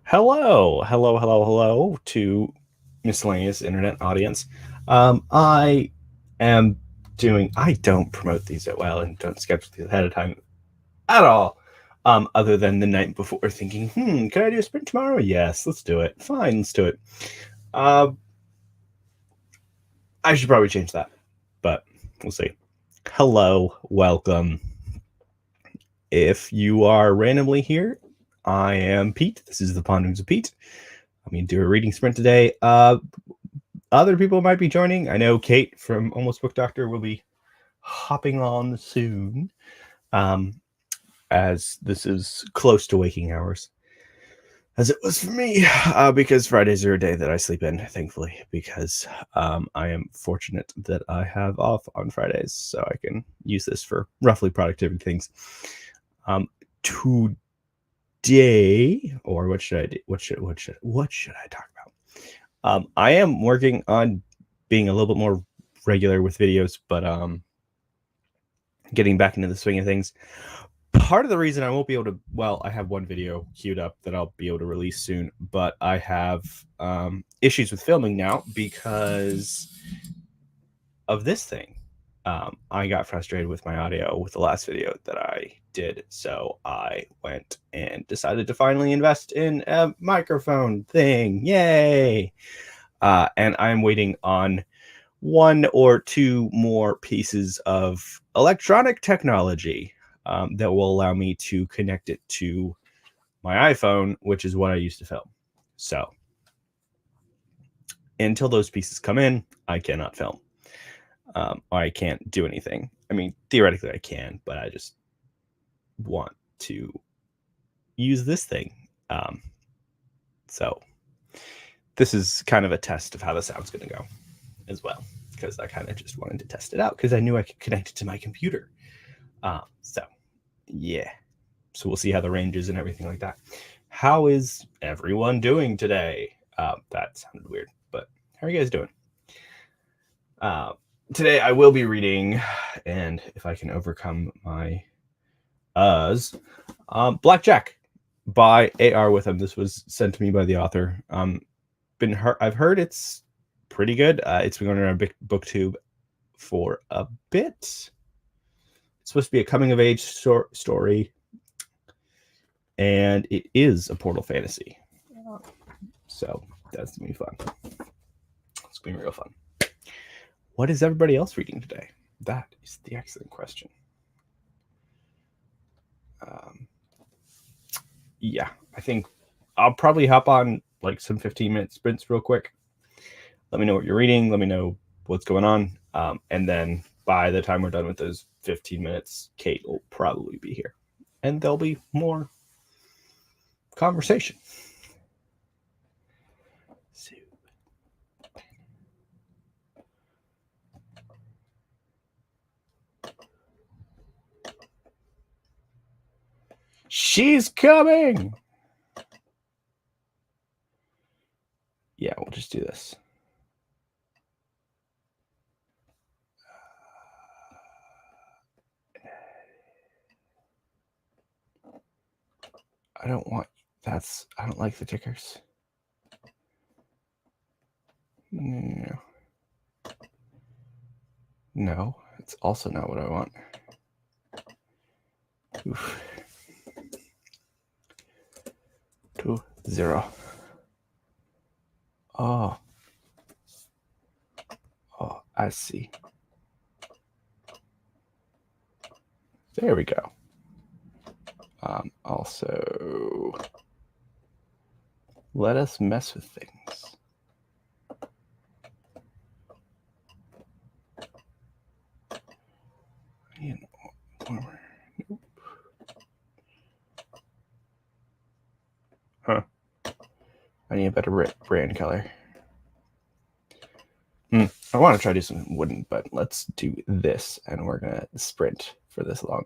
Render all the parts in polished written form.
Hello to miscellaneous internet audience. I am I don't promote these well and don't schedule these ahead of time at all. Other than the night before thinking, can I do a sprint tomorrow? Yes, let's do it. Fine, let's do it. Uh, I should probably change that, but we'll see. Hello, welcome. If you are randomly here, I am Pete. This is the Ponderings of Pete. I'm going to do a reading sprint today. Other people might be joining. I know Kate from Almost Book Doctor will be hopping on soon, as this is close to waking hours, as it was for me, because Fridays are a day that I sleep in, thankfully, because I am fortunate that I have off on Fridays, so I can use this for roughly productivity things. Today, or what should I do? What should I talk about? I am working on being a little bit more regular with videos, but getting back into the swing of things. Part of the reason I won't be able to, I have one video queued up that I'll be able to release soon, but I have issues with filming now because of this thing. I got frustrated with my audio with the last video that I did, so I went and decided to finally invest in a microphone thing. Yay! And I'm waiting on one or two more pieces of electronic technology that will allow me to connect it to my iPhone, which is what I used to film. So until those pieces come in, I cannot film. I can't do anything. I mean, theoretically I can, but I just want to use this thing. So this is kind of a test of how the sound's going to go as well, because I kind of just wanted to test it out because I knew I could connect it to my computer. So yeah, so we'll see how the range is and everything like that. How is everyone doing today? That sounded weird, but how are you guys doing? Today I will be reading, and if I can overcome my Blackjack by A.R. Witham. This was sent to me by the author. I've heard it's pretty good. It's been going around BookTube for a bit. It's supposed to be a coming of age story, and it is a portal fantasy. So that's gonna be fun. It's gonna be real fun. What is everybody else reading today? That is the excellent question. Yeah, I think I'll probably hop on like some 15-minute sprints real quick. Let me know what you're reading. Let me know what's going on. And then by the time we're done with those 15 minutes, Kate will probably be here. And there'll be more conversation. So. She's coming! Yeah, we'll just do this. I don't like the tickers. No, it's also not what I want. Oof. 2-0. Oh, I see. There we go. Also, let us mess with things. Huh. I need a better brand color. I want to try to do something wooden, but let's do this, and we're going to sprint for this long.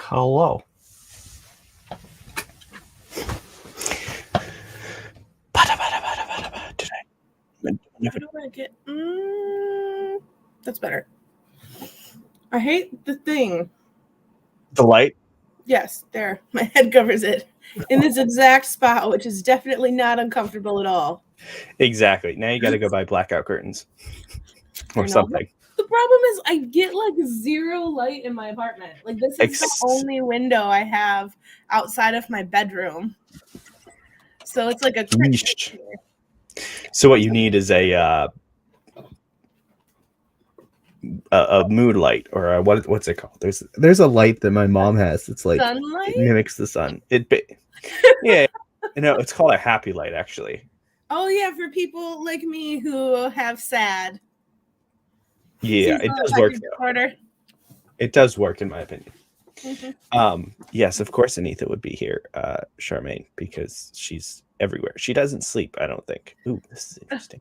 Hello. How do I get? That's better. I hate the thing. The light? Yes, there. My head covers it in this exact spot, which is definitely not uncomfortable at all. Exactly. Now you got to go buy blackout curtains or something. The problem is I get like zero light in my apartment. Like this is the only window I have outside of my bedroom. So it's like a niche. So what you need is a mood light, or what's it called? There's a light that my mom has. It's like sunlight? It mimics the sun. Yeah, no, it's called a happy light actually. Oh yeah, for people like me who have sad. Yeah, it does work. It does work in my opinion. Mm-hmm. Yes, of course Anita would be here, Charmaine, because she's everywhere. She doesn't sleep, I don't think. Ooh, this is interesting.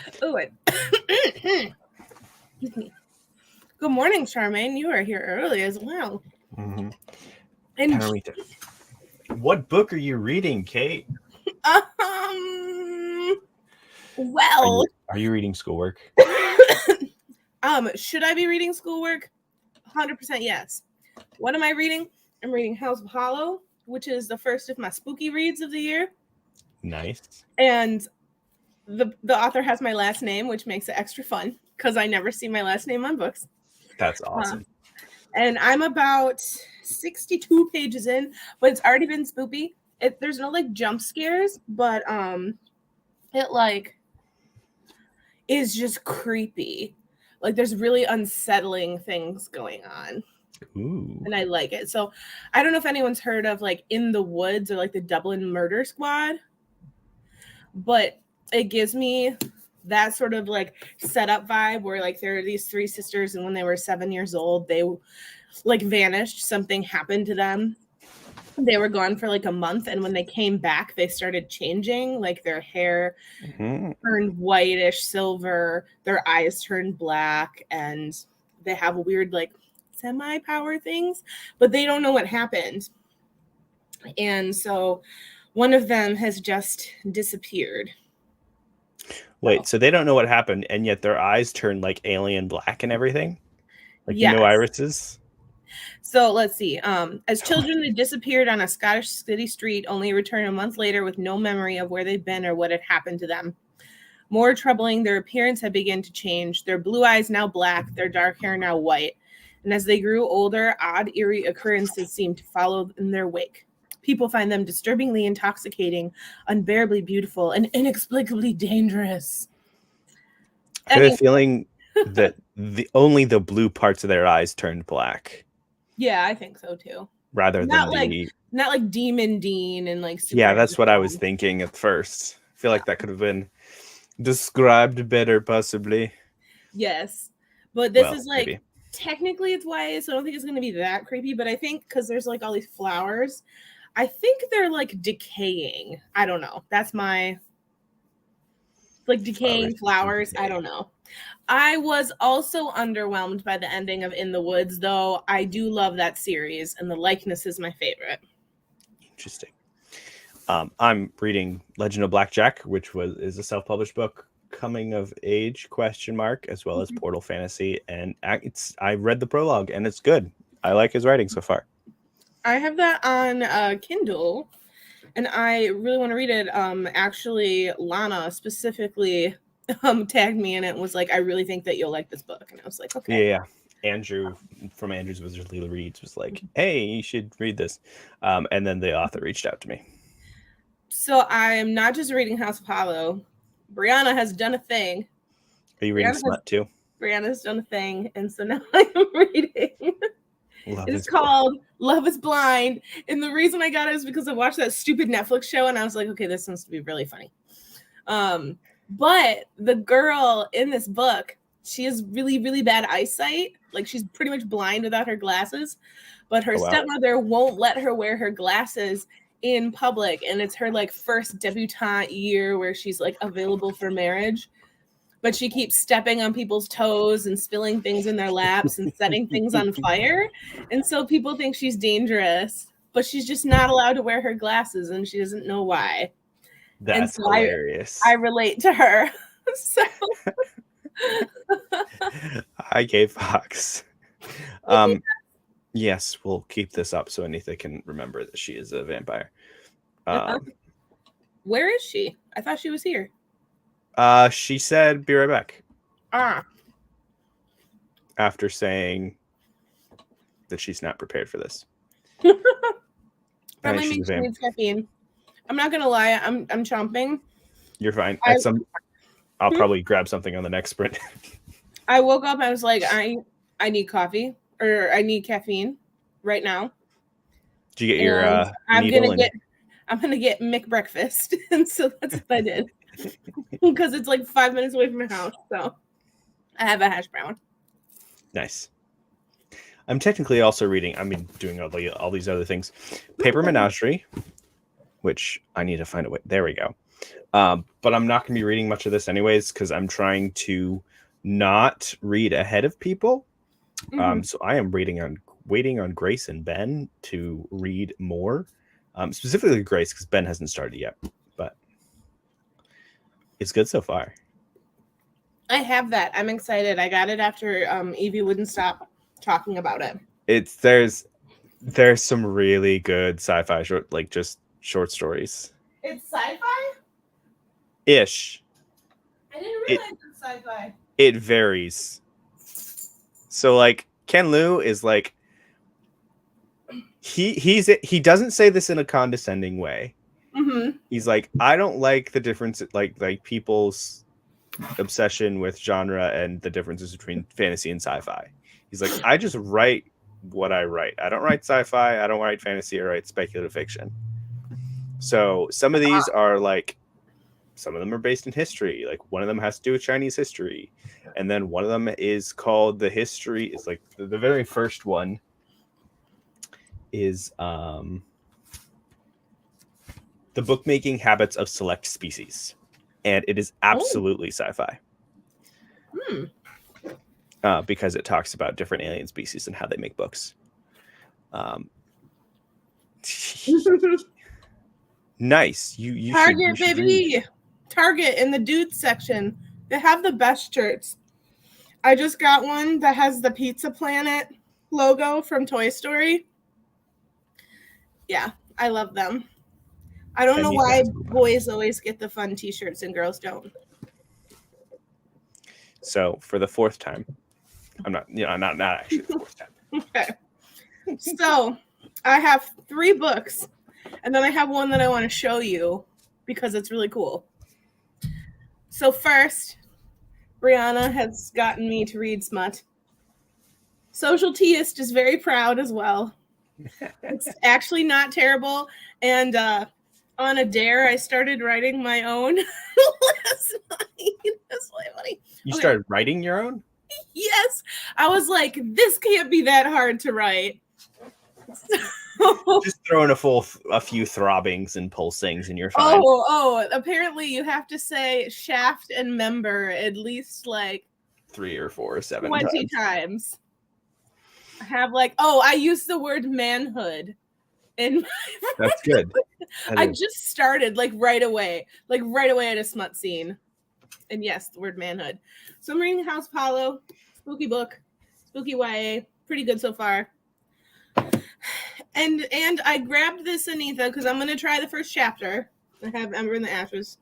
Excuse me. Good morning, Charmaine. You are here early as well. Mm-hmm. And what book are you reading, Kate? Well, are you reading schoolwork? Should I be reading schoolwork? 100% yes. What am I reading? I'm reading House of Hollow, which is the first of my spooky reads of the year. Nice. And the author has my last name, which makes it extra fun because I never see my last name on books. That's awesome. And I'm about 62 pages in, but it's already been spoopy. There's no like jump scares, but it like is just creepy. Like there's really unsettling things going on. Ooh. And I like it. So I don't know if anyone's heard of like In the Woods or like the Dublin Murder Squad, but it gives me that sort of like setup vibe where like there are these three sisters, and when they were 7 years old, they like vanished. Something happened to them. They were gone for like a month, and when they came back, they started changing. Like their hair turned whitish silver, their eyes turned black, and they have weird like semi-power things, but they don't know what happened. And so one of them has just disappeared. Wait, so they don't know what happened, and yet their eyes turn like alien black and everything? Like, yes. Irises? So let's see. As children, they disappeared on a Scottish city street, only returned a month later with no memory of where they'd been or what had happened to them. More troubling, their appearance had begun to change. Their blue eyes now black, their dark hair now white. And as they grew older, odd, eerie occurrences seemed to follow in their wake. People find them disturbingly intoxicating, unbearably beautiful, and inexplicably dangerous. I have a feeling that only the blue parts of their eyes turned black. Yeah, I think so too. Rather not than not like Demon Dean and like Super that's what I was thinking at first. I feel like that could have been described better, possibly. Yes, but this is like maybe. Technically it's YA, so I don't think it's going to be that creepy. But I think because there's like all these flowers, I think they're like decaying. I don't know. That's my like decaying flowers. I don't know. I was also underwhelmed by the ending of In the Woods, though. I do love that series, and the likeness is my favorite. Interesting. I'm reading Legend of Blackjack, which is a self-published book, coming of age ? As well as Portal Fantasy, and I read the prologue, and it's good. I like his writing so far. I have that on Kindle, and I really want to read it. Actually, Lana specifically tagged me in it and was like, I really think that you'll like this book. And I was like, okay. Yeah. Andrew from Andrew's Wizardly Reads was like, hey, you should read this. And then the author reached out to me. So I'm not just reading House of Hollow. Brianna has done a thing. Are you reading Smut too? Brianna's done a thing. And so now I'm reading. It's called Love is Blind. And the reason I got it is because I watched that stupid Netflix show and I was like, okay, this seems to be really funny. But the girl in this book, she has really, really bad eyesight. Like she's pretty much blind without her glasses, but her stepmother won't let her wear her glasses in public. And it's her like first debutante year where she's like available for marriage. but she keeps stepping on people's toes and spilling things in their laps and setting things on fire. And so people think she's dangerous, but she's just not allowed to wear her glasses and she doesn't know why. That's so hilarious. I relate to her. So Hi, Gay Fox. Yes, we'll keep this up so Anita can remember that she is a vampire. Where is she? I thought she was here. She said, "Be right back." Ah. After saying that she's not prepared for this. Probably means she needs caffeine. I'm not gonna lie, I'm chomping. You're fine. I'll probably grab something on the next sprint. I woke up and I was like, I need coffee or I need caffeine right now. Did you get your I'm gonna get McBreakfast. And so that's what I did. Because it's like 5 minutes away from my house. So I have a hash brown. Nice. I'm technically also reading, doing all these other things. Paper Menagerie, which I need to find a way. There we go. But I'm not going to be reading much of this anyways, because I'm trying to not read ahead of people. So I am waiting on Grace and Ben to read more. Specifically Grace, because Ben hasn't started yet. But it's good so far. I have that. I'm excited. I got it after Evie wouldn't stop talking about it. There's some really good sci-fi short stories. It's sci-fi? Ish. I didn't realize it's sci-fi. It varies. So like Ken Liu is like he doesn't say this in a condescending way. Mm-hmm. He's like, I don't like the difference, like people's obsession with genre and the differences between fantasy and sci-fi. He's like, I just write what I write. I don't write sci-fi. I don't write fantasy. I write speculative fiction. So some of these are like, some of them are based in history. Like one of them has to do with Chinese history. And then one of them is called The History. It's like the very first one is The Bookmaking Habits of Select Species. And it is absolutely sci-fi. Because it talks about different alien species and how they make books. Nice. You Target, should baby. read. Target in the dudes section. They have the best shirts. I just got one that has the Pizza Planet logo from Toy Story. Yeah, I love them. I don't know why boys always get the fun t-shirts and girls don't. So for the fourth time, I'm not actually the fourth time. Okay. So I have 3 books, and then I have one that I want to show you because it's really cool. So first, Brianna has gotten me to read smut. Social Teist is very proud as well. It's actually not terrible. And on a dare, I started writing my own last night. That's really funny. You started writing your own? Yes. I was like, this can't be that hard to write. Just throw in a few throbbings and pulsings and you're fine. Apparently you have to say shaft and member at least like 3 or 4 or 7 20 times. I have I use the word manhood in That's good. I just started right away at a smut scene. And yes, the word manhood. So I'm reading House Paulo, spooky book, spooky YA, pretty good so far. And I grabbed this, Anita, because I'm going to try the first chapter. I have Ember in the Ashes.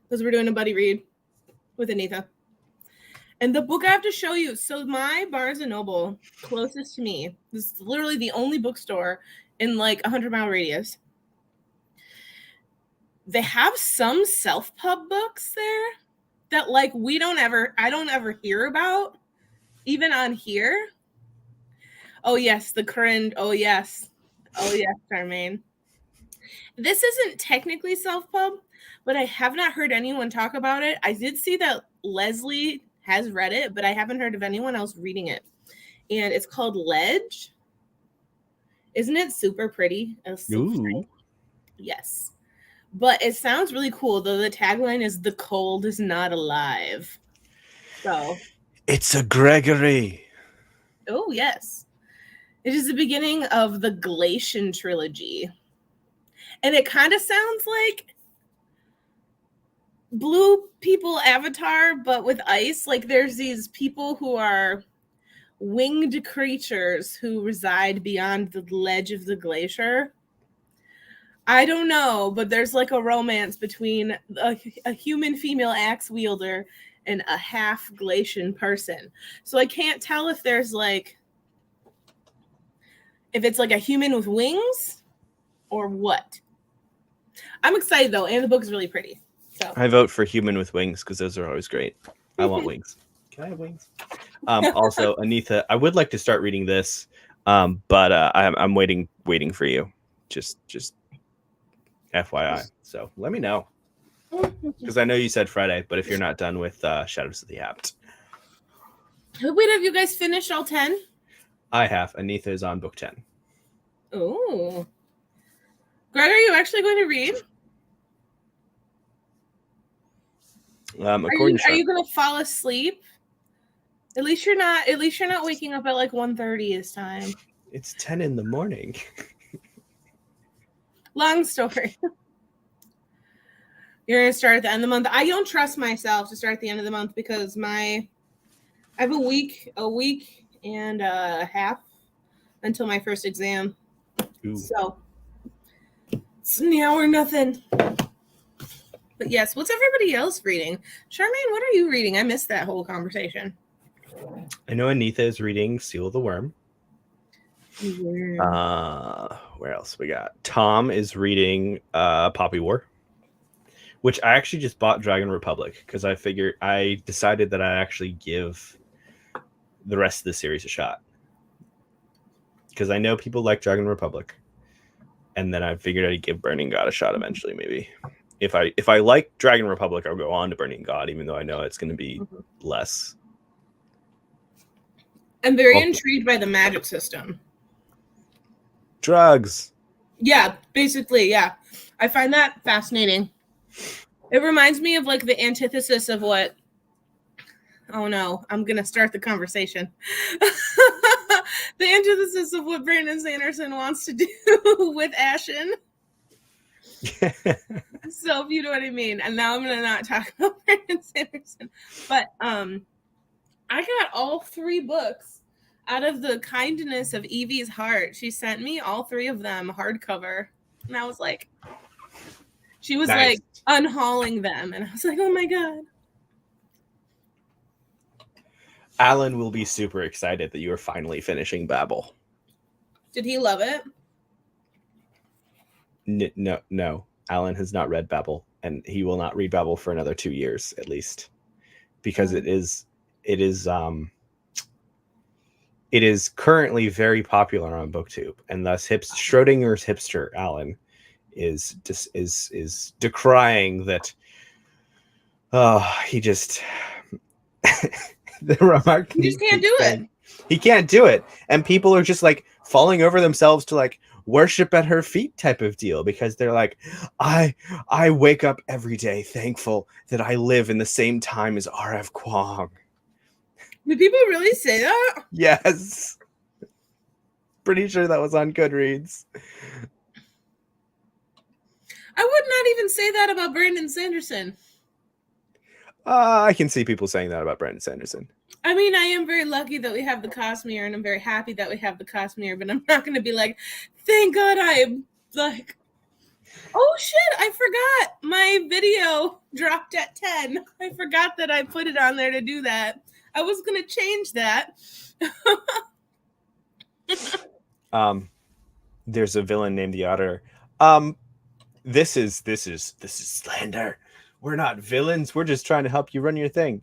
Because we're doing a buddy read with Anita. And the book I have to show you. So my Barnes & Noble closest to me, this is literally the only bookstore in 100-mile radius. They have some self-pub books there that I don't ever hear about, even on here. Oh yes, the Corinne. Oh yes, Charmaine. This isn't technically self-pub, but I have not heard anyone talk about it. I did see that Leslie has read it, but I haven't heard of anyone else reading it. And it's called Ledge. Isn't it super pretty? Ooh. Yes. But it sounds really cool, though the tagline is "The cold is not alive." So, It's a Gregory. oh yes. It is the beginning of the Glacian trilogy. And it kind of sounds like Blue People Avatar, but with ice. Like there's these people who are winged creatures who reside beyond the ledge of the glacier. I don't know, but there's like a romance between a human female axe wielder and a half Glacian person. So I can't tell if there's like, if it's like a human with wings or what. I'm excited though, and the book is really pretty. So I vote for human with wings because those are always great. I want wings. Can I have wings? Also, Anitha, I would like to start reading this, but I'm waiting for you. Just FYI. So let me know, because I know you said Friday, but if you're not done with Shadows of the Apt. Wait, have you guys finished all 10? I have. Anitha is on book 10. Oh. Greg, are you actually going to read? Are you going to fall asleep? At least you're not waking up at like 1:30 this time. It's 10 in the morning. Long story. You're going to start at the end of the month. I don't trust myself to start at the end of the month because I have a week and a half until my first exam. Ooh. So it's now or nothing. But yes, what's everybody else reading? Charmaine, what are you reading? I missed that whole conversation. I know Anitha is reading Seal of the Worm. Yeah. Where else we got? Tom is reading Poppy War, which I actually just bought Dragon Republic because I decided that I'd actually give the rest of the series a shot. Because I know people like Dragon Republic. And then I figured I'd give Burning God a shot eventually, maybe. If I like Dragon Republic, I'll go on to Burning God, even though I know it's going to be less. I'm very intrigued by the magic system. Drugs. Yeah, basically, yeah. I find that fascinating. It reminds me of like the antithesis of what... Oh no, I'm going to start the conversation. The antithesis of what Brandon Sanderson wants to do with Ashen. So if you know what I mean. And now I'm going to not talk about Brandon Sanderson. But I got all 3 books out of the kindness of Evie's heart. She sent me all 3 of them hardcover. And I was like... She was nice. like unhauling them. And I was like, oh my God. Alan will be super excited that you are finally finishing Babel. Did he love it? No. Alan has not read Babel, and he will not read Babel for another 2 years at least, because it is currently very popular on BookTube, and thus Schrodinger's hipster Alan is decrying that. He just the remark. He just can't do it. He can't do it, and people are just like falling over themselves to like worship at her feet type of deal, because they're like, I wake up every day thankful that I live in the same time as R.F. Kuang. Did people really say that? Yes. Pretty sure that was on Goodreads. I would not even say that about Brandon Sanderson. I can see people saying that about Brandon Sanderson. I mean, I am very lucky that we have the Cosmere, and I'm very happy that we have the Cosmere, but I'm not going to be like, thank God I'm like, oh shit, I forgot my video dropped at 10. I forgot that I put it on there to do that. I was going to change that. There's a villain named the Otter. This is slander. We're not villains. We're just trying to help you run your thing.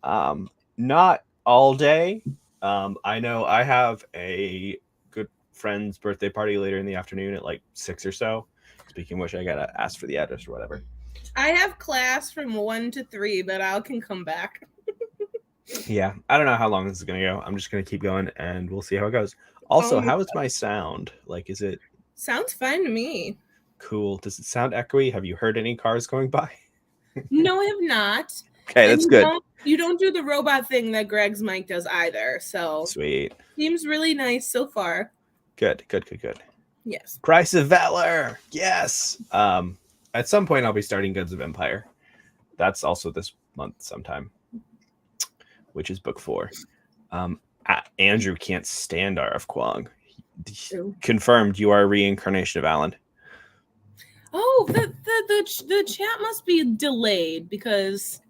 Not all day. I know I have a good friend's birthday party later in the afternoon at like 6 or so. Speaking of which, I gotta ask for the address or whatever. I have class from 1 to 3, but I can come back. Yeah, I don't know how long this is gonna go. I'm just gonna keep going, and we'll see how it goes. Also, how is my sound? Like, is it? Sounds fine to me. Cool. Does it sound echoey? Have you heard any cars going by? No, I have not. Okay, And that's good. You don't do the robot thing that Greg's mic does either. So Sweet. seems really nice so far. Good. Yes. Price of Valor. Yes. At some point I'll be starting Goods of Empire. That's also this month sometime, which is book 4. Andrew can't stand R.F. Kuang. Confirmed you are a reincarnation of Alan. Oh, the chat must be delayed because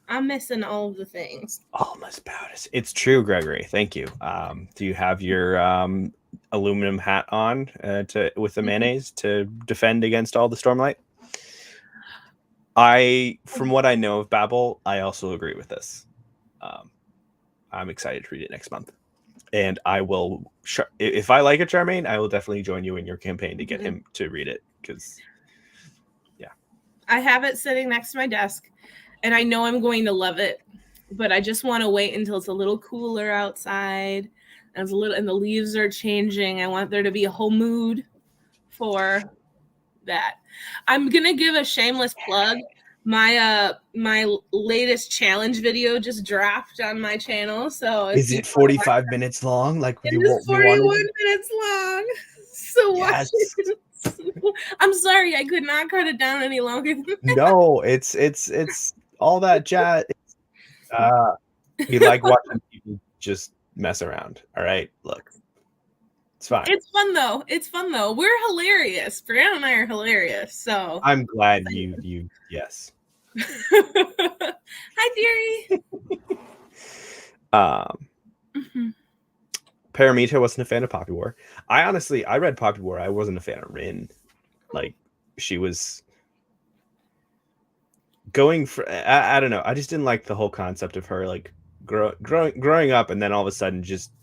I'm missing all of the things. Almost about it. It's true, Gregory. Thank you. Do you have your aluminum hat on with the mayonnaise to defend against all the Stormlight? From what I know of Babel, I also agree with this. I'm excited to read it next month. And I will, if I like it, Charmaine, I will definitely join you in your campaign to get him to read it. Because, yeah. I have it sitting next to my desk, and I know I'm going to love it, but I just want to wait until it's a little cooler outside, and the leaves are changing. I want there to be a whole mood for that. I'm gonna give a shameless plug. My latest challenge video just dropped on my channel. So is it 45 minutes long? Like it is 41 minutes long. So watch it. I'm sorry, I could not cut it down any longer. No, it's all that jazz. We like watching people just mess around. All right, look, it's fine. It's fun though. We're hilarious. Brianna and I are hilarious. So I'm glad you yes. Hi, dearie. Paramita wasn't a fan of Poppy War. I read Poppy War. I wasn't a fan of Rin. Like, she was going for, I don't know. I just didn't like the whole concept of her like growing up and then all of a sudden just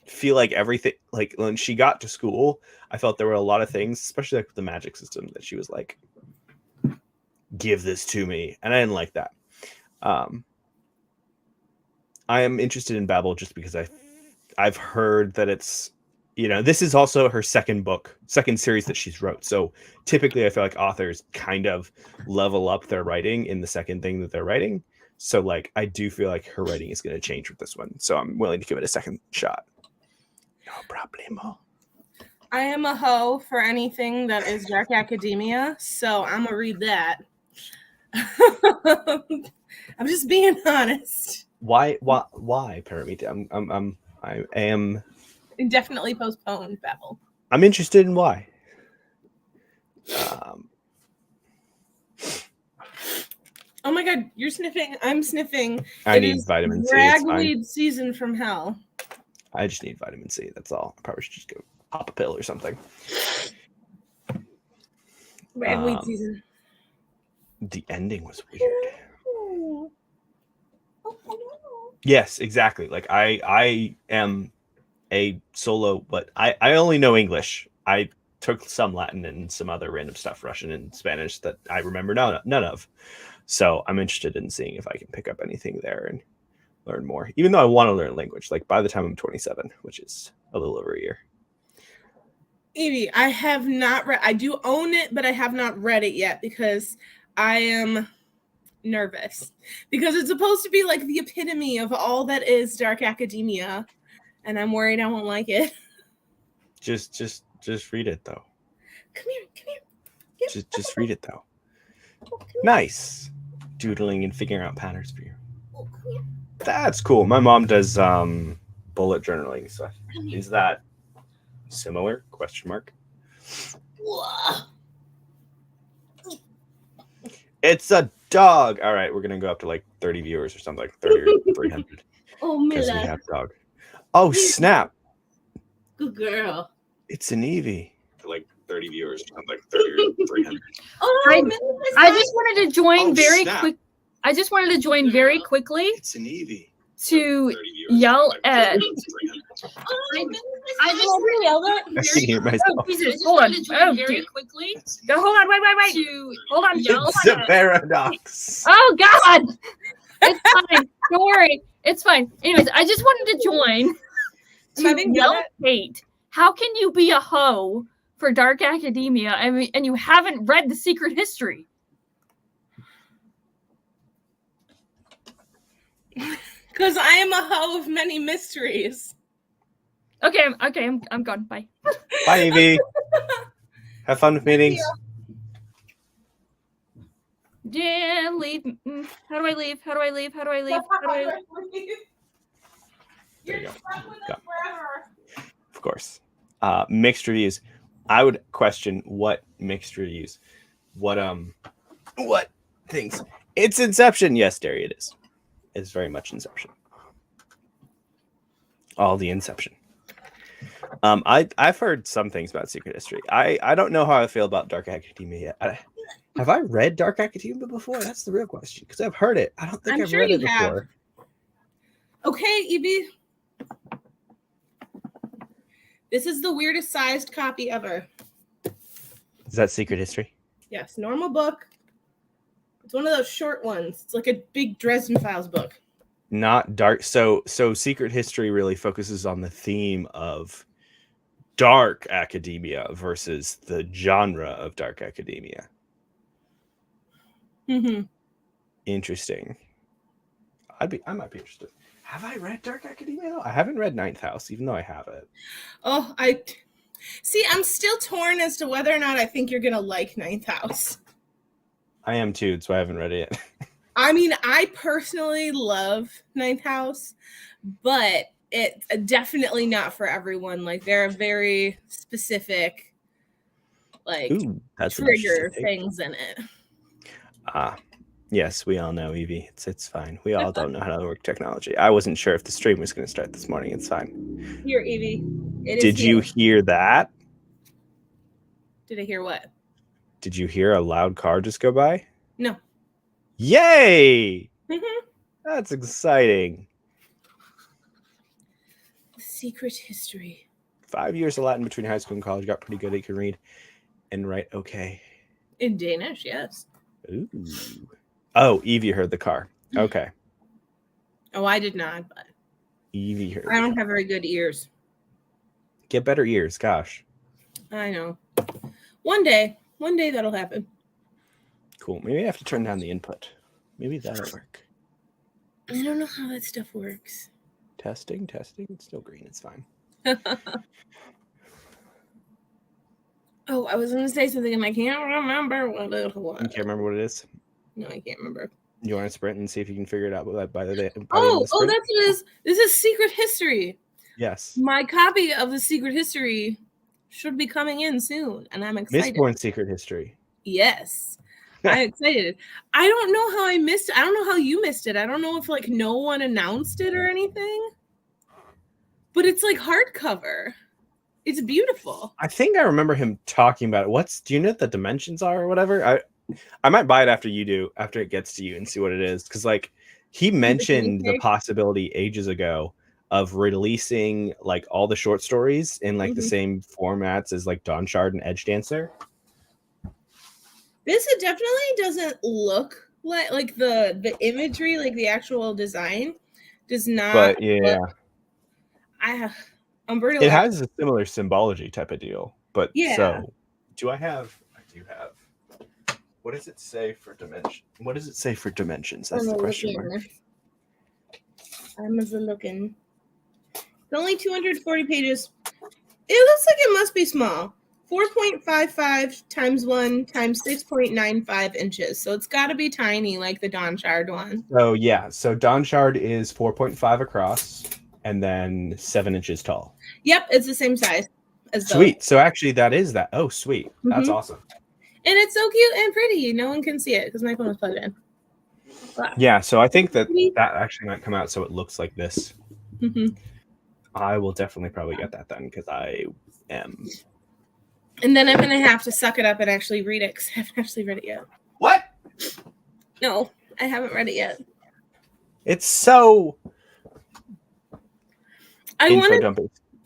feel like everything, like when she got to school, I felt there were a lot of things, especially like with the magic system, that she was like, give this to me. And I didn't like that. I am interested in Babel just because I've heard that it's, this is also her second series that she's wrote. So typically I feel like authors kind of level up their writing in the second thing that they're writing. So like, I do feel like her writing is going to change with this one. So I'm willing to give it a second shot. No problemo. I am a hoe for anything that is Dark Academia. So I'm going to read that. I'm just being honest. Why, Paramita? I am indefinitely postponed, Babel. I'm interested in why. Oh my god, you're sniffing. I'm sniffing. I need vitamin C. Ragweed season from hell. I just need vitamin C. That's all. I probably should just go pop a pill or something. Ragweed season. The ending was weird. Yes, exactly. Like I am a solo, but I only know English. I took some Latin and some other random stuff, Russian and Spanish, that I remember none of. So I'm interested in seeing if I can pick up anything there and learn more, even though I want to learn language. Like by the time I'm 27, which is a little over a year. Evie, I have not read. I do own it, but I have not read it yet because I am nervous, because it's supposed to be like the epitome of all that is Dark Academia, and I'm worried I won't like it. Just read it though. Come here. Just read it though. Nice. Doodling and figuring out patterns for you. Oh, come here. That's cool. My mom does bullet journaling stuff. Is that similar? Question mark. It's a dog. All right, we're gonna go up to like 30 viewers or something, like 30 or 300. Oh, because we have dog. Oh snap! Good girl. It's an Eevee. Like 30 viewers or something, like 30 or 300. Oh, I just wanted to join quick. I just wanted to join very quickly. It's an Eevee. To yell at. I just want to yell at. I can hear myself. Oh, Jesus, hold on. Oh, very quickly. Go, hold on, wait. Hold on, yell. It's a paradox. Oh God, it's fine. Don't worry, it's fine. Anyways, I just wanted to join to yell at Kate. How can you be a hoe for Dark Academia, and you haven't read The Secret History. Because I am a hoe of many mysteries. Okay, I'm gone. Bye. Bye, Evie. Have fun with meetings. Yeah, leave. How do I leave? How do I leave? How do I leave? How do I leave? There you go. stuck with Go. us forever. Of course. Mixed reviews. I would question what mixed reviews. What things? It's Inception. Yes, Derry, it is. It's very much Inception. All the Inception. I've heard some things about Secret History. I don't know how I feel about Dark Academia yet. Have I read Dark Academia before? That's the real question. Because I've heard it. I don't think I'm I've sure read you it have. before. Okay, Evie. This is the weirdest sized copy ever. Is that Secret History? Yes, normal book. It's one of those short ones. It's like a big Dresden Files book. Not dark. So Secret History really focuses on the theme of dark academia versus the genre of dark academia. Mm-hmm. Interesting. I might be interested. Have I read Dark Academia? No, I haven't read Ninth House, even though I have it. Oh, I'm still torn as to whether or not I think you're gonna like Ninth House. I am too, so I haven't read it yet. I mean, I personally love Ninth House, but it's definitely not for everyone. Like, there are very specific, like, Ooh, that's an trigger interesting take. things in it. Yes, we all know, Evie. It's fine. We all don't know how to work technology. I wasn't sure if the stream was going to start this morning. It's fine. Here, Evie. It is Did you here. hear that? Did I hear what? Did you hear a loud car just go by? No. Yay! Mm-hmm. That's exciting. Secret History. 5 years of Latin between high school and college. Got pretty good. He can read and write okay. In Danish, yes. Ooh. Oh, Evie heard the car. Okay. Oh, I did not, but Evie heard. I don't have very good ears. Get better ears. Gosh. I know. One day that'll happen. Cool. Maybe I have to turn down the input. Maybe that'll work. I don't know how that stuff works. Testing. It's still green. It's fine. Oh, I was going to say something and I can't remember what it was. You can't remember what it is? No, I can't remember. You want to sprint and see if you can figure it out by the end of the Oh, sprint? that's what it is. This is Secret History. Yes. My copy of the Secret History should be coming in soon, and I'm excited. Mistborn Secret History. Yes. I'm excited. I don't know how I missed it. I don't know how you missed it. I don't know if like no one announced it or anything. But it's like hardcover. It's beautiful. I think I remember him talking about it. Do you know what the dimensions are or whatever? I might buy it after you do, after it gets to you and see what it is. Because like he mentioned the possibility ages ago of releasing like all the short stories in like the same formats as like Dawn Shard and Edge Dancer. This definitely doesn't look like the imagery, like the actual design does not. But yeah, Umberto. It has a similar symbology type of deal. But yeah. So I do have. What does it say for dimension? What does it say for dimensions? That's the question mark. I'm looking. It's only 240 pages. It looks like it must be small. 4.55 times 1 times 6.95 inches. So it's got to be tiny like the Dawn Shard one. Oh, yeah. So Dawn Shard is 4.5 across and then 7 inches tall. Yep, it's the same size as those. Sweet. So actually that is that. Oh, sweet. That's awesome. And it's so cute and pretty. No one can see it because my phone is plugged in. Wow. Yeah, so I think that actually might come out so it looks like this. I will definitely probably get that then because I am. And then I'm going to have to suck it up and actually read it because I haven't actually read it yet. What? No, I haven't read it yet. It's so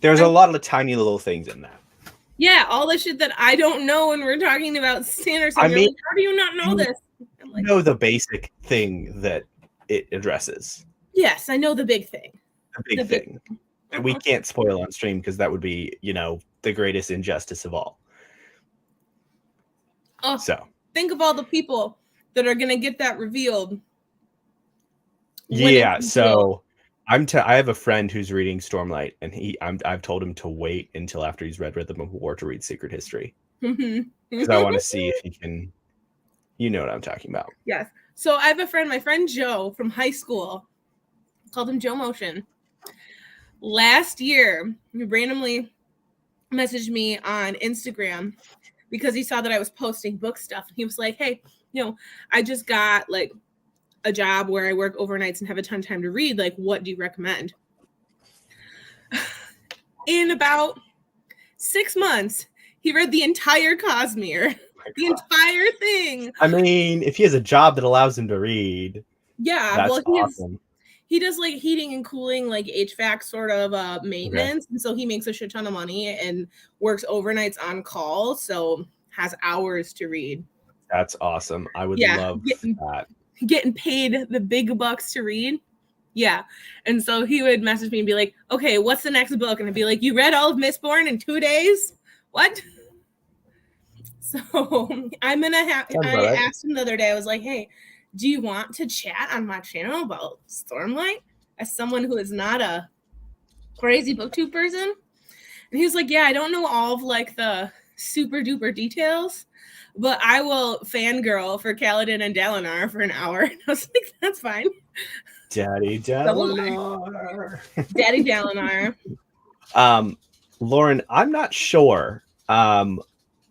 There's a lot of tiny little things in that. Yeah, all the shit that I don't know when we're talking about Sanderson. I mean, like, how do you not know this? I'm like, know the basic thing that it addresses. Yes, I know the big thing. The big thing. And we can't spoil on stream because that would be, the greatest injustice of all. Oh, So think of all the people that are gonna get that revealed. yeah, so I have a friend who's reading Stormlight, and I've told him to wait until after he's read Rhythm of War to read Secret History, because I want to see if he can. You know what I'm talking about. Yes. So I have a friend, my friend Joe from high school, called him Joe Motion. Last year, he randomly messaged me on Instagram because he saw that I was posting book stuff. He was like, hey, I just got like a job where I work overnights and have a ton of time to read. Like, what do you recommend? In about 6 months, he read the entire Cosmere. The entire thing. I mean, if he has a job that allows him to read, yeah, that's awesome. He does like heating and cooling, like HVAC sort of maintenance. Okay. And so he makes a shit ton of money and works overnights on call. So has hours to read. That's awesome. I would love that. Getting paid the big bucks to read. Yeah. And so he would message me and be like, okay, what's the next book? And I'd be like, you read all of Mistborn in 2 days? What? So I'm going to I asked him the other day, I was like, hey, do you want to chat on my channel about Stormlight as someone who is not a crazy booktube person? And he was like, yeah, I don't know all of like the super duper details, but I will fangirl for Kaladin and Dalinar for an hour. And I was like, that's fine. Daddy Dalinar. Daddy Dalinar. Lauren, I'm not sure.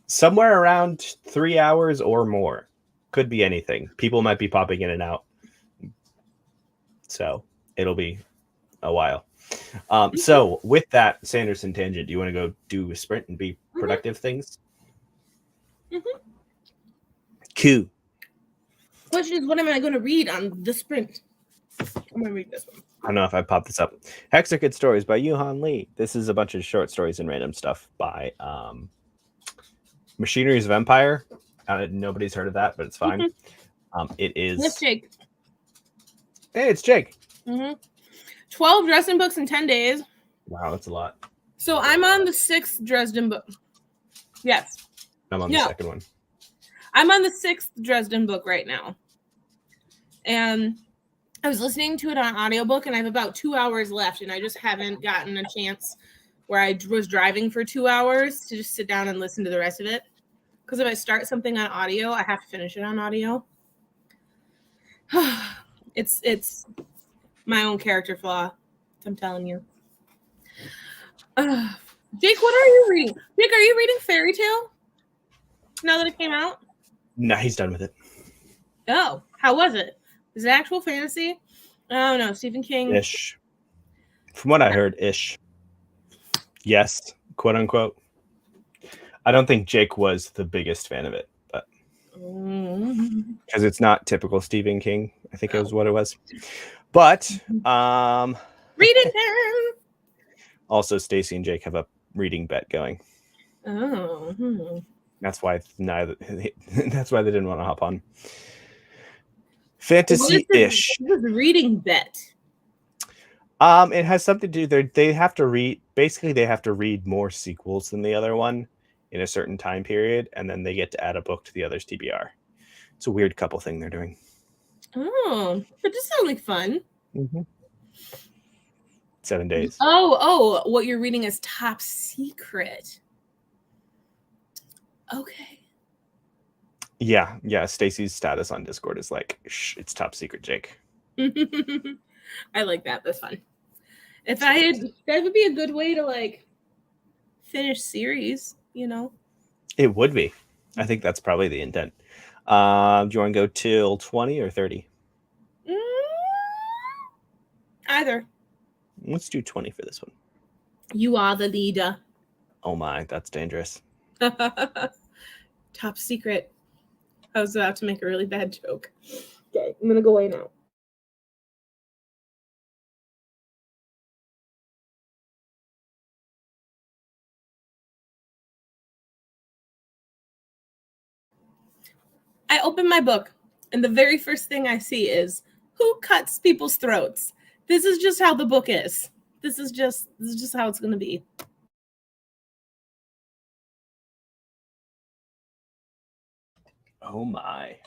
Somewhere around 3 hours or more. Could be anything. People might be popping in and out. So it'll be a while. So with that Sanderson tangent, do you want to go do a sprint and be productive things? Cool. Question is, what am I going to read on the sprint? I'm going to read this one. I don't know if I popped this up. Hexakid Stories by Yuhan Lee. This is a bunch of short stories and random stuff by Machineries of Empire. Nobody's heard of that, but it's fine. It is. It's Jake. Hey, it's Jake. 12 Dresden books in 10 days. Wow, that's a lot. So I'm on the 6th Dresden book. Yes. I'm on the second one. I'm on the 6th Dresden book right now. And I was listening to it on audiobook, and I have about 2 hours left, and I just haven't gotten a chance where I was driving for 2 hours to just sit down and listen to the rest of it. Because if I start something on audio, I have to finish it on audio. It's my own character flaw. I'm telling you. Jake, what are you reading? Jake, are you reading Fairy Tale? Now that it came out? No, he's done with it. Oh, how was it? Is it actual fantasy? Oh no, Stephen King. Ish. From what I heard, ish. Yes, quote unquote. I don't think Jake was the biggest fan of it, but because it's not typical Stephen King, I think it was what it was. But reading time. Also, Stacy and Jake have a reading bet going. Oh. That's why that's why they didn't want to hop on. Fantasy-ish. What is the reading bet? It has something to do. They have to read. Basically, they have to read more sequels than the other one in a certain time period, and then they get to add a book to the other's TBR. It's a weird couple thing they're doing. Oh, that does sound like fun. 7 days. Oh, what you're reading is top secret. Okay. Yeah. Stacy's status on Discord is like, shh, it's top secret, Jake. I like that. That's fun. That would be a good way to like finish series, you know? It would be. I think that's probably the intent. Do you want to go till 20 or 30? Either. Let's do 20 for this one. You are the leader. Oh my, that's dangerous. Top secret. I was about to make a really bad joke. Okay, I'm gonna go away now. I open my book, and the very first thing I see is who cuts people's throats. This is just how the book is. This is just how it's gonna be. Oh my.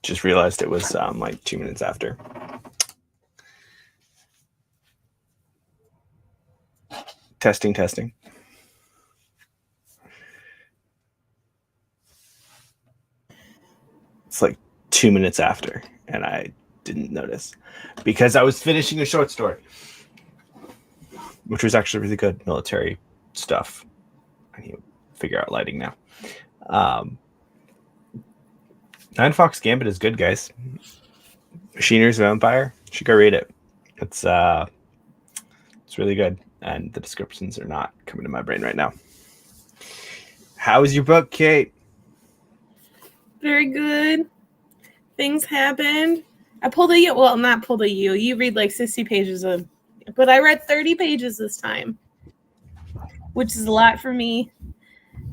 Just realized it was like 2 minutes after. Testing. It's like 2 minutes after, and I didn't notice because I was finishing a short story, which was actually really good military stuff. I need to figure out lighting now. Nine Fox Gambit is good, guys. Machineers of Empire. You should go read it. It's really good, and the descriptions are not coming to my brain right now. How was your book, Kate? Very good. Things happened. I pulled a U. Well, not pulled a U. You read like 60 pages of, but I read 30 pages this time, which is a lot for me.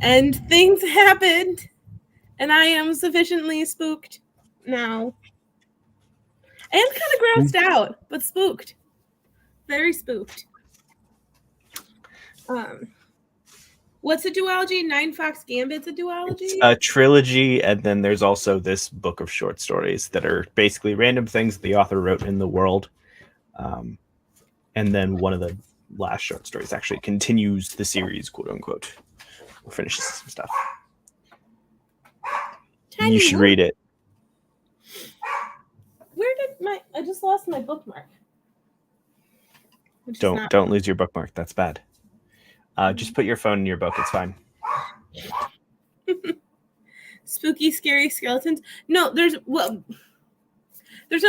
And things happened, and I am sufficiently spooked now. And kind of grossed out, but spooked. Very spooked. What's a duology? Nine Fox Gambit's a duology? It's a trilogy, and then there's also this book of short stories that are basically random things the author wrote in the world. And then one of the last short stories actually continues the series, quote unquote, or finishes some stuff. Tiny You should book. read it. Where did I just lost my bookmark. Which is not- Don't lose your bookmark. That's bad. Just put your phone in your book. It's fine. Spooky, scary skeletons. No, there's no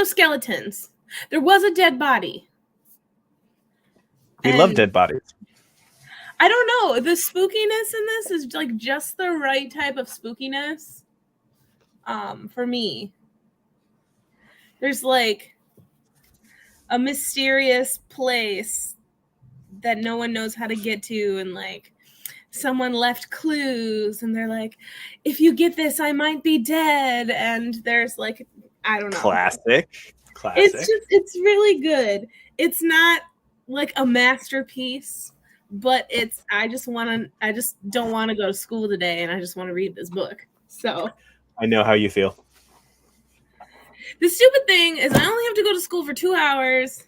skeletons. There was a dead body. We love And dead bodies. I don't know. The spookiness in this is like just the right type of spookiness. For me. There's like a mysterious place that no one knows how to get to, and like someone left clues, and they're like, if you get this, I might be dead. And there's like, I don't know. Classic. It's really good. It's not like a masterpiece, but I just don't want to go to school today, and I just want to read this book. So I know how you feel. the stupid thing is I only have to go to school for 2 hours,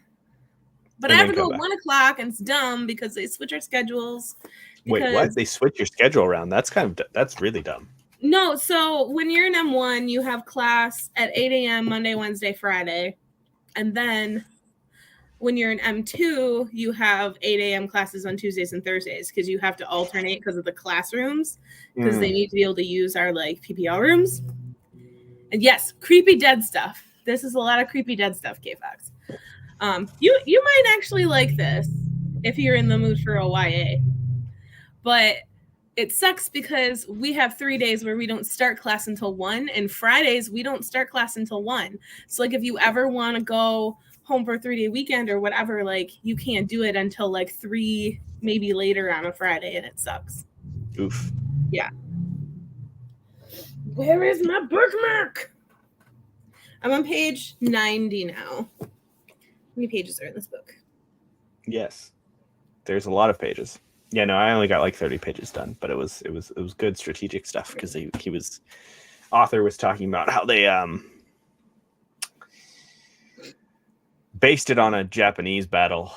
but And I have then to go come at back. 1 o'clock, and it's dumb because they switch our schedules. Wait, because- what? They switch your schedule around. That's really dumb. No, so when you're in M1, you have class at 8 a.m. Monday, Wednesday, Friday. And then when you're in M2, you have 8 a.m. classes on Tuesdays and Thursdays because you have to alternate because of the classrooms, because they need to be able to use our like PPL rooms. And yes, creepy dead stuff. This is a lot of creepy dead stuff, K-Fox. You might actually like this if you're in the mood for a YA. But it sucks because we have 3 days where we don't start class until 1, and Fridays we don't start class until 1. So like if you ever want to go home for a 3-day weekend or whatever, like you can't do it until like 3, maybe later on a Friday, and it sucks. Oof. Yeah. Where is my bookmark? I'm on page 90 now. How many pages are in this book? Yes. There's a lot of pages. Yeah, no, I only got like 30 pages done, but it was good strategic stuff because author was talking about how they based it on a Japanese battle,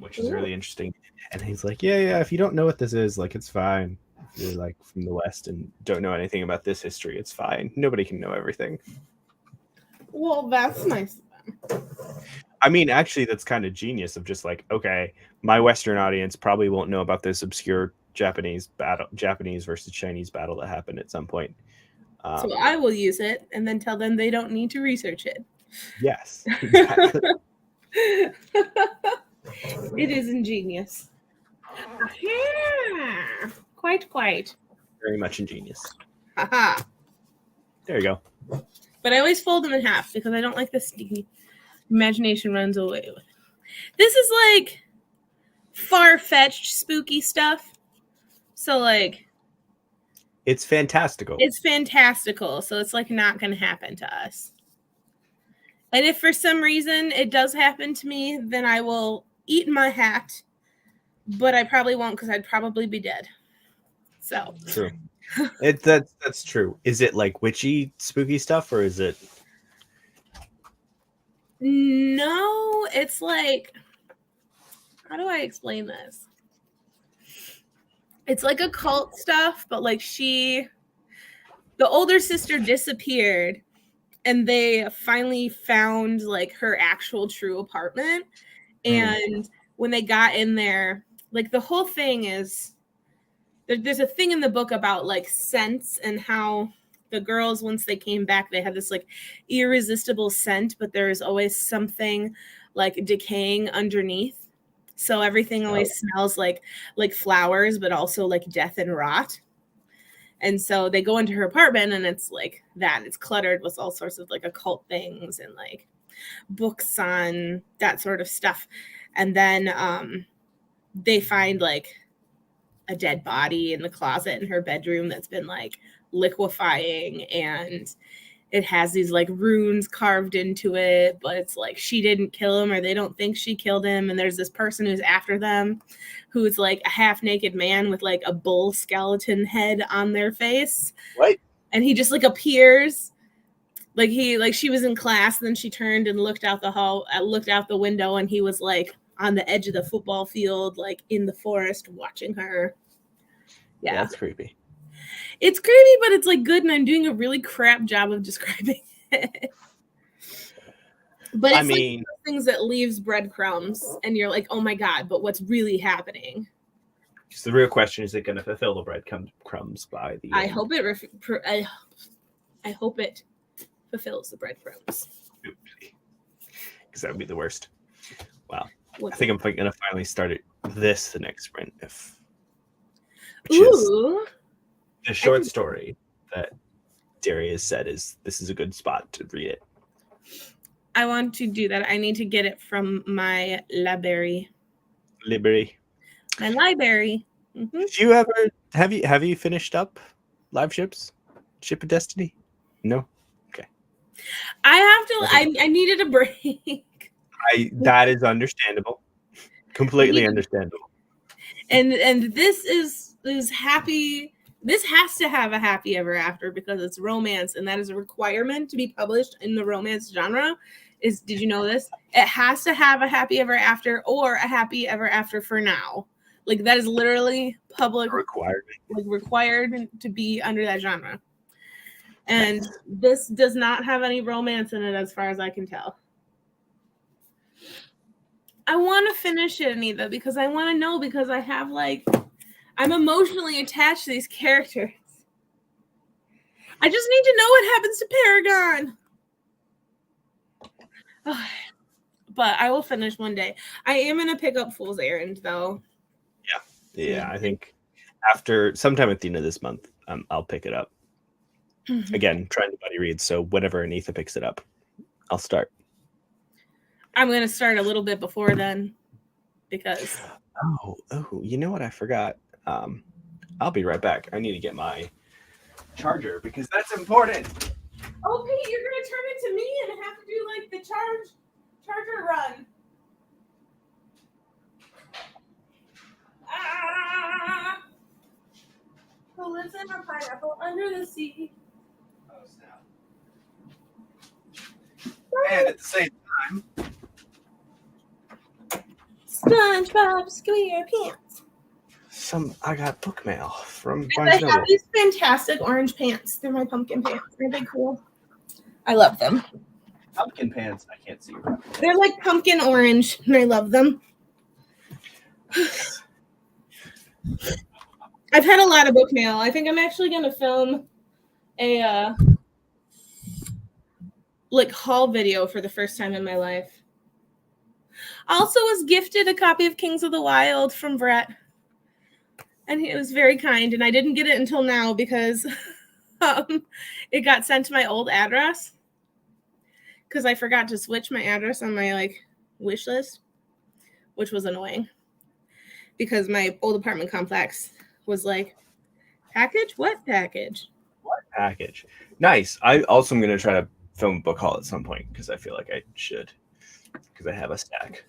which is really interesting. And he's like, yeah, if you don't know what this is, like it's fine. If you're like from the West and don't know anything about this history, it's fine. Nobody can know everything. Well, that's nice. I mean, actually, that's kind of genius of just like, okay, my Western audience probably won't know about this obscure Japanese versus Chinese battle that happened at some point. So I will use it and then tell them they don't need to research it. Yes, exactly. It is ingenious. Yeah. Quite. Very much ingenious. Haha. There you go. But I always fold them in half because I don't like the sticky. Imagination runs away with. This is like far-fetched spooky stuff. So like It's fantastical. it's fantastical, so it's like not going to happen to us. And if for some reason it does happen to me, then I will eat my hat, but I probably won't because I'd probably be dead. So True. That's true. Is it like witchy, spooky stuff, or is it No, it's like, how do I explain this? It's like occult stuff, but like the older sister disappeared and they finally found like her actual true apartment. And when they got in there, like the whole thing is there's a thing in the book about like scents and how the girls, once they came back, they had this like irresistible scent, but there's always something like decaying underneath. So everything always smells like flowers, but also like death and rot. And so they go into her apartment and it's like that. It's cluttered with all sorts of like occult things and like books on that sort of stuff. And then they find like a dead body in the closet in her bedroom that's been like liquefying, and it has these like runes carved into it, but it's like she didn't kill him, or they don't think she killed him. And there's this person who's after them who's like a half naked man with like a bull skeleton head on their face. Right. And he just like appears like she was in class, and then she turned and looked out the window, and he was like on the edge of the football field, like in the forest watching her. Yeah. That's creepy. It's creepy, but it's like good, and I'm doing a really crap job of describing it. But it's like things that leaves breadcrumbs, and you're like, oh my God, but what's really happening? Because the real question is it going to fulfill the breadcrumbs by the end? I hope it fulfills the breadcrumbs. Because that would be the worst. Wow. I think I'm going to finally start the next sprint. Which is the short story that Darius said this is a good spot to read it. I want to do that. I need to get it from my library. My library. Mm-hmm. Did you ever have you finished up Live Ships? Ship of Destiny? No? Okay. I have to I needed a break. That is understandable. Completely understandable. And this is happy. This has to have a happy ever after because it's romance, and that is a requirement to be published in the romance genre. Did you know this? It has to have a happy ever after or a happy ever after for now. Like that is literally public requirement. Like required to be under that genre. And this does not have any romance in it as far as I can tell. I want to finish it, Anita, because I want to know, because I have I'm emotionally attached to these characters. I just need to know what happens to Paragon. But I will finish one day. I am going to pick up Fool's Errand, though. Yeah. I think after sometime at the end of this month, I'll pick it up. Mm-hmm. Again, trying to buddy read, so whenever Anita picks it up, I'll start. I'm going to start a little bit before then, because... Oh, you know what? I forgot. I'll be right back. I need to get my charger, because that's important. Okay, you're going to turn it to me and have to do, the charger run. Who lives in a pineapple under the sea? Oh, snap. And at the same time... SpongeBob SquarePants. I got book mail from Barnes & Noble. I have these fantastic orange pants. They're my pumpkin pants. Aren't they cool? I love them. Pumpkin pants? I can't see. They're like pumpkin orange, and I love them. I've had a lot of book mail. I think I'm actually going to film a haul video for the first time in my life. I also was gifted a copy of Kings of the Wild from Brett. And he was very kind. And I didn't get it until now because it got sent to my old address. Because I forgot to switch my address on my wish list, which was annoying. Because my old apartment complex was package? What package? What package? Nice. I also am going to try to film a book haul at some point because I feel like I should. Because I have a stack.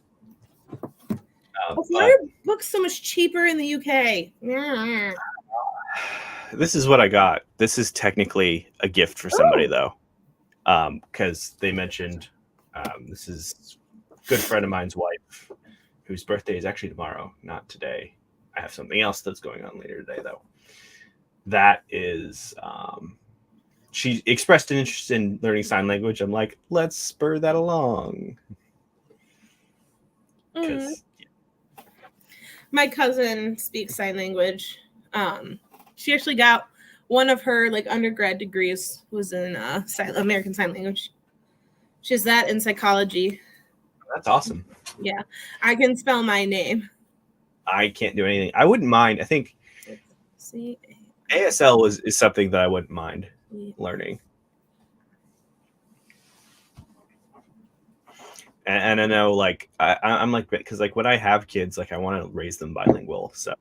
Why are books so much cheaper in the UK? This is what I got. This is technically a gift for somebody, though. Because they mentioned This is a good friend of mine's wife, whose birthday is actually tomorrow, not today. I have something else that's going on later today, though. That is, she expressed an interest in learning sign language. I'm like, let's spur that along. Because my cousin speaks sign language. She actually got one of her like undergrad degrees was in American Sign Language. She has that in psychology. That's awesome. Yeah, I can spell my name. I can't do anything. I wouldn't mind. I think ASL is something that I wouldn't mind learning. And I know, like, I'm like, because like when I have kids, like I want to raise them bilingual. So,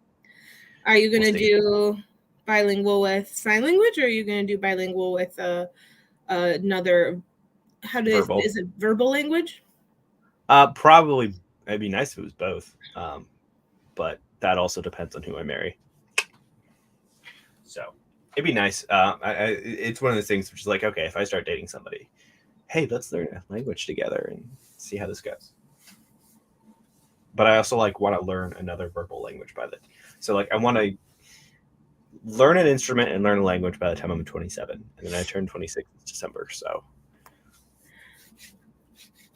are you gonna do bilingual with sign language, or are you gonna do bilingual with another? Is it verbal language? Probably. It'd be nice if it was both. But that also depends on who I marry. So it'd be nice. It's one of those things which is like, okay, if I start dating somebody, hey, let's learn a language together and see how this goes. But I also like want to learn another verbal language by the. So like I want to learn an instrument and learn a language by the time I'm 27, and then I turn 26 in December. So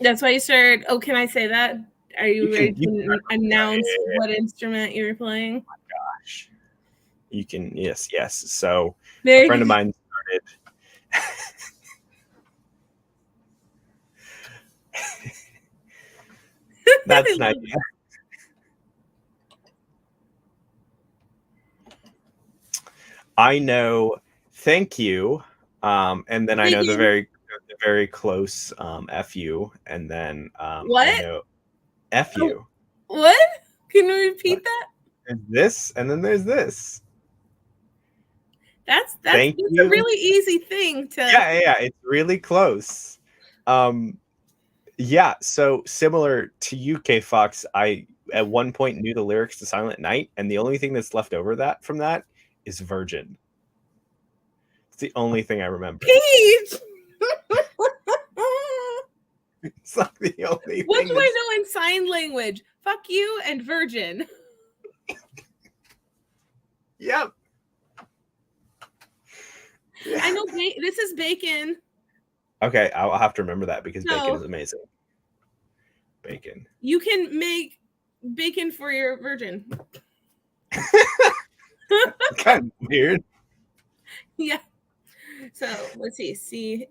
that's why you started. Oh, can I say that? Are you ready to announce what instrument you're playing? Oh my gosh. You can, yes. So a friend of mine started. That's nice. I know. Thank you. And then I know the very close FU, and then what? I know FU. What? Can you repeat that? There's this, and then there's this. That's a really easy thing to. Yeah, it's really close. Yeah, so similar to you, K Fox, I at one point knew the lyrics to Silent Night, and the only thing that's left over from that is Virgin. It's the only thing I remember. Peach! It's like the only what thing. What do I know in sign language? Fuck you and Virgin. Yep. Yeah. I know this is bacon. Okay, I'll have to remember that because bacon is amazing. Bacon. You can make bacon for your virgin. Kind of weird. Yeah. So let's see.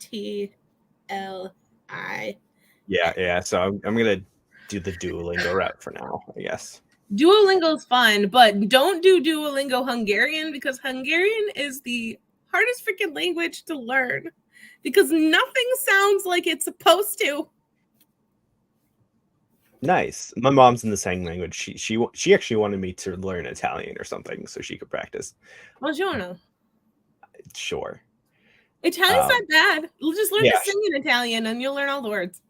CAITLI. Yeah. So I'm gonna do the Duolingo route for now, I guess. Duolingo is fun, but don't do Duolingo Hungarian because Hungarian is the hardest freaking language to learn because nothing sounds like it's supposed to. Nice. My mom's in the sign language. She actually wanted me to learn Italian or something so she could practice. Buongiorno. Sure. Italian's not bad. Just learn to sing in Italian and you'll learn all the words.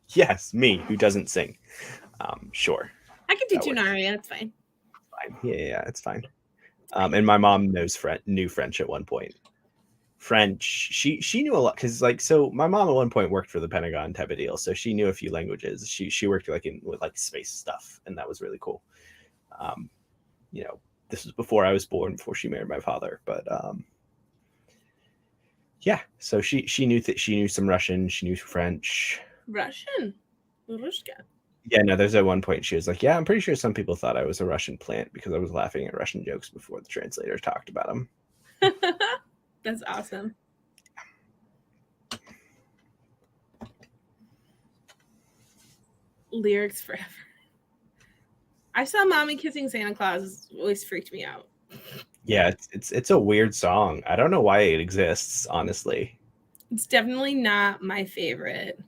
Yes, me who doesn't sing. Sure. I can teach you an aria. It's fine. Fine. Yeah, it's fine. And my mom knew French at one point. French, she knew a lot because so my mom at one point worked for the Pentagon type of deal, so she knew a few languages. She worked with space stuff, and that was really cool. This was before I was born, before she married my father, but yeah. So she knew some Russian, she knew French. Russian, Rushka. Yeah, no, there's at one point she was like, yeah, I'm pretty sure some people thought I was a Russian plant because I was laughing at Russian jokes before the translator talked about them. That's awesome. Lyrics forever. I saw Mommy Kissing Santa Claus. It always freaked me out. Yeah, it's a weird song. I don't know why it exists, honestly. It's definitely not my favorite.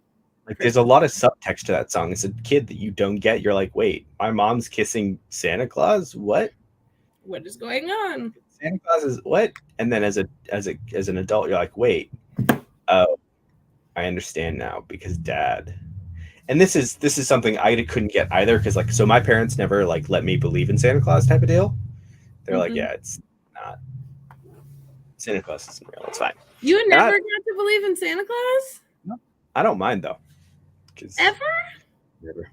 There's a lot of subtext to that song. As a kid that you don't get, you're like, wait, my mom's kissing Santa Claus? What? What is going on? Santa Claus is what? And then as an adult, you're like, wait, oh, I understand now because Dad. And this is something I couldn't get either because so my parents never let me believe in Santa Claus type of deal. They're like, yeah, it's not. Santa Claus isn't real. It's fine. You And never got to believe in Santa Claus? I don't mind though. 'Cause Ever? never.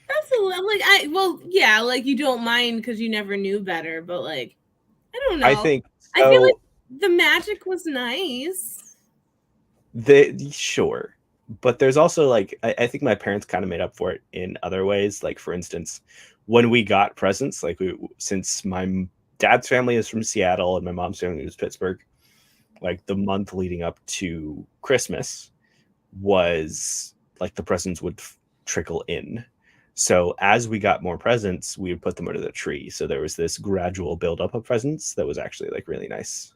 That's a little like well, yeah, like you don't mind because you never knew better, but like I don't know. I think I feel like so. the magic was nice. Sure, but there's also like I think my parents kind of made up for it in other ways. Like for instance, when we got presents, like since my dad's family is from Seattle and my mom's family was Pittsburgh, like the month leading up to Christmas was like the presents would trickle in. So as we got more presents, we would put them under the tree. So there was this gradual buildup of presents that was actually like really nice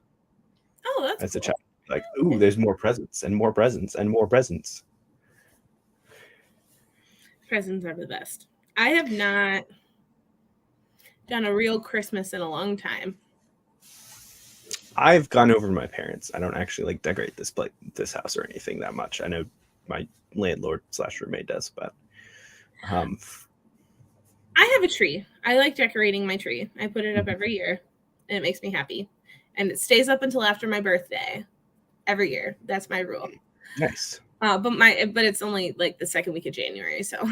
Oh, that's as a cool. child. Like, ooh, there's more presents and more presents and more presents. Presents are the best. I have not done a real Christmas in a long time. I've gone over to my parents. I don't actually like decorate this house or anything that much. I know my landlord/roommate does, but I have a tree. I like decorating my tree. I put it up every year and it makes me happy. And it stays up until after my birthday every year. That's my rule. nice. But it's only like the second week of January, so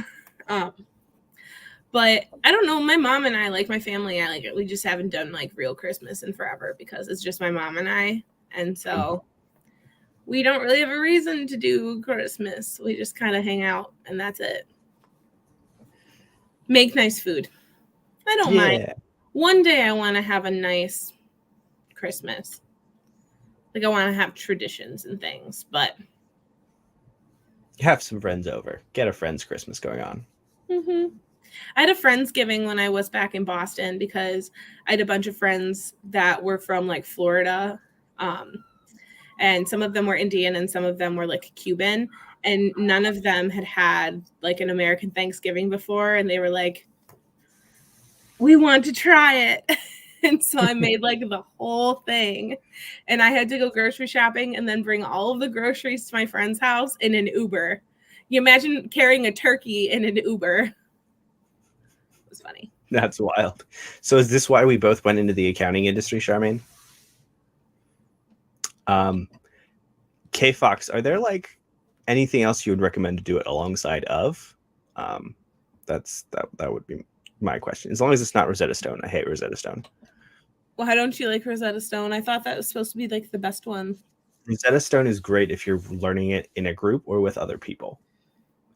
but I don't know, my mom and I, like my family, I like it. We just haven't done like real Christmas in forever because it's just my mom and I, and so we don't really have a reason to do Christmas. We just kind of hang out and that's it. Make nice food. I don't mind. One day I want to have a nice Christmas. Like I want to have traditions and things, but Have some friends over. Get a friend's Christmas going on. I had a Friendsgiving when I was back in Boston because I had a bunch of friends that were from like Florida. And some of them were Indian and some of them were like Cuban. And none of them had like an American Thanksgiving before. And they were like, we want to try it. And so I made like the whole thing. And I had to go grocery shopping and then bring all of the groceries to my friend's house in an Uber. You imagine carrying a turkey in an Uber. Was funny. That's wild. So is this why we both went into the accounting industry, Charmaine? K Fox, are there like anything else you would recommend to do it alongside of? That would be my question. As long as it's not Rosetta Stone. I hate Rosetta Stone. Well, how don't you like Rosetta Stone? I thought that was supposed to be like the best one. Rosetta Stone is great if you're learning it in a group or with other people.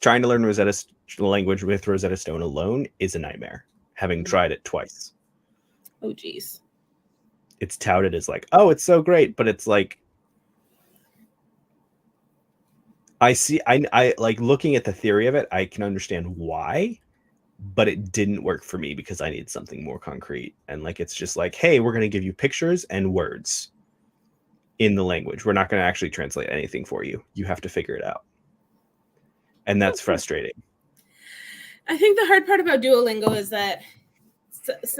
Trying to learn Rosetta language with Rosetta Stone alone is a nightmare, having tried it twice. Oh, geez. It's touted as like, oh, it's so great, but it's like, I like looking at the theory of it, I can understand why, but it didn't work for me because I need something more concrete. And like, it's just like, hey, we're going to give you pictures and words in the language. We're not going to actually translate anything for you. You have to figure it out. And that's frustrating. I think the hard part about Duolingo is that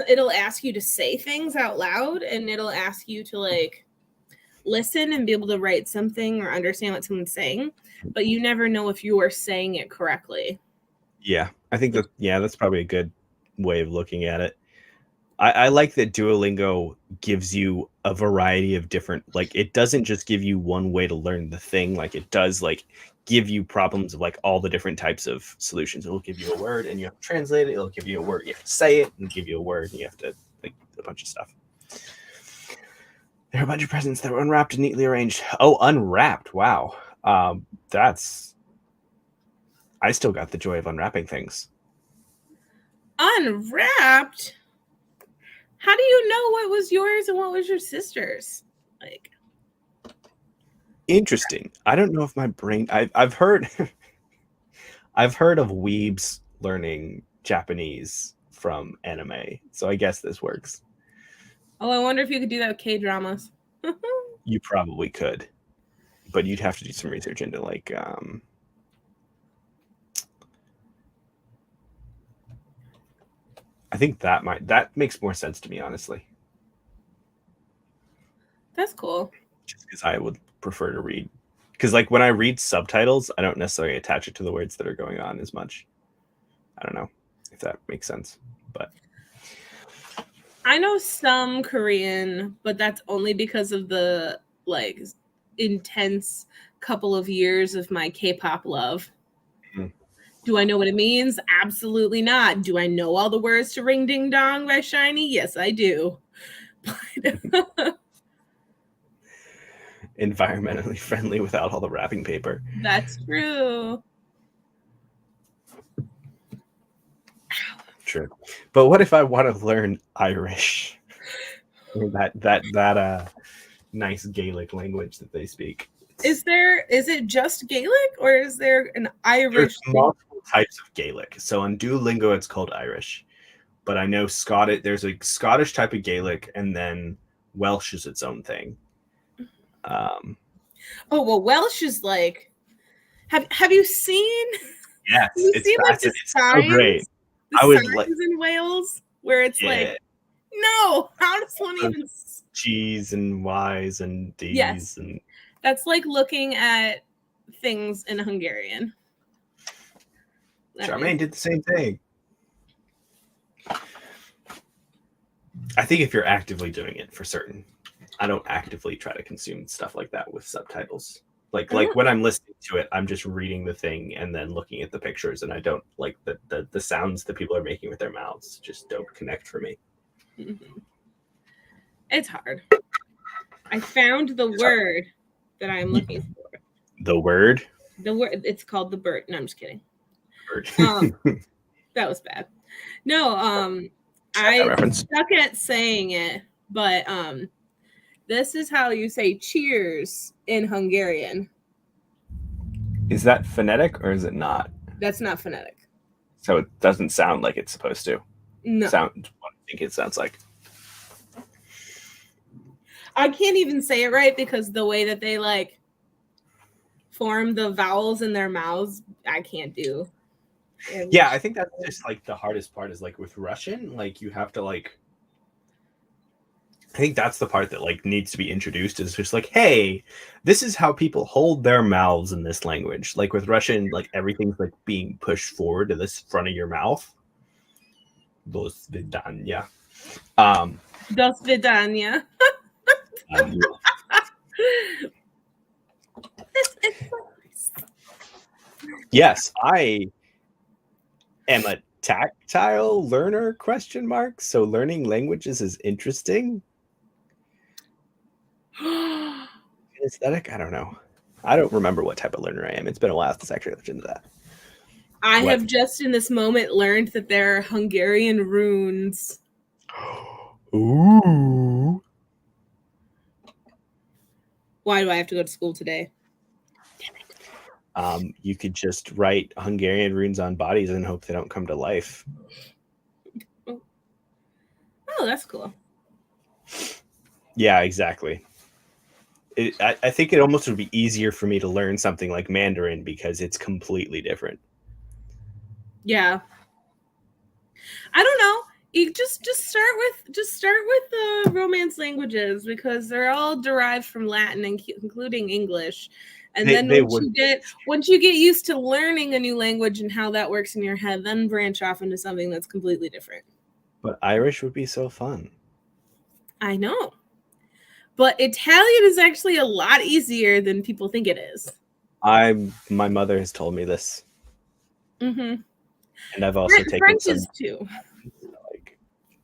it'll ask you to say things out loud and it'll ask you to like listen and be able to write something or understand what someone's saying, but you never know if you are saying it correctly. Yeah, I think that's probably a good way of looking at it. I like that Duolingo gives you a variety of different, like it doesn't just give you one way to learn the thing, like it does like give you problems of like all the different types of solutions. It'll give you a word and you have to translate it. It'll give you a word, you have to say it, and give you a word and you have to like a bunch of stuff. There are a bunch of presents that were unwrapped and neatly arranged. Oh, unwrapped. Wow. I still got the joy of unwrapping things. Unwrapped? How do you know what was yours and what was your sister's? Like, interesting. I don't know if my brain. I've heard. I've heard of weebs learning Japanese from anime, so I guess this works. Oh, I wonder if you could do that with K-dramas. You probably could, but you'd have to do some research into like. I think that makes more sense to me, honestly. That's cool. Just because I would prefer to read, because like when I read subtitles, I don't necessarily attach it to the words that are going on as much. I don't know if that makes sense, but I know some Korean, but that's only because of the like intense couple of years of my K-pop love. Mhm. Do I know what it means? Absolutely not. Do I know all the words to Ring Ding Dong by Shiny? Yes, I do. Environmentally friendly without all the wrapping paper. That's true. True. But what if I want to learn Irish? Or that nice Gaelic language that they speak. Is it just Gaelic or is there an Irish? There's multiple types of Gaelic. So on Duolingo it's called Irish. But I know there's a Scottish type of Gaelic, and then Welsh is its own thing. Oh well, Welsh is like. Have you seen? Yes, it's so great. The I was signs like in Wales where it's like, no, how does one even? G's and Y's and D's Yes. and That's like looking at things in Hungarian. Charmaine did the same thing. I think if you're actively doing it, for certain. I don't actively try to consume stuff like that with subtitles. Like when I'm listening to it, I'm just reading the thing and then looking at the pictures, and I don't like the sounds that people are making with their mouths just don't connect for me. Mm-hmm. It's hard. I found the word that I'm looking for. The word? The word. It's called the bird. No, I'm just kidding. Word. That was bad. No, I stuck at saying it, but this is how you say cheers in Hungarian. Is that phonetic or is it not? That's not phonetic. So it doesn't sound like it's supposed to. No. Sound what I think it sounds like. I can't even say it right because the way that they like form the vowels in their mouths, I can't do. Yeah, I think that's just like the hardest part is like with Russian, like you have to like I think that's the part that like needs to be introduced is just like, hey, this is how people hold their mouths in this language. Like with Russian, like everything's like being pushed forward to this front of your mouth. Do svidanya. Do svidanya. Yes, I am a tactile learner ? So learning languages is interesting. Aesthetic? I don't know. I don't remember what type of learner I am. It's been a while since I actually looked into that. I have just in this moment learned that there are Hungarian runes. Ooh. Why do I have to go to school today? Damn it. You could just write Hungarian runes on bodies and hope they don't come to life. Oh, that's cool. Yeah, exactly. I think it almost would be easier for me to learn something like Mandarin because it's completely different. Yeah. I don't know. You just start with the Romance languages because they're all derived from Latin, including English. And then once you get used to learning a new language and how that works in your head, then branch off into something that's completely different. But Irish would be so fun. I know. But Italian is actually a lot easier than people think it is. My mother has told me this. Mm-hmm. And I've also taken French some. Is too.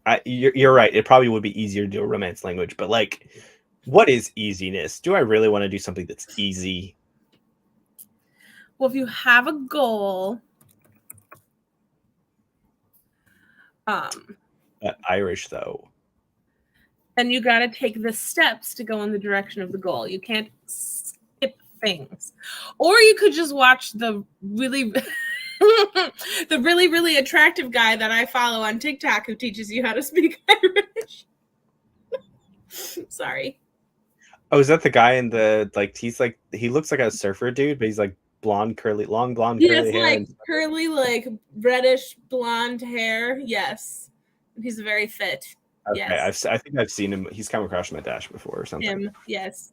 Like, you're right. It probably would be easier to do a Romance language, but like, what is easiness? Do I really want to do something that's easy? Well, if you have a goal, Irish though. And you got to take the steps to go in the direction of the goal. You can't skip things. Or you could just watch the really really attractive guy that I follow on TikTok who teaches you how to speak Irish. Sorry. Oh, is that the guy in the like he looks like a surfer dude, but he's like long curly hair. Like curly, like reddish blonde hair. Yes. He's very fit. Okay, yes. I think I've seen him. He's come across my dash before or something. Yes.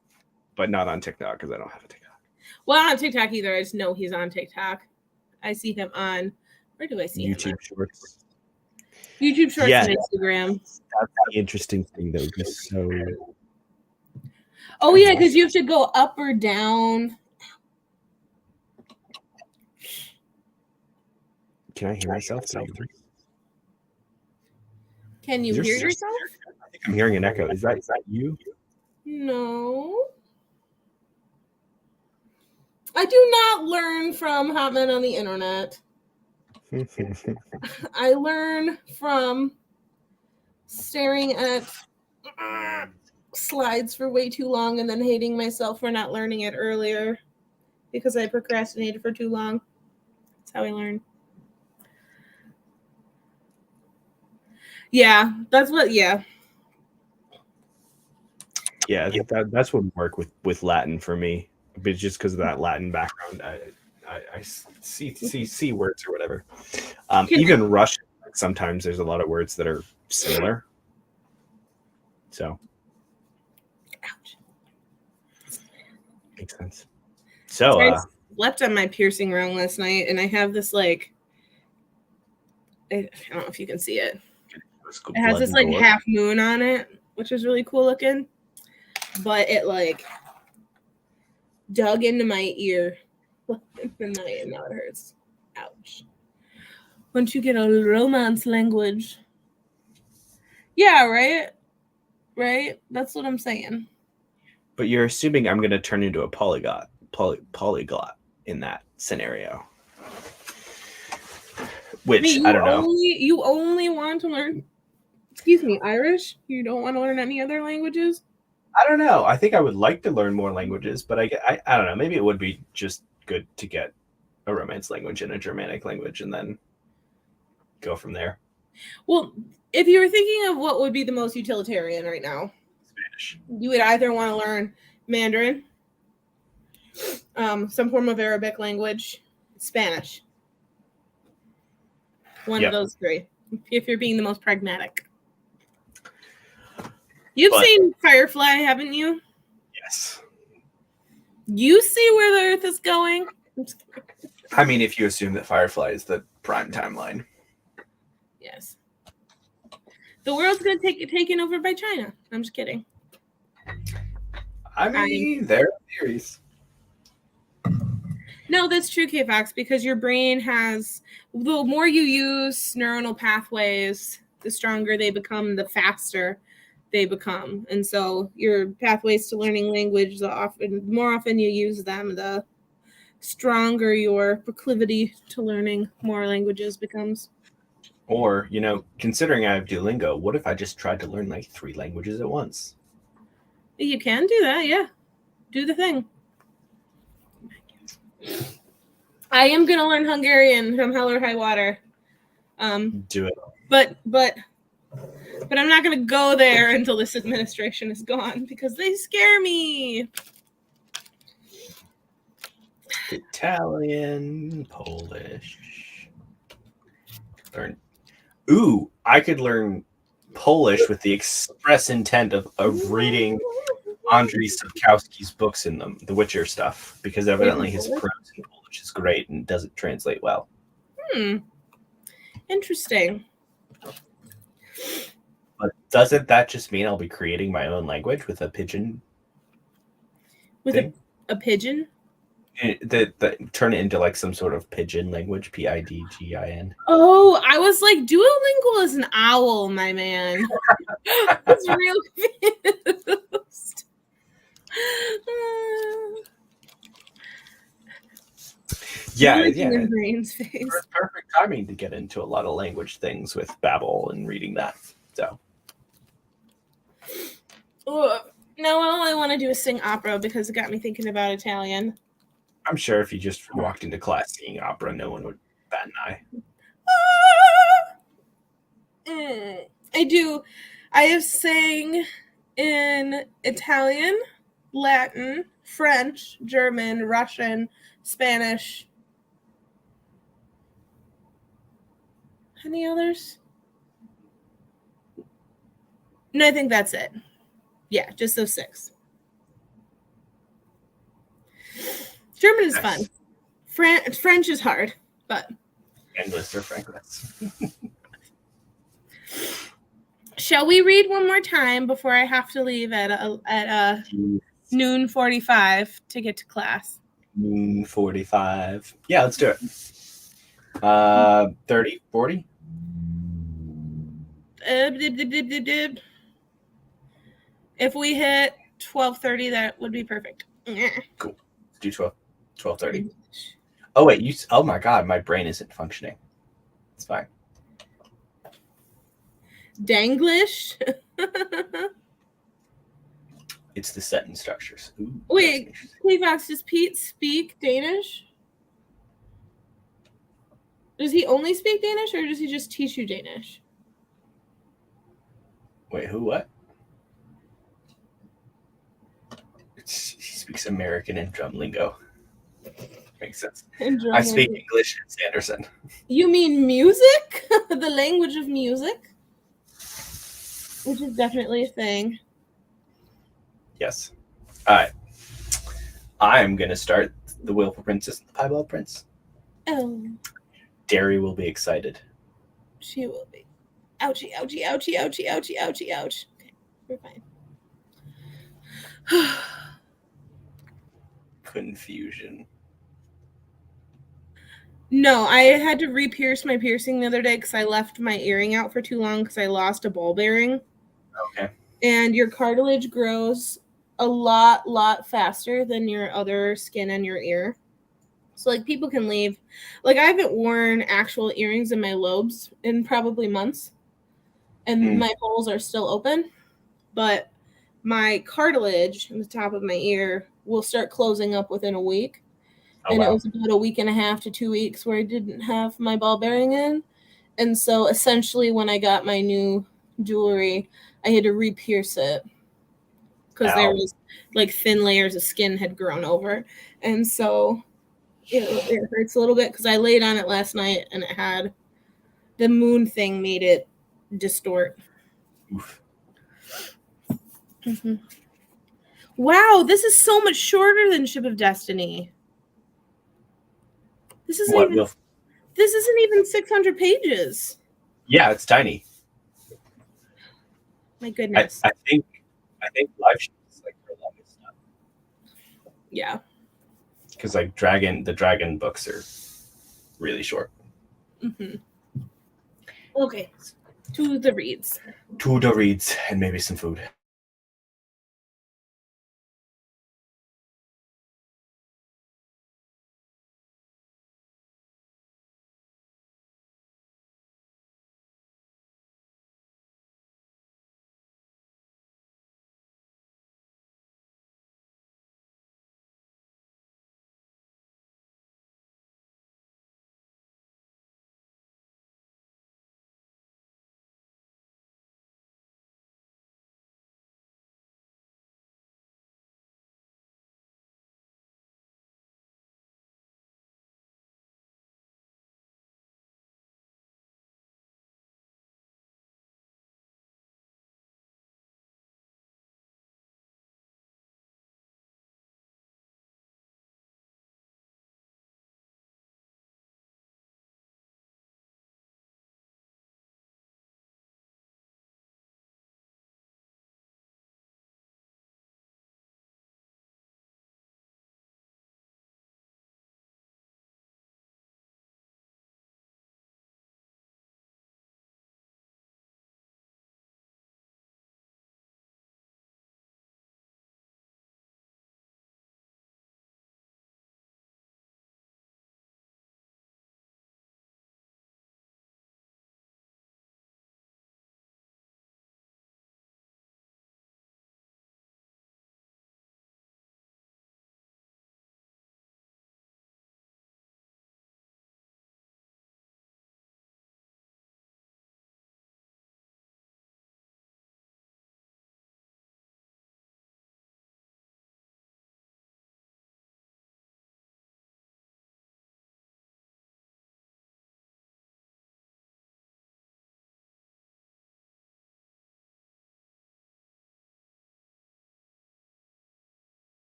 But not on TikTok because I don't have a TikTok. Well, not on TikTok either. I just know he's on TikTok. I see him on, where do I see YouTube him? Shorts. YouTube Shorts and Instagram. That's the interesting thing though. Just so Oh yeah, because you have to go up or down. Can I hear myself? Can you hear yourself? I think I'm hearing an echo. Is that you? No. I do not learn from hot men on the internet. I learn from staring at slides for way too long and then hating myself for not learning it earlier because I procrastinated for too long. That's how I learn. Yeah, that's what. Yeah. Yeah, I think that's what would work with Latin for me, but just because of that Latin background, I see words or whatever. Even Russian, sometimes there's a lot of words that are similar. So, Ouch. Makes sense. So, I slept on my piercing ring last night, and I have this like, I don't know if you can see it. It has this like half moon on it, which is really cool looking. But it like dug into my ear in the night, and now it hurts. Ouch. Once you get a romance language. Yeah, right? Right? That's what I'm saying. But you're assuming I'm going to turn into a polyglot in that scenario. Which, I don't know. You only want to learn, excuse me, Irish? You don't want to learn any other languages? I don't know. I think I would like to learn more languages, but I don't know. Maybe it would be just good to get a Romance language and a Germanic language and then go from there. Well, if you were thinking of what would be the most utilitarian right now, Spanish. You would either want to learn Mandarin, some form of Arabic language, Spanish. One of those three, if you're being the most pragmatic. You've seen Firefly, haven't you? Yes. You see where the Earth is going? I mean, if you assume that Firefly is the prime timeline. Yes. The world's going to get taken over by China. I'm just kidding. I mean, there are theories. No, that's true, K-Fox, because your brain has, the more you use neuronal pathways, the stronger they become, the faster they become. And so your pathways to learning language, the more often you use them, the stronger your proclivity to learning more languages becomes. Or, considering I have Duolingo, what if I just tried to learn like 3 languages at once? You can do that, yeah. Do the thing. I am going to learn Hungarian from Hell or High Water. Do it. But I'm not going to go there until this administration is gone because they scare me. Italian, Polish. I could learn Polish with the express intent of reading Andrzej Sapkowski's books in them, The Witcher stuff, because evidently his prose in Polish is great and doesn't translate well. Interesting. But doesn't that just mean I'll be creating my own language with a pigeon? With a pigeon? That turn it into like some sort of pigeon language, Pidgin. Oh, I was like, Duolingo is an owl, my man. I was real confused. Brain's face. Perfect timing to get into a lot of language things with Babbel and reading that. So. No, all I want to do is sing opera because it got me thinking about Italian. I'm sure if you just walked into class singing opera, no one would bat an eye. I do. I have sang in Italian, Latin, French, German, Russian, Spanish. Any others? No, I think that's it. Yeah, just those 6. German is fun. French is hard, but. Endless or Frankless. Shall we read one more time before I have to leave at noon 45 to get to class. Noon 45. Yeah, let's do it. 30, 40? If we hit 12:30, that would be perfect. Cool. Let's do 12:30. Oh, wait. Oh, my God. My brain isn't functioning. It's fine. Danglish? It's the sentence structures. Ooh, Wait, Clevox, does Pete speak Danish? Does he only speak Danish, or does he just teach you Danish? Wait, who? What? He speaks American and drum lingo. Makes sense. I speak English in Sanderson. You mean music? The language of music? Which is definitely a thing. Yes. All right. I'm going to start The Willful Princess and the Piebald Prince. Oh. Derry will be excited. She will be. Ouchie, ouchie, ouchie, ouchie, ouchie, ouchie, ouch. Okay, we're fine. Confusion. No, I had to re-pierce my piercing the other day because I left my earring out for too long because I lost a ball bearing. Okay. And your cartilage grows a lot faster than your other skin and your ear. So, like, people can leave. Like, I haven't worn actual earrings in my lobes in probably months. And my holes are still open. But my cartilage on the top of my ear will start closing up within a week. Oh, and wow. It was about a week and a half to 2 weeks where I didn't have my ball bearing in. And so essentially when I got my new jewelry, I had to re-pierce it because there was like thin layers of skin had grown over. And so it hurts a little bit because I laid on it last night and it had the moon thing made it distort. Oof. Mm-hmm. Wow, this is so much shorter than Ship of Destiny. This isn't even 600 pages. Yeah, it's tiny. My goodness. I think Live Sheet is like the longest stuff. Yeah. Because like the dragon books are really short. Mm-hmm. Okay. To the reads. To the reads and maybe some food.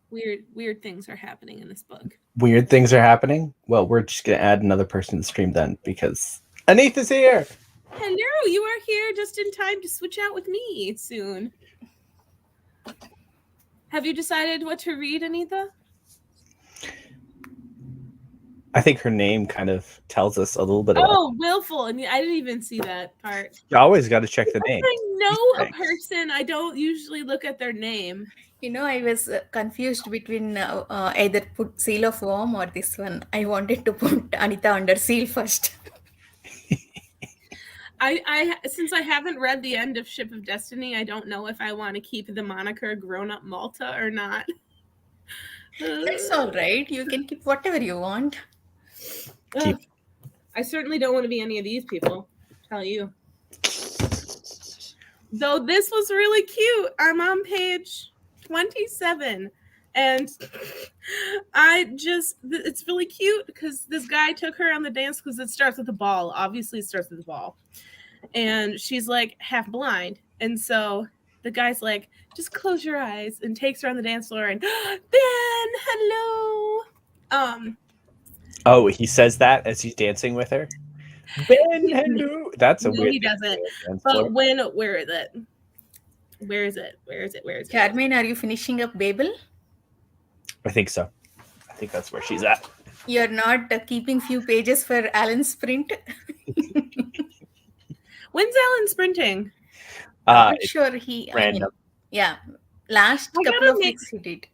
Weird things are happening in this book. Weird things are happening. Well, we're just gonna add another person to the stream then because Anith is here. Hello, you are here just in time to switch out with me soon. Have you decided what to read, Anita? I think her name kind of tells us a little bit about. Oh, willful. I mean, I didn't even see that part. You always got to check the name. If I know a person, I don't usually look at their name. You know, I was confused between either put Seal of Worm or this one. I wanted to put Anita under Seal first. I since I haven't read the end of Ship of Destiny, I don't know if I want to keep the moniker Grown Up Malta or not. That's all right. You can keep whatever you want. Keep. I certainly don't want to be any of these people. Tell you. Though this was really cute. I'm on page 27. And it's really cute because this guy took her on the dance because it starts with a ball. Obviously, it starts with a ball. And she's like half blind. And so the guy's like, just close your eyes, and takes her on the dance floor and Ben, hello. Oh, he says that as he's dancing with her. Ben, hello. That's a No, weird. he doesn't. dance But floor. where is it? Where is it? Carmen, are you finishing up Babel? I think so. I think that's where she's at. You're not keeping few pages for Alan's sprint? When's Alan sprinting? Not sure he. random. Last I couple gotta of make- weeks he did.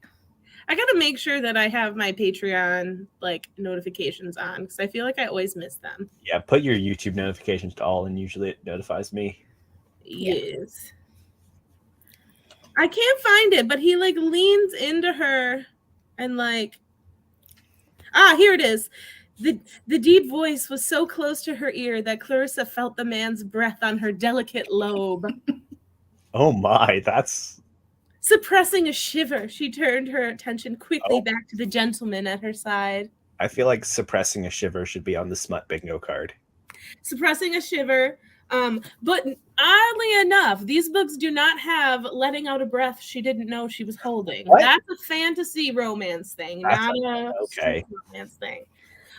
I gotta make sure that I have my Patreon like notifications on because I feel like I always miss them. Yeah, put your YouTube notifications to all, and usually it notifies me. Yeah. Yes. I can't find it, but he like leans into her and like here it is. The deep voice was so close to her ear that Clarissa felt the man's breath on her delicate lobe. Oh my, that's Suppressing a shiver, she turned her attention quickly back to the gentleman at her side. I feel like suppressing a shiver should be on the smut bingo card. Suppressing a shiver. But oddly enough, these books do not have letting out a breath she didn't know she was holding. What? That's a fantasy romance thing, That's not a okay. romance thing.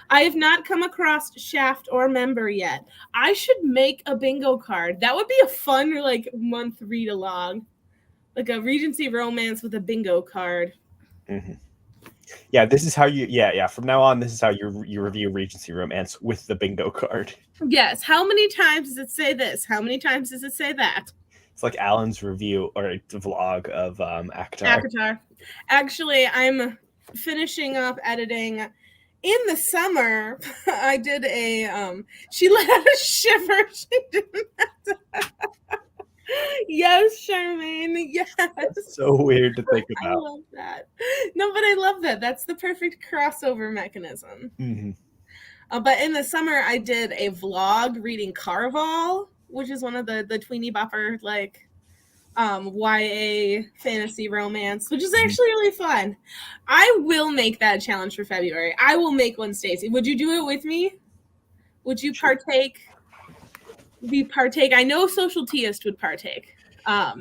I have not come across Shaft or Member yet. I should make a bingo card. That would be a fun like month read along. Like a Regency romance with a bingo card. Mm-hmm. Yeah, this is how you. Yeah. From now on, this is how you review Regency romance with the bingo card. Yes. How many times does it say this? How many times does it say that? It's like Alan's review or vlog of ACOTAR. ACOTAR. Actually, I'm finishing up editing. In the summer, I did a. She let out a shiver. She didn't have to. Yes, Charmaine. Yes. That's so weird to think I about. love that. No, but I love that. That's the perfect crossover mechanism. Mm-hmm. But in the summer, I did a vlog reading Carval, which is one of the tweeny bopper like YA fantasy romance, which is actually really fun. I will make that challenge for February. I will make one, Stacey. Would you do it with me? Would you partake? I know Social Teist would partake. But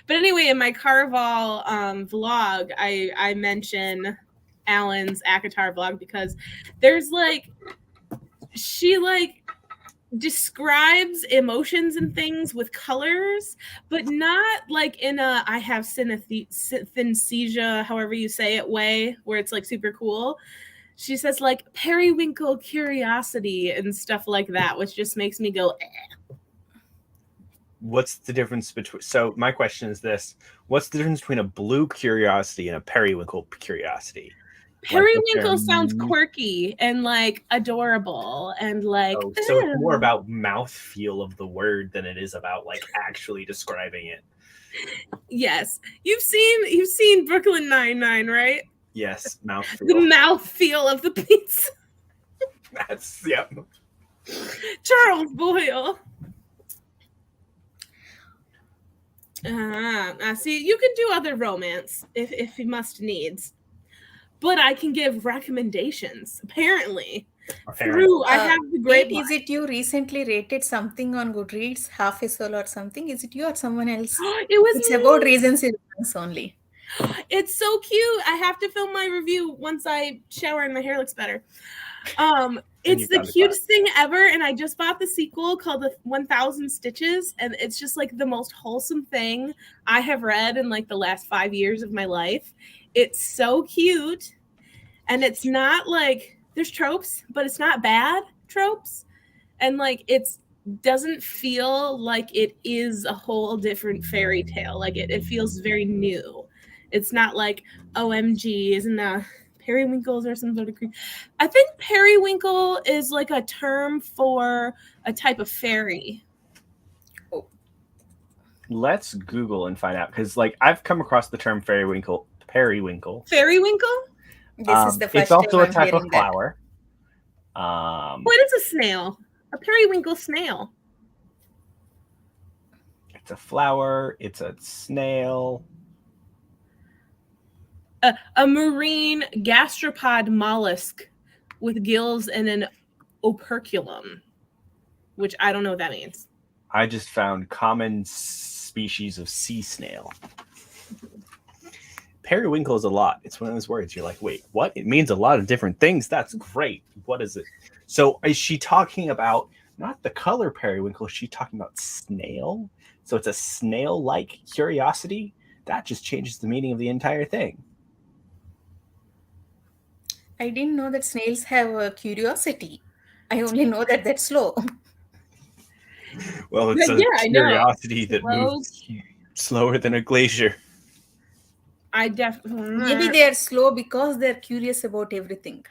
anyway, in my Carval vlog, I mention Alan's ACOTAR vlog because there's like she like describes emotions and things with colors, but not like in a I have synesthesia, however you say it, way where it's like super cool. She says like periwinkle curiosity and stuff like that, which just makes me go, eh. What's the difference between? So my question is this: what's the difference between a blue curiosity and a periwinkle curiosity? Periwinkle sounds quirky and like adorable and like. Oh, so it's more about mouthfeel of the word than it is about like actually describing it. Yes, you've seen Brooklyn Nine-Nine, right? Yes, mouthfeel. The mouthfeel of the pizza. That's yep. Charles Boyle. See, you can do other romance if you must needs, but I can give recommendations. Apparently. I have the great. Is it you recently rated something on Goodreads, half a soul or something? Is it you or someone else? It was It's about Regency romance only. It's so cute. I have to film my review once I shower and my hair looks better. It's you the found a cutest thing ever, and I just bought the sequel called The 1000 Stitches, and it's just like the most wholesome thing I have read in like the last 5 years of my life. It's so cute, and it's not like there's tropes, but it's not bad tropes, and like it's doesn't feel like it is a whole different fairy tale. Like it feels very new. It's not like OMG, isn't a periwinkles or some sort of cream. I think periwinkle is like a term for a type of fairy. Let's Google and find out, because like I've come across the term periwinkle. Periwinkle? This is the first It's also time a I'm type of hearing that. flower. What is a snail? A periwinkle snail. It's a flower. It's a snail. A marine gastropod mollusk with gills and an operculum, which I don't know what that means. I just found common species of sea snail. Periwinkle is a lot. It's one of those words you're like, wait, what? It means a lot of different things. That's great. What is it? So is she talking about not the color periwinkle? Is she talking about snail? So it's a snail-like curiosity? That just changes the meaning of the entire thing. I didn't know that snails have a curiosity. I only know that they're slow. Well, it's a Yeah, I know. curiosity that moves slower than a glacier. I definitely Maybe they are slow because they're curious about everything.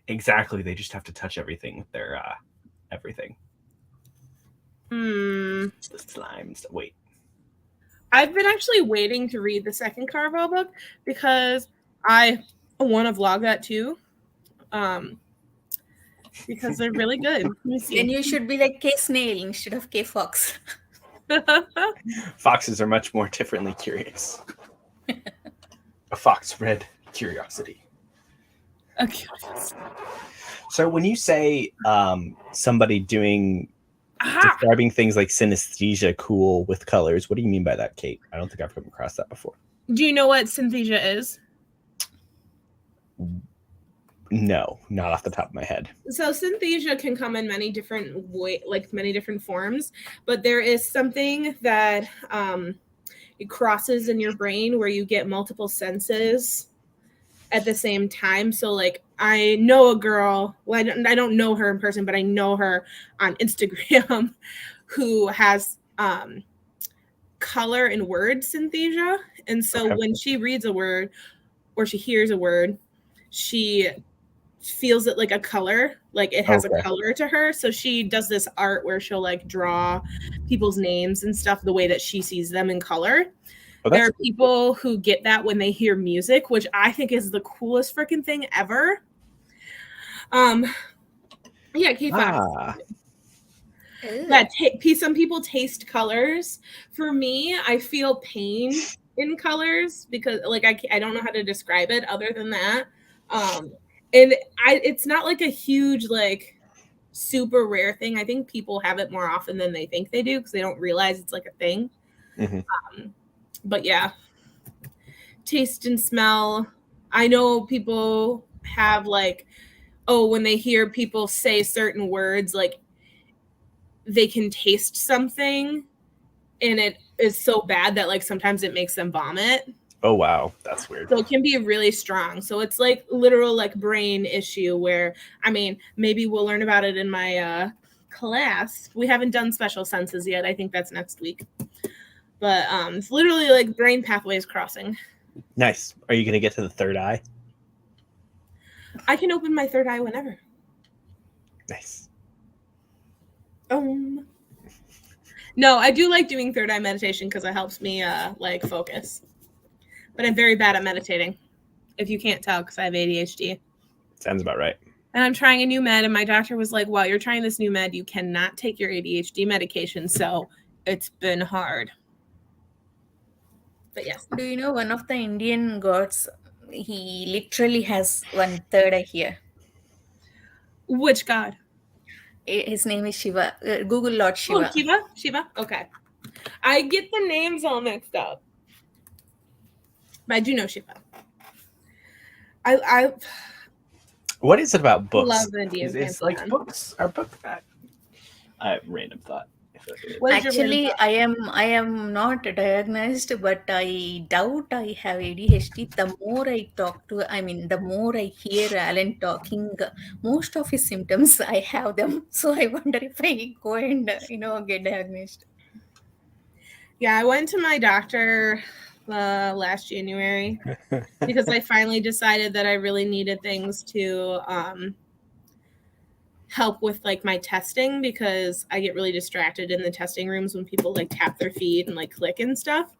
Exactly. They just have to touch everything with their everything. The slimes. Wait. I've been actually waiting to read the second Carvel book because I want to vlog that too. Because they're really good. Let me see. Then you should be like K snail instead of K fox. Foxes are much more differently curious. A fox red curiosity. Okay. So when you say somebody describing things like synesthesia cool with colors, what do you mean by that, Kate? I don't think I've come across that before. Do you know what synesthesia is? No, not off the top of my head. So synesthesia can come in many different many different forms, but there is something that it crosses in your brain where you get multiple senses at the same time. So like I know a girl, well, I don't know her in person, but I know her on Instagram who has color and word synesthesia. And so when she reads a word or she hears a word, she feels it like a color, like it has a color to her. So she does this art where she'll like draw people's names and stuff the way that she sees them in color. There are people who get that when they hear music, which I think is the coolest freaking thing ever. Yeah, K-Fox. Some people taste colors. For me, I feel pain in colors because like I don't know how to describe it other than that. And it's not like a huge like super rare thing. I think people have it more often than they think they do because they don't realize it's like a thing. But yeah, taste and smell. I know people have like, when they hear people say certain words, like they can taste something and it is so bad that like sometimes it makes them vomit. Oh, wow. That's weird. So it can be really strong. So it's like literal like brain issue where, I mean, maybe we'll learn about it in my class. We haven't done special senses yet. I think that's next week. But it's literally like brain pathways crossing. Nice. Are you going to get to the third eye? I can open my third eye whenever. Nice. No, I do like doing third eye meditation because it helps me like focus. But I'm very bad at meditating, if you can't tell, because I have ADHD. Sounds about right. And I'm trying a new med, and my doctor was like, "Well, you're trying this new med. You cannot take your ADHD medication." So it's been hard. But yes. Do you know one of the Indian gods? He literally has one third eye here. Which god? His name is Shiva. Google Lord Shiva. Oh, Shiva? Okay. I get the names all mixed up. But I do know she's fun. I What is it about books? love the idea of It's like Pantheon. books are book that. I have a random thought. I feel like it is. What is your Actually, random I am not diagnosed, but I doubt I have ADHD. The more I talk to, I mean, the more I hear Alan talking, most of his symptoms I have them. So I wonder if I go and get diagnosed. Yeah, I went to my doctor last January because I finally decided that I really needed things to help with like my testing, because I get really distracted in the testing rooms when people like tap their feet and like click and stuff,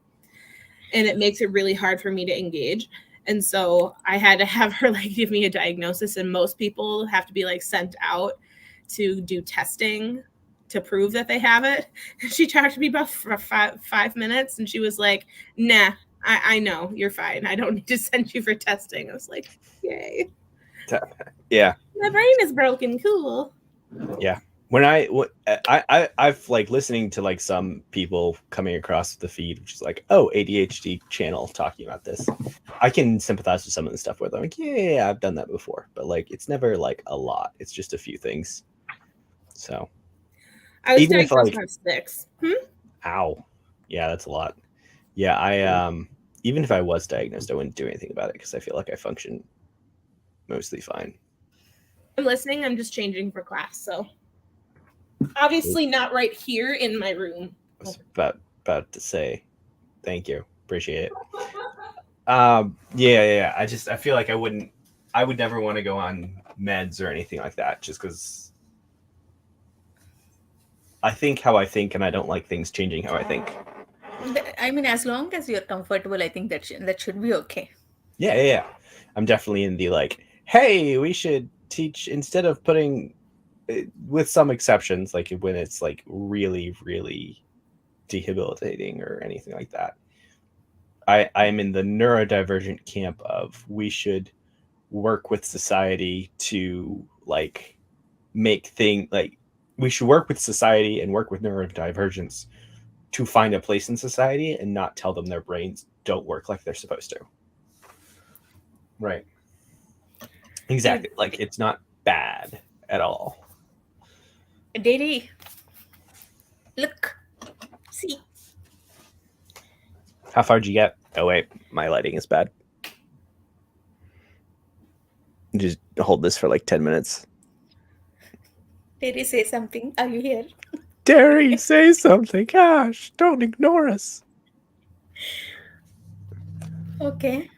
and it makes it really hard for me to engage. And so I had to have her like give me a diagnosis, and most people have to be like sent out to do testing to prove that they have it. She talked to me about for 5 minutes, and she was like, nah, I know you're fine. I don't need to send you for testing. I was like, yay. Yeah. My brain is broken. Cool. When I've like listening to like some people coming across the feed, which is like, oh, ADHD channel talking about this. I can sympathize with some of the stuff where they're like, yeah, I've done that before, but like it's never like a lot. It's just a few things. So I was Even if, diagnosed like- at 6. ow, yeah, that's a lot. Yeah, I even if I was diagnosed, I wouldn't do anything about it because I feel like I function mostly fine. I'm listening. I'm just changing for class. So obviously not right here in my room. I was about to say thank you, appreciate it. Yeah. I feel like I would never want to go on meds or anything like that, just because I think how I think, and I don't like things changing how I think. I mean, as long as you're comfortable, I think that should be okay. Yeah. I'm definitely in the like, hey, we should teach instead of putting, with some exceptions, like when it's like really, really debilitating or anything like that. I'm in the neurodivergent camp of we should work with society to like make things like we should work with society and work with neurodivergence to find a place in society and not tell them their brains don't work like they're supposed to. Right. Exactly. Like it's not bad at all. Daddy, look, see. How far did you get? Oh wait, my lighting is bad. Just hold this for like 10 minutes. Daddy, say something. Are you here? Derry, say something. Gosh, don't ignore us. Okay.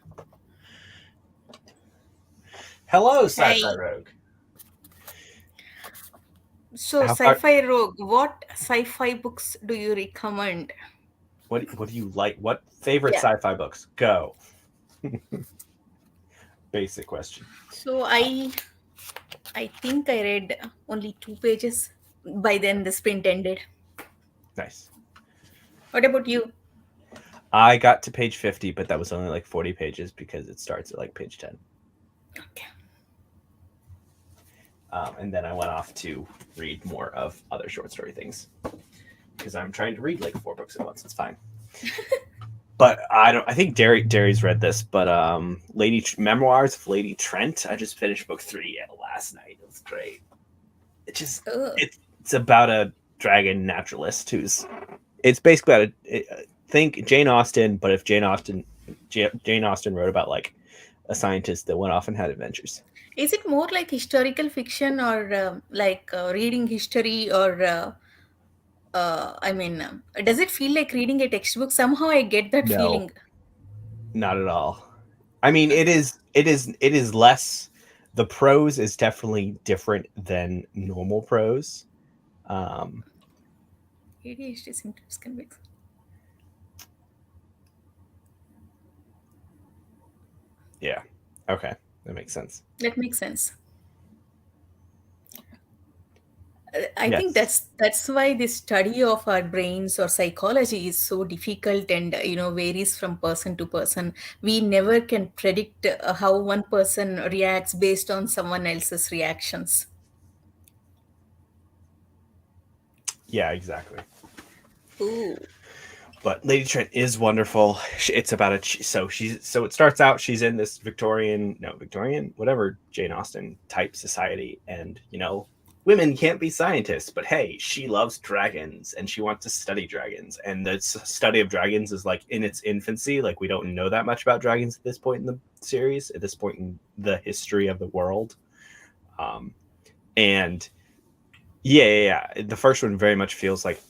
Hello, Sci-Fi Hey. Rogue. So, How far- Sci-Fi Rogue, what sci-fi books do you recommend? What do you like? What favorite Yeah. sci-fi books? Go. Basic question. So, I think I read only 2 pages. By then, the sprint ended. Nice. What about you? I got to page 50, but that was only like 40 pages because it starts at like page 10. Okay. And then I went off to read more of other short story things because I'm trying to read like 4 books at once. It's fine. But I think Derry's read this, but Memoirs of Lady Trent. I just finished book 3 last night. It was great. It's about a dragon naturalist it's basically about think Jane Austen, but if Jane Austen wrote about like a scientist that went off and had adventures. Is it more like historical fiction or reading history or does it feel like reading a textbook? Somehow I get that No. feeling. Not at all. I mean, it is less. The prose is definitely different than normal prose. ADHD symptoms can be. Yeah. Okay. That makes sense. That makes sense. I Yes. think that's why the study of our brains or psychology is so difficult and varies from person to person. We never can predict how one person reacts based on someone else's reactions. Yeah, exactly. Ooh. But Lady Trent is wonderful. It's about so it starts out, she's in this Victorian, whatever, Jane Austen type society, and women can't be scientists, but hey, she loves dragons and she wants to study dragons, and the study of dragons is like in its infancy. Like, we don't know that much about dragons at this point in the series, at this point in the history of the world. And yeah, the first one very much feels like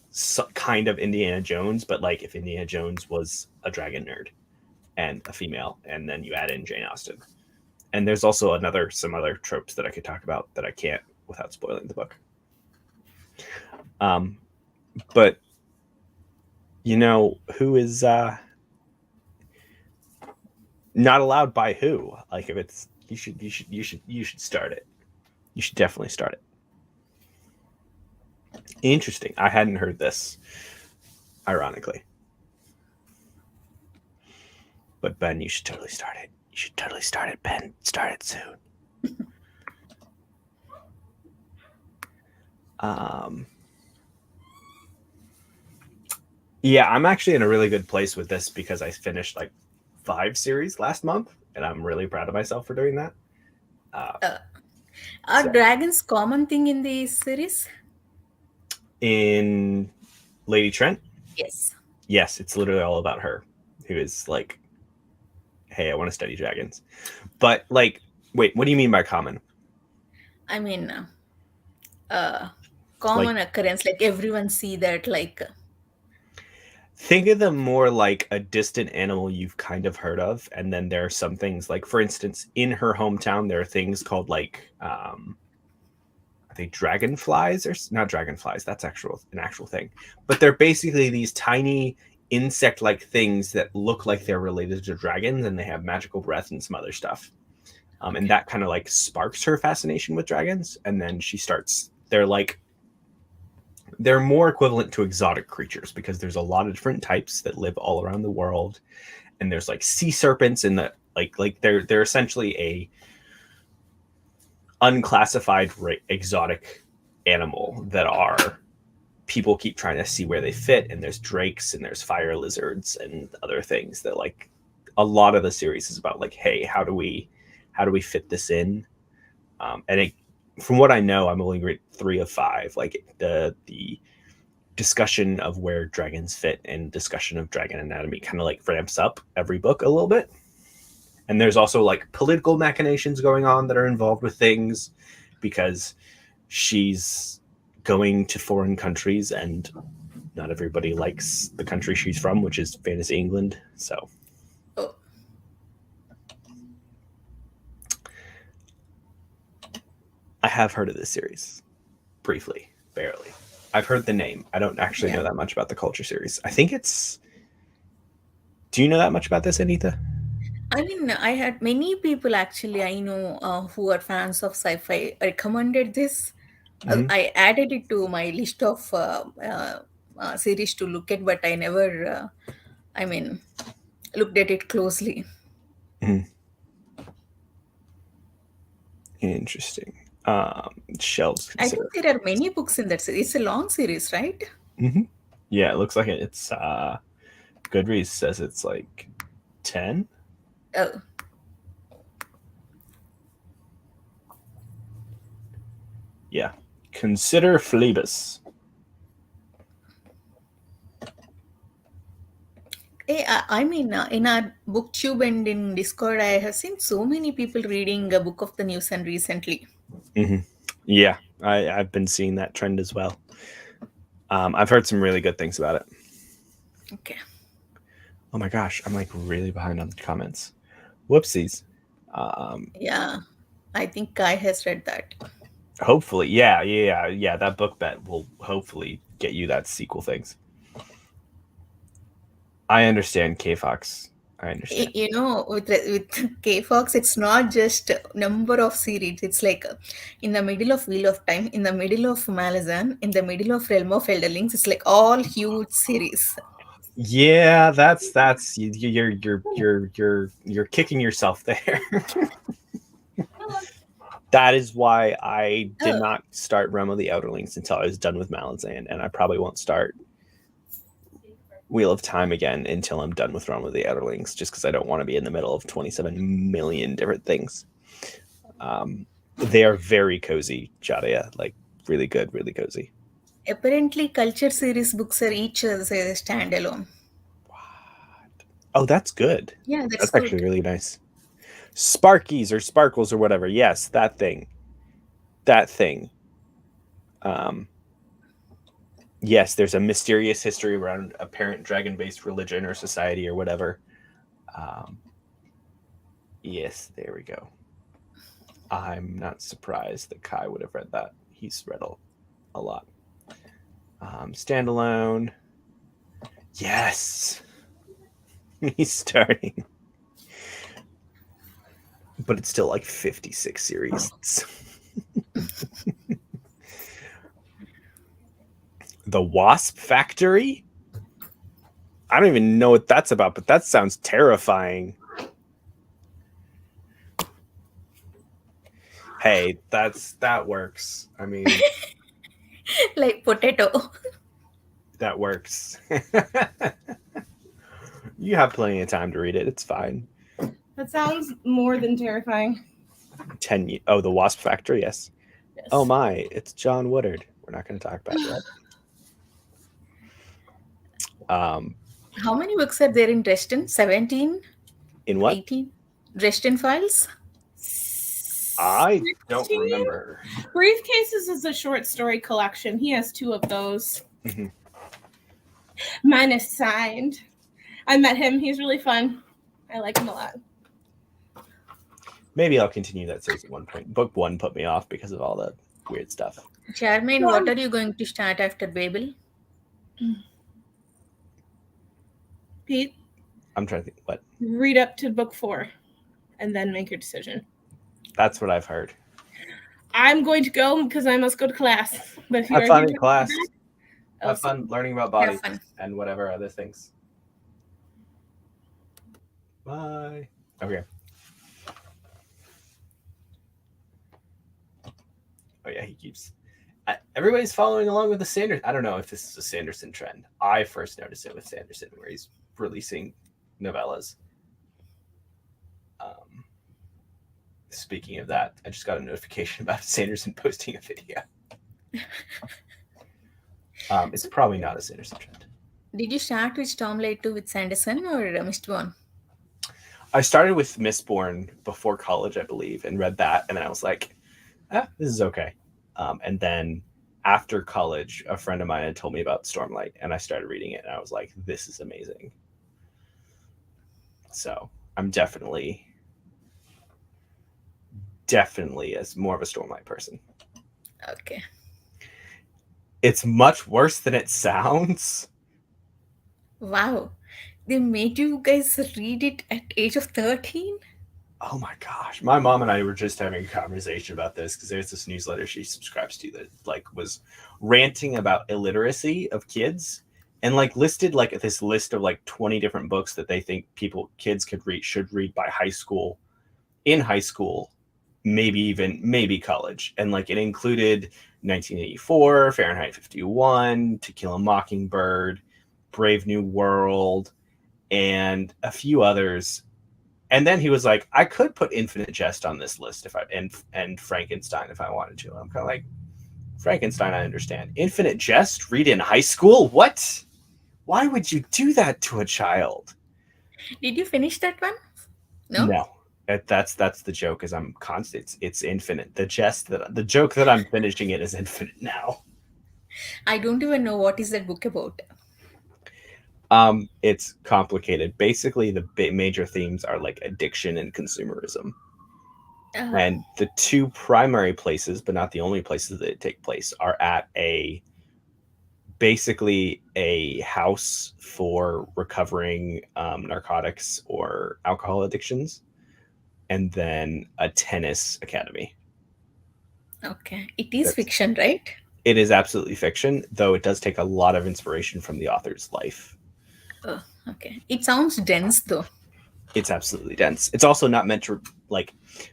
kind of Indiana Jones, but like if Indiana Jones was a dragon nerd and a female, and then you add in Jane Austen. And there's also some other tropes that I could talk about that I can't without spoiling the book. But who is not allowed by who? Like, if it's you should start it. You should definitely start it. Interesting. I hadn't heard this, ironically. But Ben, you should totally start it. You should totally start it, Ben. Start it soon. Yeah, I'm actually in a really good place with this because I finished like 5 series last month, and I'm really proud of myself for doing that. Are dragons common thing in the series? In Lady Trent? Yes, it's literally all about her, who is like, hey, I want to study dragons. But like, wait, what do you mean by common? I mean, common occurrence, like everyone see that, like. Think of them more like a distant animal you've kind of heard of, and then there are some things, like, for instance, in her hometown, there are things called like, I think dragonflies, or not dragonflies. That's an actual thing, but they're basically these tiny insect-like things that look like they're related to dragons, and they have magical breath and some other stuff. And that kind of like sparks her fascination with dragons, and then they're more equivalent to exotic creatures because there's a lot of different types that live all around the world, and there's like sea serpents in the like they're essentially a unclassified exotic animal that people keep trying to see where they fit, and there's drakes and there's fire lizards and other things that, like, a lot of the series is about, like, hey, how do we fit this in? And from what I know, I'm only grade 3 of 5. Like, the discussion of where dragons fit and discussion of dragon anatomy kind of like ramps up every book a little bit. And there's also like political machinations going on that are involved with things because she's going to foreign countries and not everybody likes the country she's from, which is fantasy England. So I have heard of this series briefly, barely. I've heard the name. I don't actually know that much about the Culture series. I think do you know that much about this, Anita? I mean, I had many people actually I know who are fans of sci-fi recommended this. I added it to my list of series to look at, but I never, looked at it closely. Interesting. Shelves. I think there are many books in that series. It's a long series, right? Yeah, it looks like it's Goodreads says it's like 10. Oh. Yeah. Consider Phlebas. I mean, in our booktube and in Discord, I have seen so many people reading a Book of the New Sun recently. Yeah, I've been seeing that trend as well. I've heard some really good things about it. Okay. Oh my gosh, I'm like really behind on the comments. Whoopsies. Yeah, I think Kai has read that. Hopefully, yeah. That book bet will hopefully get you that sequel things. I understand, K-Fox. I understand. You know, with K-Fox, it's not just number of series. It's like in the middle of Wheel of Time, in the middle of Malazan, in the middle of Realm of Elderlings. It's like all huge series. Yeah, that's you're kicking yourself there. That is why I did not start Realm of the Outerlings until I was done with Malazan, and I probably won't start Wheel of Time again until I'm done with Realm of the Outerlings, just because I don't want to be in the middle of 27 million different things. They are very cozy, Jadia, like really good, really cozy. Apparently, Culture series books are each as a standalone. What? Oh, that's good. Yeah, That's good. actually really nice. Sparkies or Sparkles or whatever. Yes, that thing. That thing. Yes, there's a mysterious history around a parent dragon-based religion or society or whatever. Yes, there we go. I'm not surprised that Kai would have read that. He's read a lot. Standalone. Yes. He's starting. But it's still like 56 series. The Wasp Factory? I don't even know what that's about, but that sounds terrifying. Hey, that works. I mean, like potato. That works. You have plenty of time to read it. It's fine. That sounds more than terrifying. Oh, the Wasp Factory, yes. Yes. Oh my, it's John Woodard. We're not going to talk about that. How many books are there in Dresden? 17? In what? 18? Dresden Files? I don't 16? remember. Briefcases is a short story collection. He has 2 of those. Mm-hmm. Mine is signed. I met him. He's really fun. I like him a lot. Maybe I'll continue that series at one point. Book 1 put me off because of all the weird stuff. Charmaine, what are you going to start after Babel? Pete? I'm trying to think. What? Read up to book 4 and then make your decision. That's what I've heard. I'm going to go because I must go to class. But if you Have are fun here in to class. come back, Have fun learning about bodies fun. and whatever other things. Bye. Okay. Oh yeah, he keeps. Everybody's following along with the Sanderson. I don't know if this is a Sanderson trend. I first noticed it with Sanderson, where he's releasing novellas. Speaking of that, I just got a notification about Sanderson posting a video. It's probably not a Sanderson trend. Did you start with Stormlight 2 with Sanderson or Mistborn? I started with Mistborn before college, I believe, and read that, and then I was like, this is okay. And then after college, a friend of mine had told me about Stormlight, and I started reading it, and I was like, this is amazing. So I'm definitely as more of a Stormlight person. Okay. It's much worse than it sounds. Wow. They made you guys read it at age of 13? Oh my gosh. My mom and I were just having a conversation about this because there's this newsletter she subscribes to that like was ranting about illiteracy of kids and like listed like this list of like 20 different books that they think kids should read by in high school, maybe college. And like it included 1984, Fahrenheit 51, To Kill a Mockingbird, Brave New World, and a few others. And then he was like, I could put Infinite Jest on this list and Frankenstein if I wanted to. And I'm kind of like, Frankenstein, I understand. Infinite Jest, read in high school? What? Why would you do that to a child? Did you finish that one? No. That's the joke. Is I'm constant. It's infinite. The joke that I'm finishing it is infinite now. I don't even know what is that book about. It's complicated. Basically, the major themes are like addiction and consumerism. And the 2 primary places, but not the only places that it take place, are at basically a house for recovering narcotics or alcohol addictions, and then a tennis academy. Okay. It is fiction, right? It is absolutely fiction, though it does take a lot of inspiration from the author's life. Oh, okay. It sounds dense, though. It's absolutely dense. It's also not meant to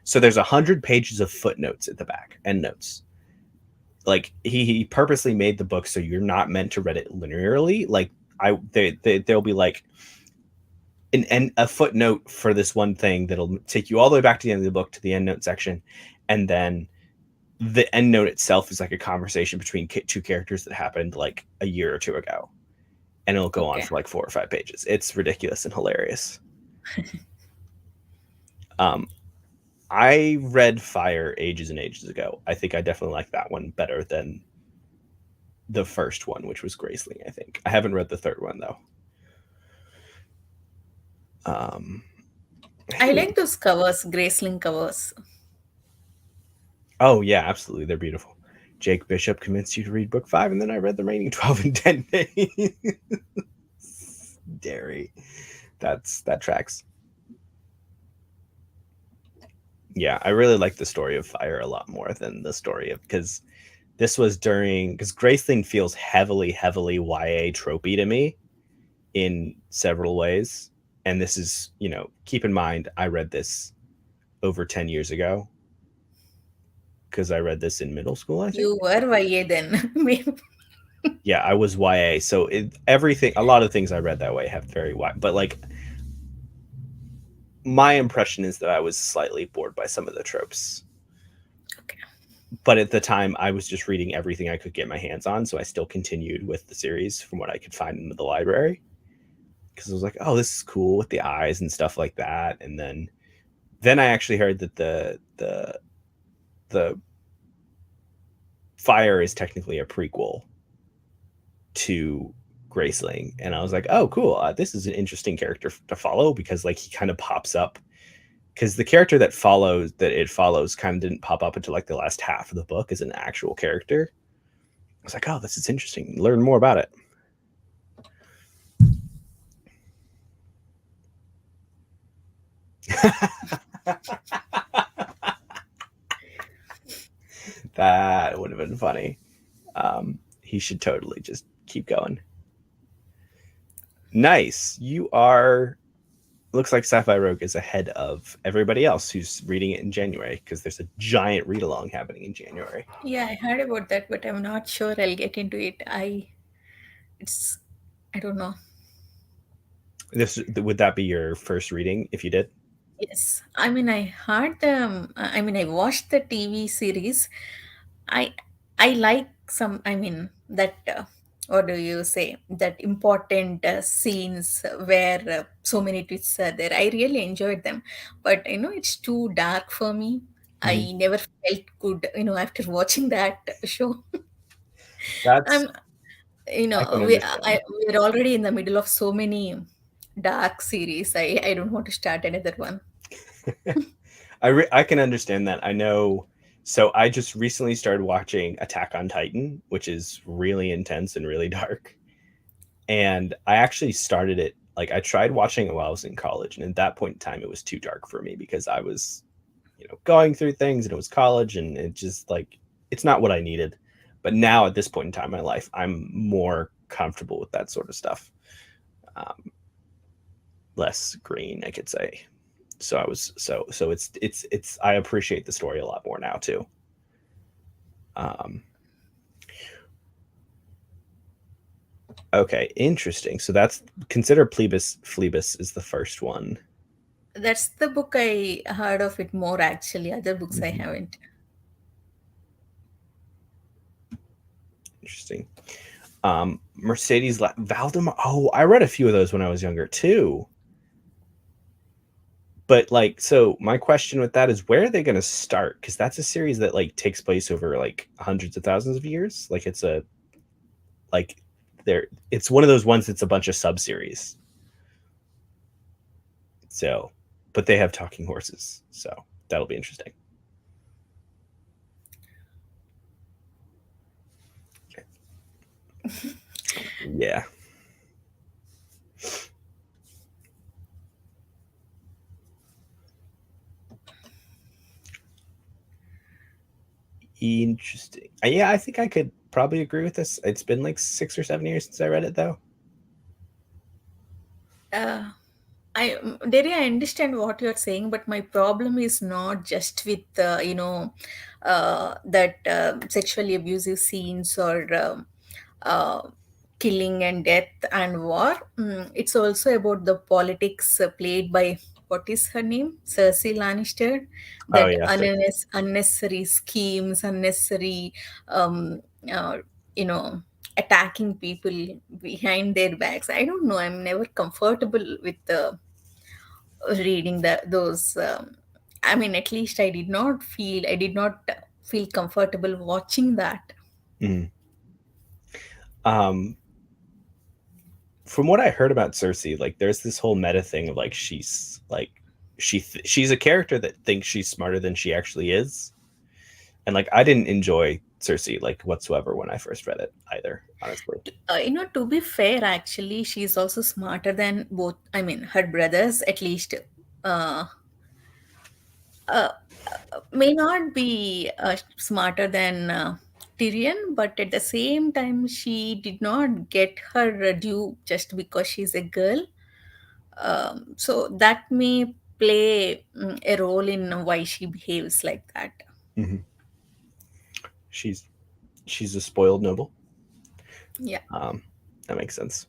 so there's 100 pages of footnotes at the back and notes. Like he purposely made the book so you're not meant to read it linearly. Like there'll be like a footnote for this one thing that'll take you all the way back to the end of the book to the end note section, and then the end note itself is like a conversation between two characters that happened like a year or two ago, and it'll go on for like 4 or 5 pages. It's ridiculous and hilarious. I read Fire ages and ages ago. I think I definitely like that one better than the first one, which was Graceling. I think I haven't read the third one though. I like those covers, Graceling covers. Oh yeah, absolutely, they're beautiful. Jake Bishop convinced you to read book 5, and then I read the remaining 12 in 10 days. Dairy, that tracks. Yeah, I really like the story of Fire a lot more than the story of, because this was because Graceling feels heavily YA tropey to me in several ways. And this is, keep in mind, I read this over 10 years ago because I read this in middle school, I think. You were YA then. Yeah, I was YA. So a lot of things I read that way have very YA. But like, my impression is that I was slightly bored by some of the tropes. Okay. But at the time, I was just reading everything I could get my hands on. So I still continued with the series from what I could find in the library. Because I was like, oh, this is cool with the eyes and stuff like that. And then I actually heard that the Fire is technically a prequel to Graceling, and I was like, oh cool, this is an interesting character to follow, because like he kind of pops up, because the character that it follows kind of didn't pop up until like the last half of the book as an actual character. I was like, oh, this is interesting, learn more about it. That would have been funny. He should totally just keep going. Nice. Looks like Sci-Fi Rogue is ahead of everybody else who's reading it in January, because there's a giant read-along happening in January. Yeah, I heard about that, but I'm not sure I'll get into it. I don't know. Would that be your first reading if you did? Yes. I mean, I watched the TV series. I like that, what do you say, that important scenes where so many twists are there. I really enjoyed them, but it's too dark for me. I never felt good, after watching that show. That's We're already in the middle of so many dark series. I don't want to start another one. I can understand that. I know. So I just recently started watching Attack on Titan, which is really intense and really dark. And I actually started it, like I tried watching it while I was in college. And at that point in time, it was too dark for me because I was, going through things, and it was college, and it just like, it's not what I needed. But now at this point in time in my life, I'm more comfortable with that sort of stuff. Less green, I could say. So it's I appreciate the story a lot more now too. Okay, interesting. So that's consider Phlebas is the first one. That's the book I heard of it more, actually. Other books I haven't. Interesting. Mercedes Valdemar. Oh, I read a few of those when I was younger too. But like, so my question with that is, where are they going to start? Because that's a series that like takes place over like hundreds of thousands of years. Like it's one of those ones that's a bunch of sub-series. So, but they have talking horses, so that'll be interesting. Yeah. Interesting. Yeah, I think I could probably agree with this. It's been like 6 or 7 years since I read it, though. Derry, I understand what you're saying, but my problem is not just with that sexually abusive scenes or killing and death and war. It's also about the politics played by, what is her name? Cersei Lannister. Oh That yeah, so unnecessary schemes, unnecessary, um, uh, you know, attacking people behind their backs. I don't know. I'm never comfortable with reading those. I mean, at least I did not feel comfortable watching that. mhm. Um, from what I heard about Cersei, like there's this whole meta thing of like she's like she's a character that thinks she's smarter than she actually is, and like I didn't enjoy Cersei like whatsoever when I first read it either, honestly. To be fair, actually, she's also smarter than both. I mean, her brothers, at least, uh, uh, may not be smarter than Tyrion, but at the same time, she did not get her due just because she's a girl. So that may play a role in why she behaves like that. Mhm. She's a spoiled noble. Yeah. That makes sense.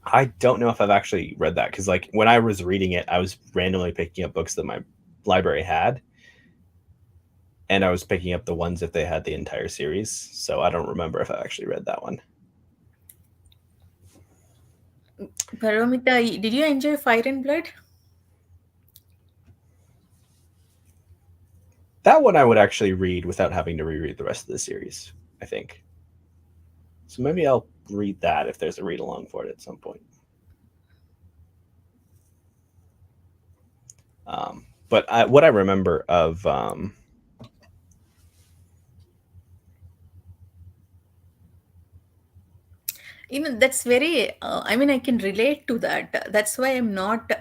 I don't know if I've actually read that because like when I was reading it, I was randomly picking up books that my library had, and I was picking up the ones if they had the entire series. So I don't remember if I actually read that one. Paramita, did you enjoy Fire and Blood? That one I would actually read without having to reread the rest of the series, I think. So maybe I'll read that if there's a read along for it at some point. But what I remember of That's very. I mean, I can relate to that. That's why I'm not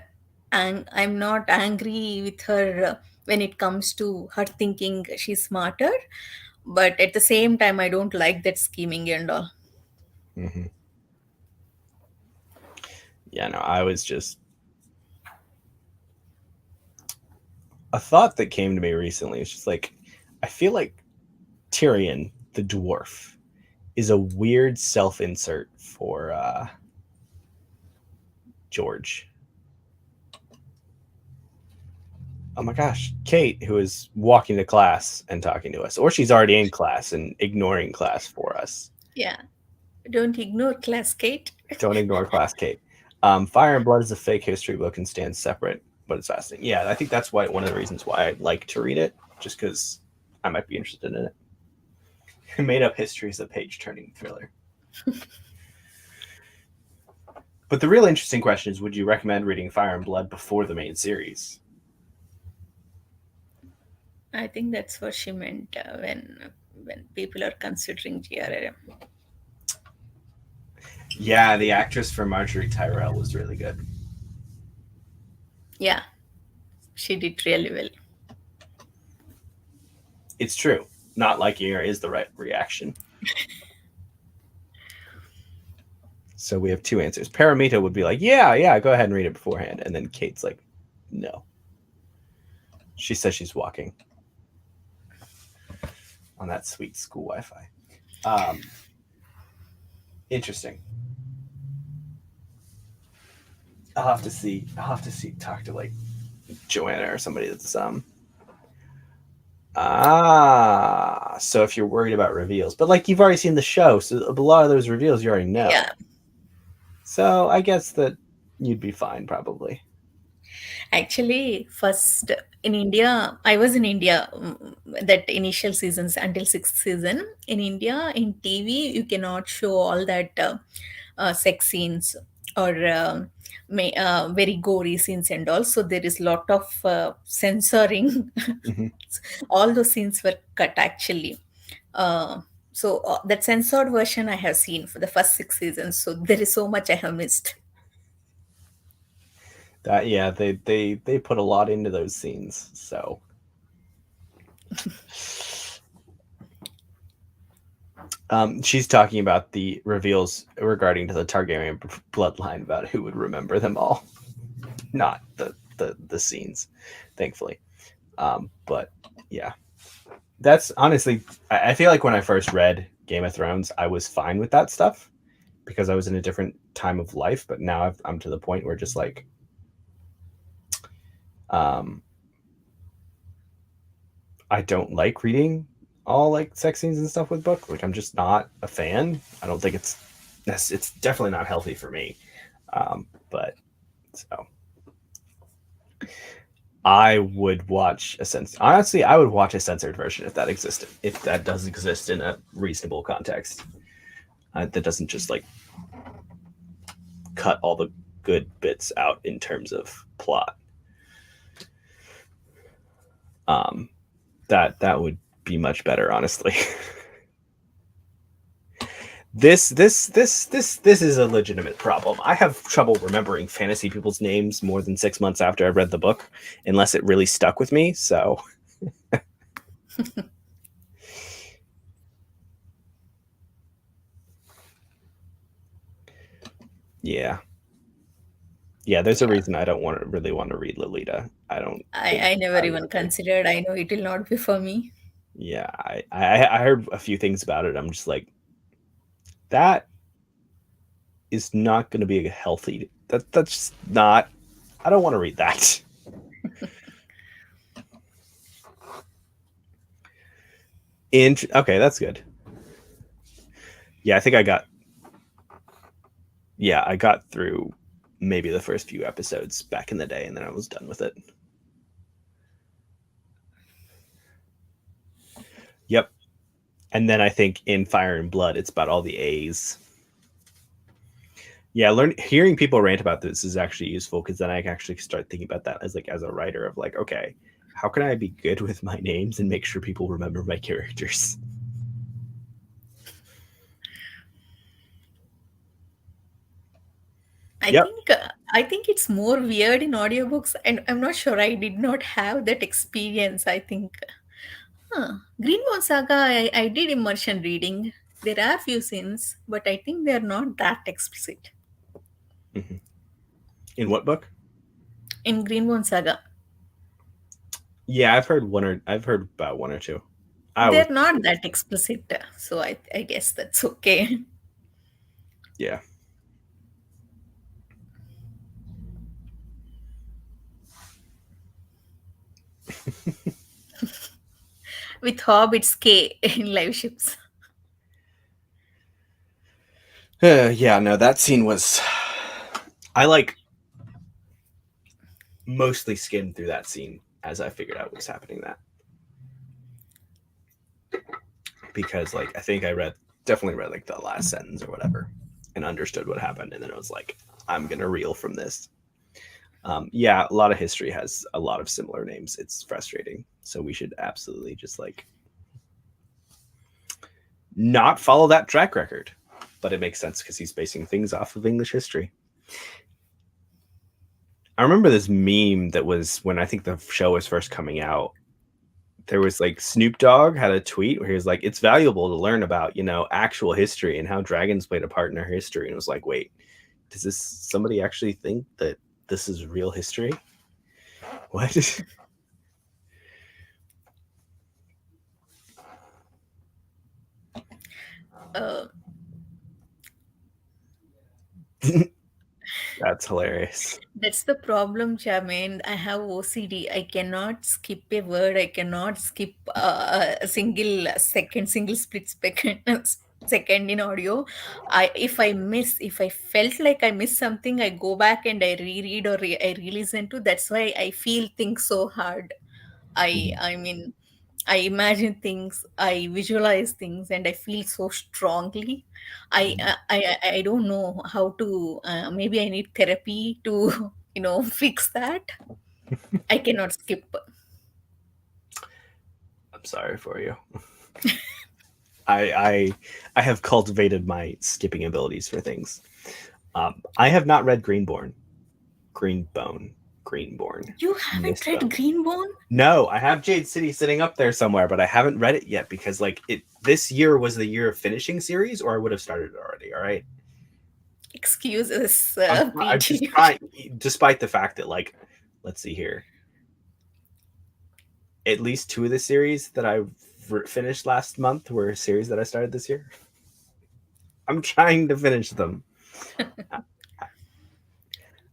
angry with her when it comes to her thinking she's smarter. But at the same time, I don't like that scheming and all. mhm. Yeah, no, I was just a thought that came to me recently. It's just like I feel like Tyrion, the dwarf, is a weird self-insert for George. Oh my gosh, Kate, who is walking to class and talking to us, or she's already in class and ignoring class for us. Yeah. Don't ignore class, Kate. Don't ignore class, Kate. Fire and Blood is a fake history book and stands separate, but it's fascinating. Yeah, I think that's why one of the reasons why I like to read it, just because I might be interested in it. Made Up History is a page-turning thriller. But the real interesting question is, would you recommend reading Fire and Blood before the main series? I think that's what she meant when people are considering GRRM. Yeah, the actress for Marjorie Tyrell was really good. Yeah, she did really well. It's true. Not liking her is the right reaction. So we have two answers. Paramita would be like, yeah, go ahead and read it beforehand. And then Kate's like, no. She says she's walking on that sweet school Wi-Fi. Interesting. I'll have to see, talk to like Joanna or somebody that's so if you're worried about reveals, but like you've already seen the show, so a lot of those reveals you already know. Yeah. So I guess that you'd be fine probably. Actually, first in India, I was in India that initial seasons until sixth season. In India, in TV, you cannot show all that sex scenes or very gory scenes and all. So there is lot of censoring. Mhm. All those scenes were cut actually. So that censored version I have seen for the first 6 seasons. So there is so much I have missed. That yeah, they put a lot into those scenes. So she's talking about the reveals regarding to the Targaryen bloodline about who would remember them all, not the scenes, thankfully. But yeah, that's honestly, I feel like when I first read Game of Thrones, I was fine with that stuff. because I was in a different time of life, but now I'm to the point where just like I don't like reading all like sex scenes and stuff with books. Like I'm just not a fan. I don't think it's definitely not healthy for me. But so I would watch I would watch a censored version if that existed, if that does exist in a reasonable context. That doesn't just like cut all the good bits out in terms of plot. That would be much better, honestly. This is a legitimate problem. I have trouble remembering fantasy people's names more than 6 months after I've read the book, unless it really stuck with me. So, yeah. There's a reason I don't really want to read Lolita. I never even considered. I know it will not be for me. Yeah, I heard a few things about it. I'm just like, that is not going to be a healthy. That's not. I don't want to read that. Okay, that's good. Yeah, I think I got through maybe the first few episodes back in the day, and then I was done with it. Yep. And then I think in Fire and Blood, it's about all the A's. Yeah, hearing people rant about this is actually useful, because then I can actually start thinking about that as a writer of like, okay, how can I be good with my names and make sure people remember my characters? I think it's more weird in audiobooks, and I'm not sure. I did not have that experience. I think Greenbound Saga, I did immersion reading. There are few scenes, but I think they're not that explicit. Mm-hmm. In what book? In Greenbound Saga. Yeah, I've heard about one or two. They're not that explicit, so I guess that's okay. Yeah. With Hobbits K in live ships. Yeah, no, that scene was. I mostly skimmed through that scene as I figured out what was happening. That because I think I definitely read the last sentence or whatever and understood what happened, and then it was like, I'm gonna reel from this. Yeah, a lot of history has a lot of similar names. It's frustrating. So we should absolutely just not follow that track record. But it makes sense because he's basing things off of English history. I remember this meme that was when I think the show was first coming out. There was Snoop Dogg had a tweet where he was like, it's valuable to learn about, actual history and how dragons played a part in our history. And it was like, wait, does somebody actually think that this is real history? What? That's hilarious. That's the problem, Charmaine. I have OCD. I cannot skip a word. I cannot skip a single split second in audio. If I felt like I missed something, I go back and I reread or I re-listen to. That's why I feel things so hard. I mean, I imagine things, I visualize things, and I feel so strongly. I don't know how to. Maybe I need therapy to fix that. I cannot skip. I'm sorry for you. I have cultivated my skipping abilities for things. I have not read Greenbone. You haven't read Greenbone? No, I have Jade City sitting up there somewhere, but I haven't read it yet because this year was the year of finishing series, or I would have started it already. All right. Excuses. I'm just trying, despite the fact that let's see here. At least 2 of the series that I finished last month were a series that I started this year. I'm trying to finish them. I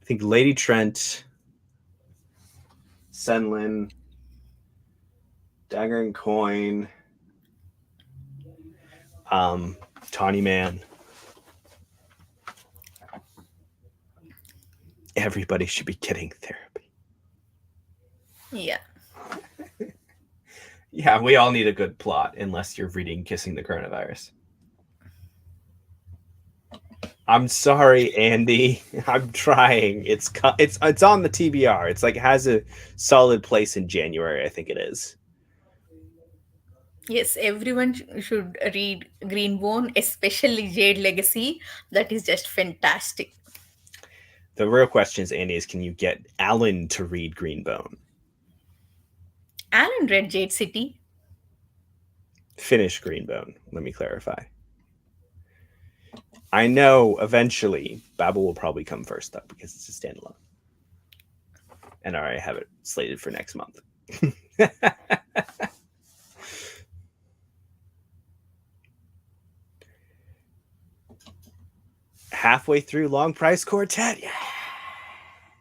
think Lady Trent, Senlin, Dagger and Coin, Tawny Man. Everybody should be getting therapy. Yeah. Yeah, we all need a good plot, unless you're reading Kissing the Coronavirus. I'm sorry, Andy. I'm trying. It's on the TBR. It's like has a solid place in January, I think it is. Yes, everyone should read Greenbone, especially Jade Legacy. That is just fantastic. The real question is, Andy, is can you get Alan to read Greenbone? Alan read Jade City. Finish Greenbone. Let me clarify. I know eventually Babel will probably come first, though, because it's a standalone. And I already have it slated for next month. Halfway through Long Price Quartet. Yeah.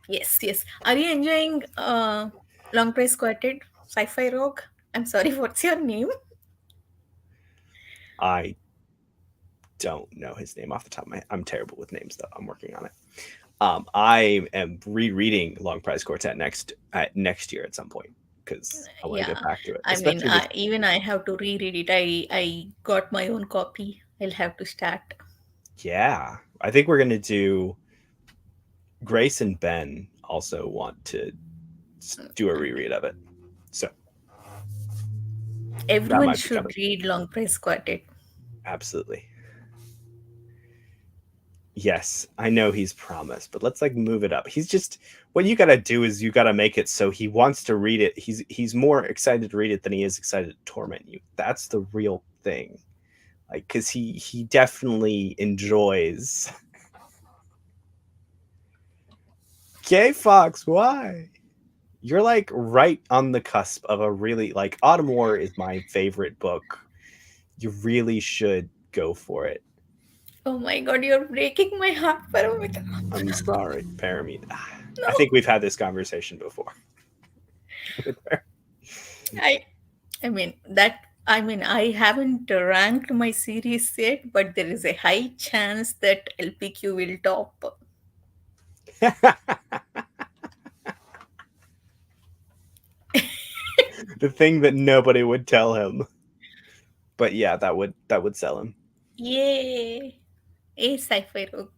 Yes. Are you enjoying Long Price Quartet? Sci-Fi Rogue? I'm sorry, what's your name? I don't know his name off the top of my head. I'm terrible with names, though. I'm working on it. I am rereading Long Price Quartet next year at some point because I want to get back to it. I mean, even I have to reread it. I got my own copy. I'll have to start. Yeah, I think we're gonna do. Grace and Ben also want to do a reread of it, so everyone should read Long Price Quartet. Absolutely. Yes, I know he's promised, but let's like move it up. He's just what you got to do is you got to make it so he wants to read it. He's more excited to read it than he is excited to torment you. That's the real thing. Like cuz he definitely enjoys. Gay Fox, why? You're like right on the cusp of a really like Autumn War is my favorite book. You really should go for it. Oh my god, you're breaking my heart, Paramita. I'm sorry, Paramita. No. I think we've had this conversation before. I haven't ranked my series yet, but there is a high chance that LPQ will top. The thing that nobody would tell him. But yeah, that would sell him. Yay. A Sci-Fi Rogue.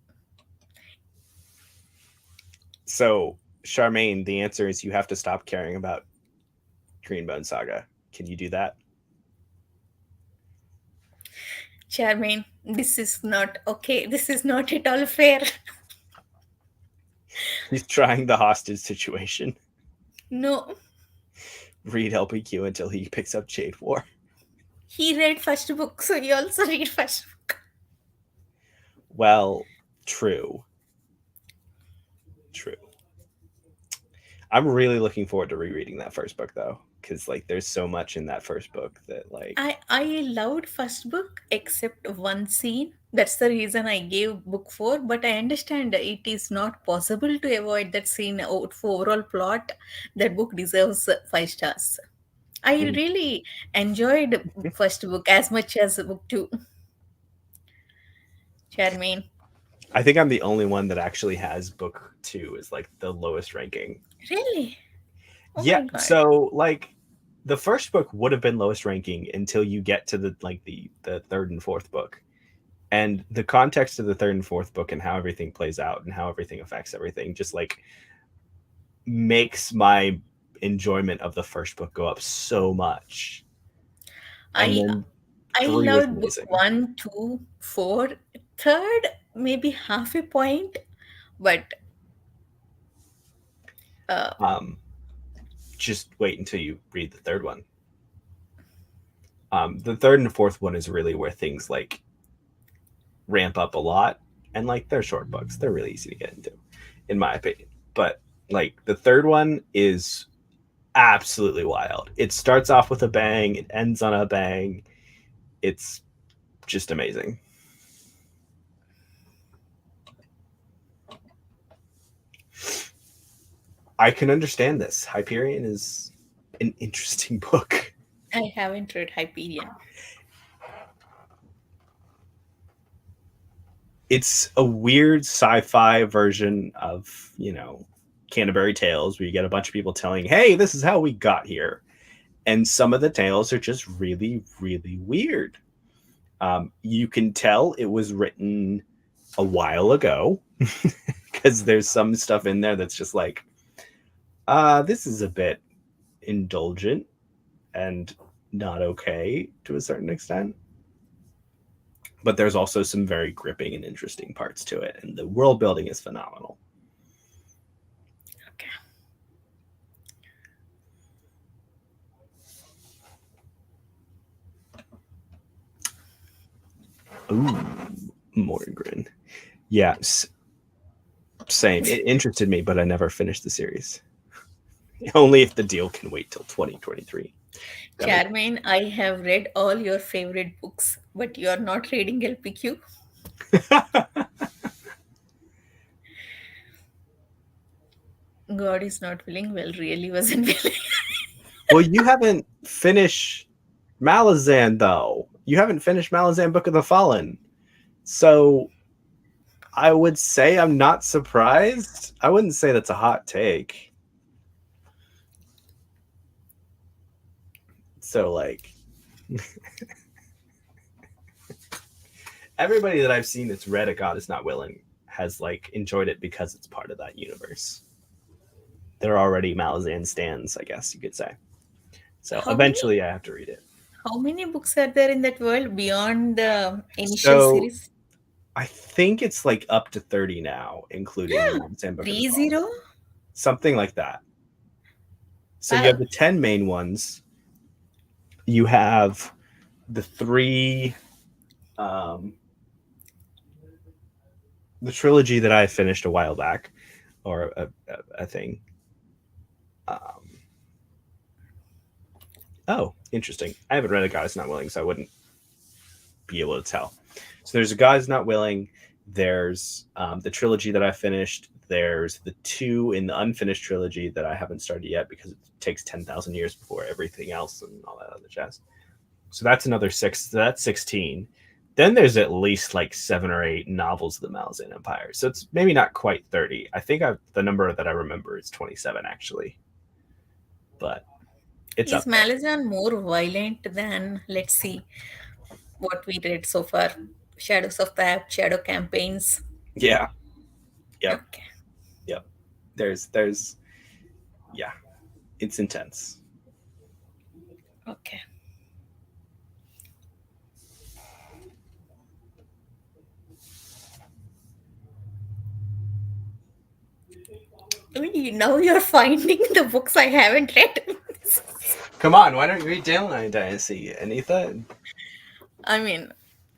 So, Charmaine, the answer is you have to stop caring about Greenbone Saga. Can you do that? Charmaine, this is not okay. This is not at all fair. He's trying the hostage situation. No. Read LPQ until he picks up Jade War. He read first book, so you also read first book. Well, true. I'm really looking forward to rereading that first book, though, because like there's so much in that first book that like I loved first book except one scene. That's the reason I gave book 4. But I understand it is not possible to avoid that scene for overall plot. That book deserves 5 stars. I really enjoyed first book as much as book 2. Charmaine. I think I'm the only one that actually has book 2 as like the lowest ranking. Really? Oh yeah. So like the first book would have been lowest ranking until you get to the third and fourth book. And the context of the third and fourth book and how everything plays out and how everything affects everything just like makes my enjoyment of the first book go up so much. I loved book 1, 2, 4. Third, maybe half a point, but just wait until you read the third one. The third and fourth one is really where things like ramp up a lot, and like they're short books. They're really easy to get into, in my opinion. But like the third one is absolutely wild. It starts off with a bang, it ends on a bang. It's just amazing. I can understand this. Hyperion is an interesting book. I haven't read Hyperion. It's a weird sci-fi version of, Canterbury Tales, where you get a bunch of people telling, hey, this is how we got here. And some of the tales are just really, really weird. You can tell it was written a while ago because there's some stuff in there that's just like, this is a bit indulgent and not okay to a certain extent. But there's also some very gripping and interesting parts to it, and the world building is phenomenal. Okay. Ooh, Morgren. Yeah, same. It interested me, but I never finished the series. Only if the deal can wait till 2023. Charmaine, I have read all your favorite books, but you're not reading LPQ. God is not willing. Well, really wasn't willing. Well, you haven't finished Malazan, though. You haven't finished Malazan Book of the Fallen. So I would say I'm not surprised. I wouldn't say that's a hot take. So, like, everybody that I've seen that's read A God Is Not Willing has, like, enjoyed it because it's part of that universe. They're already Malazan stands, I guess you could say. So eventually I have to read it. How many books are there in that world beyond the initial series? I think it's like up to 30 now, including Malazan Book of the Fallen. 30? Something like that. So you have the 10 main ones. You have the 3, the trilogy that I finished a while back, or a thing. Oh, interesting. I haven't read A God Is Not Willing, so I wouldn't be able to tell. So there's A God Is Not Willing. There's the trilogy that I finished. There's the 2 in the unfinished trilogy that I haven't started yet because it takes 10,000 years before everything else and all that other jazz. So that's another 6. So that's 16. Then there's at least like 7 or 8 novels of the Malazan Empire. So it's maybe not quite 30. I think the number that I remember is 27, actually. But it's Is Malazan more violent than, let's see, what we read so far? Shadows of Pact, Shadow Campaigns. Yeah. Yep. Okay. Yep. There's yeah. It's intense. Okay. Now you're finding the books I haven't read. Come on, why don't you read Dandelion Dynasty, Anita? I mean,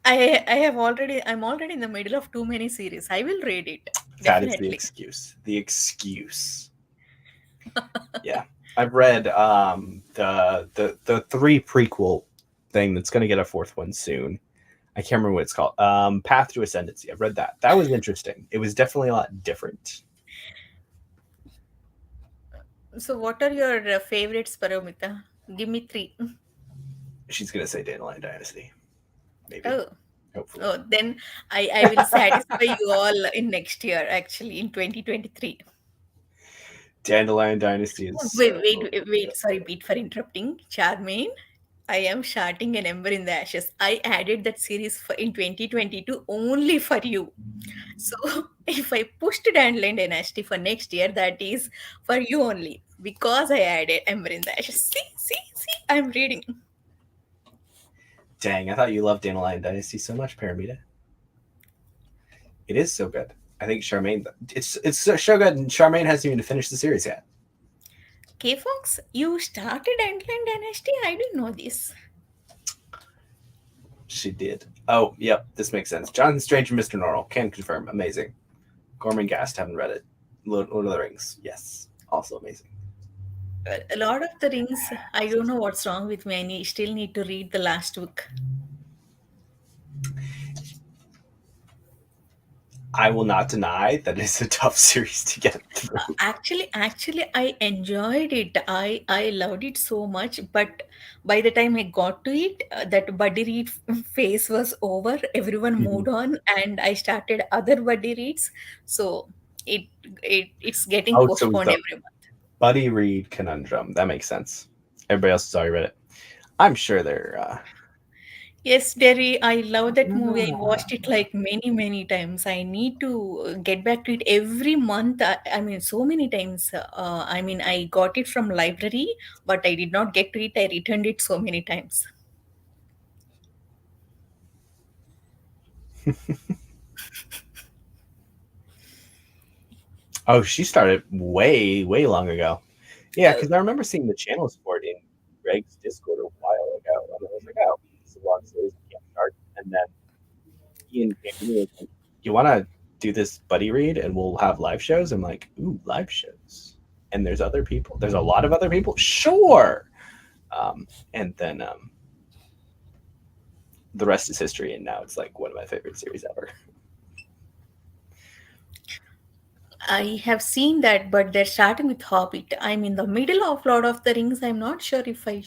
I'm already in the middle of too many series. I will read it. That Definitely. is the excuse. The excuse. Yeah. I've read the 3 prequel thing that's gonna get a 4th one soon. I can't remember what it's called. Path to Ascendancy. I've read that. That was interesting. It was definitely a lot different. So, what are your favorites, Paramita? Give me 3. She's gonna say Dandelion Dynasty. Maybe. Oh, Hopefully. oh, then I will satisfy you all in next year. Actually, in 2023. Dandelion Dynasty is. Wait. Sorry, Pete, for interrupting. Charmaine, I am starting an Ember in the Ashes. I added that series in 2022 only for you. So if I pushed Dandelion Dynasty for next year, that is for you only because I added Ember in the Ashes. See, I'm reading. Dang, I thought you loved Dandelion Dynasty so much, Paramita. It is so good. I think Charmaine. It's so good, and Charmaine hasn't even finished the series yet. K-Fox, you started Dandelion Dynasty? I didn't know this. She did. Oh, yep. This makes sense. Jonathan Strange and Mr. Norrell. Can confirm. Amazing. Gorman Gast. Haven't read it. Lord of the Rings. Yes. Also amazing. A lot of the Rings, I don't know what's wrong with me. I still need to read the last book. I will not deny that it's a tough series to get through. Actually, I enjoyed it. I loved it so much. But by the time I got to it, that buddy read phase was over. Everyone moved on, and I started other buddy reads. So it it's getting Oh, so it was postponed the every month. Buddy Reed conundrum. That makes sense. Everybody else has already read it. I'm sure they're. Yes, Derry, I love that movie. I watched it like many, many times. I need to get back to it every month. I mean, so many times. I mean, I got it from library, but I did not get to it. I returned it so many times. Oh, she started way, way long ago. Yeah, Uh, because I remember seeing the channel support in Greg's Discord a while ago, and I was like, "Oh, this is a long series. I can't start." And then Ian came to me and was like, "You want to do this buddy read, and we'll have live shows?" I'm like, "Ooh, live shows!" And there's other people. There's a lot of other people. Sure. And then the rest is history, and now it's like one of my favorite series ever. I have seen that, but they're starting with Hobbit. I'm in the middle of Lord of the Rings. I'm not sure if I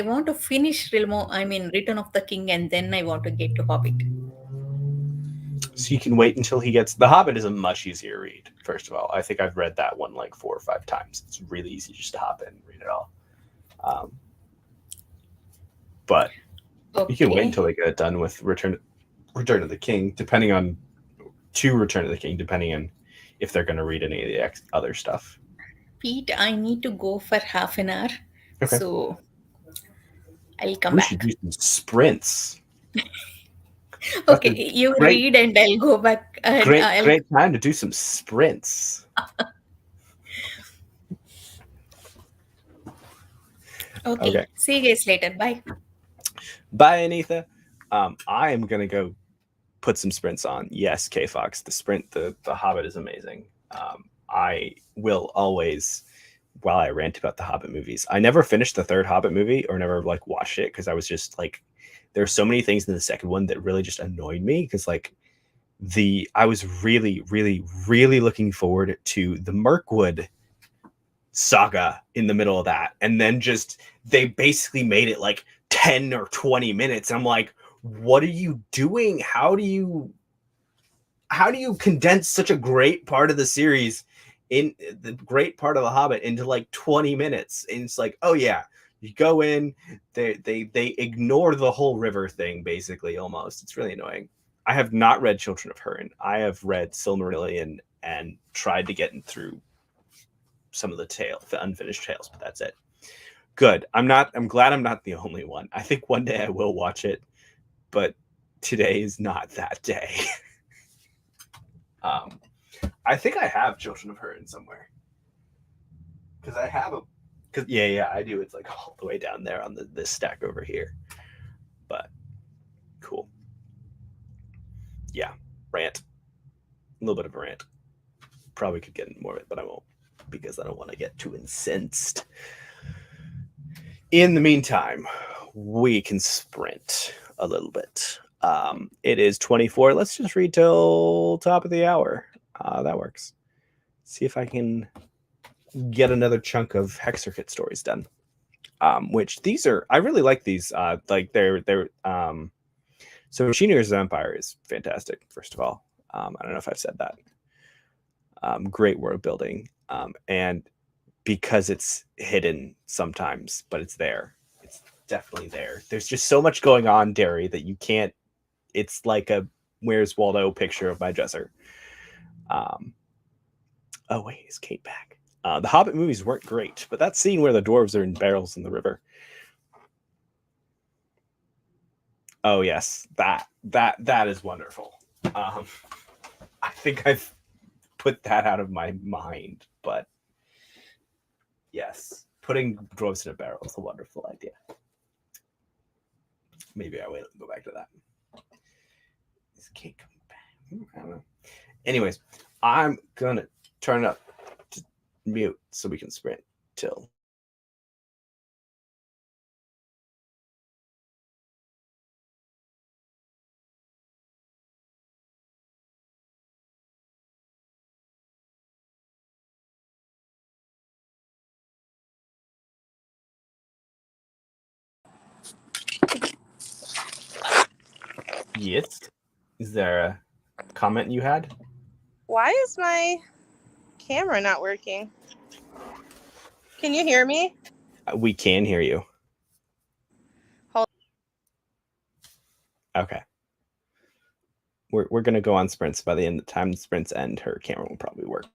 want to finish Return of the King, and then I want to get to Hobbit. So you can wait until he gets. The Hobbit is a much easier read. First of all, I think I've read that one like 4 or 5 times. It's really easy just to hop in and read it all. But you can wait Okay. until they get done with Return of the King, depending on Return of the King, depending on if they're going to read any of the other stuff. Pete, I need to go for half an hour. Okay. So I'll come We should back. do some sprints. Okay, you great, read and I'll go back and great time to do some sprints. Okay. See you guys later. Bye. Bye, Anitha. I am gonna go put some sprints on. Yes, K Fox, the sprint, the Hobbit is amazing. I will always, while I rant about the Hobbit movies, I never finished the third Hobbit movie or never like watched it because I was just like, there's so many things in the second one that really just annoyed me because like I was really, really, really looking forward to the Mirkwood saga in the middle of that, and then just they basically made it like 10 or 20 minutes. I'm like, what are you doing? How do you condense such a great part of the series, in the great part of the Hobbit, into like 20 minutes? And it's like, oh yeah, you go in, they ignore the whole river thing basically. Almost, it's really annoying. I have not read Children of Húrin. I have read Silmarillion and tried to get through some of the unfinished tales, but that's it. Good. I'm glad I'm not the only one. I think one day I will watch it, but today is not that day. I think I have Children of Húrin somewhere. Because I have yeah, I do. It's like all the way down there on this stack over here. But cool. Yeah, rant. A little bit of a rant. Probably could get into more of it, but I won't because I don't want to get too incensed. In the meantime, we can sprint a little bit. It is 24. Let's just read till top of the hour. That works. See if I can get another chunk of Hexerkit stories done. Which these are, I really like these. Like they're so Machineers of Empire is fantastic. First of all, I don't know if I've said that. Great world building, and because it's hidden sometimes, but it's there. It's definitely there. There's just so much going on, Derry, that you can't. It's like a Where's Waldo picture of my dresser. Oh wait, is Kate back? The Hobbit movies weren't great, but that scene where the dwarves are in barrels in the river. Oh yes, that is wonderful. I think I've put that out of my mind, but yes, putting dwarves in a barrel is a wonderful idea. Maybe I will go back to that. Is Kate coming back? I don't know. Anyways, I'm gonna turn it up to mute so we can sprint till Yes. Is there a comment you had? Why is my camera not working? Can you hear me? We can hear you. Hold- Okay. We're gonna go on sprints. By the end of the time the sprints end, her camera will probably work.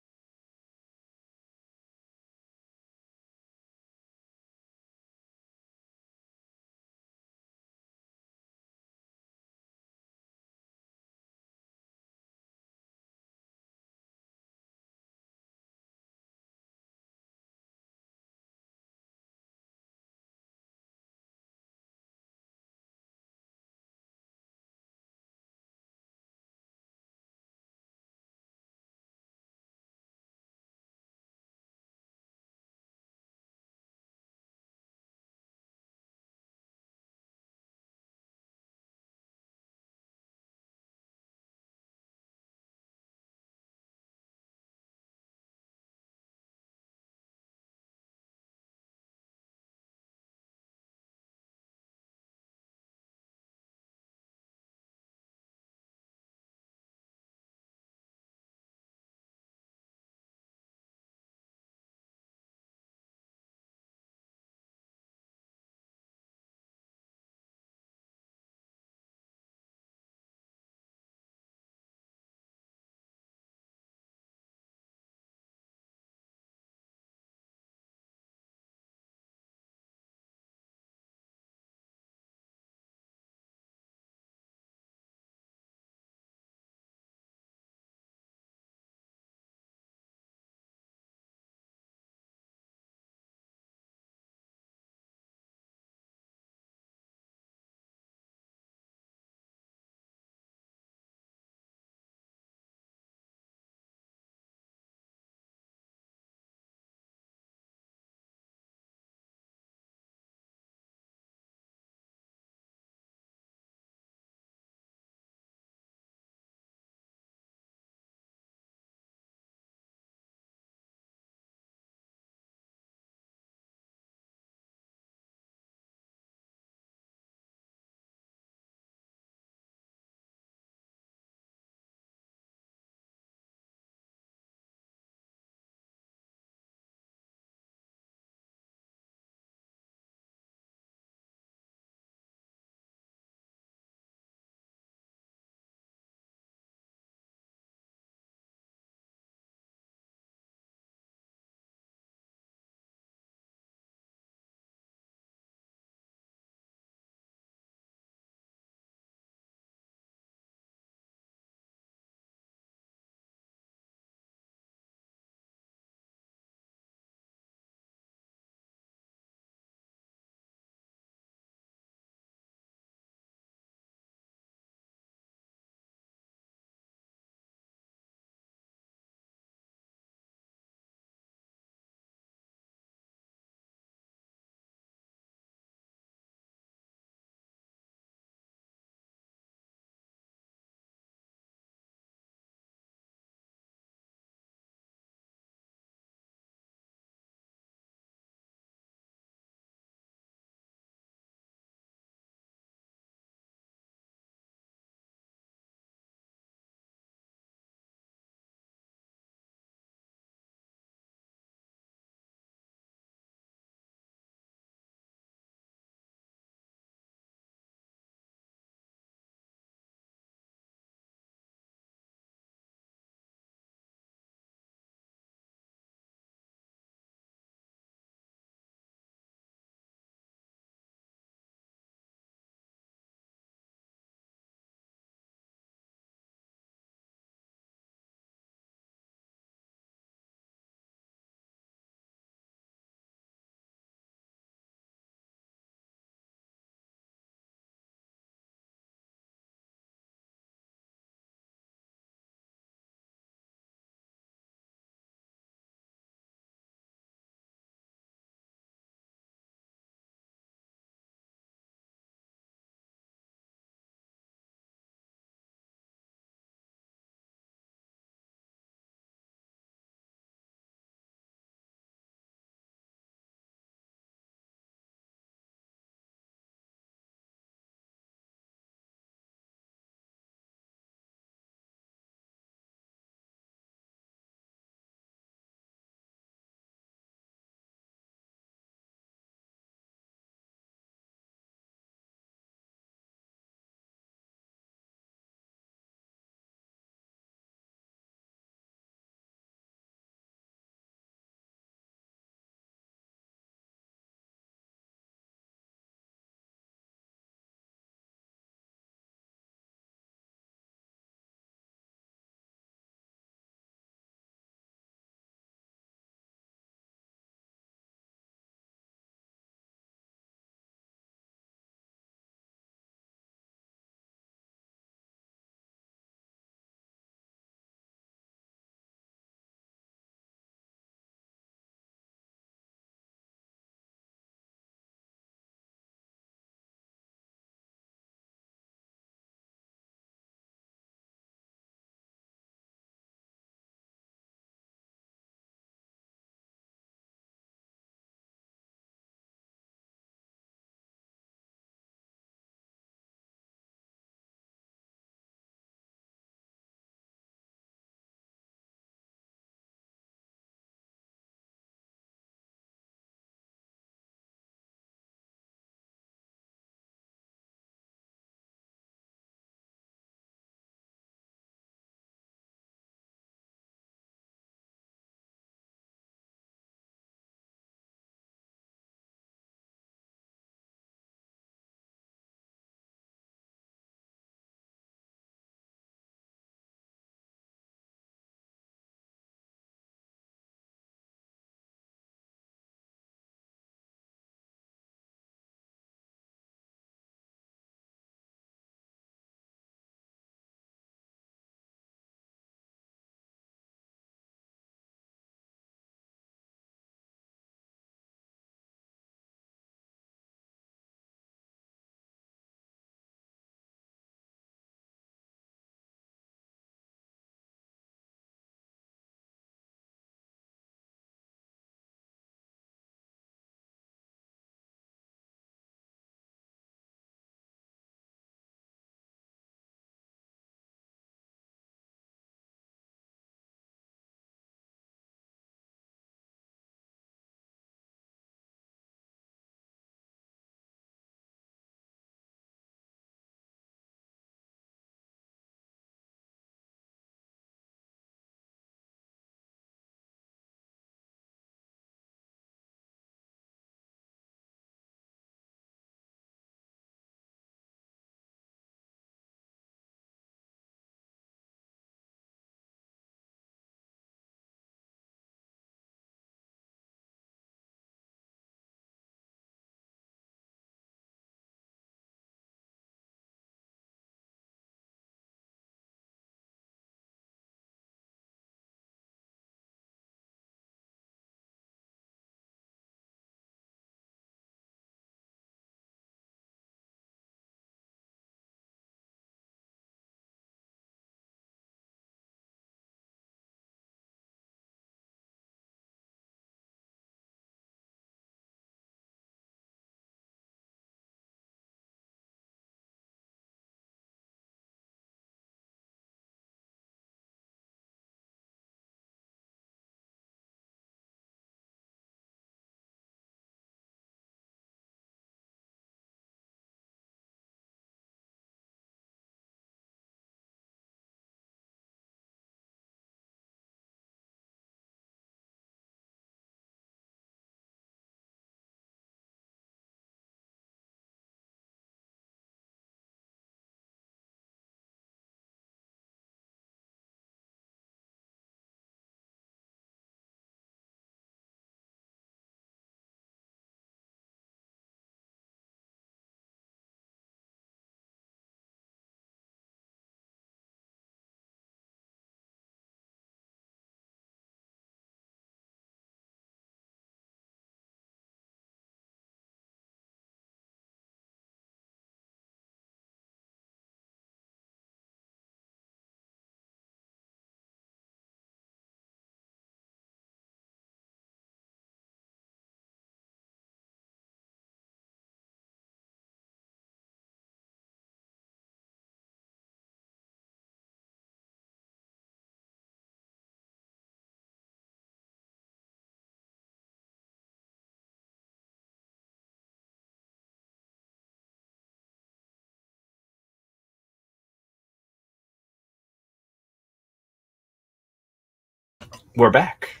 We're back.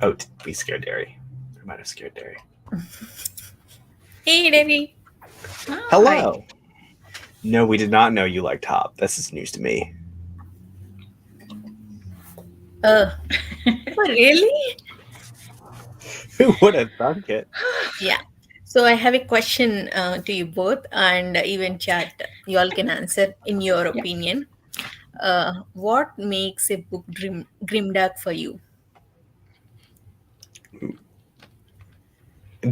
Oh, we scared Derry. We might have scared Derry. Hey, Debbie. Hello. No, we did not know you liked Hop. This is news to me. Really? Who would have thunk it? Yeah. So I have a question to you both, and even chat. You all can answer in your opinion. What makes a book grimdark for you?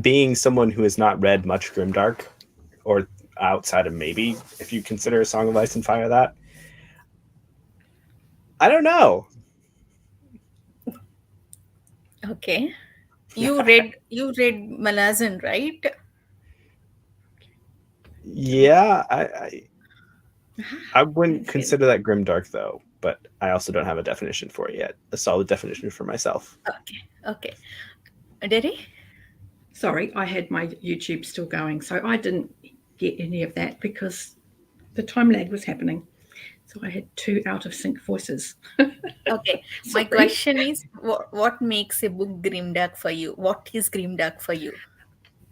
Being someone who has not read much grimdark, or outside of maybe, if you consider A Song of Ice and Fire that, I don't know. Okay. You read Malazan, right? Yeah, I wouldn't That's consider that grimdark though, but I also don't have a definition for it yet. A solid definition for myself. Okay. Derry? Sorry, I had my YouTube still going, so I didn't get any of that because the time lag was happening. So I had two out of sync voices. Okay. My Sorry. question is, what makes a book grimdark for you? What is grimdark for you?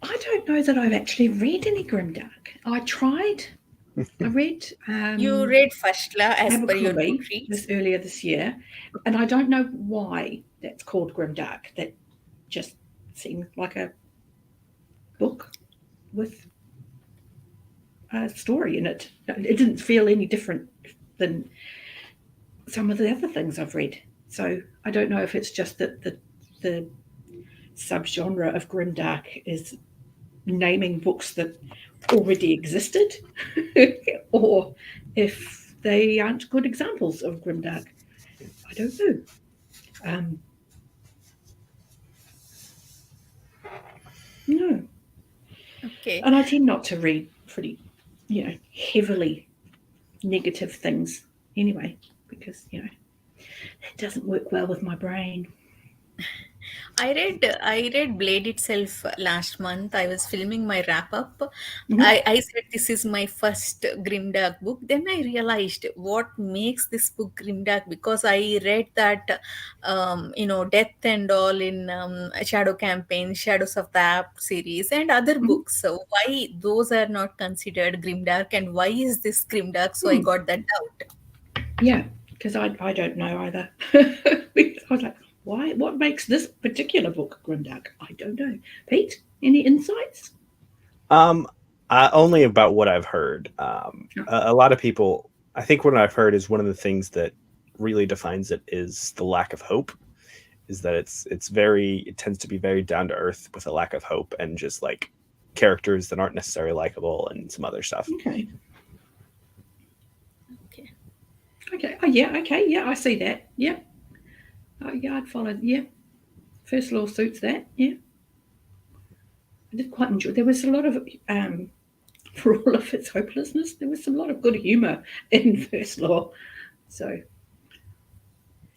I don't know that I've actually read any grimdark. I tried. I read. You read Fashla as per your Abercrombie Goodreads. earlier this year, and I don't know why that's called grimdark. That just seemed like a book with a story in it. It didn't feel any different than some of the other things I've read. So I don't know if it's just that the subgenre of grimdark is naming books that already existed, or if they aren't good examples of grimdark. I don't know. No. Okay. And I tend not to read pretty, heavily negative things anyway, because, it doesn't work well with my brain. I read Blade itself last month. I was filming my wrap up. Mhm. I said this is my first grimdark book. Then I realized what makes this book grimdark, because I read that Death and all in Shadow Campaign, Shadows of the App series, and other books. So why those are not considered grimdark, and why is this grimdark? So I got that doubt. Yeah, because I don't know either. Because I was like, why? What makes this particular book grimdark? I don't know. Pete, any insights? Only about what I've heard. A lot of people, I think what I've heard is one of the things that really defines it is the lack of hope. Is that it tends to be very down to earth with a lack of hope and just like characters that aren't necessarily likable and some other stuff. Okay. Oh, yeah. Okay. Yeah, I see that. Yeah. Oh, yeah, I'd follow. Yeah. First Law suits that. Yeah. I did quite enjoy. There was a lot of, for all of its hopelessness, there was a lot of good humour in First Law. So,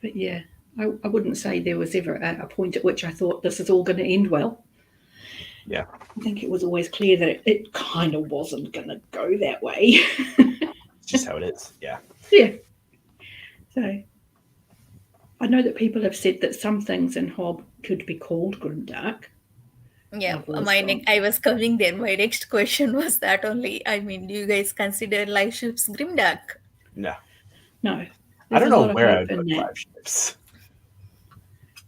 but yeah, I wouldn't say there was ever a point at which I thought this is all going to end well. Yeah. I think it was always clear that it kind of wasn't going to go that way. It's just how it is. Yeah. Yeah. So I know that people have said that some things in Hob could be called grimdark. Yeah, I've I was coming there. My next question was that only. I mean, do you guys consider live ships grimdark? No. No. I don't There's a know lot of where I hope would in put that. live ships.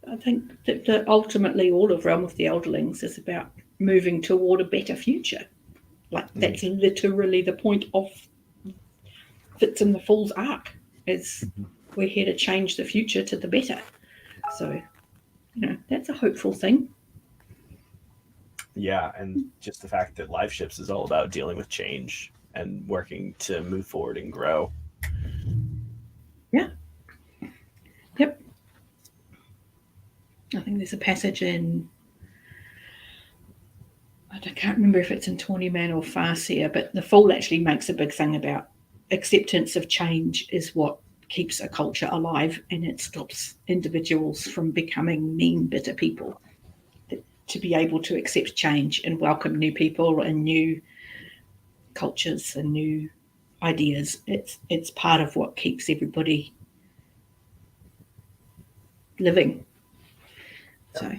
I think that ultimately all of Realm of the Elderlings is about moving toward a better future. Like that's literally the point of Fitz and the Fool's arc, is we're here to change the future to the better. So, that's a hopeful thing. Yeah, and just the fact that live ships is all about dealing with change and working to move forward and grow. Yeah. Yep. I think there's a passage in, I can't remember if it's in Tawny Man or Farseer, but the Fool actually makes a big thing about acceptance of change is what keeps a culture alive, and it stops individuals from becoming mean, bitter people. To be able to accept change and welcome new people and new cultures and new ideas, it's part of what keeps everybody living. So,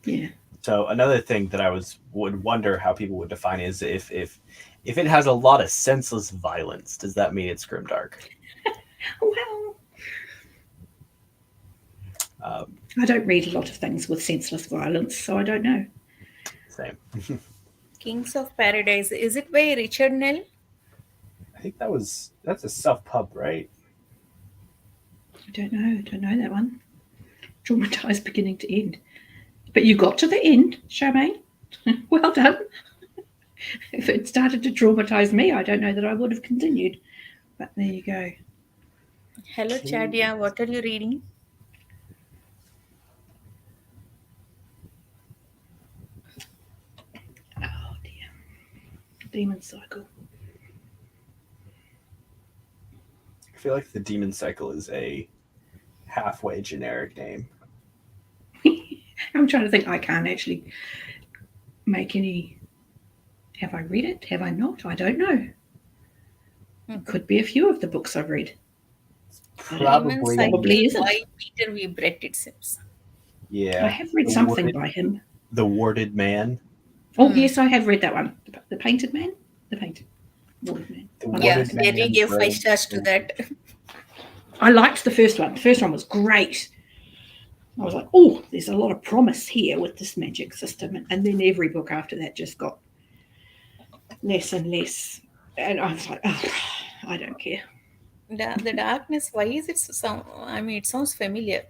yeah. So another thing that would wonder how people would define is if it has a lot of senseless violence, does that mean it's grimdark? Well, I don't read a lot of things with senseless violence, so I don't know. Same. Kings of Paradise. Is it by Richard Nell? I think that's a self-pub, right? I don't know that one. Traumatized beginning to end. But you got to the end, Charmaine. Well done. If it started to traumatize me, I don't know that I would have continued. But there you go. Hello, Chadia. What are you reading? Oh dear. Demon Cycle. I feel like the Demon Cycle is a halfway generic name. I'm trying to think. I can't actually make any. Have I read it? Have I not? I don't know. Could be a few of the books I've read. Demon Cycle Probably isn't. by Peter V. Brett, it seems. Yeah. I have read The something Warded- by him. The Warded Man. Oh, yes, I have read that one. The Painted Man? The Painted Warded Man. The Yeah, Warded Man, Jerry gave 5 Red- stars to that. I liked the first one. The first one was great. I was like, oh, there's a lot of promise here with this magic system. And then every book after that just got less and less. And I was like, oh, I don't care. The Darkness, why is it so? I mean, it sounds familiar.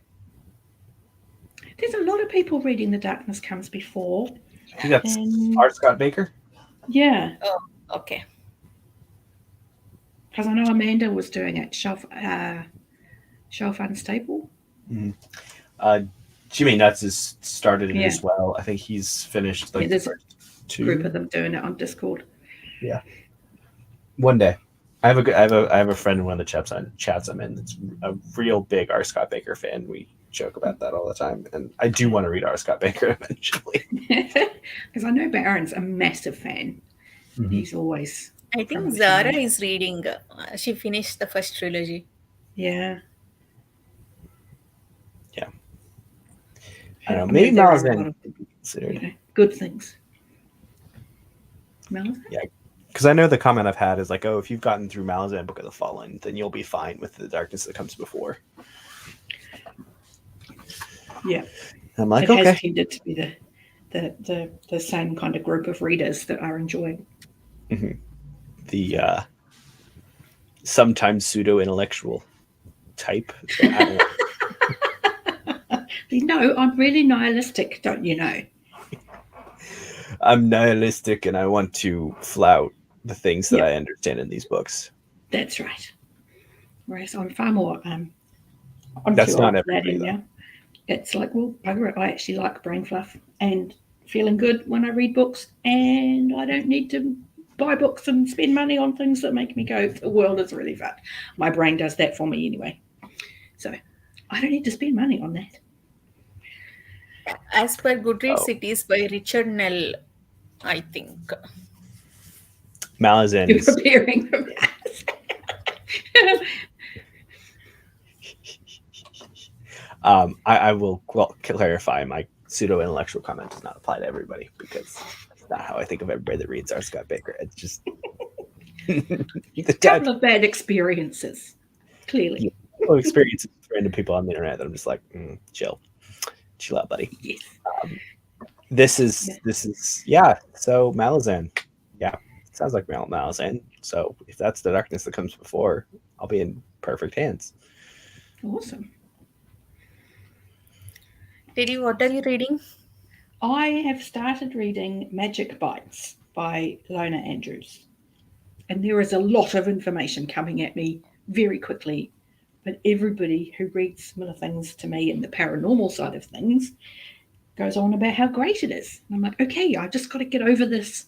There's a lot of people reading The Darkness Comes Before. I think that's And R. Scott Baker. yeah, Okay. because I know Amanda was doing it. Shelf Unstable. Jimmy Nuts has started it Yeah. as well. I think he's finished like Yeah, the there's a first two. group of them doing it on Discord. One day. I have a friend in one of the chats I'm in that's a real big R. Scott Baker fan. We joke about that all the time, and I do want to read R. Scott Baker eventually. Because I know Baron's a massive fan. Mhm. He's always I think From the Zara family. is reading. She finished the first trilogy. yeah. I don't know, I mean, maybe there are a Malazan lot of, could be considered. good things. Malazan? Because I know the comment I've had is like, oh, if you've gotten through Malazan Book of the Fallen, then you'll be fine with the darkness that comes before. Yeah. I'm like, It okay. has tended to be the same kind of group of readers that are enjoying. The sometimes pseudo-intellectual type. I don't know. No, I'm really nihilistic, don't you know? I'm nihilistic and I want to flout the things that Yeah. I understand in these books. That's right. Whereas I'm far more I'm That's too not old for that everybody, though. now. It's like, well, bugger it. I actually like brain fluff and feeling good when I read books, and I don't need to buy books and spend money on things that make me go, the world is really fun. My brain does that for me anyway. So I don't need to spend money on that. As per Goodreads, Oh. it is by Richard Nell, I think. Malazan You're is preparing for that. I will clarify my pseudo-intellectual comment does not apply to everybody because that's not how I think of everybody that reads R. Scott Baker. It's just the Couple of bad experiences, clearly. typical experiences with random people on the internet that I'm just like, chill out, buddy. Yes. This is yeah. So Malazan, yeah, sounds like Malazan. So if that's the darkness that comes before, I'll be in perfect hands. Awesome. Diddy, what are you reading? I have started reading Magic Bites by Lona Andrews. And there is a lot of information coming at me very quickly. But everybody who reads similar things to me in the paranormal side of things goes on about how great it is. And I'm like, okay, I've just got to get over this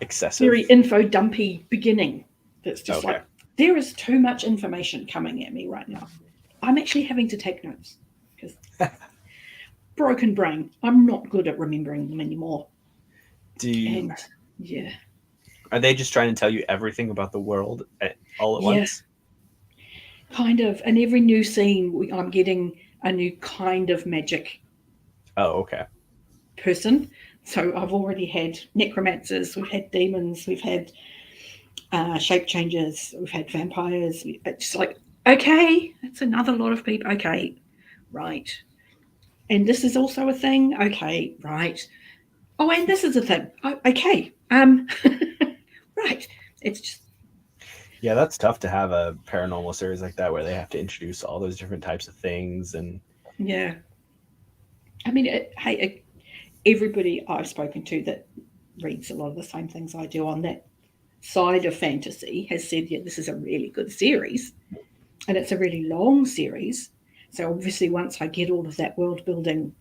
Excessive. very info dumpy beginning. That's just Okay. like, there is too much information coming at me right now. I'm actually having to take notes because broken brain. I'm not good at remembering them anymore. Do you, And yeah, are they just trying to tell you everything about the world all at Yeah. once? kind of, in every new scene, I'm getting a new kind of magic Oh, okay. person. So I've already had necromancers, we've had demons, we've had shape changers, we've had vampires. It's like, okay, that's another lot of people. Okay, right. And this is also a thing. Okay, right. Oh, and this is a thing. Oh, okay. Right. It's just, Yeah, that's tough to have a paranormal series like that where they have to introduce all those different types of things. And yeah. I mean, everybody I've spoken to that reads a lot of the same things I do on that side of fantasy has said, yeah, this is a really good series. And it's a really long series. So obviously, once I get all of that world building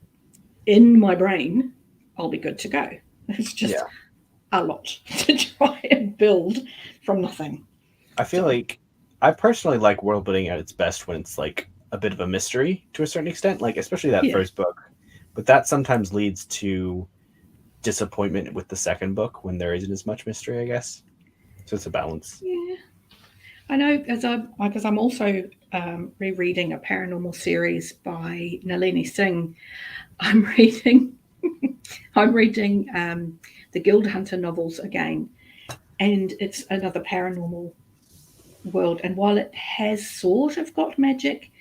in my brain, I'll be good to go. It's just a lot to try and build from nothing. I feel like I personally like world building at its best when it's like a bit of a mystery to a certain extent, like especially that first book. But that sometimes leads to disappointment with the second book when there isn't as much mystery, I guess. So it's a balance. Yeah, I know, because I'm also rereading a paranormal series by Nalini Singh. I'm reading the Guild Hunter novels again, and it's another paranormal world. And while it has sort of got magic,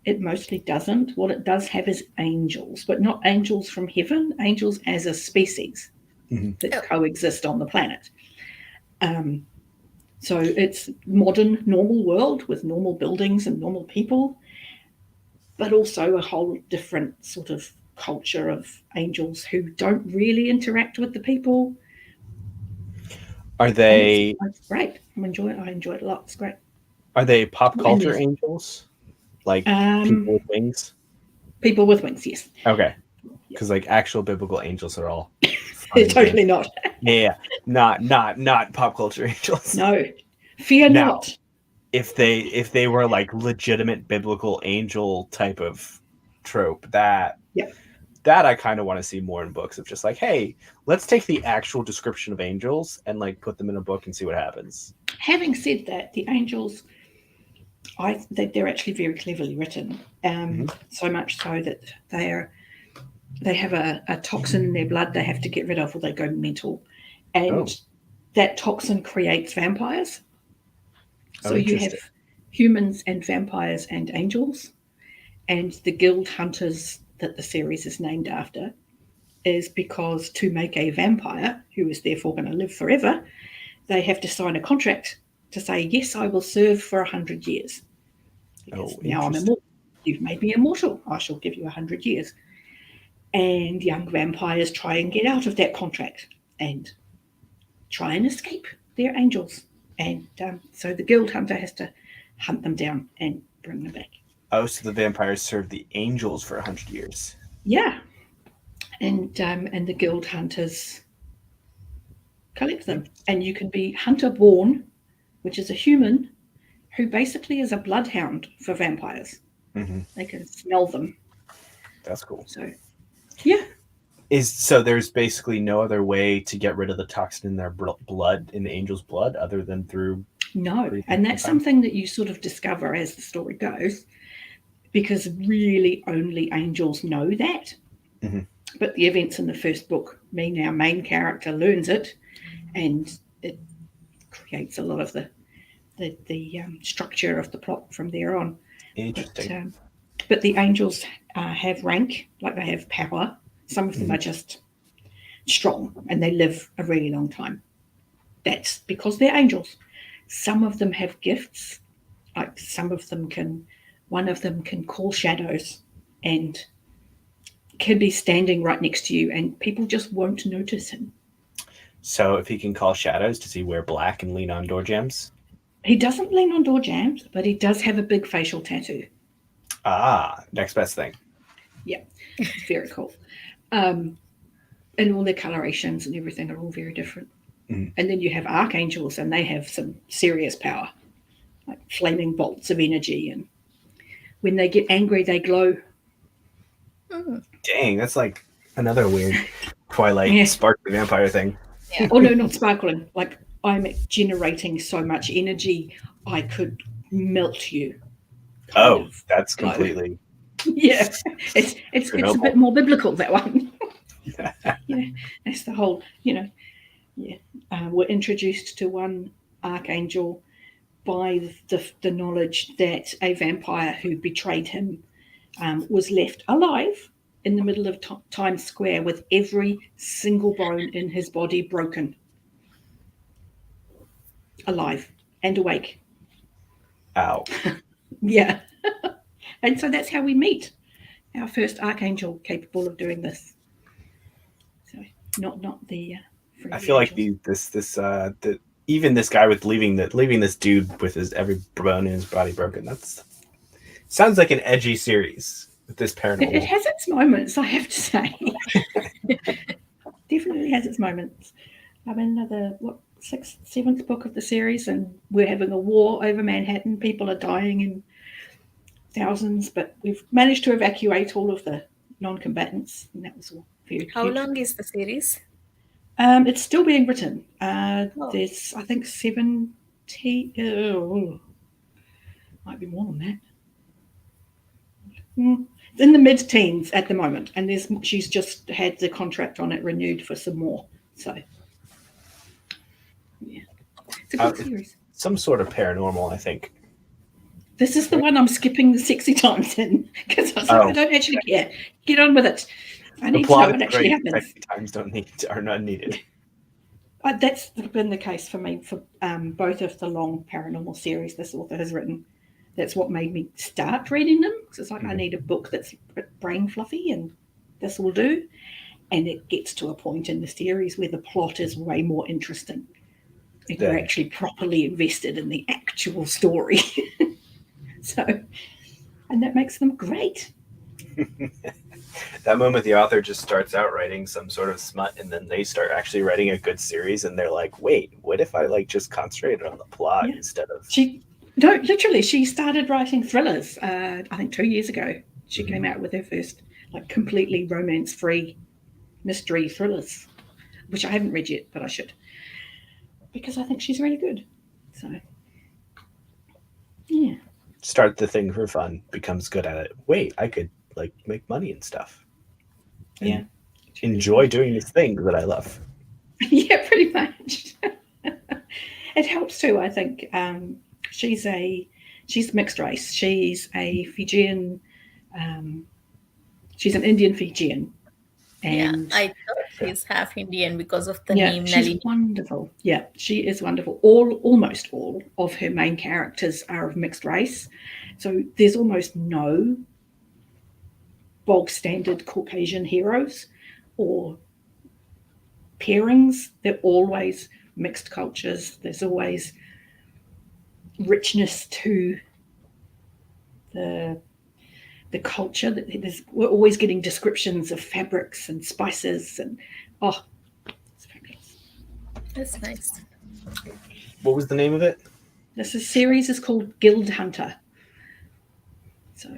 it mostly doesn't. What it does have is angels, but not angels from heaven, angels as a species that coexist on the planet. So it's modern, normal world with normal buildings and normal people, but also a whole different sort of culture of angels who don't really interact with the people. Are they? It's great. I enjoy it a lot. It's great. Are they pop culture angels? Like people with wings? People with wings, yes. Okay. Because like actual biblical angels are all totally not. Yeah, not pop culture angels. No, fear not. If they were like legitimate biblical angel type of trope, that I kind of want to see more in books of just like, hey, let's take the actual description of angels and like put them in a book and see what happens. Having said that, the angels, they're actually very cleverly written. So much so that they have a toxin in their blood they have to get rid of or they go mental. And that toxin creates vampires. So you have humans and vampires and angels. And the Guild Hunters that the series is named after is because to make a vampire who is therefore going to live forever, they have to sign a contract to say, yes, I will serve for 100 years. Because now I'm immortal. You've made me immortal. I shall give you 100 years. And young vampires try and get out of that contract and try and escape. They're angels. And so the Guild Hunter has to hunt them down and bring them back. Oh, so the vampires serve the angels for 100 years. Yeah. And the Guild Hunters collect them. And you can be hunter-born, which is a human who basically is a bloodhound for vampires. They can smell them. That's cool. So, yeah. So there's basically no other way to get rid of the toxin in their blood, in the angel's blood, other than through... No, and that's something that you sort of discover as the story goes, because really only angels know that. But the events in the first book mean our main character learns it, and it creates a lot of the structure of the plot from there on. Interesting. But the angels have rank, like they have power. Some of them are just strong and they live a really long time. That's because they're angels. Some of them have gifts, like one of them can call shadows and can be standing right next to you and people just won't notice him. So if he can call shadows, does he wear black and lean on door jambs? He doesn't lean on door jambs, but he does have a big facial tattoo. Ah, next best thing. Yeah, very cool. And all their colorations and everything are all very different. And then you have archangels and they have some serious power, like flaming bolts of energy. And when they get angry, they glow. Dang, that's like another weird Twilight sparkly vampire thing. Yeah. Oh, no, not sparkling. Like I'm generating so much energy, I could melt you. Oh, of that's glow. completely. Yeah, it's a Chernobyl. bit more biblical, that one. That's the whole, we're introduced to one archangel by the knowledge that a vampire who betrayed him was left alive in the middle of Times Square with every single bone in his body broken. Alive and awake. Ow. Yeah. And so that's how we meet our first archangel capable of doing this. So not the I feel like even this guy with leaving this dude with his every bone in his body broken. That sounds like an edgy series with this paranormal. It has its moments, I have to say. Definitely has its moments. I'm in the sixth, seventh book of the series, and we're having a war over Manhattan. People are dying in thousands, but we've managed to evacuate all of the non-combatants, and that was all very How cute. long is the series? It's still being written. There's, I think, 70. Might be more than that. It's in the mid-teens at the moment, and she's just had the contract on it renewed for some more. So, yeah, it's a good series. Some sort of paranormal, I think. This is the one I'm skipping the sexy times in because I was like, I don't actually care. Get on with it. I need to know what actually happens. Sexy times are not needed. That's been the case for me for both of the long paranormal series this author has written. That's what made me start reading them, because it's like I need a book that's brain fluffy, and this will do. And it gets to a point in the series where the plot is way more interesting. And you're actually properly invested in the actual story. And that makes them great. That moment the author just starts out writing some sort of smut, and then they start actually writing a good series, and they're like, wait, what if I just concentrated on the plot instead of... She started writing thrillers, I think 2 years ago. She came out with her first completely romance-free mystery thrillers, which I haven't read yet, but I should. Because I think she's really good. So, yeah. Start the thing for fun, becomes good at it. Wait, I could make money and stuff. And enjoy doing these things that I love. Yeah, pretty much. It helps too, I think. She's mixed race. She's a Fijian. She's an Indian Fijian. And I thought she's half Indian because of the name she's Nalini. Wonderful. Yeah, she is wonderful. Almost all of her main characters are of mixed race. So there's almost no bog standard Caucasian heroes or pairings. They're always mixed cultures. There's always richness to the culture. We're always getting descriptions of fabrics and spices, and it's fabulous. That's nice. What was the name of it? This series is called Guild Hunter. So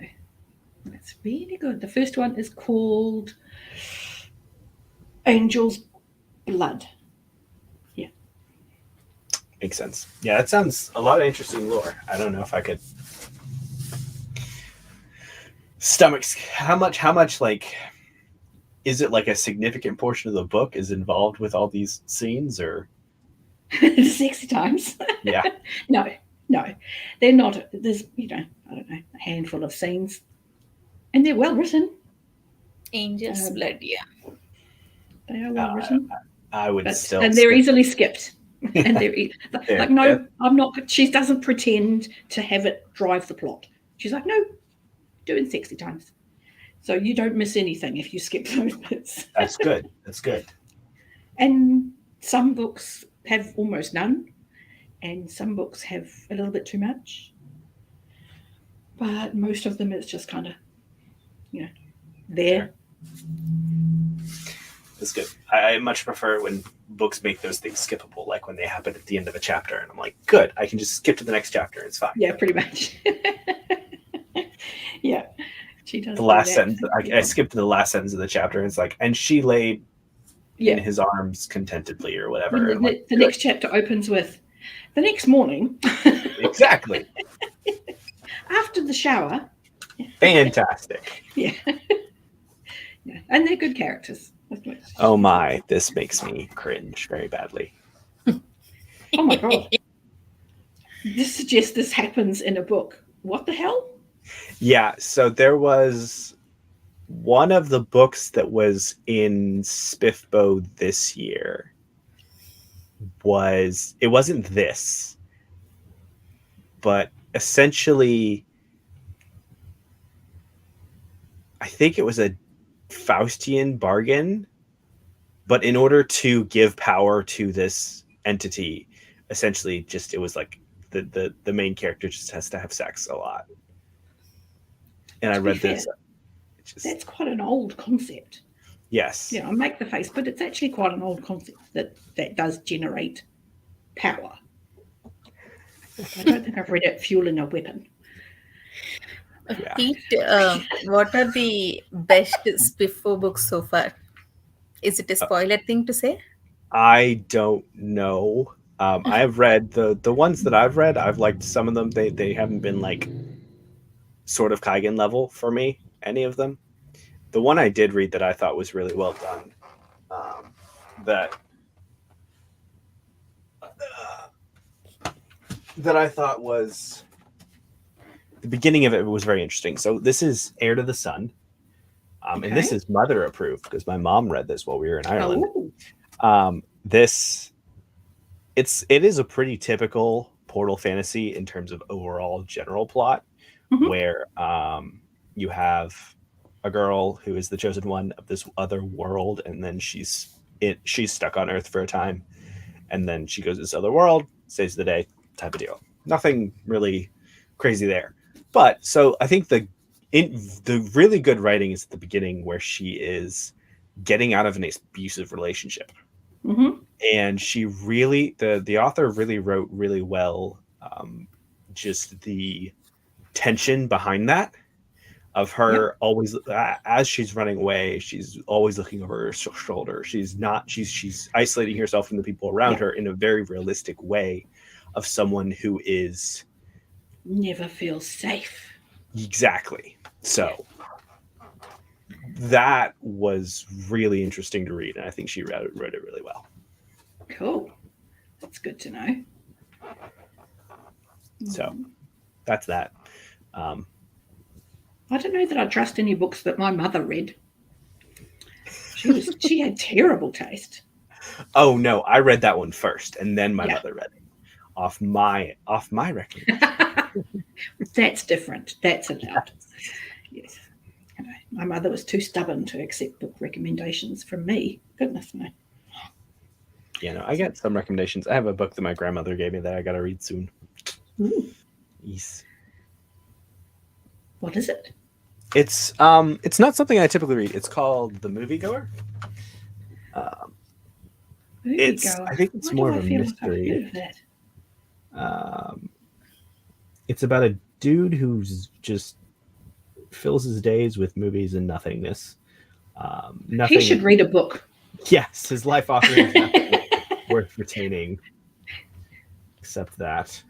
that's really good. The first one is called Angel's Blood. Yeah. Makes sense. Yeah, that sounds a lot of interesting lore. I don't know if I could stomach how much is it a significant portion of the book is involved with all these scenes, or 60 times? Yeah. No, they're not. There's I don't know, a handful of scenes, and they're well written. Angel's Blood, yeah. They are well written. I would still, and they're easily skipped. And they're no, I'm not. She doesn't pretend to have it drive the plot. She's like, no, doing 60 times, so you don't miss anything if you skip those bits. That's good. That's good. And some books have almost none, and some books have a little bit too much. But most of them, it's just kind of, there. That's good. I much prefer when books make those things skippable, like when they happen at the end of a chapter, and I'm like, good, I can just skip to the next chapter. It's fine. Yeah, pretty much. Yeah, she does. The last sentence, I skipped to the last sentence of the chapter, and it's like, and she laid in his arms contentedly, or whatever. The next chapter opens with, the next morning. Exactly. After the shower. Fantastic. Yeah. Yeah. And they're good characters. Oh my, this makes me cringe very badly. Oh my god. This suggests this happens in a book. What the hell? Yeah, so there was one of the books that was in Spiffbo this year it wasn't this, but essentially I think it was a Faustian bargain, but in order to give power to this entity, essentially just it was like the main character just has to have sex a lot. And I read this. That's quite an old concept. Yes. Yeah, I make the face, but it's actually quite an old concept that does generate power. I don't think I've read it fueling a weapon. Yeah. Pete, what are the best Spiffo books so far? Is it a spoiler thing to say? I don't know. I've read the ones that I've read. I've liked some of them. They haven't been like sort of Kaigen level for me, any of them. The one I did read that I thought was really well done, that I thought was the beginning of it was very interesting. So this is Heir to the Sun, and this is mother approved because my mom read this while we were in Ireland. Oh. It is a pretty typical Portal fantasy in terms of overall general plot, where you have a girl who is the chosen one of this other world, and then she's stuck on Earth for a time, and then she goes to this other world, saves the day, type of deal. Nothing really crazy there. But so I think the really good writing is at the beginning where she is getting out of an abusive relationship. And she really, the author really wrote really well, just the tension behind that, of her always, as she's running away, she's always looking over her shoulder. She's isolating herself from the people around her in a very realistic way of someone who is never feels safe. Exactly. So that was really interesting to read, and I think she wrote it really well. Cool. That's good to know. So that's that. I don't know that I trust any books that my mother read. She had terrible taste. Oh no, I read that one first, and then my mother read it off my recommendation. That's different. That's allowed. Yes. My mother was too stubborn to accept book recommendations from me. Goodness me. I get some recommendations. I have a book that my grandmother gave me that I got to read soon. Ooh. Yes. What is it? It's not something I typically read. It's called The Moviegoer. I think it's more of a mystery. It's about a dude who's just fills his days with movies and nothingness. He should read a book. Yes, his life offering is nothing worth retaining, except that.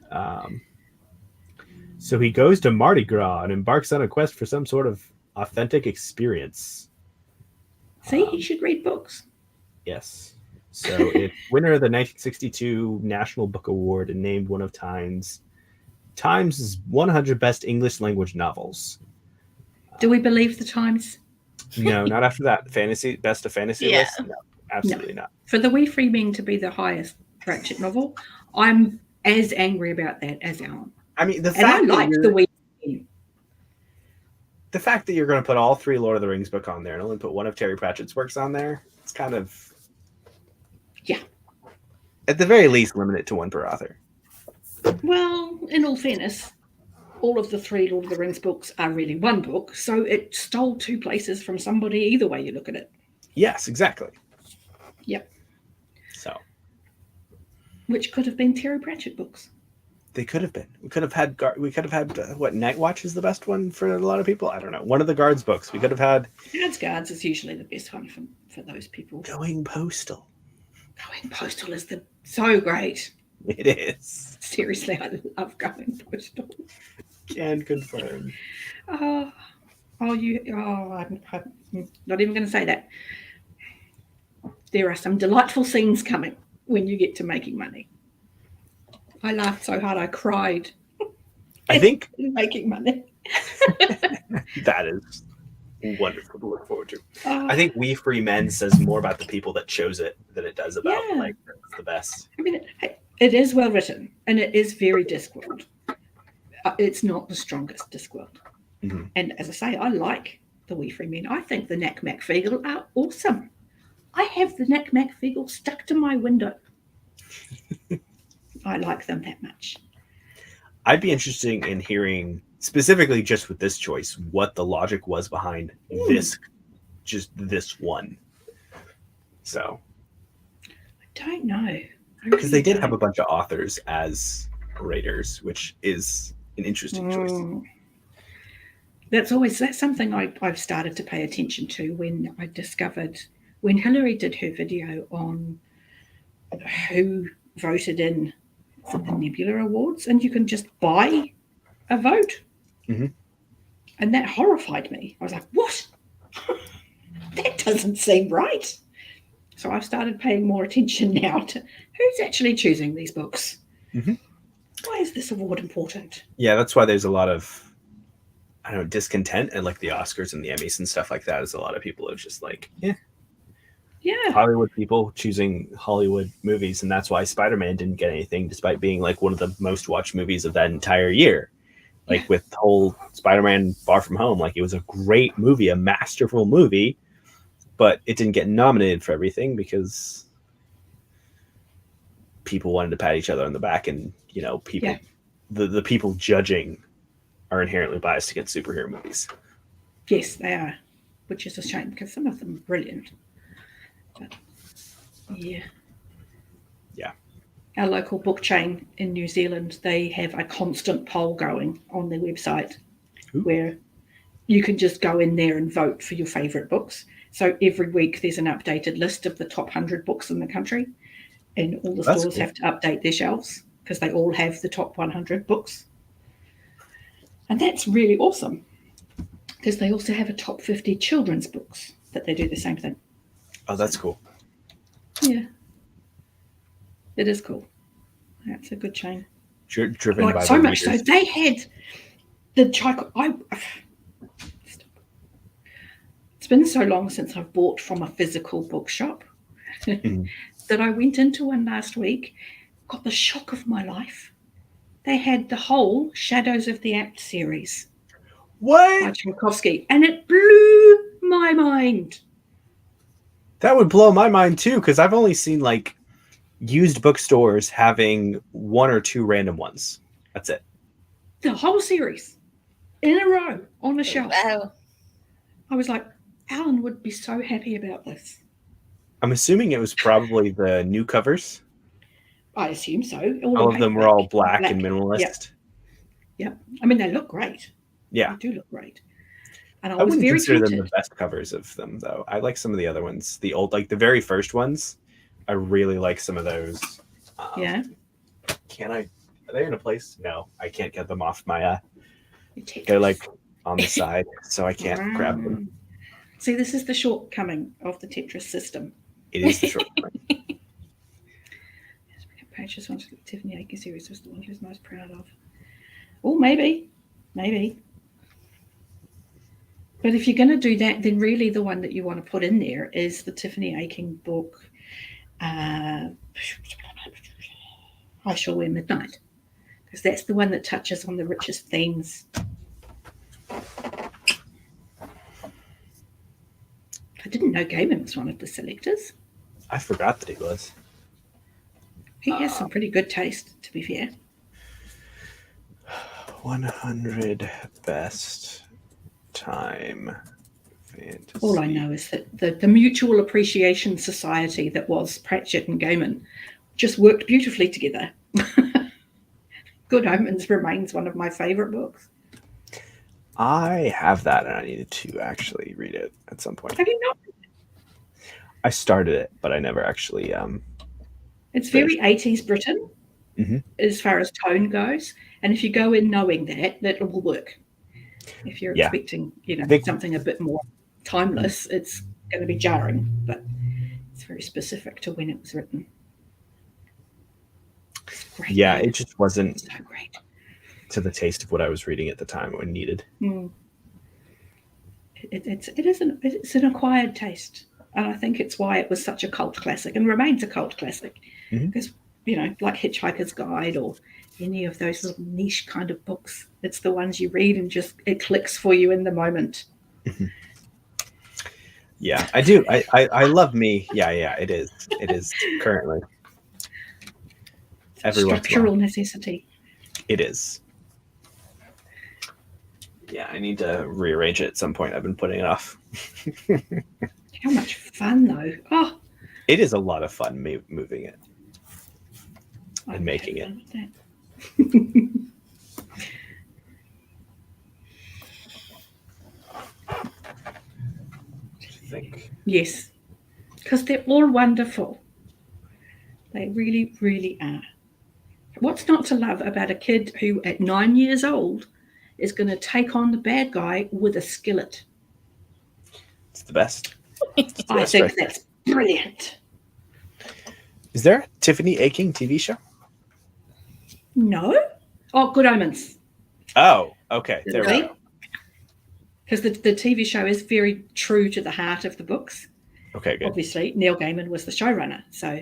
So he goes to Mardi Gras and embarks on a quest for some sort of authentic experience. See, he should read books. Yes. So it's winner of the 1962 National Book Award and named one of Time's 100 best English language novels. Do we believe the Times? No, not after that. Best of fantasy list? No, absolutely not. For The Wee Free Men to be the highest Pratchett novel, I'm as angry about that as Alan. I mean, The Wee Free Men. The fact that you're going to put all 3 Lord of the Rings book on there and only put one of Terry Pratchett's works on there, it's kind of... Yeah. At the very least, limit it to one per author. Well, in all fairness, all of the 3 Lord of the Rings books are really one book, so it stole 2 places from somebody either way you look at it. Yes, exactly. Yep. So. Which could have been Terry Pratchett books. They could have been. We could have had what, Night Watch is the best one for a lot of people? I don't know. One of the Guards books. We could have had Guards is usually the best one for those people. Going Postal. Going Postal is so great. It is. Seriously, I love Going Postal. Can confirm. I'm not even going to say that. There are some delightful scenes coming when you get to making money. I laughed so hard I cried I think making money. that is wonderful to look forward to. Oh, I think We Free Men says more about the people that chose it than it does about Yeah. like the best. I mean, it is well written and it is very Discworld. It's not the strongest Discworld. Mhm. And as I say, I like the We Free Men. I think the Knack Macfeagle are awesome. I have the Knack Macfeagle stuck to my window. I like them that much. I'd be interested in hearing specifically just with this choice what the logic was behind this one. So I don't know. because they did have a bunch of authors as raters, which is an interesting choice. That's something I've started to pay attention to when I discovered when Hillary did her video on who voted in the Nebula Awards, and you can just buy a vote. Mhm. And that horrified me. I was like, what? That doesn't seem right. So I've started paying more attention now to who's actually choosing these books. Mhm. Why is this award important? Yeah, that's why there's a lot of discontent and like the Oscars and the Emmys and stuff like that is a lot of people are just like, Yeah. Hollywood people choosing Hollywood movies, and that's why Spider-Man didn't get anything despite being like one of the most watched movies of that entire year. Like with the whole Spider-Man Far From Home, like it was a great movie, a masterful movie, but it didn't get nominated for everything because people wanted to pat each other on the back, and people the people judging are inherently biased against superhero movies. Yes, they are, which is a shame because some of them are brilliant. But, yeah. Our local book chain in New Zealand, they have a constant poll going on their website where you can just go in there and vote for your favourite books. So every week there's an updated list of the top 100 books in the country, and all the stores have to update their shelves because they all have the top 100 books. And that's really awesome because they also have a top 50 children's books that they do the same thing. Oh, that's cool. Yeah. It is cool. That's a good chain. Driven by so the much readers. so they had the Chico. It's been so long since I've bought from a physical bookshop that I went into one last week, got the shock of my life. They had the whole Shadows of the Act series by Tchaikovsky, and it blew my mind. That would blow my mind too, because I've only seen like used bookstores having one or two random ones. That's it. The whole series in a row on a shelf. Wow. I was like, Alan would be so happy about this. I'm assuming it was probably the new covers. I assume so. All of them were all black and minimalist. Yep. I mean, they look great. Yeah. They do look great. And I I was wouldn't very consider tempted. them the best covers of them, though. I like some of the other ones. The old, like the very first ones. I really like some of those. Yeah. Can I? Are they in a place? No, I can't get them off my. Tetris. They're like on the side, so I can't grab them. See, this is the shortcoming of the Tetris system. It is the short one. Pages one, Tiffany Aiken series was the one he was most proud of. Oh, maybe. But if you're going to do that, then really the one that you want to put in there is the Tiffany Aiken book, I Shall Wear Midnight, because that's the one that touches on the richest themes. I didn't know Gaiman was one of the selectors. I forgot that he was. He has some pretty good taste, to be fair. 100 best time fantasy. All I know is that the Mutual Appreciation Society that was Pratchett and Gaiman just worked beautifully together. Good Omens remains one of my favourite books. I have that, and I needed to actually read it at some point. Have you not? I started it, but I never actually. It's very 80s Britain Mhm. as far as tone goes, And if you go in knowing that will work. If you're Yeah. expecting, Think- something a bit more timeless, it's going to be jarring, but it's very specific to when it was written. It's great. Yeah, though. it just wasn't It's so great. to the taste of what I was reading at the time or needed. It's an acquired taste, and I think it's why it was such a cult classic and remains a cult classic. Mhm. Because like Hitchhiker's Guide or any of those little niche kind of books, it's the ones you read and just it clicks for you in the moment. Yeah, I do. I love me. Yeah, it is. It is currently. It's a Every once in a structural while. necessity. It is. Yeah, I need to rearrange it at some point. I've been putting it off. How much fun though! Oh, It is a lot of fun moving it. I And would making have it. fun with that. I think. Yes, because they're all wonderful. They really, really are. What's not to love about a kid who, at 9 years old, is going to take on the bad guy with a skillet? It's the best. I That's think right. that's brilliant. Is there a Tiffany Aching TV show? No? Oh, Good Omens. Oh, okay. There we Really? go. Because the TV show is very true to the heart of the books. Okay, good. Obviously, Neil Gaiman was the showrunner, so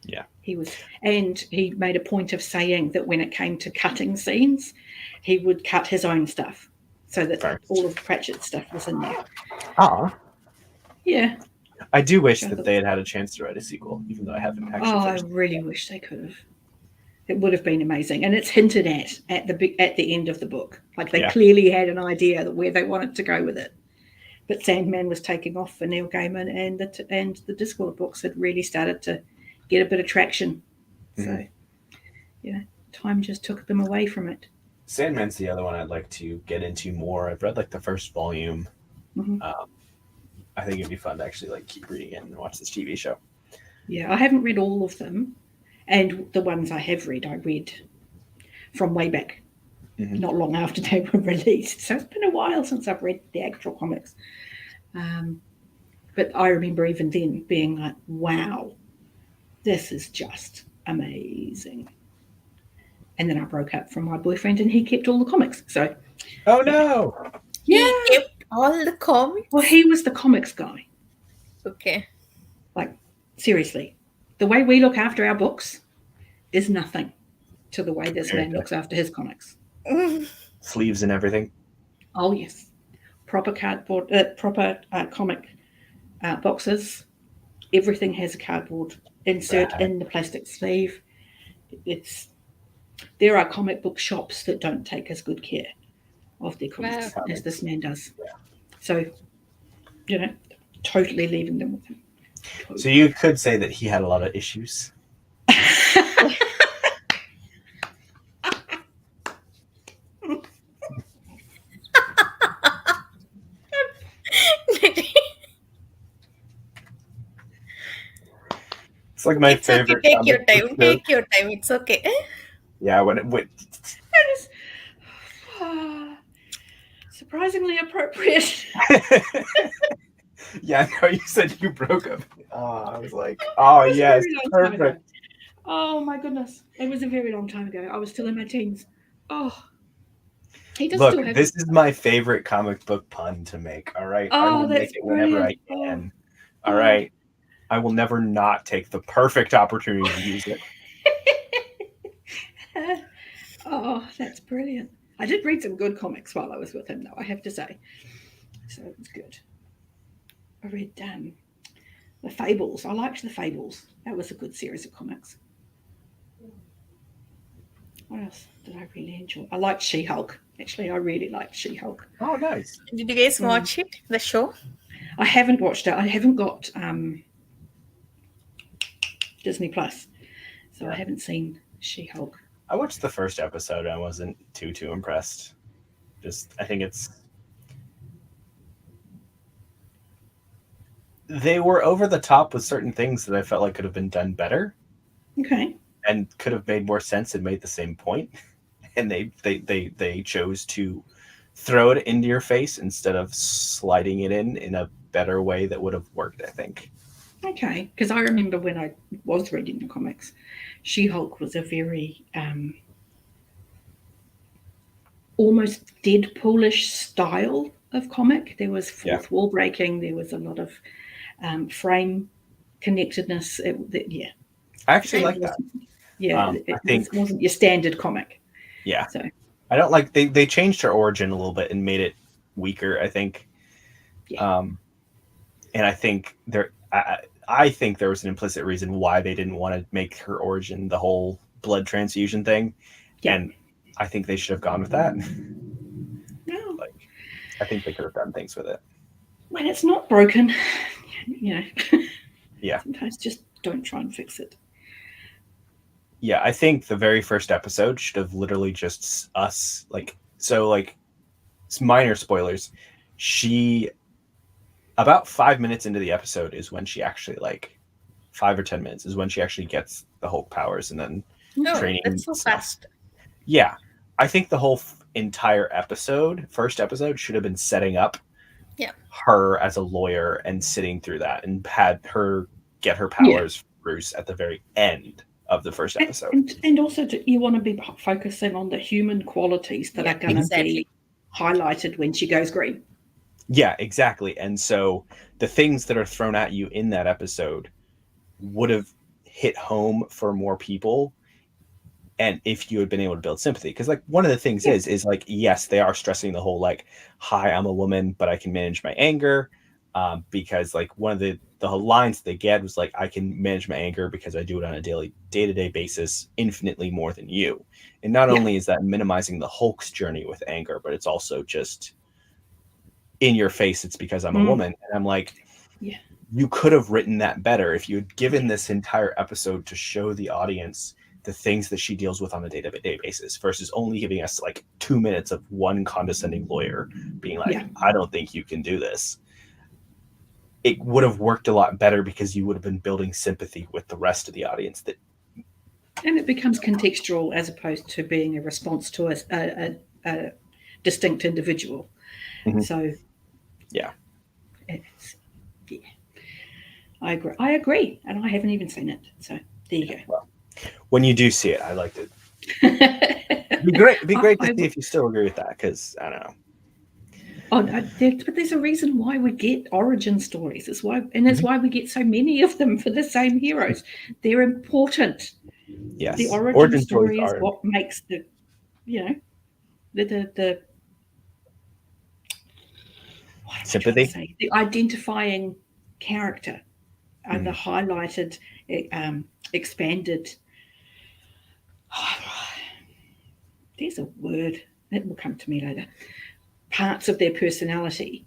Yeah. he was, and he made a point of saying that when it came to cutting scenes, he would cut his own stuff so that Fair. all of Pratchett's stuff was in there. Ah, Yeah. I do wish that they had had a chance to write a sequel, even though I haven't actually. Oh, I finished. really wish they could have. It would have been amazing, and it's hinted at the end of the book. Like they Yeah. clearly had an idea that where they wanted to go with it. But Sandman was taking off for Neil Gaiman, and the Discworld books had really started to get a bit of traction. So, time just took them away from it. Sandman's the other one I'd like to get into more. I've read like the first volume. Mhm. I think it'd be fun to actually like keep reading it and watch this TV show. Yeah, I haven't read all of them, and the ones I have read, I read from way back, Mhm. not long after they were released. So it's been a while since I've read the actual comics. But I remember even then being like, wow, this is just amazing. And then I broke up from my boyfriend and he kept all the comics. So, Oh no! He kept all the comics. well, he was the comics guy. Okay. Like, seriously, the way we look after our books is nothing to the way this man looks after his comics. Sleeves and everything. Oh, yes. Proper cardboard, proper comic boxes. Everything has a cardboard insert Right. in the plastic sleeve. There are comic book shops that don't take as good care of their comics as this man does. So, totally leaving them with him. So you could say that he had a lot of issues. It's like my It's okay. favorite. Take your comic book time. joke. Take your time. It's okay. Yeah, when it went. That is surprisingly appropriate. Yeah, I know you said you broke up. Oh, I was like, oh It was a yes, very long time ago. perfect. Oh my goodness. It was a very long time ago. I was still in my teens. Oh. He does Look, still have this is my favorite comic book pun to make. All right, I Oh, will that's make it whenever I brilliant. can. All right, I will never not take the perfect opportunity to use it. Oh, that's brilliant. I did read some good comics while I was with him, though, I have to say. So it was good. I read The Fables. I liked The Fables. That was a good series of comics. What else did I really enjoy? I liked She-Hulk. Actually, I really liked She-Hulk. Oh, nice. Did you guys watch it? The show? I haven't watched it. I haven't got Disney Plus, so I haven't seen She-Hulk. I watched the first episode. I wasn't too impressed. I think they were over the top with certain things that I felt like could have been done better. Okay. and could have made more sense and made the same point. And they chose to throw it into your face instead of sliding it in a better way that would have worked, I think. Okay, because I remember when I was reading the comics, She-Hulk was a very almost Deadpoolish style of comic. There was fourth wall breaking. There was a lot of frame connectedness. I actually like that. Yeah, it wasn't your standard comic. Yeah. So I don't like they changed her origin a little bit and made it weaker, I think. Yeah. And I think I think there was an implicit reason why they didn't want to make her origin the whole blood transfusion thing. Yeah. And I think they should have gone with that. No. I think they could have done things with it. When it's not broken, Yeah. Sometimes just don't try and fix it. Yeah, I think the very first episode should have literally just us it's minor spoilers. About 5 minutes into the episode is when she actually 5 or 10 minutes is when she actually gets the Hulk powers, and then training. That's so fast. Yeah, I think the whole entire first episode should have been setting up her as a lawyer and sitting through that, and had her get her powers from Bruce at the very end of the first episode. And also you want to be focusing on the human qualities that are going to be highlighted when she goes green. Yeah, exactly. And so the things that are thrown at you in that episode would have hit home for more people. And if you had been able to build sympathy, because one of the things is yes, they are stressing the whole hi, I'm a woman, but I can manage my anger. Because one of the lines they get was I can manage my anger because I do it on a day-to-day basis infinitely more than you. And not only is that minimizing the Hulk's journey with anger, but it's also just in your face. It's because I'm a woman. And I'm you could have written that better if you had given this entire episode to show the audience the things that she deals with on a day-to-day basis, versus only giving us 2 minutes of one condescending lawyer being I don't think you can do this. It would have worked a lot better because you would have been building sympathy with the rest of the audience. And it becomes contextual as opposed to being a response to a distinct individual. Mm-hmm. So, I agree, and I haven't even seen it. So there you go. Well, when you do see it, I liked it. It'd be great to see if you still agree with that, because I don't know. Oh, no, but there's a reason why we get origin stories. It's why we get so many of them for the same heroes. They're important. Yes, the origin story is what makes the sympathy, the identifying character, and the highlighted, expanded. There's a word that will come to me later. Parts of their personality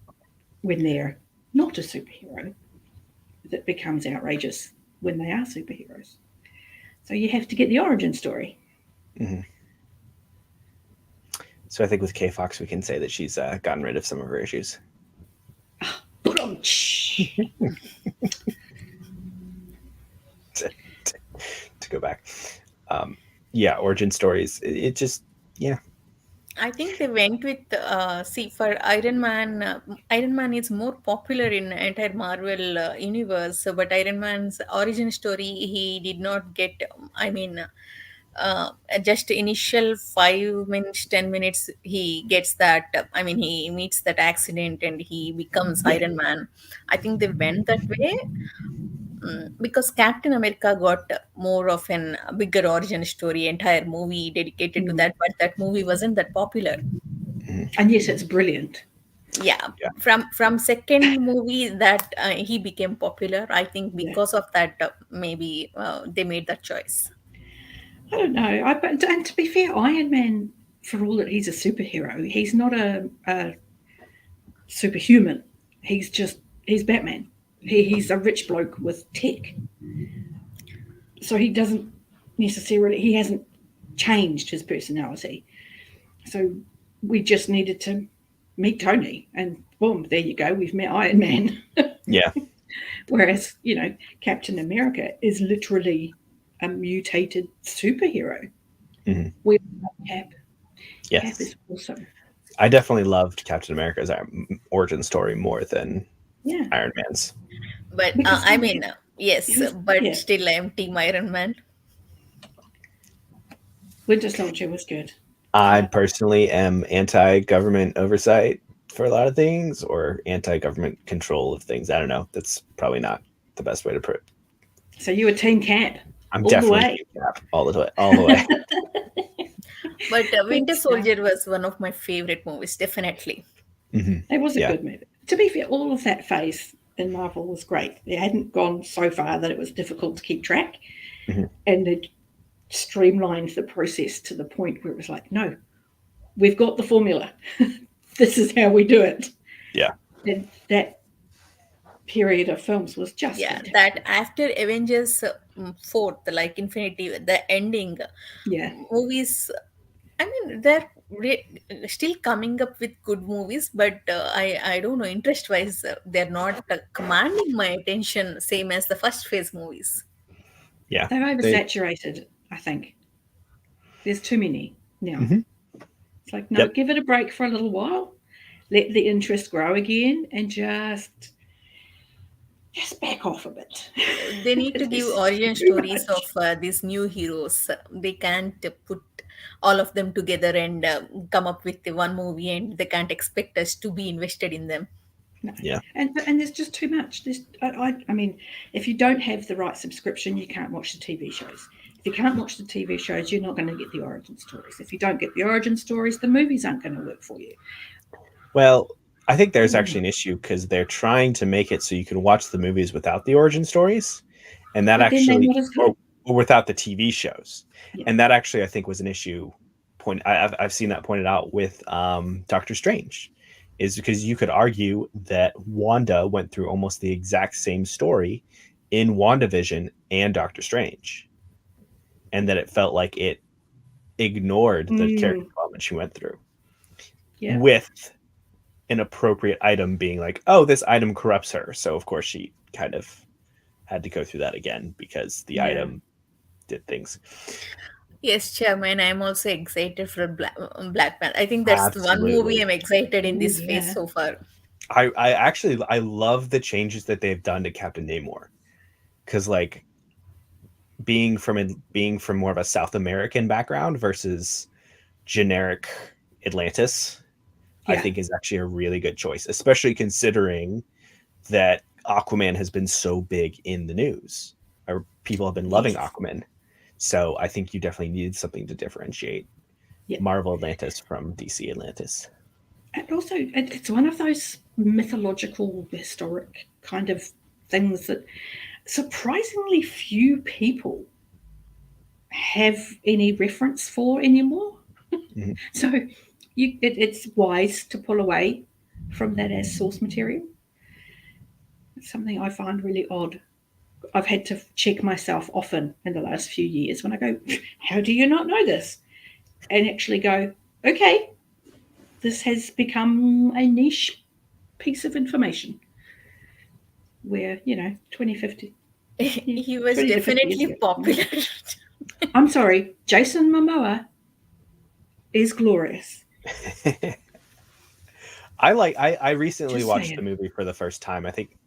when they're not a superhero that becomes outrageous when they are superheroes. So you have to get the origin story. Mm-hmm. So I think with Kay Fox, we can say that she's gotten rid of some of her issues. to go back. Origin stories. It just, I think they went with for Iron Man. Iron Man is more popular in entire Marvel universe, but Iron Man's origin story, he did not get. Just initial 5 minutes, 10 minutes, he gets that. He meets that accident and he becomes Iron Man. I think they went that way. Because Captain America got more of a bigger origin story, entire movie dedicated to that, but that movie wasn't that popular. And yes, it's brilliant. Yeah. From second movie that he became popular, I think because of that, maybe they made that choice. I don't know. And to be fair, Iron Man, for all that he's a superhero, he's not a superhuman. He's Batman. He's a rich bloke with tech. So he hasn't changed his personality. So we just needed to meet Tony, and boom, there you go. We've met Iron Man. Yeah. Whereas, Captain America is literally a mutated superhero. Mhm. We love Cap. Cap Yes. is awesome. I definitely loved Captain America's origin story more than Yeah. Iron Man's. But Because I mean, yes, it was- but yeah. still, I'm Team Iron Man. Winter Soldier was good. I personally am anti-government oversight for a lot of things, or anti-government control of things. I don't know. That's probably not the best way to put it. So you were Team Cap. I'm All the definitely way. Team Cap all the way. All the way. But Winter Good stuff. Soldier was one of my favorite movies, definitely. Mhm. It was a Yeah. good movie. To be fair, all of that phase in Marvel was great. It hadn't gone so far that it was difficult to keep track. Mhm. And they streamlined the process to the point where it was like, no, we've got the formula. This is how we do it. Yeah. And that period of films was just Yeah, fantastic. that after Avengers 4th, like Infinity, the ending Yeah. movies, I mean, they're still coming up with good movies, but I don't know, interest wise, they're not commanding my attention, same as the first phase movies. Yeah. They're oversaturated, I think. There's too many now. Mhm. It's like, no, Yep. give it a break for a little while, let the interest grow again, and just back off a bit. They need to give It's origin too stories much. of these new heroes. They can't put all of them together and come up with the one movie, and they can't expect us to be invested in them. No. Yeah. And there's just too much. I mean, if you don't have the right subscription, you can't watch the TV shows. If you can't watch the TV shows, you're not going to get the origin stories. If you don't get the origin stories, the movies aren't going to work for you. Well, I think there's actually an issue because they're trying to make it so you can watch the movies without the origin stories, and that But then they're actually, not as good. or without the TV shows, Yeah. and that actually I think was an issue. I've seen that pointed out with Doctor Strange, is because you could argue that Wanda went through almost the exact same story in WandaVision and Doctor Strange, and that it felt like it ignored the character development she went through. Yeah. With an appropriate item being like, oh, this item corrupts her. So of course she kind of had to go through that again because the Yeah. item did things. Yes, Chairman, I'm also excited for Black Panther. I think that's the one Absolutely. movie I'm excited in this Ooh, phase yeah. so far. I love the changes that they've done to Captain Namor. Because like being from more of a South American background versus generic Atlantis, I Yeah. think is actually a really good choice, especially considering that Aquaman has been so big in the news, or people have been loving Yes. Aquaman. So I think you definitely needed something to differentiate Yeah. Marvel Atlantis from DC Atlantis. And also, it's one of those mythological, historic kind of things that surprisingly few people have any reference for anymore. Mhm. So it's wise to pull away from that as source material. It's something I find really odd. I've had to check myself often in the last few years when I go, how do you not know this? And actually go, okay, this has become a niche piece of information where, 2050. He was 20 to 50 definitely years ago. popular. I'm sorry, Jason Momoa is glorious. I recently Just watched saying. the movie for the first time. I think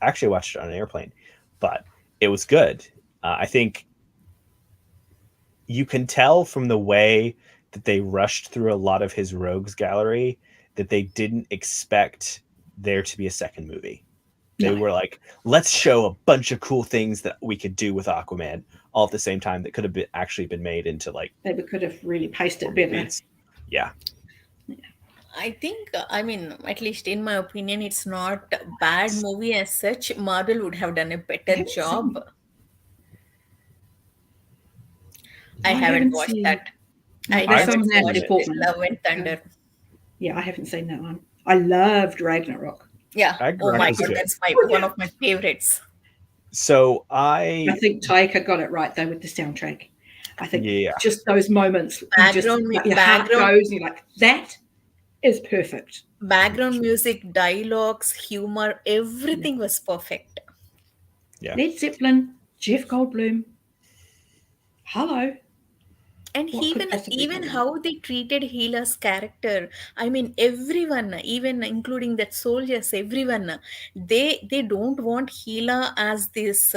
I actually watched it on an airplane, but it was good. I think you can tell from the way that they rushed through a lot of his rogues gallery that they didn't expect there to be a second movie. They No. were like, let's show a bunch of cool things that we could do with Aquaman all at the same time that could have actually been made into like They could have really paced it better. movies. Yeah. I think, I mean, at least in my opinion, it's not a bad movie as such. Marvel would have done a better haven't job. seen- I haven't watched seen- that. That's I haven't on Natalie watched Portman. Love and Thunder. Yeah, I haven't seen that one. I loved Ragnarok. Yeah. Oh Ragnarok my was god, good. that's one of my favorites. So I think Taika got it right though with the soundtrack. I think yeah. just those moments, Background your heart background- goes, and you're like, that is perfect. Background music, dialogues, humor, everything was perfect. Yeah. Led Zeppelin, Jeff Goldblum, hello. And What could even possibly go even wrong? how they treated Hila's character, I mean, everyone, even including that soldiers, everyone, they don't want Hila as this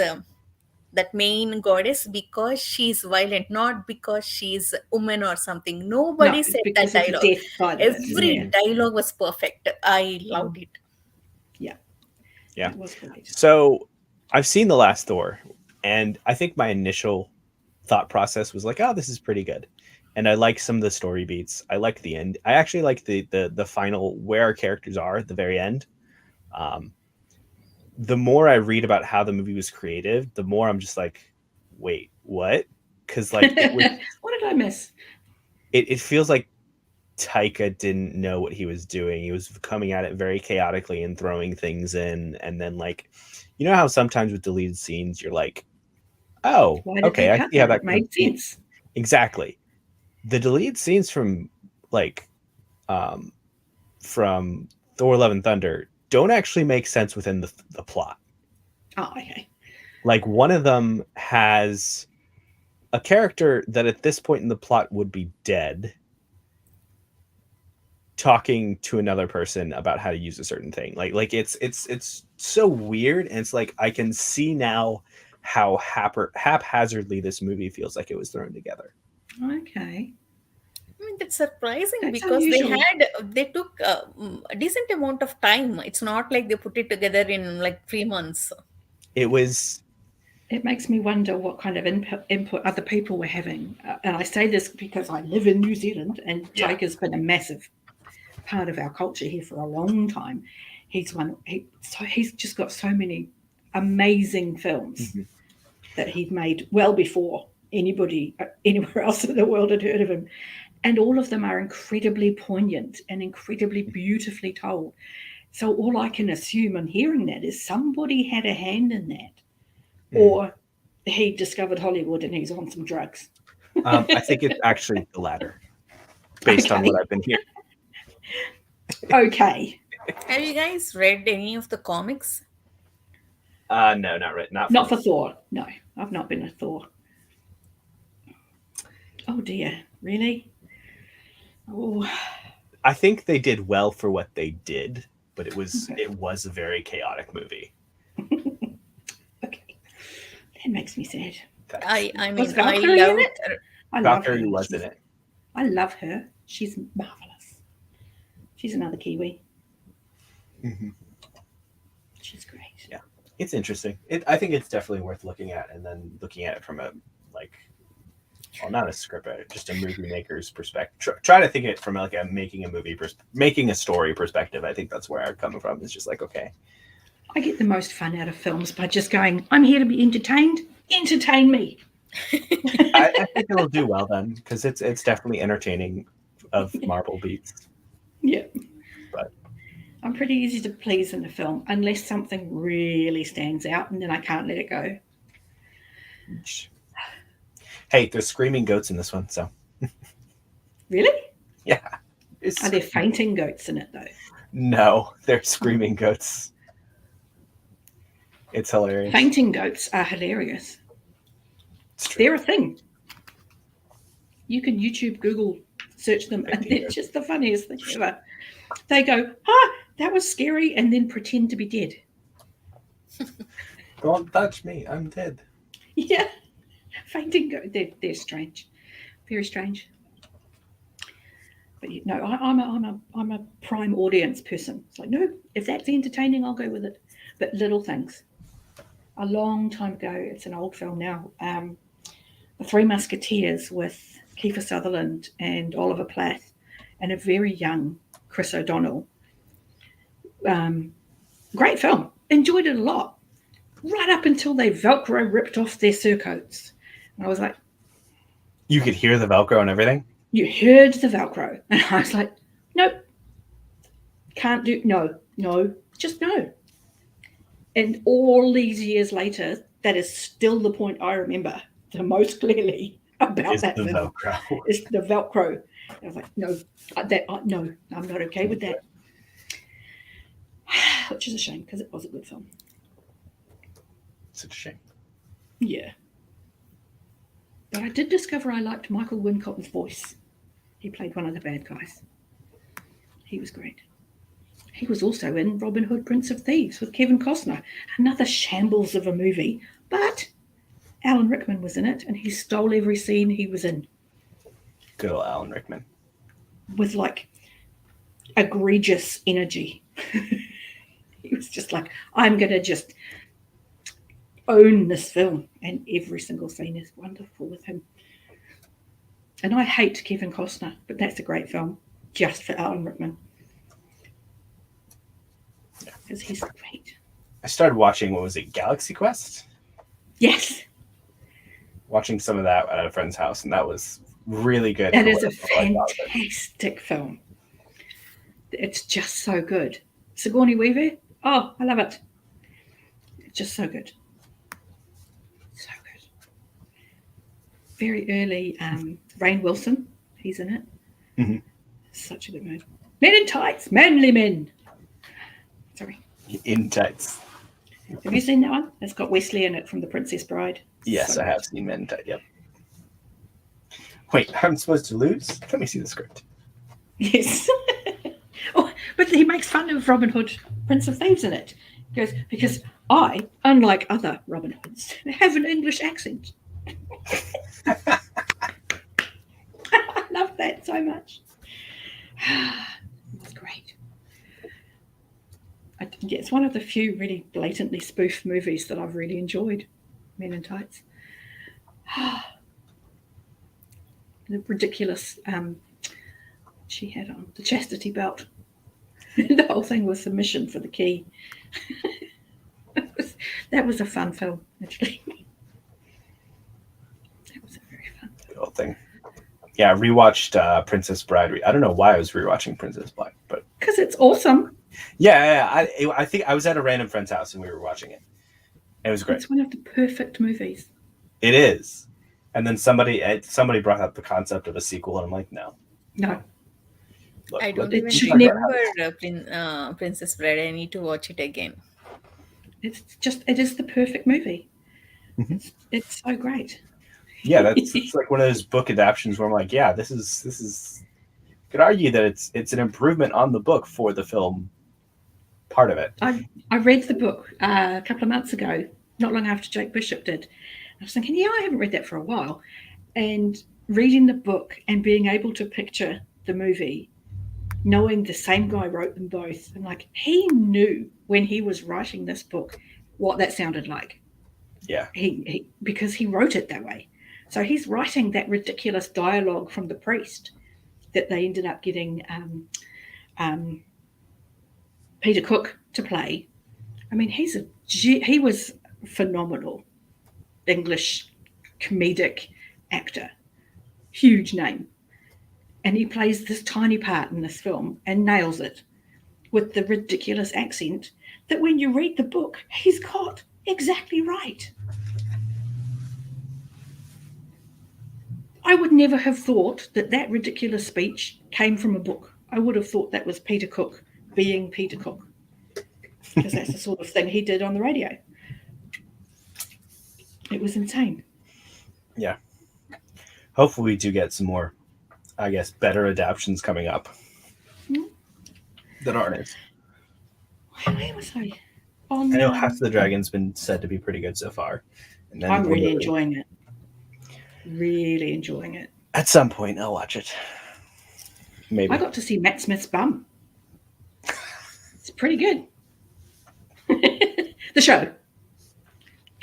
that main goddess because she's violent, not because she's a woman or something. No, Nobody it's said that because of the dialogue. death side of it. Every Yeah, dialogue was perfect. I loved it. yeah, Yeah. it was great. So I've seen the last Thor, and I think my initial thought process was like, oh, this is pretty good. And I like some of the story beats. I like the end. I actually like the final where our characters are at the very end. The more I read about how the movie was created, the more I'm just like, wait, what? Because like What did I miss? it feels like Taika didn't know what he was doing. He was coming at it very chaotically and throwing things in, and then like, you know how sometimes with deleted scenes you're like, oh, Why did okay, they I cut see how that? that It made sense. exactly. The deleted scenes from like from Thor: Love and Thunder don't actually make sense within the plot. Oh, okay. Like one of them has a character that at this point in the plot would be dead talking to another person about how to use a certain thing. Like it's so weird, and it's like I can see now how haphazardly this movie feels like it was thrown together. Okay. I mean, that's surprising That's because unusual. they took a decent amount of time. It's not like they put it together in like 3 months. It was It makes me wonder what kind of input other people were having. And I say this because I live in New Zealand, and Yeah. Taika's been a massive part of our culture here for a long time. He's just got so many amazing films that he'd made well before anybody anywhere else in the world had heard of him. And all of them are incredibly poignant and incredibly beautifully told. So all I can assume on hearing that is somebody had a hand in that. Or he discovered Hollywood and he's on some drugs. I think it's actually the latter, based on Okay. what I've been hearing. Okay. Have you guys read any of the comics? No, not right. Not for Thor. No, I've not been a Thor. Oh dear, really? Oh, I think they did well for what they did, but it was a very chaotic movie. okay. That makes me sad. I Was mean, I Valkyrie in loved. it? I love her. Valkyrie was in it. I love her. She's marvelous. She's another Kiwi. She's great. Yeah, it's interesting. I think it's definitely worth looking at, and then looking at it from a well, not a script, just a movie maker's perspective. Try to think of it from like a making a story perspective. I think that's where I'm coming from. It's just like, okay, I get the most fun out of films by just going, I'm here to be entertained. Entertain me. I think it'll do well then, because it's definitely entertaining of Marvel beats. Yeah. But I'm pretty easy to please in a film unless something really stands out, and then I can't let it go. Hey, there's screaming goats in this one, so Really? yeah. Are there fainting goats in it though? No, they're screaming goats. It's hilarious. Fainting goats are hilarious. They're a thing. You can YouTube, Google, search them, and they're just the funniest thing ever. They go, that was scary, and then pretend to be dead. Don't touch me, I'm dead. Yeah. Fainting goats, they're strange. Very strange. But no, I'm a prime audience person. It's like, no, if that's entertaining, I'll go with it. But little things. A long time ago, it's an old film now. The Three Musketeers with Kiefer Sutherland and Oliver Platt and a very young Chris O'Donnell. Great film. Enjoyed it a lot. Right up until they Velcro ripped off their surcoats. And I was like, you could hear the Velcro and everything? You heard the Velcro. And I was like, nope. Can't do, no, just no. And all these years later, that is still the point I remember the most clearly about that film. Velcro. It's the Velcro. I was like, no, no, I'm not okay with that. Which is a shame because it was a good film. Such a shame. Yeah. But I did discover I liked Michael Wincotton's voice. He played one of the bad guys. He was great. He was also in Robin Hood, Prince of Thieves with Kevin Costner. Another shambles of a movie, but Alan Rickman was in it, and he stole every scene he was in Good old Alan Rickman. with like egregious energy. He was just like, I'm going to just own this film, and every single scene is wonderful with him. And I hate Kevin Costner, but that's a great film just for Alan Rickman. Because he's great. I started watching, what was it, Galaxy Quest? Yes, Watching some of that at a friend's house, and that was really good. that for is a what I thought of it. fantastic film. It's just so good. Sigourney Weaver, oh, I love it. It's just so good. So good. Very early, Rainn Wilson, he's in it. Mhm. Such a good movie. Men in Tights, Manly Men. Sorry. In tights. Have you seen that one? It's got Wesley in it from The Princess Bride. Yes, So I have seen Men in Tights. Yep. Wait, I'm supposed to lose? Let me see the script. Yes. Oh, but he makes fun of Robin Hood, Prince of Thieves in it. He goes, because I, unlike other Robin Hoods, have an English accent. I love that so much. It's great. Yeah, it's one of the few really blatantly spoofed movies that I've really enjoyed. Men in Tights. The ridiculous she had on the chastity belt. The whole thing was submission for the key. That was a fun film, actually. That was a very fun film. Good old thing. Yeah, I rewatched Princess Bride. I don't know why I was rewatching Princess Bride, but Because it's awesome. yeah, I think I was at a random friend's house and we were watching it. It was great. It's one of the perfect movies. It is. And then somebody brought up the concept of a sequel, and I'm like, no. No, Look, I don't look, even it should remember Princess Bride. I need to watch it again. it is the perfect movie. Mhm. It's so great. yeah, it's like one of those book adaptions where I'm like, yeah, this is. Could argue that it's an improvement on the book for the film part of it. I read the book a couple of months ago, not long after Jake Bishop did. I was thinking, yeah, I haven't read that for a while. And reading the book and being able to picture the movie, knowing the same guy wrote them both, I'm like, he knew when he was writing this book what that sounded like. Yeah. He because he wrote it that way. So he's writing that ridiculous dialogue from the priest that they ended up getting Peter Cook to play. I mean, he was phenomenal English comedic actor, huge name, and he plays this tiny part in this film and nails it with the ridiculous accent that when you read the book, he's got exactly right. I would never have thought that ridiculous speech came from a book. I would have thought that was Peter Cook being Peter Cook, because that's the sort of thing he did on the radio. It was insane. Yeah. Hopefully we do get some more, I guess, better adaptions coming up than ours. Where was I? I know House of the Dragon's been said to be pretty good so far. And then I'm really enjoying it. Really enjoying it. At some point, I'll watch it. Maybe. I got to see Matt Smith's bum. It's pretty good. The show.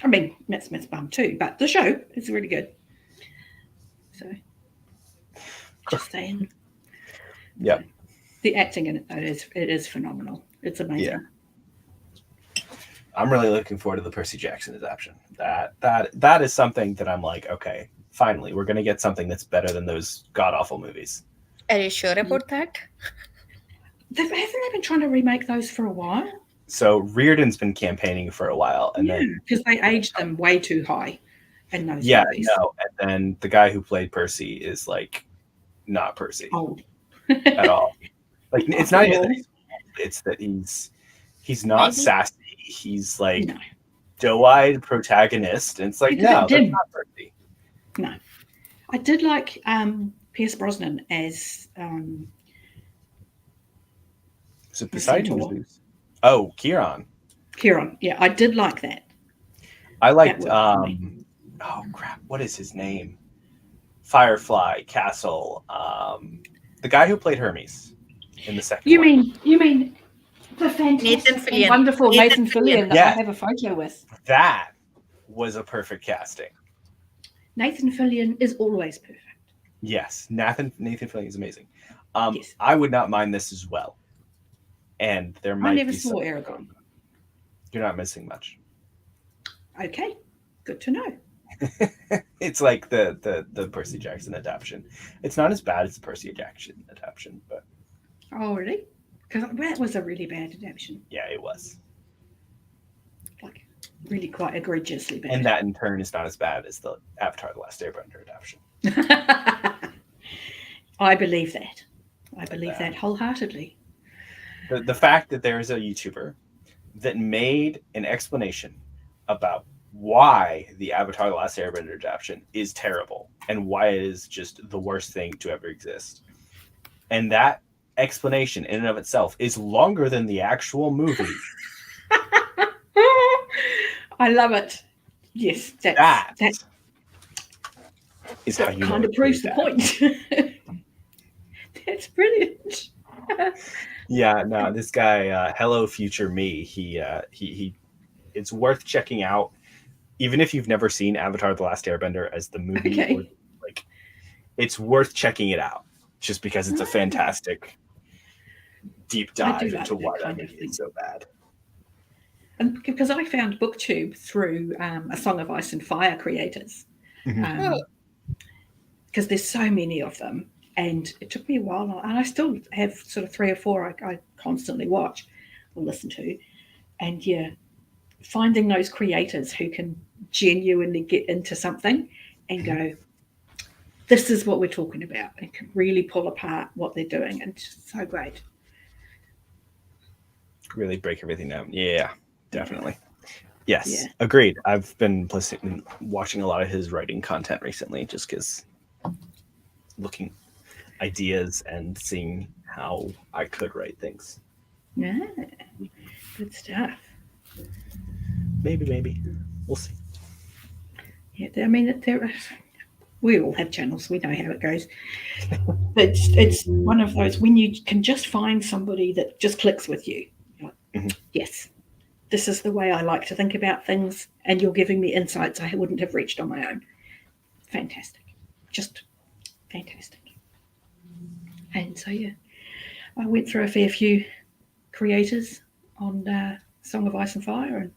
I mean, Matt Smith's bum too, but the show is really good. So, just saying. Yeah. The acting in it, though, it is phenomenal. It's amazing. Yeah. I'm really looking forward to the Percy Jackson adaptation. That is something that I'm like, okay, finally, we're going to get something that's better than those god-awful movies. Are you sure about that? Haven't they been trying to remake those for a while? So Reardon's been campaigning for a while, and then because they aged them way too high in those yeah, movies. no, and then the guy who played Percy is like not Percy Old. at all. Like it's not even that he's old, it's that he's not Maybe. sassy. He's like No. doe-eyed protagonist, and it's like He's a no, bit that's dim. not Percy. No. I did like Pierce Brosnan as Is it The Poseidon? Centaur. Oh, Kieran. Kieran. Yeah, I did like that. I liked worked for me. oh crap, what is his name? Firefly Castle. The guy who played Hermes in the second You one. mean the fantastic and Fillion. wonderful Nathan Nathan Fillion that Yeah. I have a photo with. That was a perfect casting. Nathan Fillion is always perfect. Yes, Nathan Fillion is amazing. Yes. I would not mind this as well. And there might I never be saw some. Aragon. You're not missing much. Okay, good to know. It's like the Percy Jackson adaptation. It's not as bad as the Percy Jackson adaptation, but Oh, really? Because that was a really bad adaptation. yeah, it was. Like, really quite egregiously bad. And that in turn is not as bad as the Avatar: The Last Airbender adaptation. I believe that. I believe that wholeheartedly. The fact that there is a YouTuber that made an explanation about why the Avatar: The Last Airbender adaptation is terrible and why it is just the worst thing to ever exist. And that explanation in and of itself is longer than the actual movie. I love it. Yes, That that is how you kind know of proves the it's bad. point. That's brilliant. Yeah, no, this guy, Hello Future Me, he it's worth checking out, even if you've never seen Avatar: The Last Airbender as the movie. Okay. Or, like, it's worth checking it out just because it's a fantastic deep I do dive like into that why that kind of movie thing. is so bad. And because I found BookTube through A Song of Ice and Fire creators. Mhm. Because there's so many of them. And it took me a while, and I still have sort of 3 or 4 I constantly watch or listen to. And yeah, finding those creators who can genuinely get into something and go, this is what we're talking about, and can really pull apart what they're doing. And it's just so great. Really break everything down. Yeah, definitely. Yes, Yeah. agreed. I've been watching a lot of his writing content recently just because looking ideas and seeing how I could write things. Yeah, good stuff. Maybe. We'll see. Yeah, I mean, we all have channels. We know how it goes. It's one of those when you can just find somebody that just clicks with you. You're like, yes, this is the way I like to think about things, and you're giving me insights I wouldn't have reached on my own. Fantastic. Just fantastic. And so, yeah, I went through a fair few creators on Song of Ice and Fire, and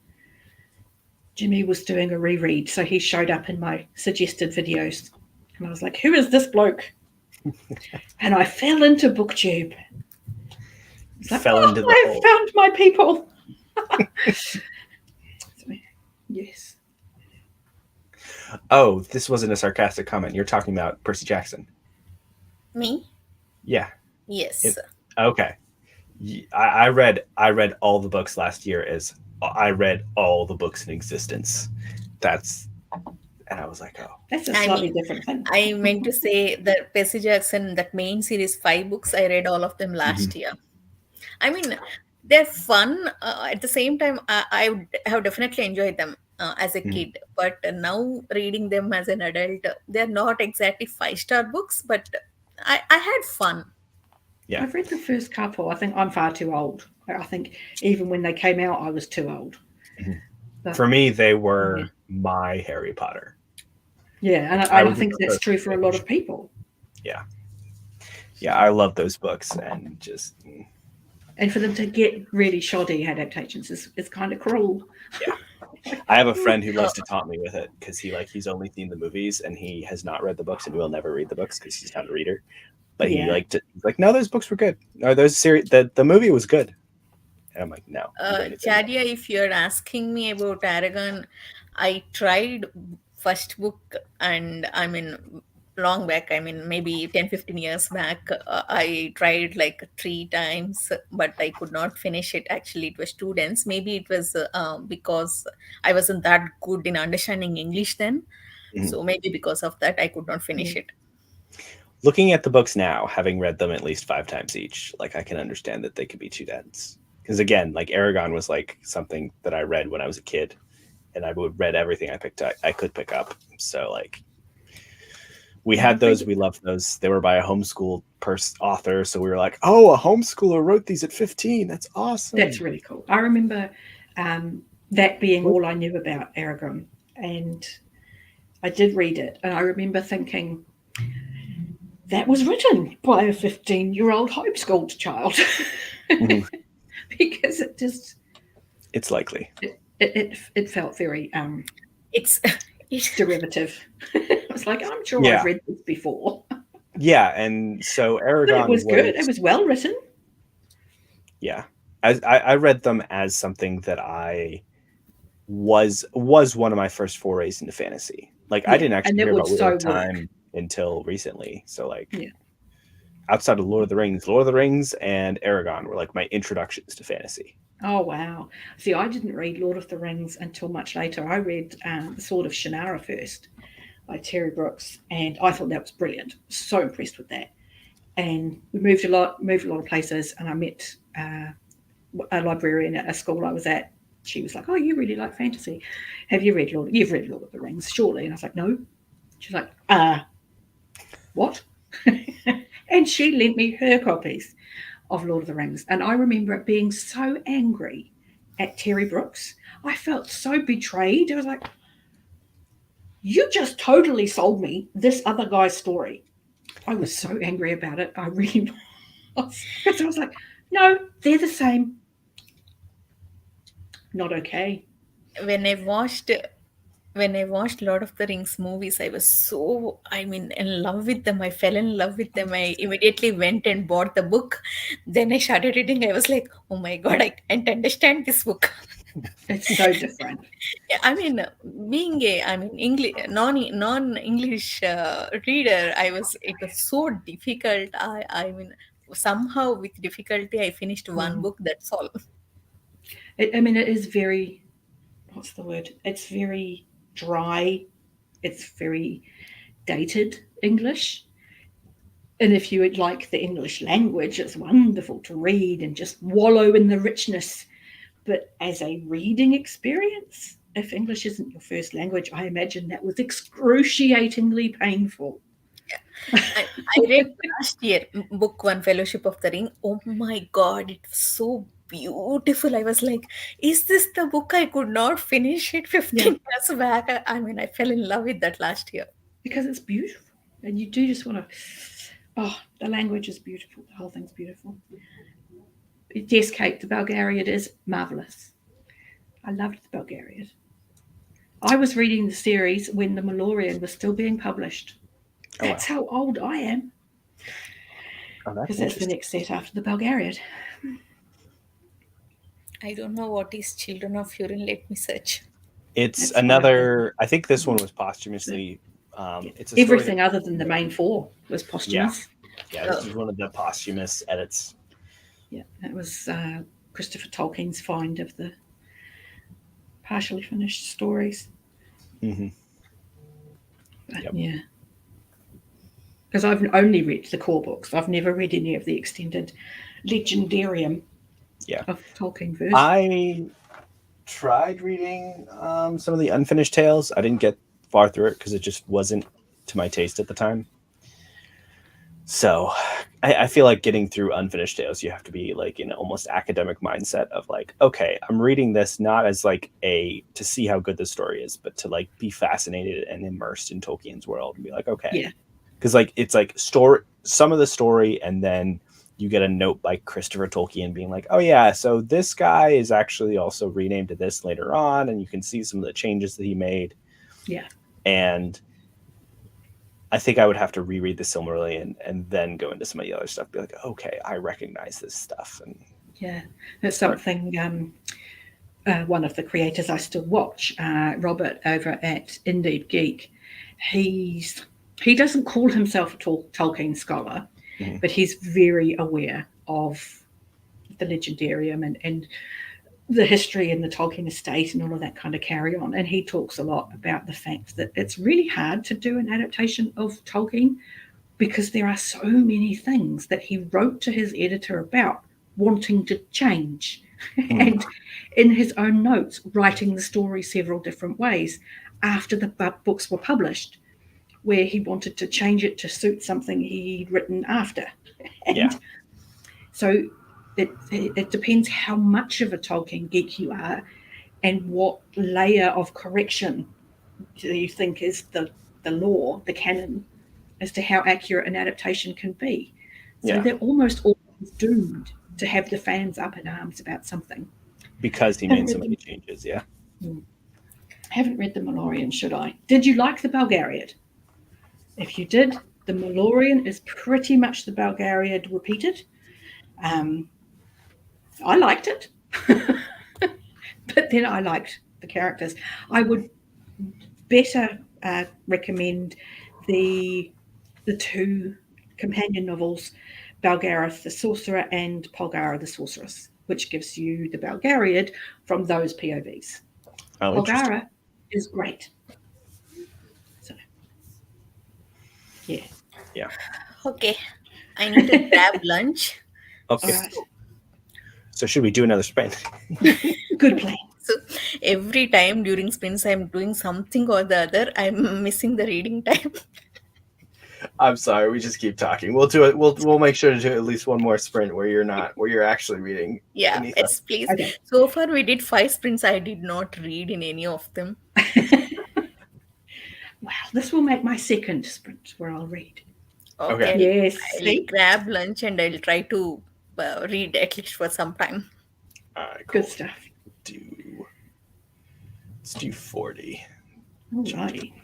Jimmy was doing a reread, so he showed up in my suggested videos. And I was like, who is this bloke? And I fell into BookTube. Like, Fell into the I hole. found my people. So, yes. Oh, this wasn't a sarcastic comment. You're talking about Percy Jackson. Me? Yeah. Yes. Okay. I read all the books last year as I read all the books in existence. And I was like, oh. That's a I slightly mean, different thing. I meant to say that Percy Jackson, that main series, 5 books, I read all of them last year. I mean, they're fun. At the same time, I would have definitely enjoyed them as a kid. But now reading them as an adult, they're not exactly 5-star books, but I had fun. Yeah. I've read the first couple. I think I'm far too old. I think even when they came out, I was too old. But, For me, they were my Harry Potter. yeah, and I I would think prefer that's true for a lot of people. Yeah, I love those books, and just And for them to get really shoddy adaptations is kind of cruel. I have a friend who loves to taunt me with it because he's only seen the movies and he has not read the books and will never read the books because he's not a reader. But Yeah. he's like, no, those books were good. Or those series, the movie was good. And I'm like, no. Chadia, if you're asking me about Aragon, I tried first book, and I mean, long back, I mean, maybe 10-15 years back, I tried like 3 times, but I could not finish it. Actually, it was too dense. Maybe it was because I wasn't that good in understanding English then. Mhm. So maybe because of that, I could not finish it. Looking at the books now, having read them at least 5 times each, like I can understand that they could be too dense. Because again, like Aragon was like something that I read when I was a kid, and I would read everything I could pick up. So like we had those, we loved those. They were by a homeschool author, so we were like, oh, a homeschooler wrote these at 15. That's awesome. That's really cool. I remember that being all I knew about Aragon, and I did read it, and I remember thinking that was written by a 15-year-old homeschooled child. Mhm. Because it just It's likely. it felt very It's derivative. I was like, I'm sure Yeah. I've read this before. Yeah, and so But Aragon it was good. It was well written. Yeah, I read them as something that I was one of my first forays into fantasy. Like I Yeah, didn't actually and it hear about would Wheel so of Time until recently. So like, Yeah. outside of Lord of the Rings and Aragon were like my introductions to fantasy. Oh, wow. See, I didn't read Lord of the Rings until much later. I read The Sword of Shannara first by Terry Brooks, and I thought that was brilliant. So impressed with that. And we moved a lot of places, and I met a librarian at a school I was at. She was like, oh, you really like fantasy. You've read Lord of the Rings, surely? And I was like, no. She's like, what? And she lent me her copies of Lord of the Rings. And I remember being so angry at Terry Brooks. I felt so betrayed. I was like, you just totally sold me this other guy's story. I was so angry about it. I really was. Because I was like, no, they're the same. Not okay. when I watched Lord of the Rings movies, I was so, in love with them. I fell in love with them. I immediately went and bought the book. Then I started reading. I was like, oh my God, I can't understand this book. It's so different. Being English non-English reader, it was so difficult. Somehow with difficulty, I finished one book. That's all. It is very, what's the word? It's very dry. It's very dated English. And if you would like the English language, it's wonderful to read and just wallow in the richness. But as a reading experience, if English isn't your first language, I imagine that was excruciatingly painful. I read last year book one, Fellowship of the Ring. Oh my God, it was so beautiful. I was like, is this the book I could not finish it 15 years back? I fell in love with that last year. Because it's beautiful. And you do just want to, the language is beautiful. The whole thing's beautiful. Yes, Kate, the Belgariad is marvelous. I loved the Belgariad. I was reading the series when the Malorian was still being published. That's how old I am. Because that's the next set after the Belgariad. I don't know what is Children of Hurin. Let me search. It's another. I think this one was posthumously. It's a everything other than the main four was posthumous. Yeah, this is one of the posthumous edits. Yeah, that was Christopher Tolkien's find of the partially finished stories. Mm-hmm. Yeah. Because I've only read the core books. I've never read any of the extended legendarium of Tolkien verse. I tried reading some of the unfinished tales. I didn't get far through it because it just wasn't to my taste at the time. So I feel like getting through unfinished tales, you have to be like in an almost academic mindset of like, okay, I'm reading this not as like to see how good the story is, but to like be fascinated and immersed in Tolkien's world and be like, okay. Yeah. Because like it's like some of the story, and then you get a note by Christopher Tolkien being like, oh yeah, so this guy is actually also renamed to this later on, and you can see some of the changes that he made. Yeah. And I think I would have to reread the Silmarillion and then go into some of the other stuff. Be like, okay, I recognize this stuff. And yeah, that's something. One of the creators I still watch, Robert over at Indeed Geek, he doesn't call himself a Tolkien scholar, but he's very aware of the legendarium and the history and the Tolkien estate and all of that kind of carry on. And he talks a lot about the fact that it's really hard to do an adaptation of Tolkien because there are so many things that he wrote to his editor about wanting to change. And in his own notes, writing the story several different ways after the books were published, where he wanted to change it to suit something he'd written after. And so it depends how much of a Tolkien geek you are and what layer of correction do you think is the law, the canon, as to how accurate an adaptation can be. So they're almost always doomed to have the fans up in arms about something. Because he made so many changes, I haven't read the Malorian, should I? Did you like the Belgariad? If you did, the Malorian is pretty much the Belgariad repeated. I liked it. But then I liked the characters. I would better recommend the two companion novels, Balgareth the Sorcerer and Polgara the Sorceress, which gives you the Belgariad from those POVs. Polgara is great. So, yeah. Okay, I need to grab lunch. Okay. Right. So should we do another sprint? Good plan. So every time during sprints, I'm doing something or the other. I'm missing the reading time. I'm sorry, we just keep talking. We'll do it. We'll make sure to do at least one more sprint where you're actually reading. Yeah, Anita. yes, please. Okay. So far, we did 5 sprints. I did not read in any of them. Wow, this will make my second sprint where I'll read. Okay. Yes. I'll grab lunch and I'll try to read at least for some time. All right, Good stuff. Let's do 40. All righty.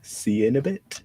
See you in a bit.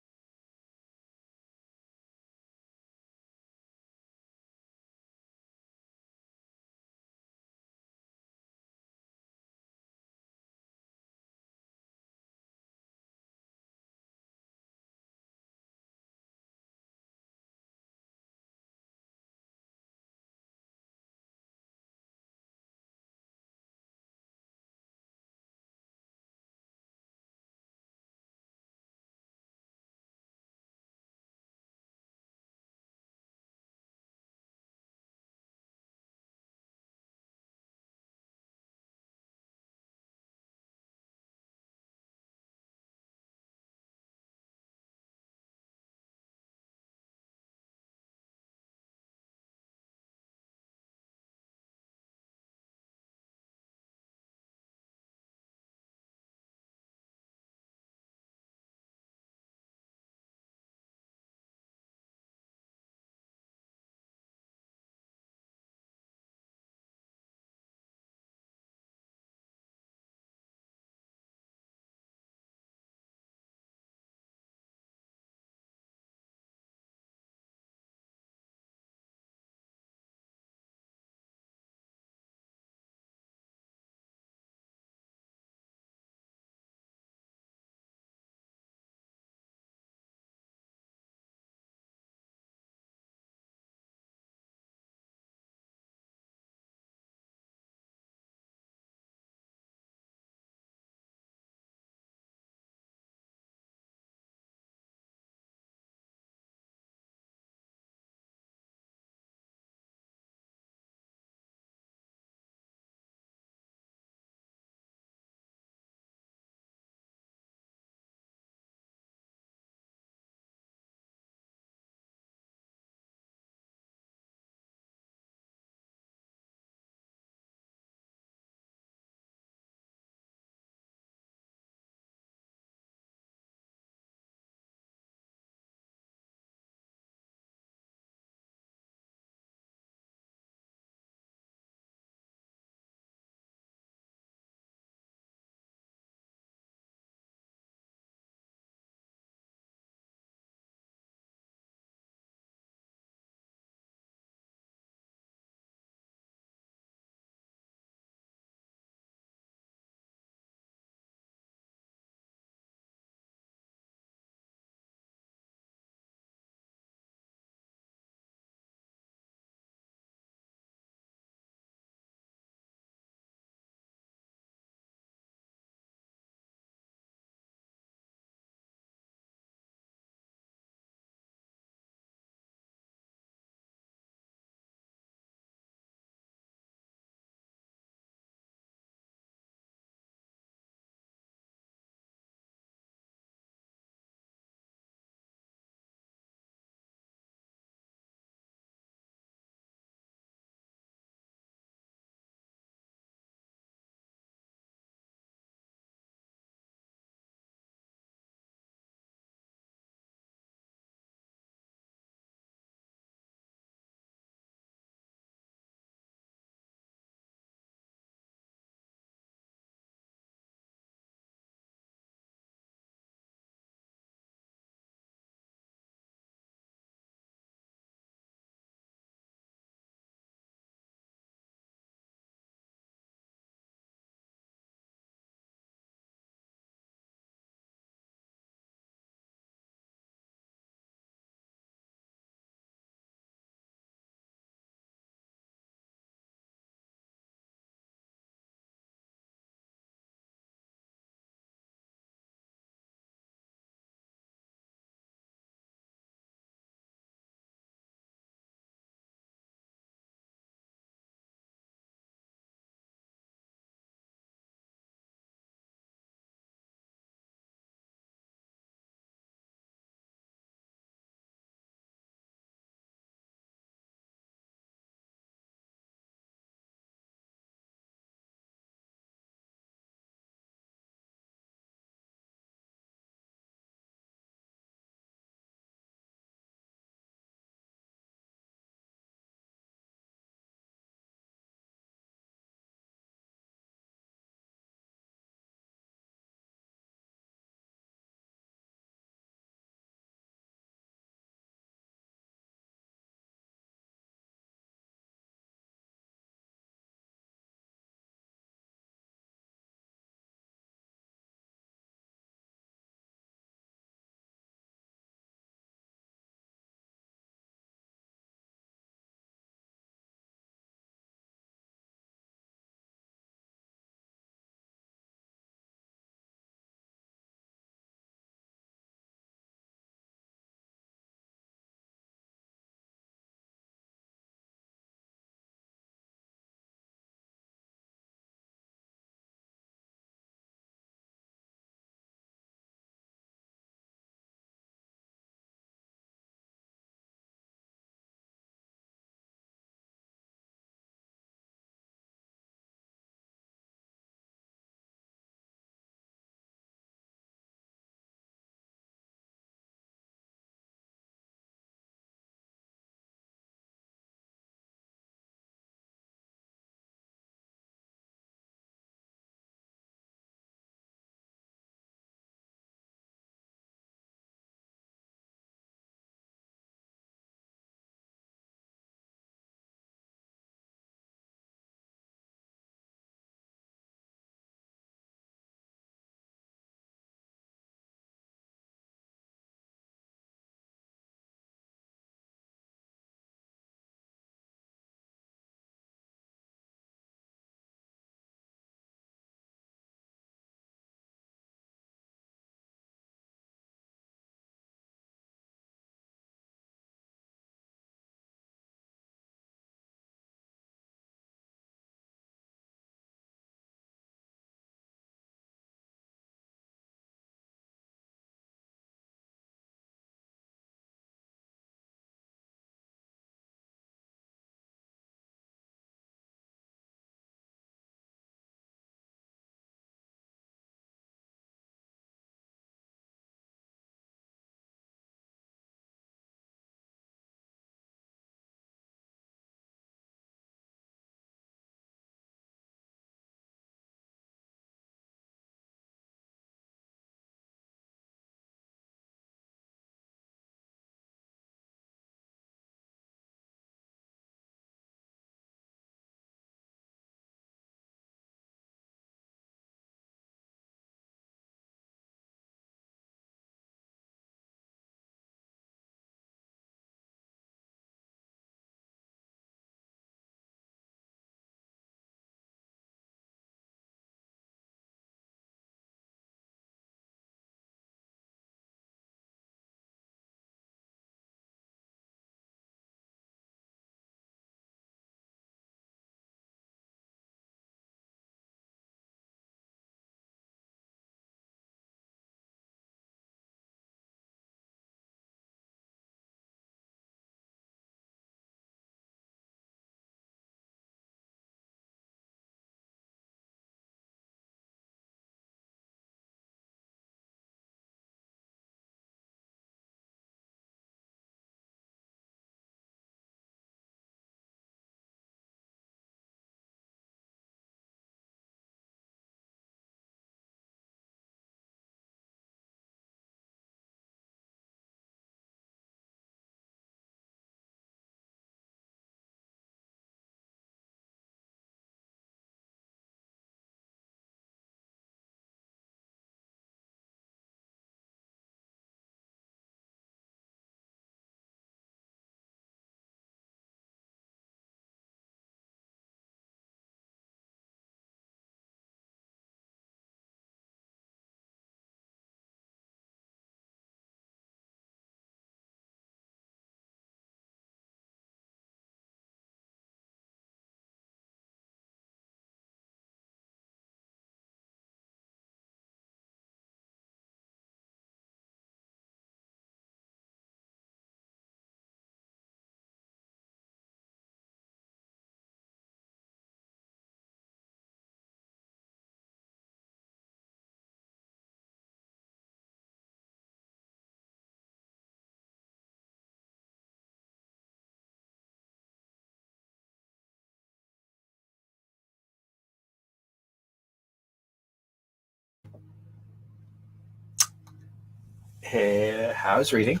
How's reading?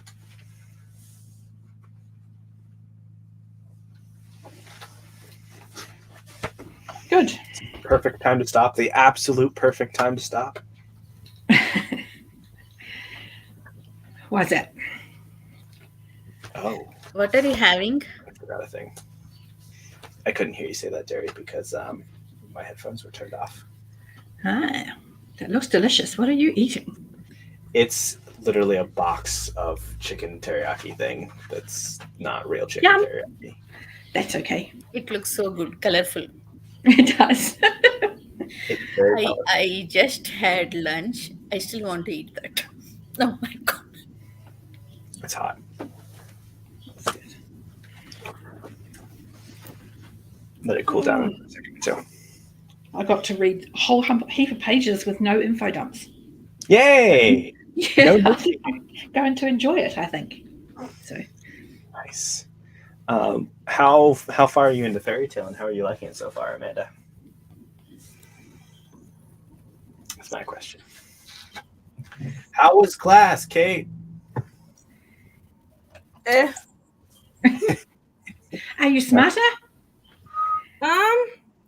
Good. Perfect time to stop. The absolute perfect time to stop. Why is that? Oh, What are you having? I forgot a thing. I couldn't hear you say that, Derry, because my headphones were turned off. Ah, that looks delicious. What are you eating? It's literally a box of chicken teriyaki thing that's not real chicken Yum. teriyaki. That's okay. It looks so good, colorful. It does. It's very colorful. I just had lunch. I still want to eat that. Oh my god. It's hot. Let it cool down in a second too. I got to read a whole heap of pages with no info dumps. Yay! Yeah, No I think I'm going to enjoy it, I think. So Nice. How far are you into Fairy Tale, and how are you liking it so far, Amanda? That's my question. How was class, Kate? are you smarter?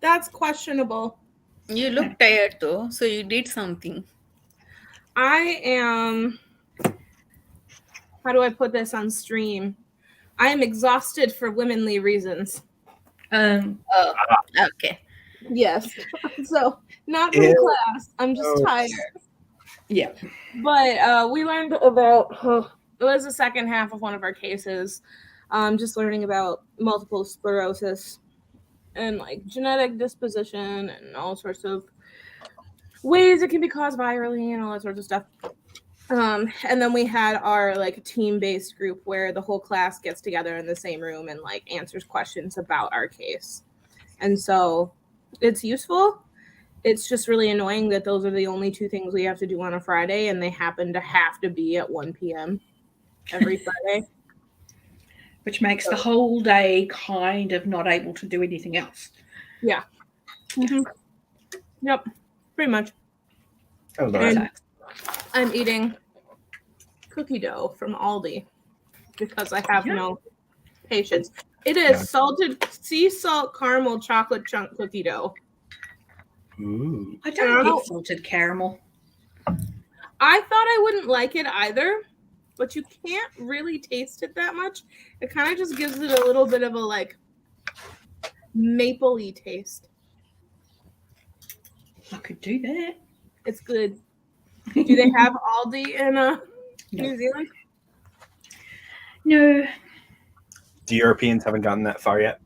That's questionable. You look tired though, so you did something. I am. How do I put this on stream? I am exhausted for womanly reasons. Oh, okay. Yes. So not from Ew. class. I'm just Gross. tired. Yeah. But we learned about it was the second half of one of our cases. Just learning about multiple sclerosis and like genetic disposition and all sorts of ways it can be caused virally and all that sorts of stuff. And then we had our like team-based group where the whole class gets together in the same room and like answers questions about our case. And so it's useful. It's just really annoying that those are the only two things we have to do on a Friday, and they happen to have to be at 1 p.m. every Friday. Which makes the whole day kind of not able to do anything else. Yeah. Mm-hmm. Yep. Pretty much. Oh, Lord. And I'm eating cookie dough from Aldi because I have no patience. It is salted sea salt caramel chocolate chunk cookie dough. Ooh. I don't Ow. get salted caramel. I thought I wouldn't like it either, but you can't really taste it that much. It kind of just gives it a little bit of a like mapley taste. I could do that. It's good. Do they have Aldi in New Zealand? No. The Europeans haven't gotten that far yet.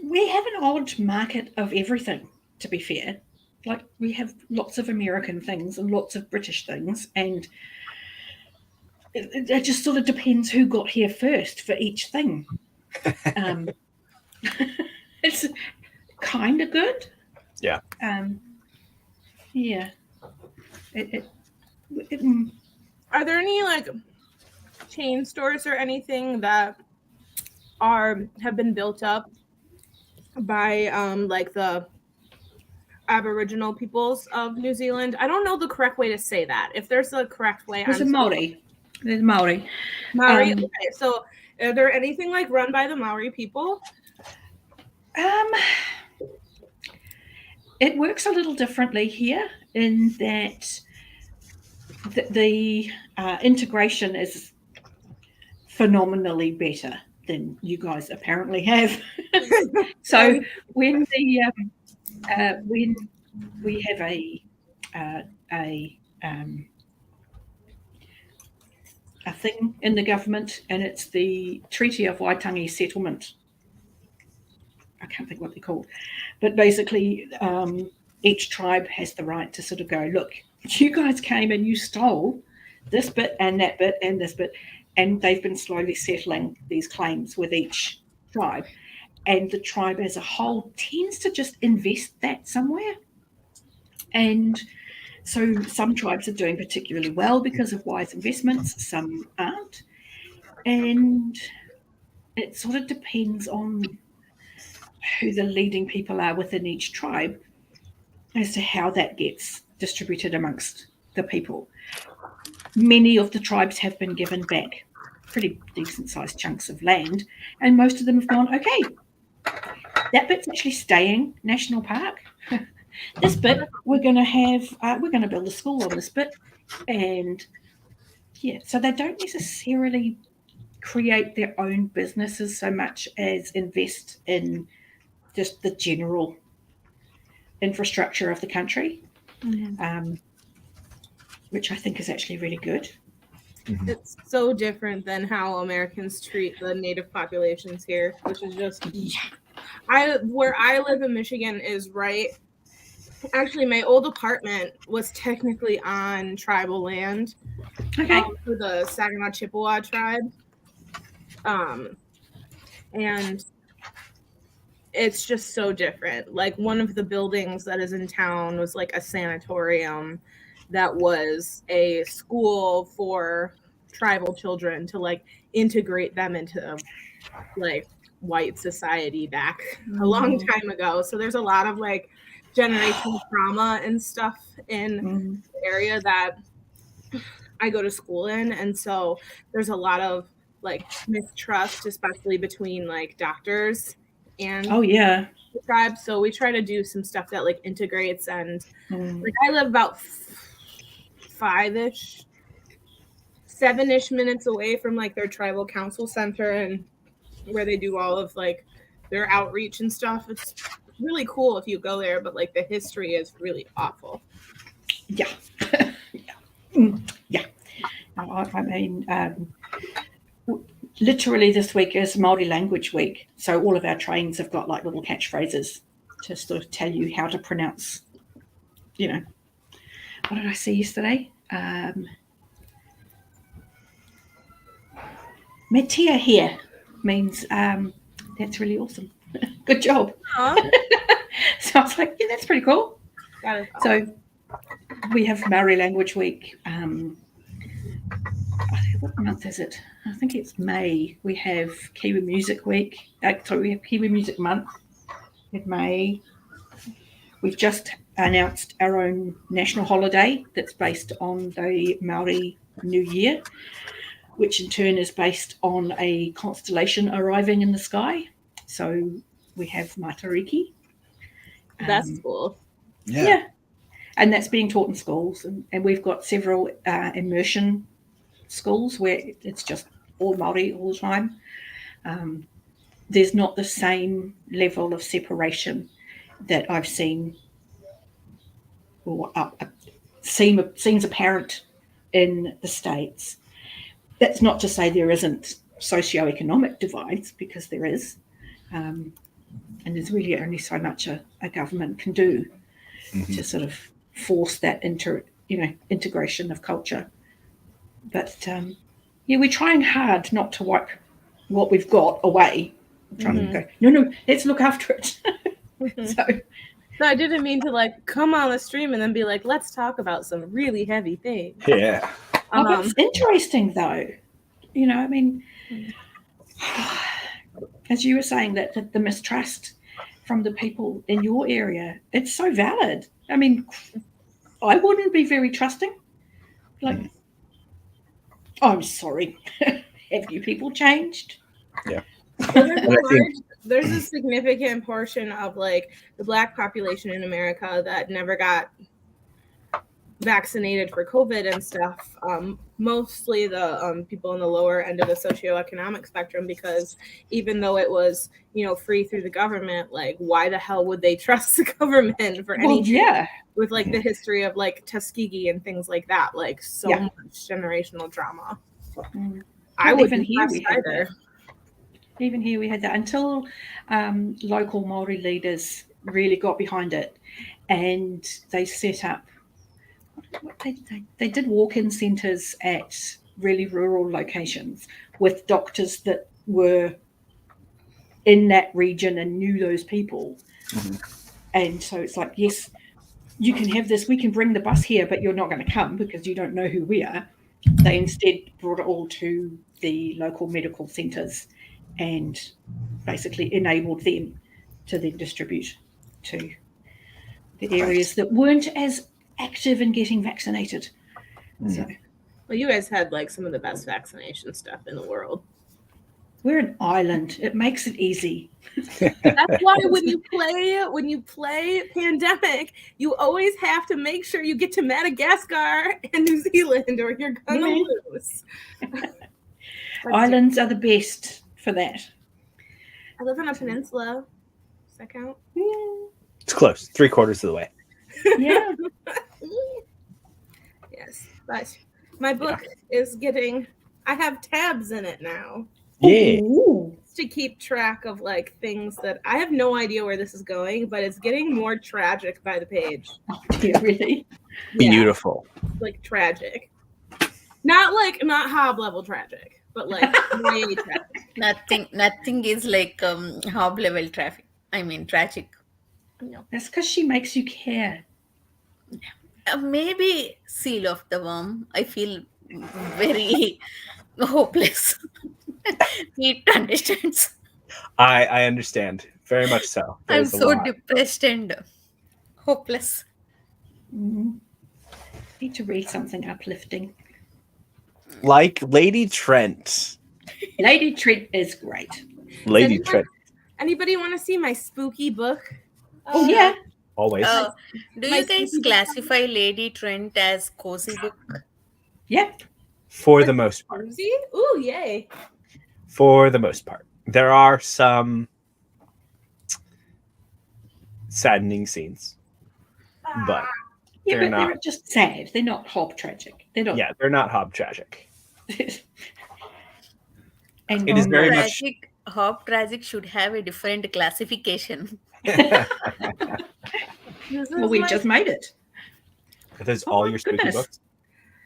We have an odd market of everything, to be fair. Like, we have lots of American things and lots of British things, and it just sort of depends who got here first for each thing. It's kind of good. Yeah. Yeah. Are there any like chain stores or anything that have been built up by like the Aboriginal peoples of New Zealand? I don't know the correct way to say that. If there's a correct way, There's a Maori. There's Maori. Maori. Okay, so are there anything like run by the Maori people? It works a little differently here in that the integration is phenomenally better than you guys apparently have. So when we have a thing in the government, and it's the Treaty of Waitangi Settlement. I can't think what they're called, but basically each tribe has the right to sort of go, look, you guys came and you stole this bit and that bit and this bit, and they've been slowly settling these claims with each tribe, and the tribe as a whole tends to just invest that somewhere. And so some tribes are doing particularly well because of wise investments, some aren't, and it sort of depends on who the leading people are within each tribe as to how that gets distributed amongst the people. Many of the tribes have been given back pretty decent sized chunks of land, and most of them have gone, okay, that bit's actually staying national park. This bit we're going to build a school on this bit, and yeah, so they don't necessarily create their own businesses so much as invest in just the general infrastructure of the country, which I think is actually really good. It's so different than how Americans treat the native populations here, which is just where I live in Michigan is right. Actually, my old apartment was technically on tribal land for the Saginaw Chippewa tribe. And it's just so different. Like one of the buildings that is in town was like a sanatorium that was a school for tribal children to like integrate them into like white society back a long time ago. So there's a lot of like generational trauma and stuff in the area that I go to school in. And so there's a lot of like mistrust, especially between like doctors and the tribe. So we try to do some stuff that like integrates, and like I live about 7-ish minutes away from like their tribal council center and where they do all of like their outreach and stuff. It's really cool if you go there, but like the history is really awful. Yeah. I mean, literally this week is Māori Language Week. So all of our trains have got like little catchphrases to sort of tell you how to pronounce, you know, what did I see yesterday? Metia here means that's really awesome. Good job. So I was like, yeah, that's pretty cool. That is awesome. So we have Māori Language Week. What month is it? I think it's May. We have Kiwi Music Week. We have Kiwi Music Month in May. We've just announced our own national holiday that's based on the Māori New Year, which in turn is based on a constellation arriving in the sky. So we have Matariki. That's cool. Yeah. And that's being taught in schools. And we've got several immersion schools where it's just all Māori all the time. There's not the same level of separation that I've seen or seems apparent in the States. That's not to say there isn't socioeconomic divides, because there is. And there's really only so much a government can do to sort of force that integration of culture. But we're trying hard not to wipe what we've got away. We're trying to go, no, let's look after it. So I didn't mean to like come on the stream and then be like, let's talk about some really heavy things. Yeah. It's interesting though. You know, I mean, as you were saying, that the mistrust from the people in your area, it's so valid. I mean, I wouldn't be very trusting. Like, I'm sorry. Have you people changed? Yeah. There's a significant portion of like the Black population in America that never got vaccinated for COVID and stuff. Mostly the people in the lower end of the socioeconomic spectrum, because even though it was, free through the government, like why the hell would they trust the government for anything? With like the history of like Tuskegee and things like that, like so much generational drama. I wouldn't trust either. Even here we had that until local Māori leaders really got behind it, and they set up. They did walk-in centres at really rural locations with doctors that were in that region and knew those people. And so it's like, yes, you can have this, we can bring the bus here, but you're not going to come because you don't know who we are. They instead brought it all to the local medical centres and basically enabled them to then distribute to the areas that weren't as active in getting vaccinated. So Well, you guys had like some of the best vaccination stuff in the world. we're an island. It makes it easy. That's why when you play Pandemic, you always have to make sure you get to Madagascar and New Zealand, or you're gonna Yeah. lose. Islands are the best for that. I live on a peninsula. Does that count? It's close, 3/4 of the way. Yeah. Yes, but my book is getting. I have tabs in it now Yeah. Ooh. to keep track of like things that I have no idea where this is going, but it's getting more tragic by the page. Oh, dear, really? Yeah, Beautiful. like tragic. Not Hob level tragic, but like way tragic. Nothing is like Hob level traffic. I mean tragic. That's because she makes you care. Maybe Seal of the Worm. I feel very hopeless. He understands. I understand very much so. I'm There's a so lot. depressed and hopeless. Mhm. Need to read something uplifting. Like Lady Trent. Lady Trent is great. Lady anyone- Trent. Anybody want to see my spooky book? Oh yeah. Always. Do My you guys spooky book. classify Lady Trent as cozy book? Yeah. For the most part. Cozy? Ooh, yay! For the most part. There are some saddening scenes. But Yeah, They're but they're not. just sad. They're not Hob tragic. They're not. yeah, they're not Hob tragic. And It is very much- Tragic, Hob tragic should have a different classification. This is well, we my, just made it. There's Oh all my your spooky goodness. books.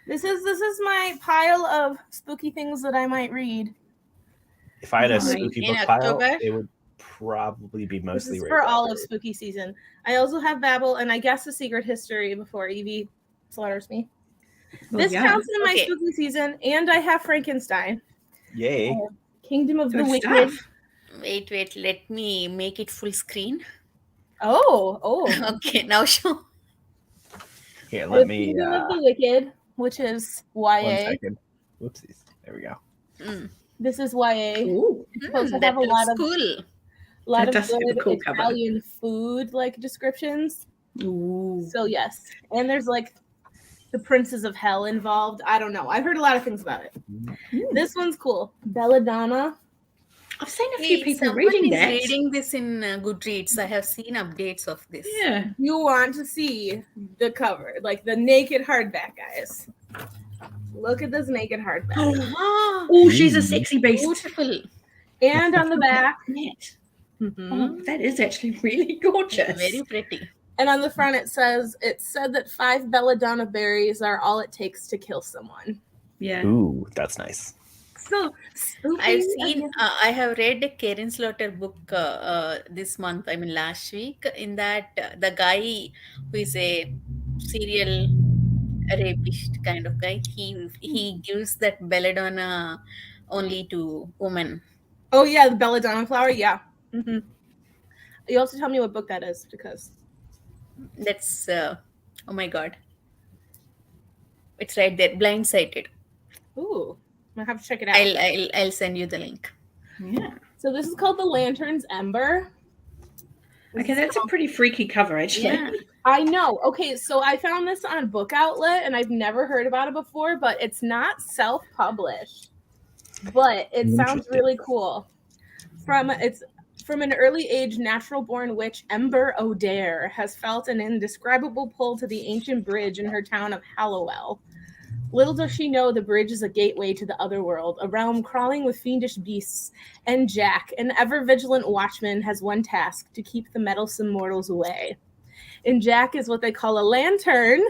this is my pile of spooky things that I might read. If I had a Right. spooky In book pile, October? it would probably be This mostly is Ray for all of Bradbury. spooky season. I also have Babel and I guess The Secret History before Evie slaughters me. Well, This yeah. counts in my Okay. spooky season, and I have Frankenstein, Yay. Kingdom of the Good Wicked. stuff. Wait, let me make it full screen. Oh, Okay, now show. Here, The let me Kingdom of the Wicked, which is one YA. second. Whoopsies. There we go. Mm. This is YA. Ooh. It's supposed to That have a lot looks of cool. lot That of does have a good cool cover. Italian food like descriptions. Ooh. So yes, and there's like the princes of hell involved. I don't know. I've heard a lot of things about it. Mm. This one's cool. Belladonna. I've seen a few Hey, people someone reading is that. reading this in Goodreads. I have seen updates of this. Yeah. You want to see the cover, like the naked hardback, guys. Look at this naked hardback. Oh, she's a sexy beast. Beautiful. And on the back, Net. mhm, Oh, that is actually really gorgeous. Very pretty. and on the front it says, "It's said that 5 belladonna berries are all it takes to kill someone." Yeah. Ooh, that's nice. So spooky. I've seen, I have read a Karen Slaughter book this month, I mean last week. In that, the guy who is a serial rapist kind of guy, he gives that belladonna only to women. Oh yeah, the belladonna flower. Yeah. hmm You also tell me what book that is because That's, oh my God. It's right there, blindsided. ooh, I have to check it out. I'll send you the link. Yeah. So this is called The Lantern's Ember. This Okay, is that's a called- pretty freaky cover, actually. Yeah. I know. Okay, so I found this on Book Outlet and I've never heard about it before, but it's not self-published. But it sounds Interesting. really cool. It's from an early age natural-born witch, Ember O'Dare has felt an indescribable pull to the ancient bridge in her town of Hallowell. Little does she know the bridge is a gateway to the other world, a realm crawling with fiendish beasts. And Jack, an ever-vigilant watchman, has one task: to keep the meddlesome mortals away. And Jack is what they call a lantern,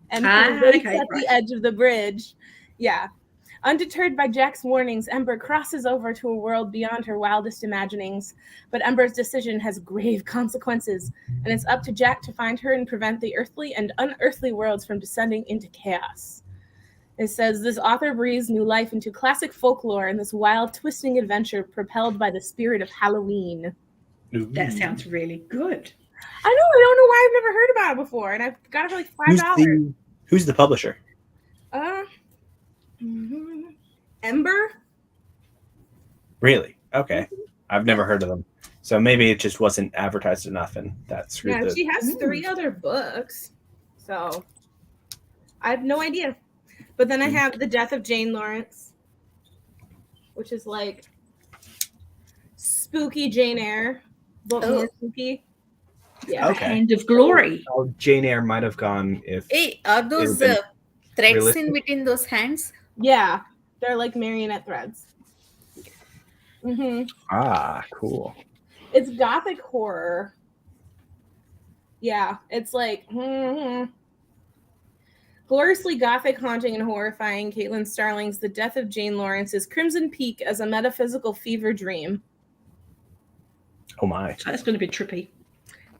and he waits okay, at right. the edge of the bridge. Yeah. Undeterred by Jack's warnings, Ember crosses over to a world beyond her wildest imaginings. But Ember's decision has grave consequences, and it's up to Jack to find her and prevent the earthly and unearthly worlds from descending into chaos. It says this author breathes new life into classic folklore in this wild, twisting adventure propelled by the spirit of Halloween. That sounds really good. I don't know why I've never heard about it before, and I've got it for like $5. Who's the publisher? Uh, mhm. Ember. Really? Okay. I've never heard of them. So maybe it just wasn't advertised enough, and that screwed Yeah, the. she has 3 other books. So I have no idea. But then I have The Death of Jane Lawrence, which is like spooky Jane Eyre, but Oh. more spooky. Yeah. The Okay. Hand of Glory. Oh, Jane Eyre might have gone if. Hey, are those been threads realistic. in between those hands? Yeah. They're like marionette threads. Ah, cool. It's gothic horror. Yeah, it's like gloriously gothic, haunting, and horrifying. Caitlin Starling's The Death of Jane Lawrence is Crimson Peak as a metaphysical fever dream. Oh my. So that's going to be trippy.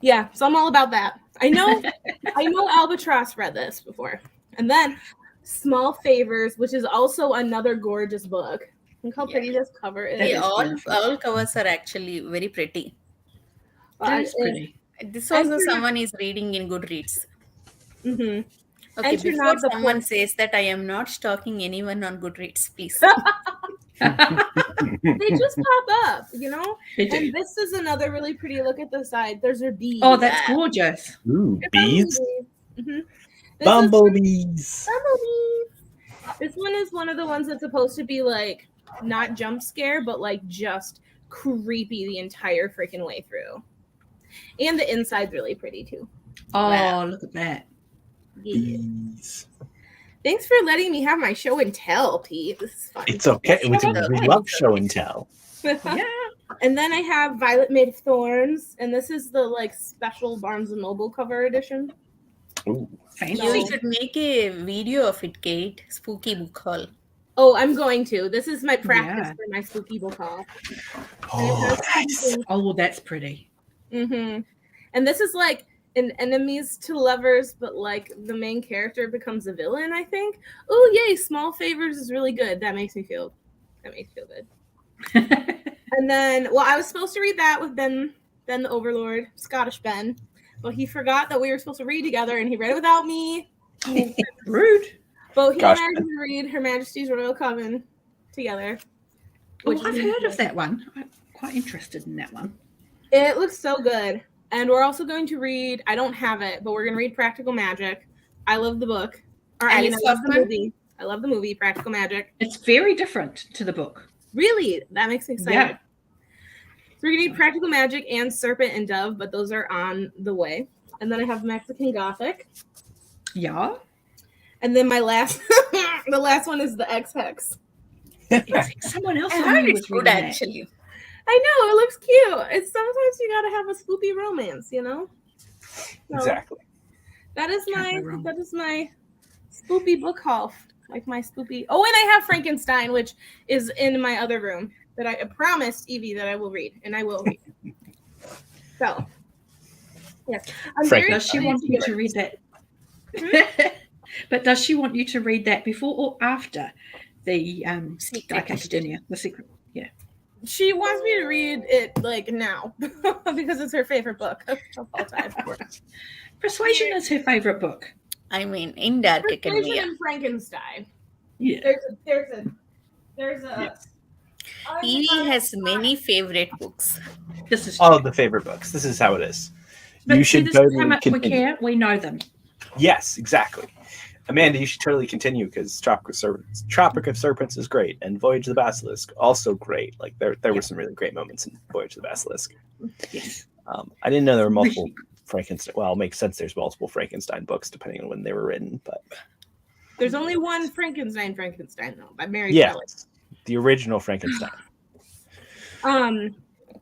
Yeah, so I'm all about that. I know Albatross read this before. And then Small Favors, which is also another gorgeous book. Look how pretty this cover is. That Hey, is all beautiful. covers are actually very pretty. That is Uh, pretty. This I also do not- someone is reading in Goodreads. Mhm. Okay, Enter before not the someone poor- says that I am not stalking anyone on Goodreads, please. They just pop up, you know? They do. And this is another really pretty look at the side. There's her bees. Oh, that's gorgeous. Ooh, bees? Mhm. This is Bumblebees. Bumblebees. This one is one of the ones that's supposed to be like not jump scare, but like just creepy the entire freaking way through. And the inside's really pretty too. Oh, Wow. look at that. Yeah. Bees. Thanks for letting me have my show and tell, Pete. This is fun. It's okay. We okay. love show and tell. Yeah. And then I have Violet Made of Thorns, and this is the like special Barnes and Noble cover edition. Ooh. Fancy. You should make a video of it, Kate. Spooky book haul. Oh, I'm going to. This is my practice Yeah. for my spooky book haul. Oh, nice. Oh, that's pretty. Mm-hmm. And this is like an enemies to lovers, but like the main character becomes a villain, I think. Oh, yay! Small Favors is really good. That makes me feel good. And then, well, I was supposed to read that with Ben the Overlord, Scottish Ben, but he forgot that we were supposed to read together, and he read it without me. Rude. But he Gosh, and I are going to read Her Majesty's Royal Coven together. Oh, which I've is- heard of that one. I'm quite interested in that one. It looks so good. And we're also going to read, I don't have it, but we're going to read Practical Magic. I love the book. Or I mean, I Alice love the Hoffman? movie. I love the movie, Practical Magic. It's very different to the book. Really? That makes me excited. Yeah. So we're going to need Practical Magic and Serpent and Dove, but those are on the way. And then I have Mexican Gothic. Yeah. And then my last, the last one is the X-Hex. Someone else I I heard knew it's was good reading that. actually. I know, it looks cute. It's sometimes you got to have a spoopy romance, you know? So Exactly. That is Can't go wrong. my spoopy book haul. Like my spoopy. Oh, and I have Frankenstein, which is in my other room that I promised Evie that I will read, and I will read. So, yes, I'm very Does she excited want to you get to it. read that? But does she want you to read that before or after the Secret Dark Academia? The secret. Yeah. She wants me to read it like now because it's her favorite book of all time. Persuasion is her favorite book. I mean, in Dark Persuasion Academia. and Frankenstein. Yeah. There's a. Yes. Evie has many favorite books. This is All of the favorite books. This is how it is. But You see, should this is how totally much we continue. care. We know them. Yes, exactly. Amanda, you should totally continue because Tropic of Serpents is great, and Voyage of the Basilisk also great. Like there were some really great moments in Voyage of the Basilisk. Yes. I didn't know there were multiple Frankenstein. Well, it makes sense. There's multiple Frankenstein books depending on when they were written, but There's only one Frankenstein though by Mary yeah, Shelley. the original Frankenstein. What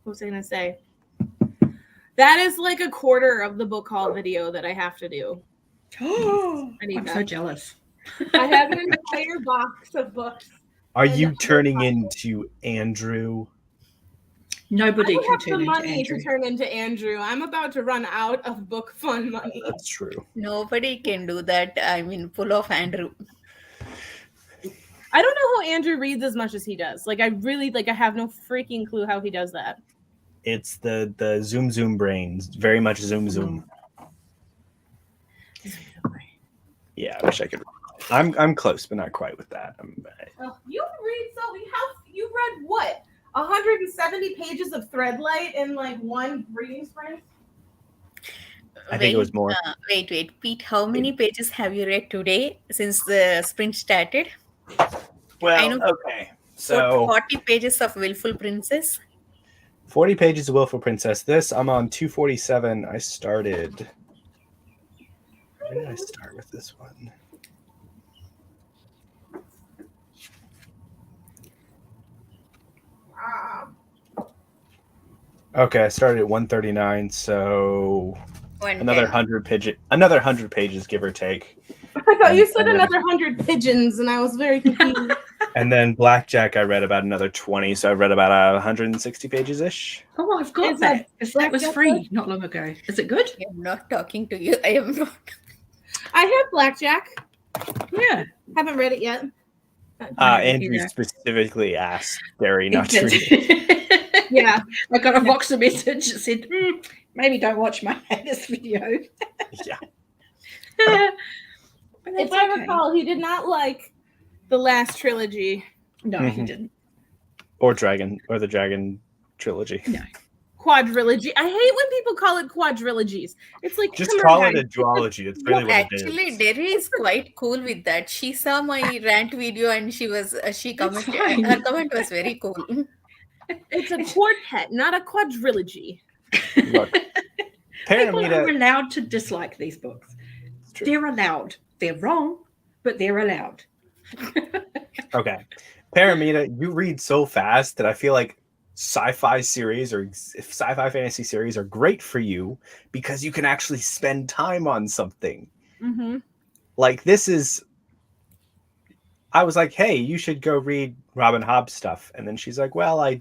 was I gonna say? That is like a quarter of the book haul video that I have to do. Oh, I need I'm so that. jealous. I have an entire box of books. Are And you the- turning into Andrew? Nobody I don't can have the turn into money Andrew. to turn into Andrew. I'm about to run out of book fun money. That's true. Nobody can do that. I mean, full of Andrew. I don't know how Andrew reads as much as he does. Like I really I have no freaking clue how he does that. It's the zoom brains. Very much zoom. Yeah, I wish I could. I'm close, but not quite with that. You read so you read what? 170 pages of Threadlight in like one reading sprint? I think it was more. Wait, Pete. How many pages have you read today since the sprint started? I know. Okay. So 40 pages of Willful Princess. 40 pages of Willful Princess. This I'm on 247. I started. Where did I start with this one? Okay, I started at 139, so another 100 pages, give or take. I thought you said another 100 pigeons, and I was very confused. And then Blackjack, I read about another 20, so I read about 160 pages ish. Oh, I've got that. That was free not long ago. Is it good? I'm not talking to you. I am not. I have Blackjack. Yeah. Haven't read it yet. Andrew either. specifically asked Barry not to read it. Yeah. I got a Voxer message that said, maybe don't watch my latest video. Yeah. But If that's I okay. recall, he did not like the last trilogy. No, he Mhm. didn't. Or the Dragon trilogy. No. Quadrilogy. I hate when people call it quadrilogies. It's like Just come call on, it a duology. It's really what Actually, it is. Derry is quite cool with that. She saw my rant video and she commented. fine. Her comment was very cool. It's a quartet, not a quadrilogy. Look, People are Paramita. allowed to dislike these books. It's true. They're allowed. They're wrong, but they're allowed. Okay. Paramita, you read so fast that I feel like sci-fi series or sci-fi fantasy series are great for you because you can actually spend time on something. Mm-hmm. Like this is I was like, hey, you should go read Robin Hobb stuff. And then she's like, well, I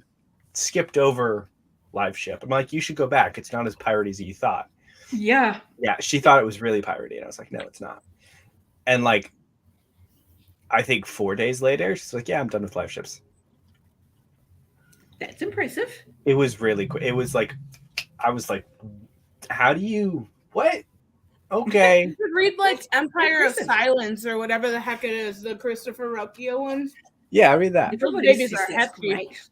skipped over Live Ship. I'm like, you should go back. It's not as piratey as you thought. Yeah. Yeah, she thought it was really piratey. And I was like, no, it's not. And like, I think 4 days later, she's like, yeah, I'm done with Live Ships. That's impressive. It was really quick. It was like, I was like, how do you, what? Okay. You should read like Empire of impressive. Silence or whatever the heck it is, the Christopher Rucchio ones. Yeah, I read that. Everybody babies says are that's hefty. great.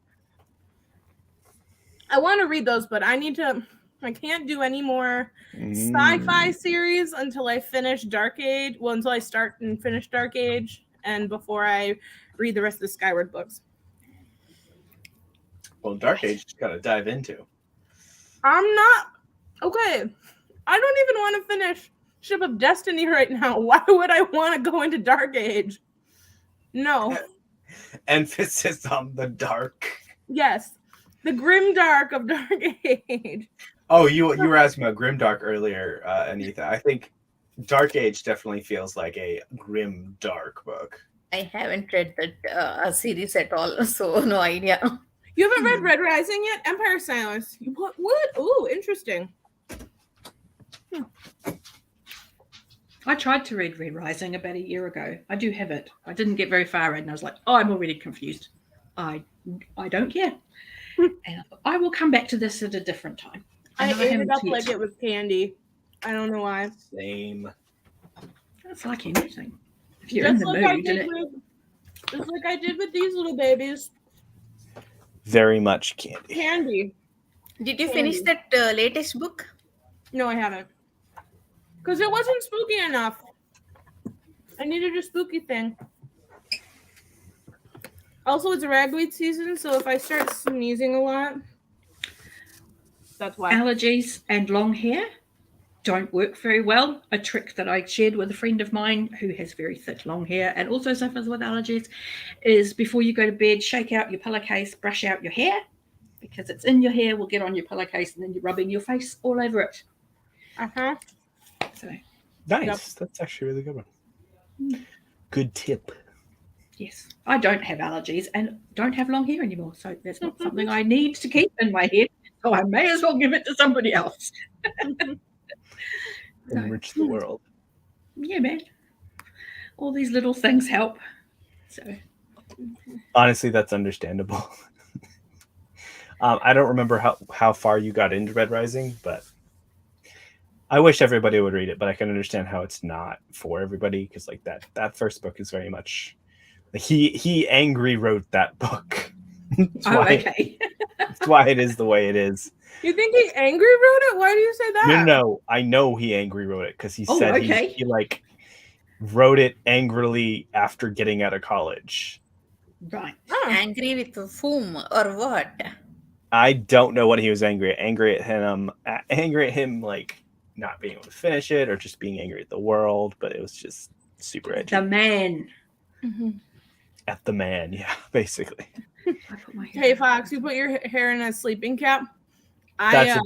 I want to read those, but I can't do any more Mm. sci-fi series until I finish Dark Age. Well, until I start and finish Dark Age, and before I read the rest of the Skyward books. Well, Dark Age, you gotta dive into. I'm not okay. I don't even want to finish Ship of Destiny right now. Why would I want to go into Dark Age? No. Emphasis on the dark. Yes. The grim dark of Dark Age. Oh, you were asking about Grimdark earlier, Anita. I think Dark Age definitely feels like a grim dark book. I haven't read that series at all, so no idea. You haven't read Red Rising yet? Empire Silence. What? Ooh, interesting. I tried to read Red Rising about a year ago. I do have it. I didn't get very far in, and I was like, oh, I'm already confused. I don't care. And I thought, I will come back to this at a different time. I And ate haven't it up yet. like it was candy. I don't know why. Same. It's like anything. If you're in the mood, Just like I did with these little babies. Very much candy. Candy. Did you finish that latest book? No, I haven't. Because it wasn't spooky enough. I needed a spooky thing. Also, it's ragweed season, so if I start sneezing a lot, that's why. allergies and long hair don't work very well. A trick that I shared with a friend of mine who has very thick long hair and also suffers with allergies is before you go to bed, shake out your pillowcase, brush out your hair because it's in your hair, will get on your pillowcase and then you're rubbing your face all over it. Uh-huh. So, Nice. Yep. That's actually a really good one. Good tip. yes, I don't have allergies and don't have long hair anymore. So that's not something I need to keep in my head. So I may as well give it to somebody else. Enrich the world. Yeah, man. All these little things help. So Honestly, that's understandable. I don't remember how far you got into Red Rising, but I wish everybody would read it, but I can understand how it's not for everybody because like that first book is very much like he angry wrote that book. That's Oh, why, okay. that's why it is the way it is. You think he angry wrote it? Why do you say that? No. I know he angry wrote it because he Oh, said okay. he like wrote it angrily after getting out of college. Right. Oh. Angry with whom or what? I don't know what he was angry at. Angry at him like not being able to finish it or just being angry at the world, but it was just super edgy. The man. Mhm. At the man, yeah, basically. I put my Hey Fox, you put your hair in a sleeping cap. That's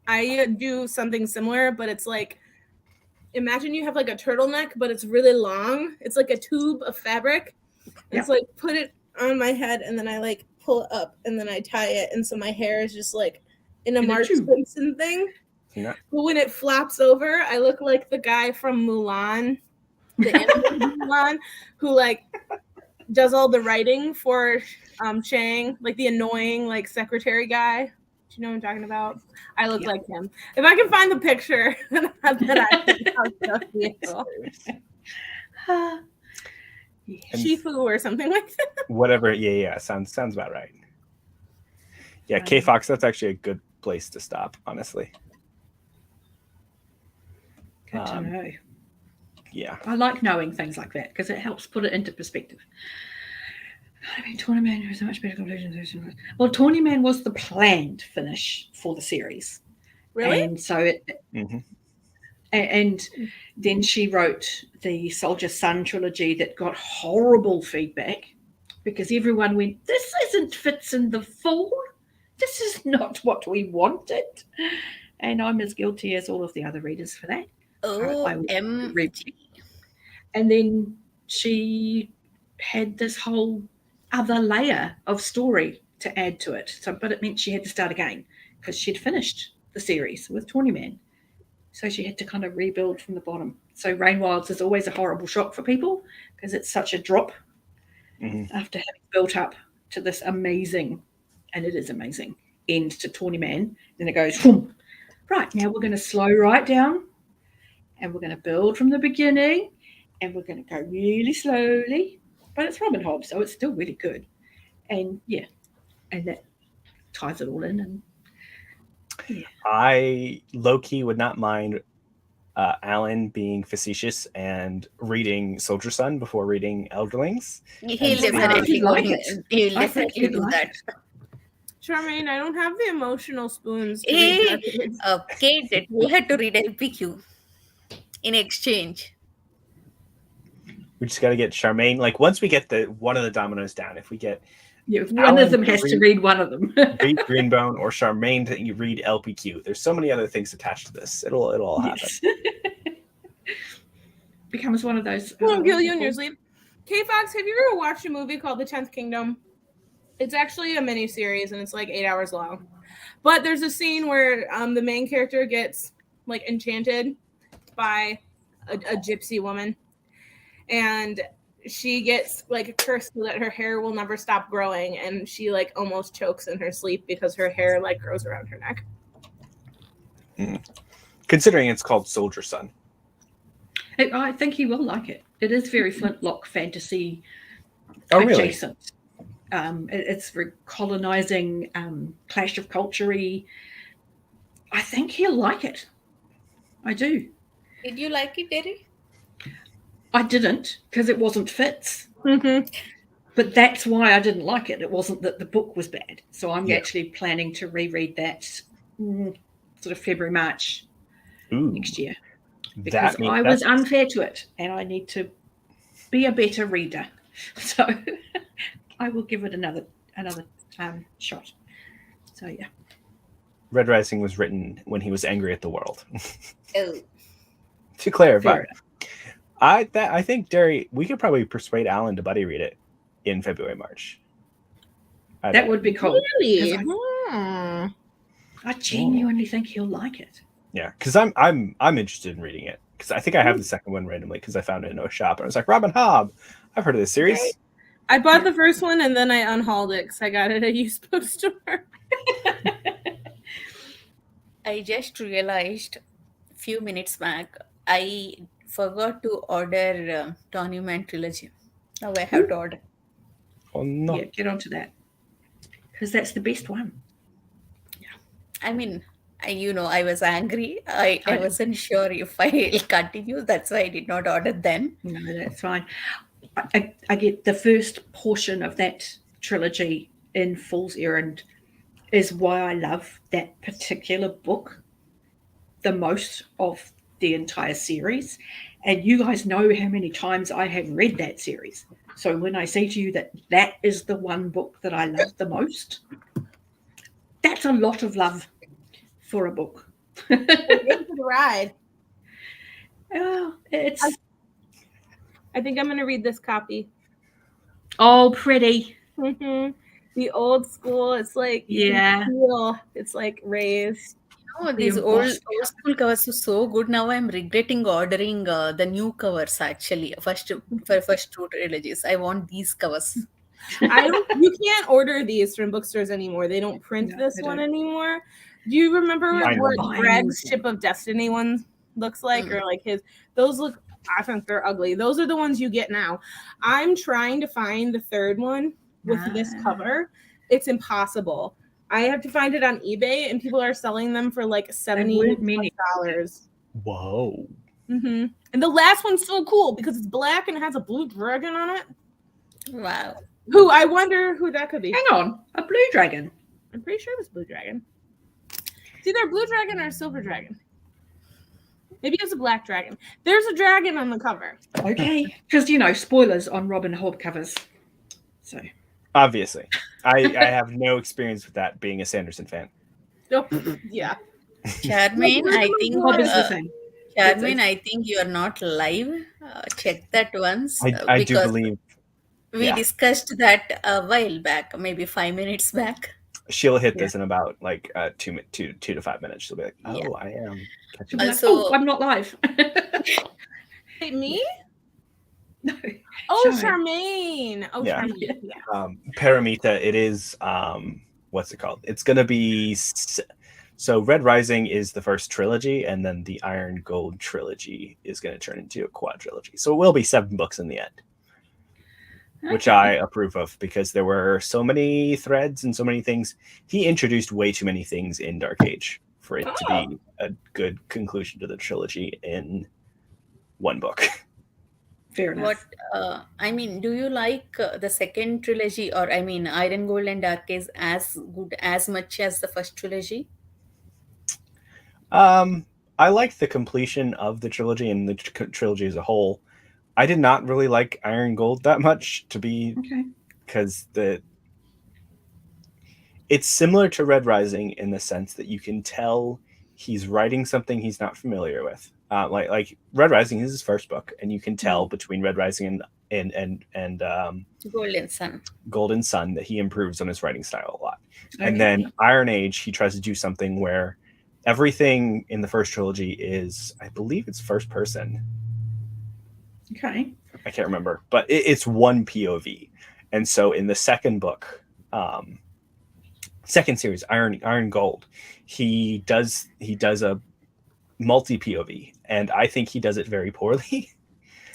I do something similar, but it's like imagine you have like a turtleneck, but it's really long. It's like a tube of fabric. Yep. It's like put it on my head and then I like pull it up and then I tie it, and so my hair is just like in a In a Mark tube. Simpson thing. Yeah. But when it flaps over, I look like the guy from Mulan, the animated Mulan, who like does all the writing for Shang, like the annoying like secretary guy. Do you know what I'm talking about? I look like him. If I can find the picture, then I'll show you. And Shifu or something like that. whatever. Yeah. Sounds about right. Yeah, K Fox, that's actually a good place to stop, honestly. Good to know. Yeah. I like knowing things like that because it helps put it into perspective. I mean, Tawny Man was a much better conclusion. Well, Tawny Man was the planned finish for the series. Really? And so it, Mhm. and then she wrote the Soldier Sun trilogy that got horrible feedback because everyone went, this isn't fits in the fall. This is not what we wanted. And I'm as guilty as all of the other readers for that. OMG. And then she had this whole other layer of story to add to it. So, but it meant she had to start again because she'd finished the series with Tawny Man. So she had to kind of rebuild from the bottom. So Rain Wilds is always a horrible shock for people because it's such a drop after having built up to this amazing, and it is amazing, end to Tawny Man. Then it goes, whoom. Right, now we're going to slow right down and we're going to build from the beginning and we're going to go really slowly. But it's Robin Hobb, so it's still really good. And yeah, and that ties it all in. And yeah. I low-key would not mind Alan being facetious and reading Soldier Sun before reading Elderlings. He'll And definitely like go- it. he'll I think definitely he'd do like that. it. Charmaine, I don't have the emotional spoons. To Hey, read Elderlings. Kate, we had to read LPQ in exchange. We just got to get Charmaine. Like once we get one of the dominoes down, if we get Yeah, one Alan of them has to read one of them. read Greenbone or Charmaine to you read LPQ, there's so many other things attached to this. It'll all happen. Yes. Becomes one of those. Won't kill you in your sleep. K Fox, have you ever watched a movie called The 10th Kingdom? It's actually a mini series and it's like 8 hours long. But there's a scene where the main character gets like enchanted by a gypsy woman, and she gets like cursed so that her hair will never stop growing, and she like almost chokes in her sleep because her hair like grows around her neck. Considering it's called Soldier Sun. I think he will like it. It is very Flintlock fantasy Oh, really? adjacent. It's very colonizing, clash of culture-y. I think he'll like it. I do. Did you like it, Terry? I didn't because it wasn't Fitz. Mm-hmm. But that's why I didn't like it. It wasn't that the book was bad. So I'm Yeah. actually planning to reread that sort of February, March Ooh, next year. Because that means I was unfair to it and I need to be a better reader. So I will give it another shot. So yeah. Red Rising was written when he was angry at the world. Oh. To clarify, Fair enough. I think Derry, we could probably persuade Alan to buddy read it in February, March. That would be cool. Really? 'Cause I genuinely think he'll like it. Yeah, because I'm interested in reading it because I think I have the second one randomly because I found it in a shop and I was like, Robin Hobb, I've heard of this series. I bought the first one and then I unhauled it because I got it at a used bookstore. I just realized few minutes back, I forgot to order Tony Man trilogy. Now I have to order. Oh no. Yeah, get onto that because that's the best one. I mean, I was angry. I I know. wasn't sure if I'll continue. That's why I did not order then. No, that's fine. I get the first portion of that trilogy in Fool's Errand is why I love that particular book the most of the entire series. And you guys know how many times I have read that series. So when I say to you that that is the one book that I love the most, that's a lot of love for a book. Wait for the ride. It's I think I'm gonna read this copy. oh pretty. The old school. It's like you can Yeah. feel it's like raised. Oh, these old embossed. school covers are so good. Now I'm regretting ordering the new covers actually. For first two trilogies. I want these covers. You can't order these from bookstores anymore. They don't print No, this they one don't. anymore. Do you remember Yeah, what mine Greg's was- Ship of Destiny one looks like? Or like his those look I think they're ugly. Those are the ones you get now. I'm trying to find the third one with this cover. It's impossible. I have to find it on eBay and people are selling them for like $70. Whoa. And the last one's so cool because it's black and it has a blue dragon on it. Wow. Who I wonder who that could be. Hang on, a blue dragon. I'm pretty sure it was blue dragon. It's either a blue dragon or a silver dragon. Maybe it's a black dragon. There's a dragon on the cover. Okay, because spoilers on Robin Hood covers. So Obviously, I have no experience with that being a Sanderson fan. Oh, yeah. Charmaine, I think Hob is the same. Charmaine, I think you are not live. Check that once. I do because believe we yeah. discussed that a while back, maybe 5 minutes back. she'll hit this in about like 2 to 5 minutes. She'll be like, "Oh, Yeah. I am." She'll be like, Also- oh, I'm not live. Wait, me? No. Oh, Charmaine. Charmaine. Oh, Yeah. Charmaine. Yeah. Paramita, it is what's it called? It's gonna be so Red Rising is the first trilogy, and then the Iron Gold trilogy is gonna turn into a quadrilogy. So it will be 7 books in the end, which I approve of because there were so many threads and so many things. He introduced way too many things in Dark Age for it to be a good conclusion to the trilogy in one book. Fair enough. Do you like the second trilogy, or Iron Gold and Dark Age as good as much as the first trilogy? I liked the completion of the trilogy and the trilogy as a whole. I did not really like Iron Gold that much, to be Okay. because it's similar to Red Rising in the sense that you can tell he's writing something he's not familiar with. Like Red Rising is his first book, and you can tell between Red Rising and Golden Sun. Golden Sun that he improves on his writing style a lot. Okay. And then Iron Age, he tries to do something where everything in the first trilogy is, I believe it's first person. Okay. I can't remember, but it's one POV. And so in the second book, second series, Iron Gold, he does a multi POV, and I think he does it very poorly.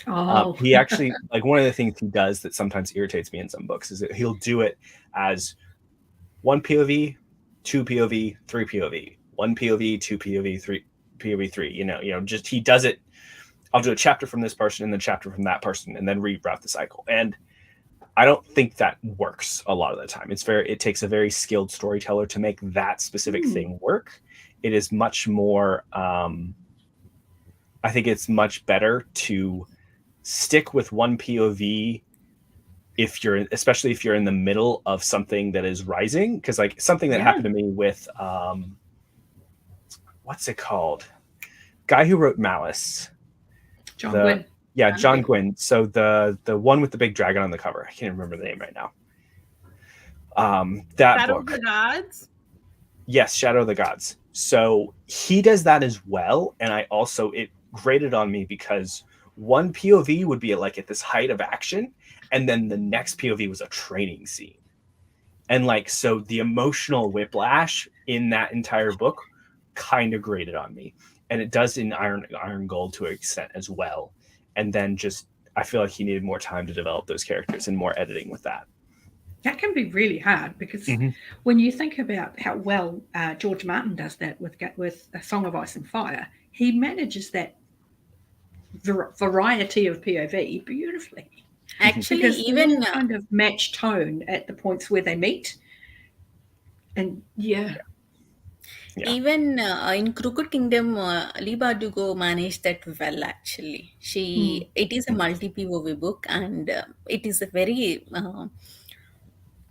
Oh. He actually, like, one of the things he does that sometimes irritates me in some books is that he'll do it as 1 POV, 2 POV, 3 POV, 1 POV, 2 POV, 3 POV, 3. Just he does it. I'll do a chapter from this person and then a chapter from that person, and then reroute the cycle. And I don't think that works a lot of the time. It takes a very skilled storyteller to make that specific thing work. It is much more. I think it's much better to stick with 1 POV especially if you're in the middle of something that is rising, because like something that happened to me with what's it called? Guy who wrote Malice. John Gwynne. Yeah, John Gwynne. So the one with the big dragon on the cover. I can't remember the name right now. That Shadow book. of the Gods. Yes, Shadow of the Gods. So he does that as well, and it grated on me because 1 POV would be like at this height of action, and then the next POV was a training scene. And so the emotional whiplash in that entire book kind of grated on me. and it does in Iron Gold to an extent as well. And then just I feel like he needed more time to develop those characters and more editing with that. That can be really hard because when you think about how well George Martin does that with A Song of Ice and Fire, he manages that variety of POV beautifully. Actually, Because even they all kind of match tone at the points where they meet. And Yeah. even in Crooked Kingdom, Lee Bardugo managed that well. Actually, it is a multi POV book, and it is a very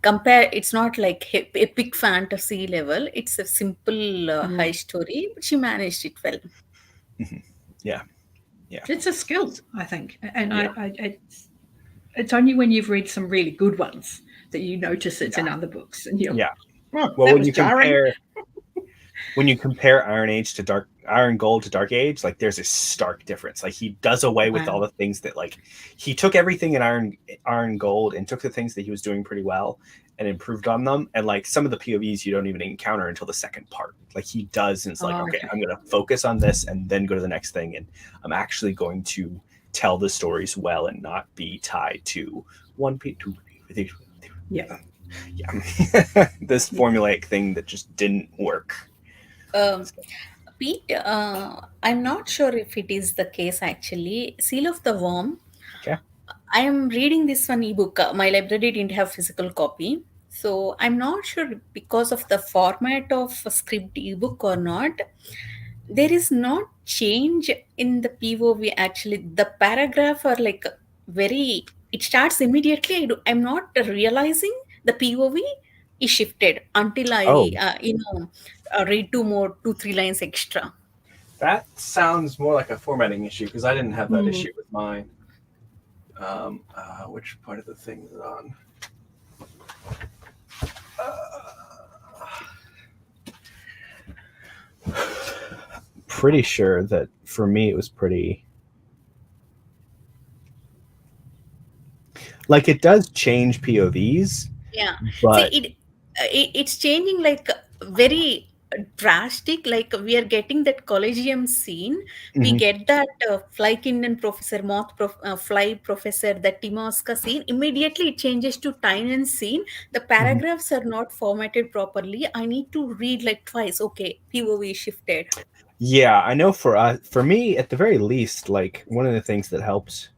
it's not like epic fantasy level. It's a simple high story, but she managed it well. Yeah. it's a skill, I think. And Yeah. it's only when you've read some really good ones that you notice it's in other books. And you're, Yeah. oh, Well, that when was you jarring. compare Iron Gold to Dark Age, like there's a stark difference. Like he does away with all the things that like he took everything in Iron Gold and took the things that he was doing pretty well and improved on them. And like some of the POVs you don't even encounter until the second part. Like he does, and it's like, okay, I'm gonna focus on this and then go to the next thing, and I'm actually going to tell the stories well and not be tied to 1P, 2P, 3P. Yeah. This formulaic thing that just didn't work. Pete, I'm not sure if it is the case actually. Seal of the Worm. Okay. I am reading this one ebook. My library didn't have physical copy. So I'm not sure because of the format of a script ebook or not. There is not change in the POV actually. The paragraph are like it starts immediately. I'm not realizing the POV is shifted until I read 2-3 lines extra. That sounds more like a formatting issue because I didn't have that issue with mine. Which part of the thing is it on? Pretty sure that for me it was pretty. Like it does change POVs. Yeah, but see, it's changing like very drastic. Like we are getting that Collegium scene. We get that Fly Kingdom Professor, Fly Professor, that Timoska scene. Immediately it changes to Tynan scene. The paragraphs are not formatted properly. I need to read like twice. Okay, POV shifted. Yeah, I know for me, at the very least, like one of the things that helps.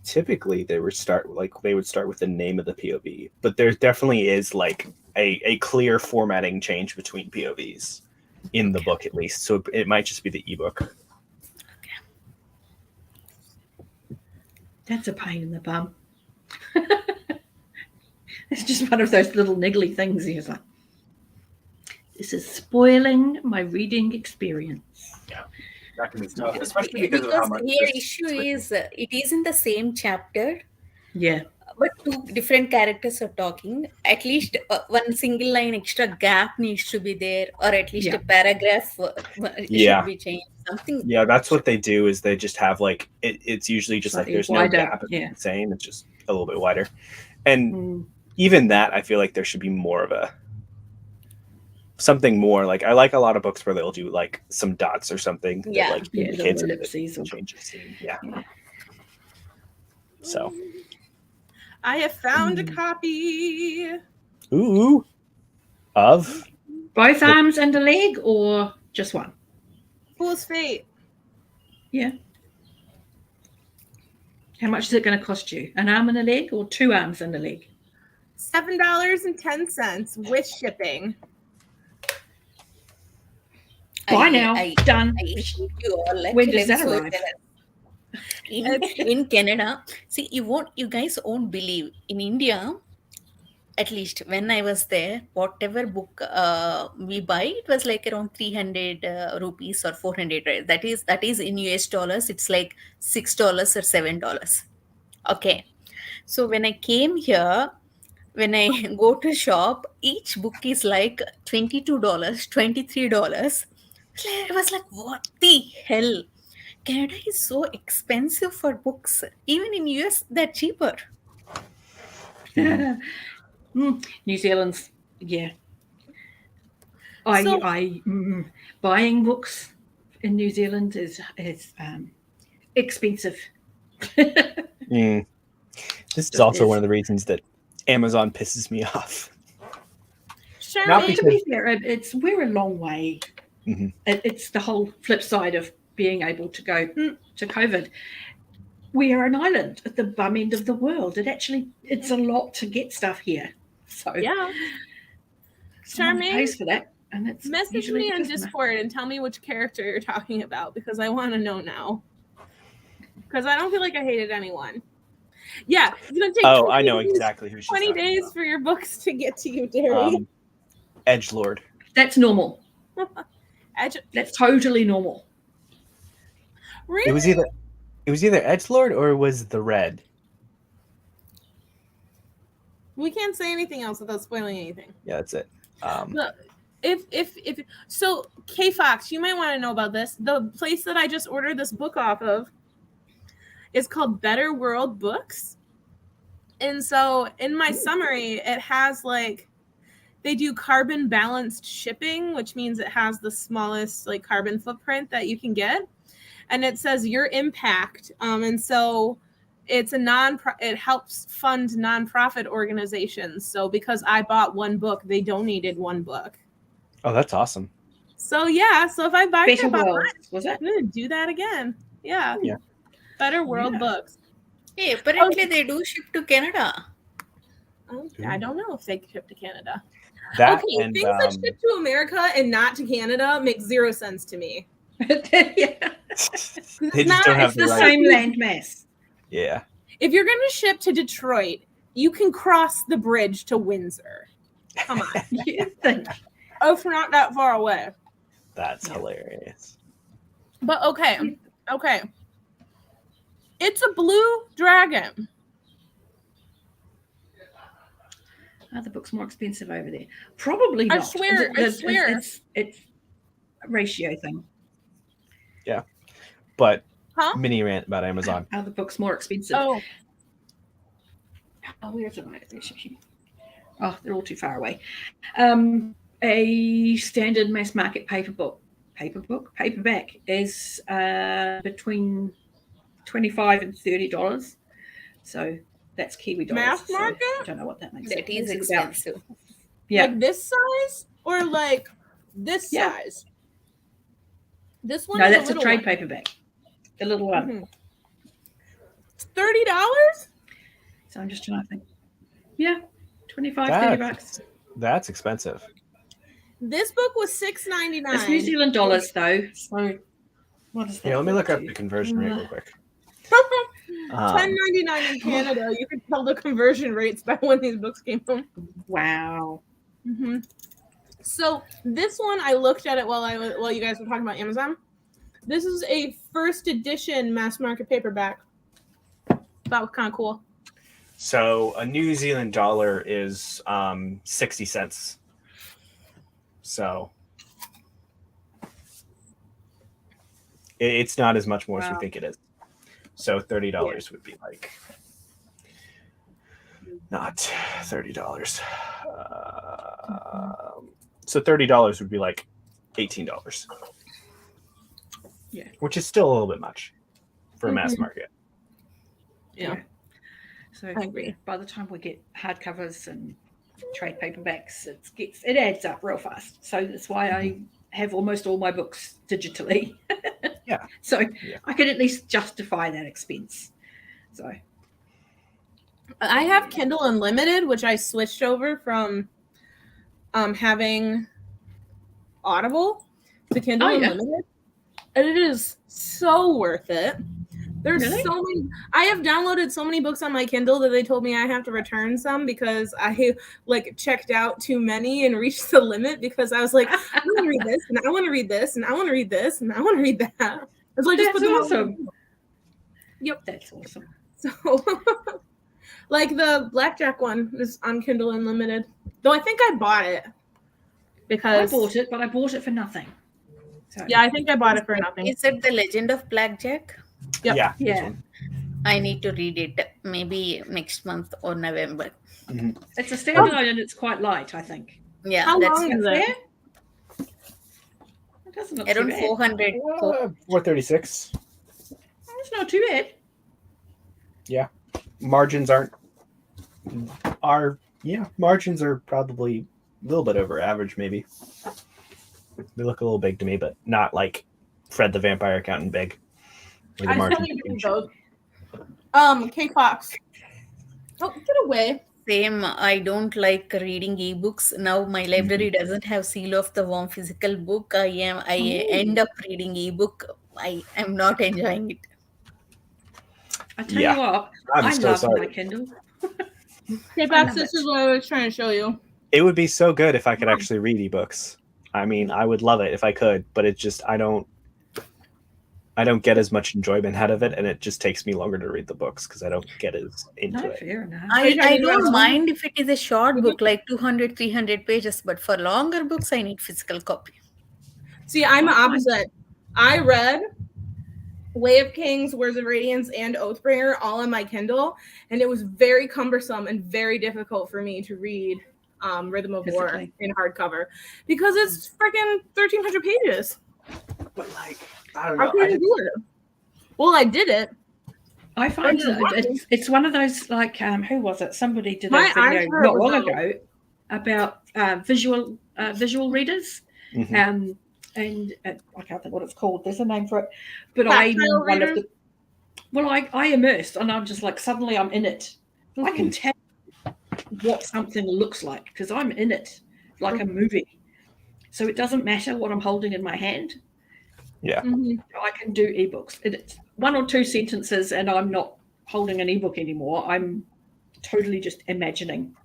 Typically, they would start with the name of the POV, but there definitely is like a clear formatting change between POVs in the book, at least. So it might just be the ebook. Okay. That's a pain in the bum. It's just one of those little niggly things. You're like, this is spoiling my reading experience. Yeah. That can be tough, especially because of Because how much here issue is it is in the same chapter. Yeah. But two different characters are talking. At least one single line extra gap needs to be there, or at least a paragraph should be changed. Something. Yeah, that's what they do. Is they just have like it's usually just Slightly like there's wider, no gap. It's insane. It's just a little bit wider, and even that I feel like there should be more of something more. Like I like a lot of books where they'll do like some dots or something. Yeah, that, like indicates ellipses or changes. Yeah. So. I have found a copy. Ooh. Of? Both arms and a leg, or just one? Fool's Fate. Yeah. How much is it going to cost you? An arm and a leg, or 2 arms and a leg? $7.10 with shipping. Buy now. Done. You all, when does that arrive? In Canada, see, you guys won't believe. In India, at least when I was there, whatever book we buy, it was like around 300 rupees or 400. Right? That is in US dollars. It's like $6 or $7. Okay, so when I came here, when I go to shop, each book is like $22, $23. I was like, what the hell? Canada is so expensive for books. Even in US, they're cheaper. New Zealand's, yeah. Buying books in New Zealand is expensive. Mm. This is also one of the reasons that Amazon pisses me off. Sure. Not To because- be fair, we're a long way. Mhm. It's the whole flip side of being able to go to COVID. We are an island at the bum end of the world. It's a lot to get stuff here. So Yeah. someone Charmaine, pays for that, and it's message usually me the on customer. Discord and tell me which character you're talking about because I want to know now. Because I don't feel like I hated anyone. Yeah, it's gonna take. Oh, 20 I know days- exactly who she's 20 talking days for your books to get to you, Derry. about. Edgelord. That's normal. Edge- That's totally normal. really? It was either Edgelord or it was the Red. We can't say anything else without spoiling anything. Yeah, that's it. Look, if so, K Fox, you might want to know about this. The place that I just ordered this book off of is called Better World Books. And so in my summary, it has like they do carbon balanced shipping, which means it has the smallest like carbon footprint that you can get. And it says your impact. And so it's it helps fund nonprofit organizations. So because I bought one book, they donated one book. Oh, that's awesome. So yeah, so if I buy Better about World, mine, was it? I'm gonna do that again. Yeah. Yeah. Better World Yeah. Books. Hey, apparently they do ship to Canada. I don't know if they ship to Canada. That Okay, and things that ship to America and not to Canada make zero sense to me. Yeah. they just don't have It's the the right. same landmass. Yeah. If you're gonna ship to Detroit, you can cross the bridge to Windsor. Come on. You think? Oh, it's not that far away. That's hilarious. But okay. It's a blue dragon. Are the books more expensive over there? Probably I not. swear, I swear. It's a ratio thing. But Huh? mini rant about Amazon. Are the books more expensive? Oh, Where's it? Oh, they're all too far away. A standard mass market paperback is between $25 and $30. So that's Kiwi dollars. Mass So market? I don't know what that makes. That is It's about- expensive. Yeah. like this size or like this Yeah. size? This one. No, is that's a little trade one. paperback. The little one. Mhm. It's $30. So I'm just trying to think. Yeah, 25, 30 That- bucks. That's expensive. This book was $6.99. It's New Zealand dollars though. So what is that? Yeah, let me look up to? the conversion rate real quick. $10.99 in Canada. You can tell the conversion rates by when these books came from. Wow. Mm-hmm. So this one, I looked at it while you guys were talking about Amazon. This is a first edition mass market paperback. That was kind of cool. So a New Zealand dollar is 60 cents. So it's not as much more as we Wow. think it is. So $30 would be like not $30. So $30 would be like $18. Yeah. Which is still a little bit much for a mass Mhm. market. Yeah. So I agree. by the time we get hardcovers and trade paperbacks, it adds up real fast. So that's why I have almost all my books digitally. Yeah. So Yeah. I can at least justify that expense. So I have Kindle Unlimited, which I switched over from having Audible to Kindle Oh, yeah. Unlimited. And it is so worth it. There's Really? so many. I have downloaded so many books on my Kindle that they told me I have to return some because I like checked out too many and reached the limit because I was like, I want to read this and I want to read this and I want to read this and I want to read that. It's like just That's put them all awesome. Yep. That's awesome. So, like the Blackjack one is on Kindle Unlimited. Though I think I bought it I because bought it, but I bought it for nothing. So yeah, I think I bought it for nothing. Is it The Legend of Blackjack? Yep. Yeah. this Yeah. one. I need to read it maybe next month or November. It's a standalone and it's quite light, I think. Yeah, How that's long is it? I That's not Around too bad. 400. 436. That's not too bad. Margins margins are probably a little bit over average, maybe. They look a little big to me, but not like Fred the Vampire Accountant big. Like the I still margins need to read are those. K Fox. Oh, get away. Same. I don't like reading ebooks. Now my library doesn't have Seal of the Worm physical book. I end up reading ebook. I am not enjoying it. I tell Yeah. you what, I'm I so love sorry. my Kindle. K Fox, this is what I was trying to show you. It would be so good if I could actually read ebooks. I mean, I would love it if I could, but it just I don't get as much enjoyment out of it, and it just takes me longer to read the books because I don't get as into No, it. fair enough. I don't mind if it is a short book like 200, 300 pages, but for longer books, I need physical copy. See, I'm the opposite. I read Way of Kings, Words of Radiance, and Oathbringer all on my Kindle, and it was very cumbersome and very difficult for me to read Rhythm of War Physically. in hardcover because it's freaking 1,300 pages. But like, I don't I know. couldn't do it. Well, I did it. I find you're that it's one of those like who was it? Somebody did My a video eyes hurt not with long those. ago about visual readers. Mhm. And I can't think what it's called. There's a name for it, but Tactile one of readers? the. Well, I immersed, and I'm just like suddenly I'm in it. I can tell what something looks like because I'm in it, like a movie. So it doesn't matter what I'm holding in my hand. Mhm. I can do ebooks. It's 1 or 2 sentences, and I'm not holding an ebook anymore. I'm totally just imagining.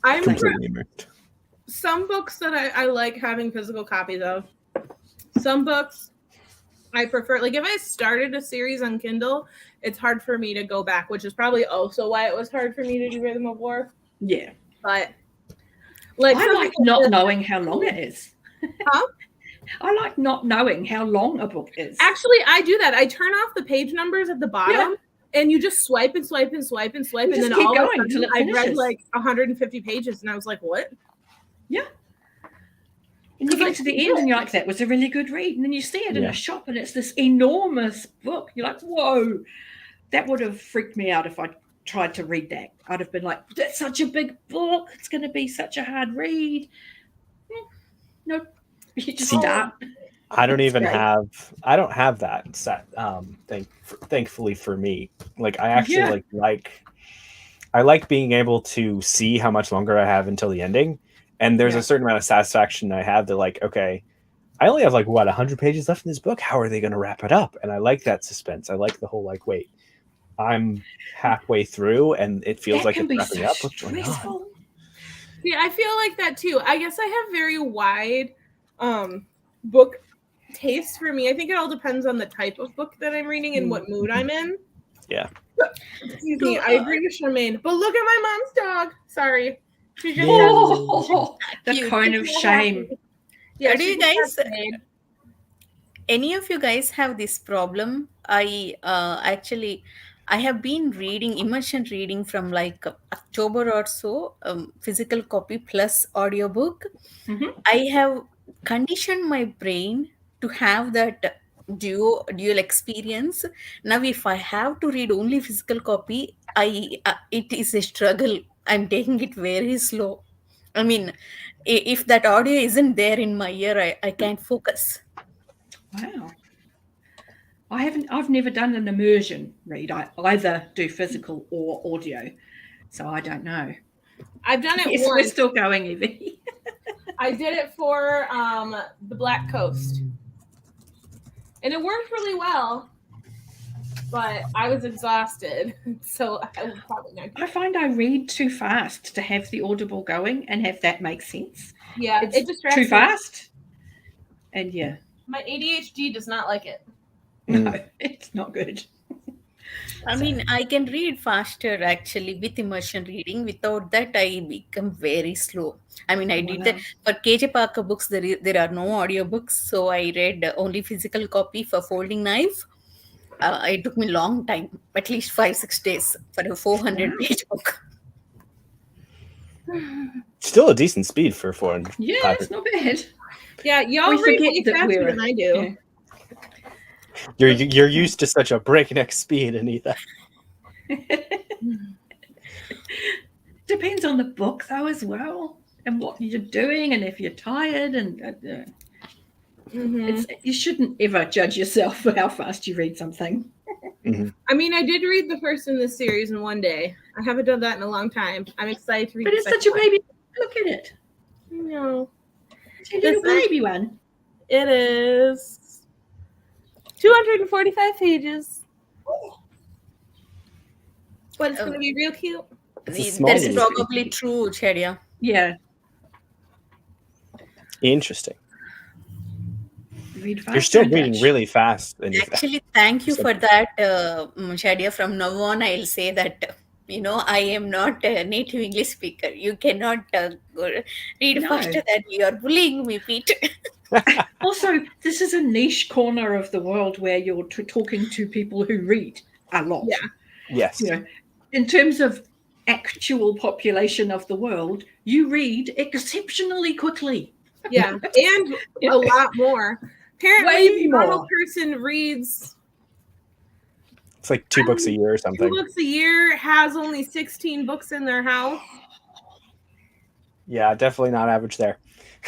I'm Completely immersed. some books that I like having physical copies of. Some books I prefer. Like if I started a series on Kindle, it's hard for me to go back, which is probably also why it was hard for me to do Rhythm of War. Yeah, But like I like not knowing how long it is. Huh? I like not knowing how long a book is. Actually, I do that. I turn off the page numbers at the bottom, and you just swipe and swipe and swipe and swipe, You and just then keep all of a going till sudden, it I read finishes. like 150 pages, and I was like, "What?" And you get to the end and you're like, that was a really good read. And then you see it in Yeah. a shop and it's this enormous book. You're like, whoa, that would have freaked me out if I tried to read that. I'd have been like, that's such a big book. It's going to be such a hard read. No, you just See, start. I don't even Right. I don't have that set. Thankfully for me, like I actually Yeah. I like being able to see how much longer I have until the ending. And there's Yeah. a certain amount of satisfaction I have that like, okay, I only have like 100 pages left in this book. How are they going to wrap it up? And I like that suspense. I like the whole like, wait, I'm halfway through and it feels That like can it's be wrapping so up. What's going on? stressful. See, I feel like that too. I guess I have very wide book taste for me. I think it all depends on the type of book that I'm reading and what mood I'm in. Yeah. Excuse me. I agree with Charmaine. But look at my mom's dog. Sorry. She just Oh, the Cute. cone of shame. Yeah, Do she you just guys- got paid. Any of you guys have this problem? I have been reading immersion reading from like October or so, physical copy plus audiobook. Mhm. I have conditioned my brain to have that dual experience. Now, if I have to read only physical copy, it is a struggle. I'm taking it very slow. I mean, if that audio isn't there in my ear, I can't focus. Wow. I've never done an immersion read. I either do physical or audio. So I don't know. I've done it Yes, we're once. still going, Evie. I did it for the Black Coast. And it worked really well. But I was exhausted. So I would probably not do I find I read too fast to have the audible going and have that make sense. Yeah, It's it distracts too me. fast. And yeah, My ADHD does not like it. no, it's not good. I mean, I can read faster actually with immersion reading. Without that, I become very slow. I mean, I did that for KJ Parker books. There are no audiobooks, so I read only physical copy for Folding Knife. It took me a long time, at least 5-6 days for a 400-page book. Still a decent speed for 400. Yeah, it's not bad. Yeah, y'all We read forget way that faster we're- than I do. You're used to such a breakneck speed, Anita. Depends on the book though as well, and what you're doing, and if you're tired, and Mhm. you shouldn't ever judge yourself for how fast you read something. I mean, I did read the first in this series in one day. I haven't done that in a long time. I'm excited to read But the it's second such a one. baby. Look at it. No, It's a little This is- baby one. it is 245 pages. But it's going to be real cute. It's a small That's little probably true, Chedia. Yeah. Interesting. Read fast. You're still don't reading judge. really fast, Anita. Actually, thank you So- for that, Shadia. From now on, I'll say that, I am not a native English speaker. You cannot read No. faster than you are bullying me, Pete. Also, this is a niche corner of the world where you're talking to people who read a lot. Yeah. Yes. You know, in terms of actual population of the world, you read exceptionally quickly. Yeah. And Yeah. a lot more. Apparently, Way the normal more. person reads It's like 2 books a year or 2 something. books a year, has only 16 books in their house. Yeah, definitely not average there.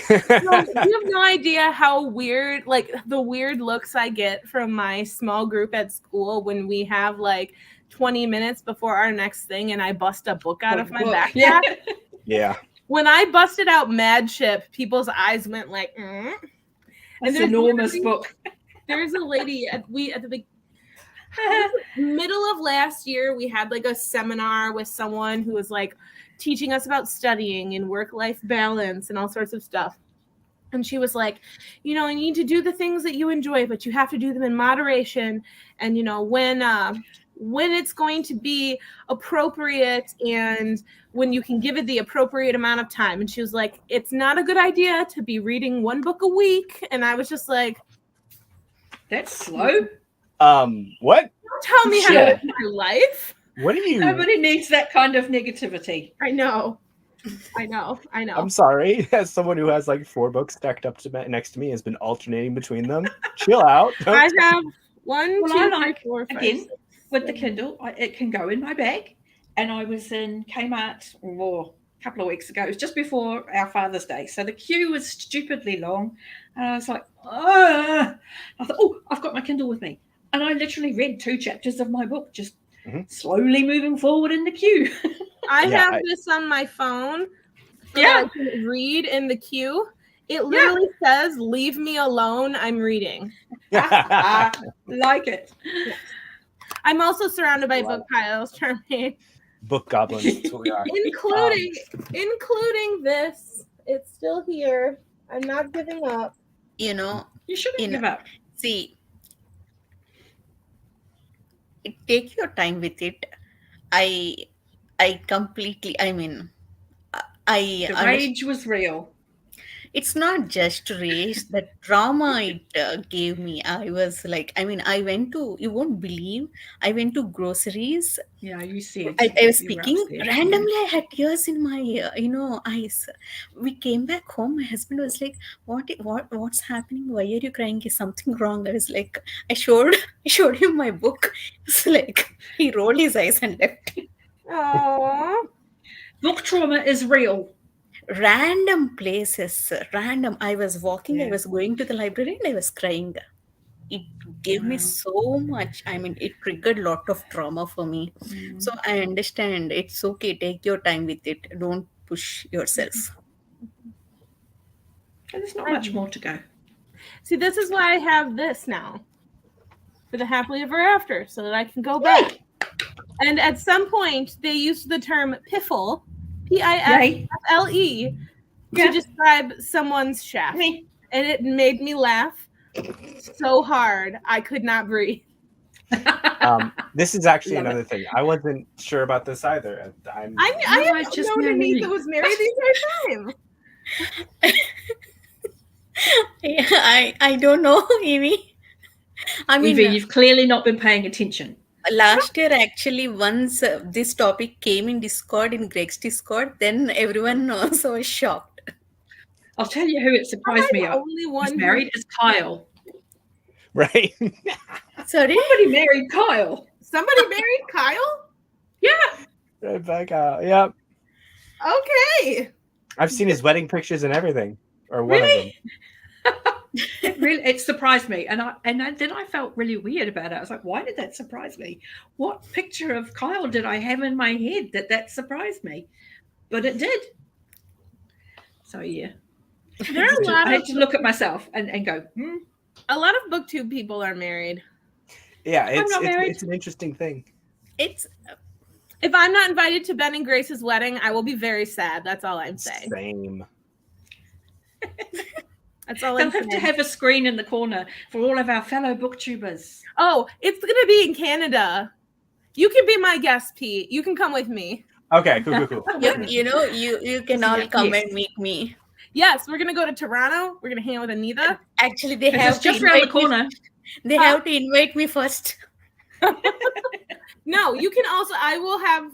No, you have no idea how weird, like the weird looks I get from my small group at school when we have like 20 minutes before our next thing and I bust a book out of my backpack. Yeah. Yeah. When I busted out Mad Ship, people's eyes went like, It's there's an enormous literally- book. There's a lady at the middle of last year, we had like a seminar with someone who was like teaching us about studying and work-life balance and all sorts of stuff. And she was like, you need to do the things that you enjoy, but you have to do them in moderation. And when it's going to be appropriate and when you can give it the appropriate amount of time. And she was like, it's not a good idea to be reading 1 book a week. And I was just like, That's slow. What? don't tell me how to Shit. live my life. What are you? Nobody needs that kind of negativity. I know. I'm sorry. As someone who has like 4 books stacked up next to me, has been alternating between them. Chill out. Don't I have 1, Well, 2, I 3, like, 4, 5, again, 6. with the Kindle, it can go in my bag. And I was in Kmart a couple of weeks ago. It was just before our Father's Day. So the queue was stupidly long. And I was like, I thought, I've got my Kindle with me. And I literally read 2 chapters of my book, just slowly moving forward in the queue. I Yeah, have this on my phone. So Yeah. I can read in the queue. It literally says, leave me alone. I'm reading. I like it. I'm also surrounded by Wow. book piles, Charmaine, Book goblins. That's what we are. including this. It's still here. I'm not giving up. You shouldn't give up. See, take your time with it. I completely, I The understand. rage was real. It's not just rage, the trauma it gave me. I was like, I went to, you won't believe, I went to groceries. Yeah, you said. I was you were speaking upset. randomly. I had tears in my eyes. We came back home. My husband was like, what's happening? Why are you crying? Is something wrong? I was like, I showed him my book. It's like he rolled his eyes and left. Aww. Book trauma is real. Random places, random. I was walking. I Yeah. was going to the library and I was crying. It gave me Wow. so much. It triggered a lot of trauma for me. So I understand. It's okay. Take your time with it. Don't push yourself. There's not much more to go. See, this is why I have this now for the happily ever after, so that I can go back. And at some point, they used the term piffle, Yay. P-I-F-L-E, Yeah. to describe someone's shaft. Me. And it made me laugh so hard I could not breathe. This is actually Love it. another thing. I wasn't sure about this either. I No, I have just known know Anita me. was married the entire time. I don't know, Evie. Evie, you've clearly not been paying attention. Last year actually once this topic came in Discord, in Greg's Discord, then everyone also was shocked. I'll tell you who it surprised me. the only one Who's who- married is Kyle. Right? Sorry. Somebody married Kyle. Somebody married Kyle? Yeah. Rebecca. Yep. Okay. I've seen his wedding pictures and everything. Or one of them. It surprised me, and then I felt really weird about it. I was like, why did that surprise me? What picture of Kyle did I have in my head that surprised me? But it did. So yeah, There are a lot I of had to look at myself and go, a lot of booktube people are married. Yeah, not married. it's an interesting thing. It's If I'm not invited to Ben and Grace's wedding, I will be very sad. That's all I'm saying. Same. That's all they'll I'm have to saying. have a screen in the corner for all of our fellow booktubers. Oh, it's gonna be in Canada. You can be my guest, Pete. You can come with me. Okay, cool. you know you can all come and meet me. Yes, we're gonna go to Toronto. We're gonna hang out with Anita. Actually, they It's have to just around the invite me. corner. They have to invite me first. No, you can also. I will have.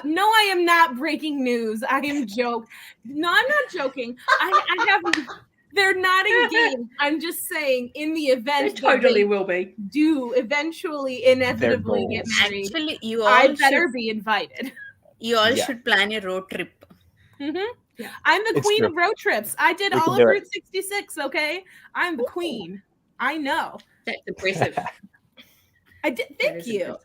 No, I am not breaking news. I am joke. No, I'm not joking. I have. They're not engaged. I'm just saying, in the They event totally that will be. they do eventually, inevitably get goals. married, Actually, you all I better should, be invited. you all Yeah. should plan a road trip. Mm-hmm. I'm the It's queen true. of road trips. I did We all can of do Route it. 66. Okay, I'm the queen. I know. That's impressive. I did. That Thank is you. impressive.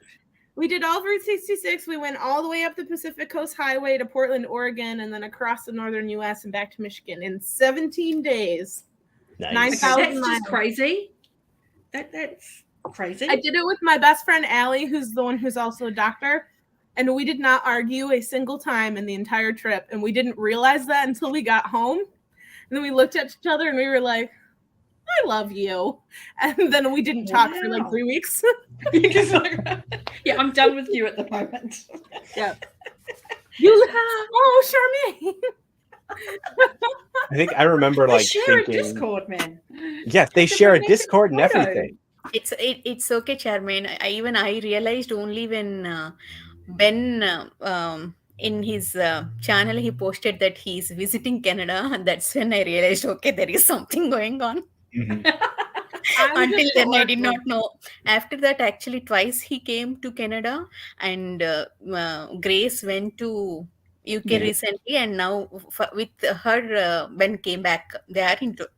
We did all of Route 66. We went all the way up the Pacific Coast Highway to Portland, Oregon, and then across the northern U.S. and back to Michigan in 17 days. Nice. 9,000 That's just miles. crazy. That's crazy. I did it with my best friend Allie, who's the one who's also a doctor, and we did not argue a single time in the entire trip, and we didn't realize that until we got home. And then we looked at each other and we were like, "I love you," and then we didn't talk for like Wow. 3 weeks. You're just like, yeah, I'm done with you at the moment. You, oh, Charmaine. I think I remember They like share a thinking, Discord, man. yes, they It's a share a romantic Discord and photo. everything. It's okay, Charmaine. I realized only when Ben in his channel he posted that he's visiting Canada, and that's when I realized okay, there is something going on. Mhm. I'm Until just then, I did adorable. not know. After that, actually, twice he came to Canada, and Grace went to UK Yeah. recently, and now with her, Ben came back. They are into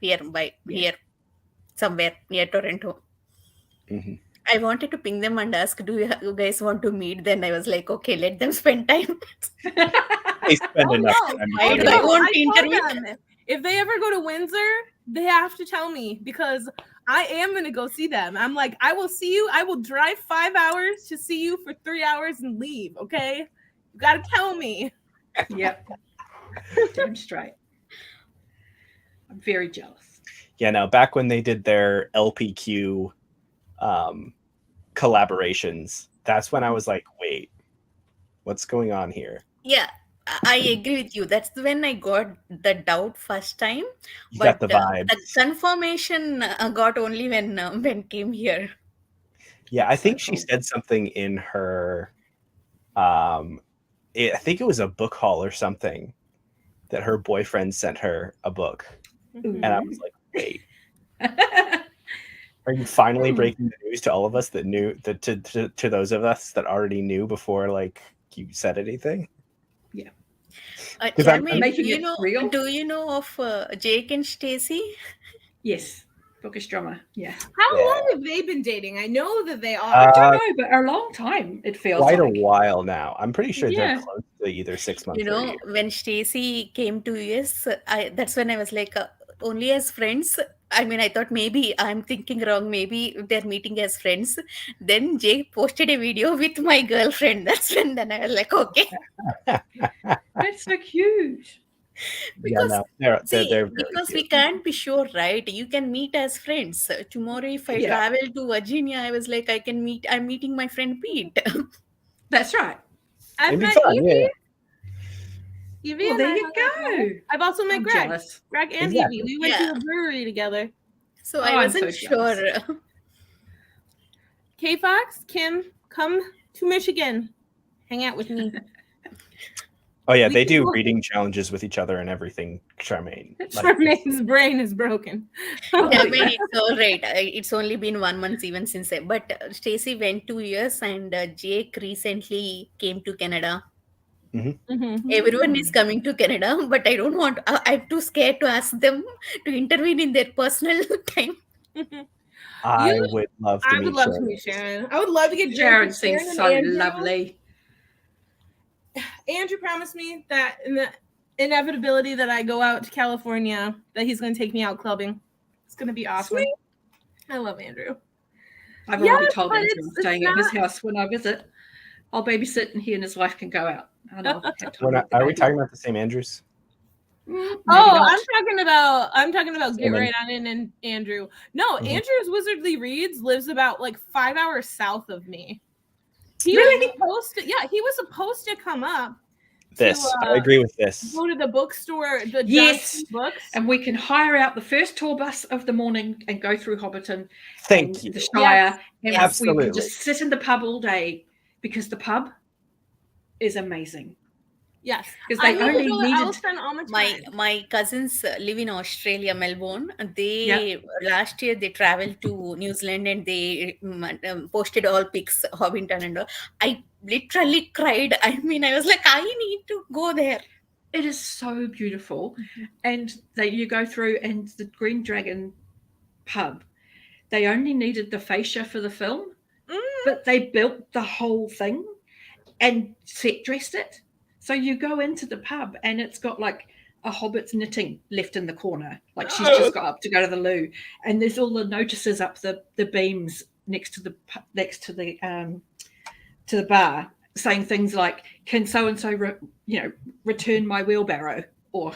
here here somewhere near Toronto. Mhm. I wanted to ping them and ask, "Do you guys want to meet?" Then I was like, "Okay, let them spend time." They spend Oh, enough no. time. I together. don't want I to told interview. them, if they ever go to Windsor, they have to tell me because I am going to go see them. I'm like, I will see you. I will drive 5 hours to see you for 3 hours and leave. Okay. You got to tell me. Yep. Damn straight. I'm very jealous. Yeah, no, back when they did their LPQ collaborations, that's when I was like, wait, what's going on here? Yeah, I agree with you. That's when I got the doubt first time. You But got the vibe. the confirmation got only when Ben came here. Yeah, I think So she cool. said something in her I think it was a book haul or something that her boyfriend sent her a book. And I was like, wait, are you finally breaking the news to all of us that knew that to those of us that already knew before like you said anything? 'Cause I'm Charmaine, making it real. do you know of Jake and Stacy? Yes, bookish drama. Yeah. How Yeah. long have they been dating? I know that they are. I don't know, but a long time it feels Quite like. a while now. I'm pretty sure Yeah. they're close to either 6 months You or a know, year. when Stacy came to US, that's when I was like, only as friends. I mean, I thought maybe I'm thinking wrong. Maybe they're meeting as friends. Then Jake posted a video with my girlfriend. That's when then I was like, okay. That's so cute. Because yeah, no, they're see, very because cute. we can't be sure, right? You can meet as friends. Tomorrow, if I Yeah. travel to Virginia, I was like, I'm meeting my friend Pete. That's right. I've It'd be met fun, Evie. yeah. Evie Well, and there I you hung out together. go. I've also met I'm Greg. jealous. Greg and Exactly. Evie. We went Yeah. to a brewery together. So Oh, I I'm wasn't so sure. jealous. K Fox, Kim, come to Michigan. Hang out with me. Oh yeah, We they can do go- reading challenges with each other and everything. Charmaine. Like, Charmaine's brain is broken. Yeah, I mean, it's all right. It's only been 1 month even since I. But Stacy went 2 years, and Jake recently came to Canada. Mhm. Everyone is coming to Canada, but I don't want. I'm too scared to ask them to intervene in their personal time. I would love to I meet would love to Sharon. meet Sharon. I would love to get Sharon drinks with seems Sharon so and Andrew. lovely. Andrew promised me that in the inevitability that I go out to California, that he's going to take me out clubbing. It's going to be awesome. Sweet. I love Andrew. I've already Yes, told but him it's- I'm it's staying at his not- house when I visit. I'll babysit, and he and his wife can go out. And I'll have time We're not, with the are we baby. talking about the same Andrews? Maybe Oh, not. I'm talking about Get Salmon. Right On In and Andrew. No, Mhm. Andrew's Wizardly Reads lives about like 5 hours south of me. He Really? was supposed to, yeah, he was supposed to come up This. to I agree with this. go to the bookstore, the Yes. Johnson Books. And we can hire out the first tour bus of the morning and go through Hobbiton Thank and you. the Shire. And Absolutely. we can just sit in the pub all day because the pub is amazing. Yes, Because I they need to only go- I'll needed spend all my My time. my cousins live in Australia, Melbourne. They last year they traveled to New Zealand, and they posted all pics, Hobbiton and all. I literally cried. I mean, I was like, I need to go there. it is so beautiful. And you go through, and the Green Dragon pub, they only needed the fascia for the film, but they built the whole thing and set dressed it. So you go into the pub, and it's got like a hobbit's knitting left in the corner. Like she's just got up to go to the loo, and there's all the notices up the beams next to the bar, saying things like, "Can so and so return my wheelbarrow?" Or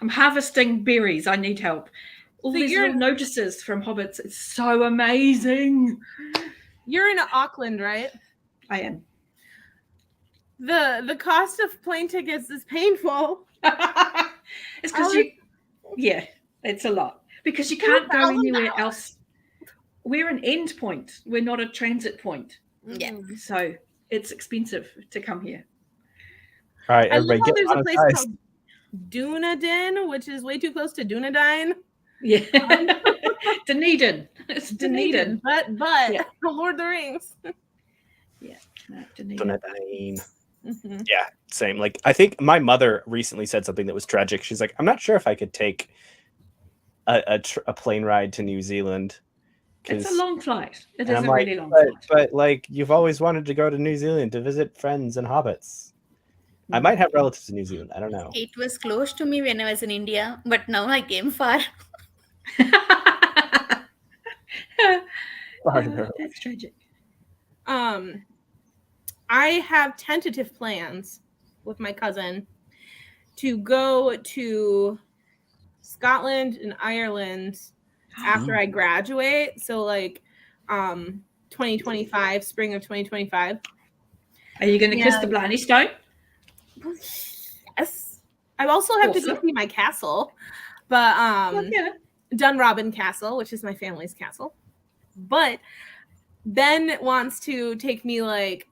"I'm harvesting berries. I need help." All So these you're- little notices from hobbits. It's so amazing. You're in Auckland, right? I am. The cost of plane tickets is painful. It's because it's a lot because you can't go anywhere else. We're an end point. We're not a transit point. Yeah. So it's expensive to come here. All right, I love everybody how get there's a on place size. called Dunedin, which is way too close to Dunedin. Yeah. Dunedin. It's Dunedin. But Yeah. Lord of the Rings. No, Dunedin. Dunedin. Mhm. Yeah, same. Like, I think my mother recently said something that was tragic. She's like, I'm not sure if I could take a plane ride to New Zealand. It's a long flight. It And is I'm a like, really long flight. but like, you've always wanted to go to New Zealand to visit friends and hobbits. I might have relatives in New Zealand. I don't know. It was close to me when I was in India, but now I came far. That's tragic. I have tentative plans with my cousin to go to Scotland and Ireland after I graduate. So like 2025, spring of 2025. Are you going to kiss the Blarney Stone? Yes. I also have to go Awesome. see my castle. But Yeah. Dunrobin Castle, which is my family's castle. But Ben wants to take me like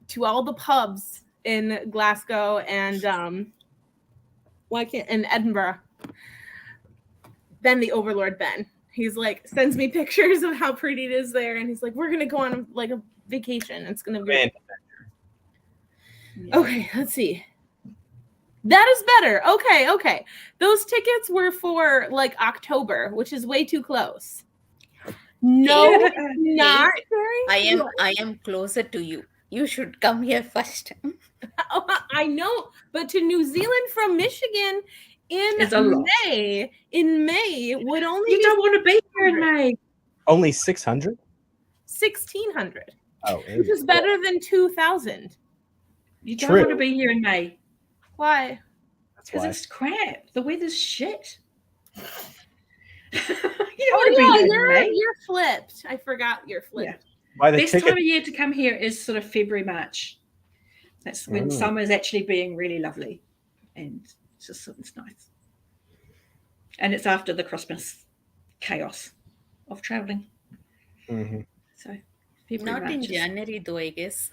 to all the pubs in Glasgow and in Edinburgh. Ben, the Overlord Ben. He's like sends me pictures of how pretty it is there, and he's like, "We're gonna go on like a vacation. It's gonna be Man, okay." Let's see. That is better. Okay. Those tickets were for like October, which is way too close. No, not very. I am closer to you. You should come here first. I know, but to New Zealand from Michigan It's a lot. in May would only You be don't want to be here in May. only 600? 1,600, Oh, which is better than 2,000. You don't True. want to be here in May Why? That's because why. it's crap. The weather's shit. You don't Oh want to yeah, be here in May. you're flipped. I forgot you're flipped. Why the Best ticket? time of year to come here is sort of February, March. That's when summer's actually being really lovely, and it's nice. And it's after the Christmas chaos of traveling. Mhm. So February, Not in March is- January though, I guess.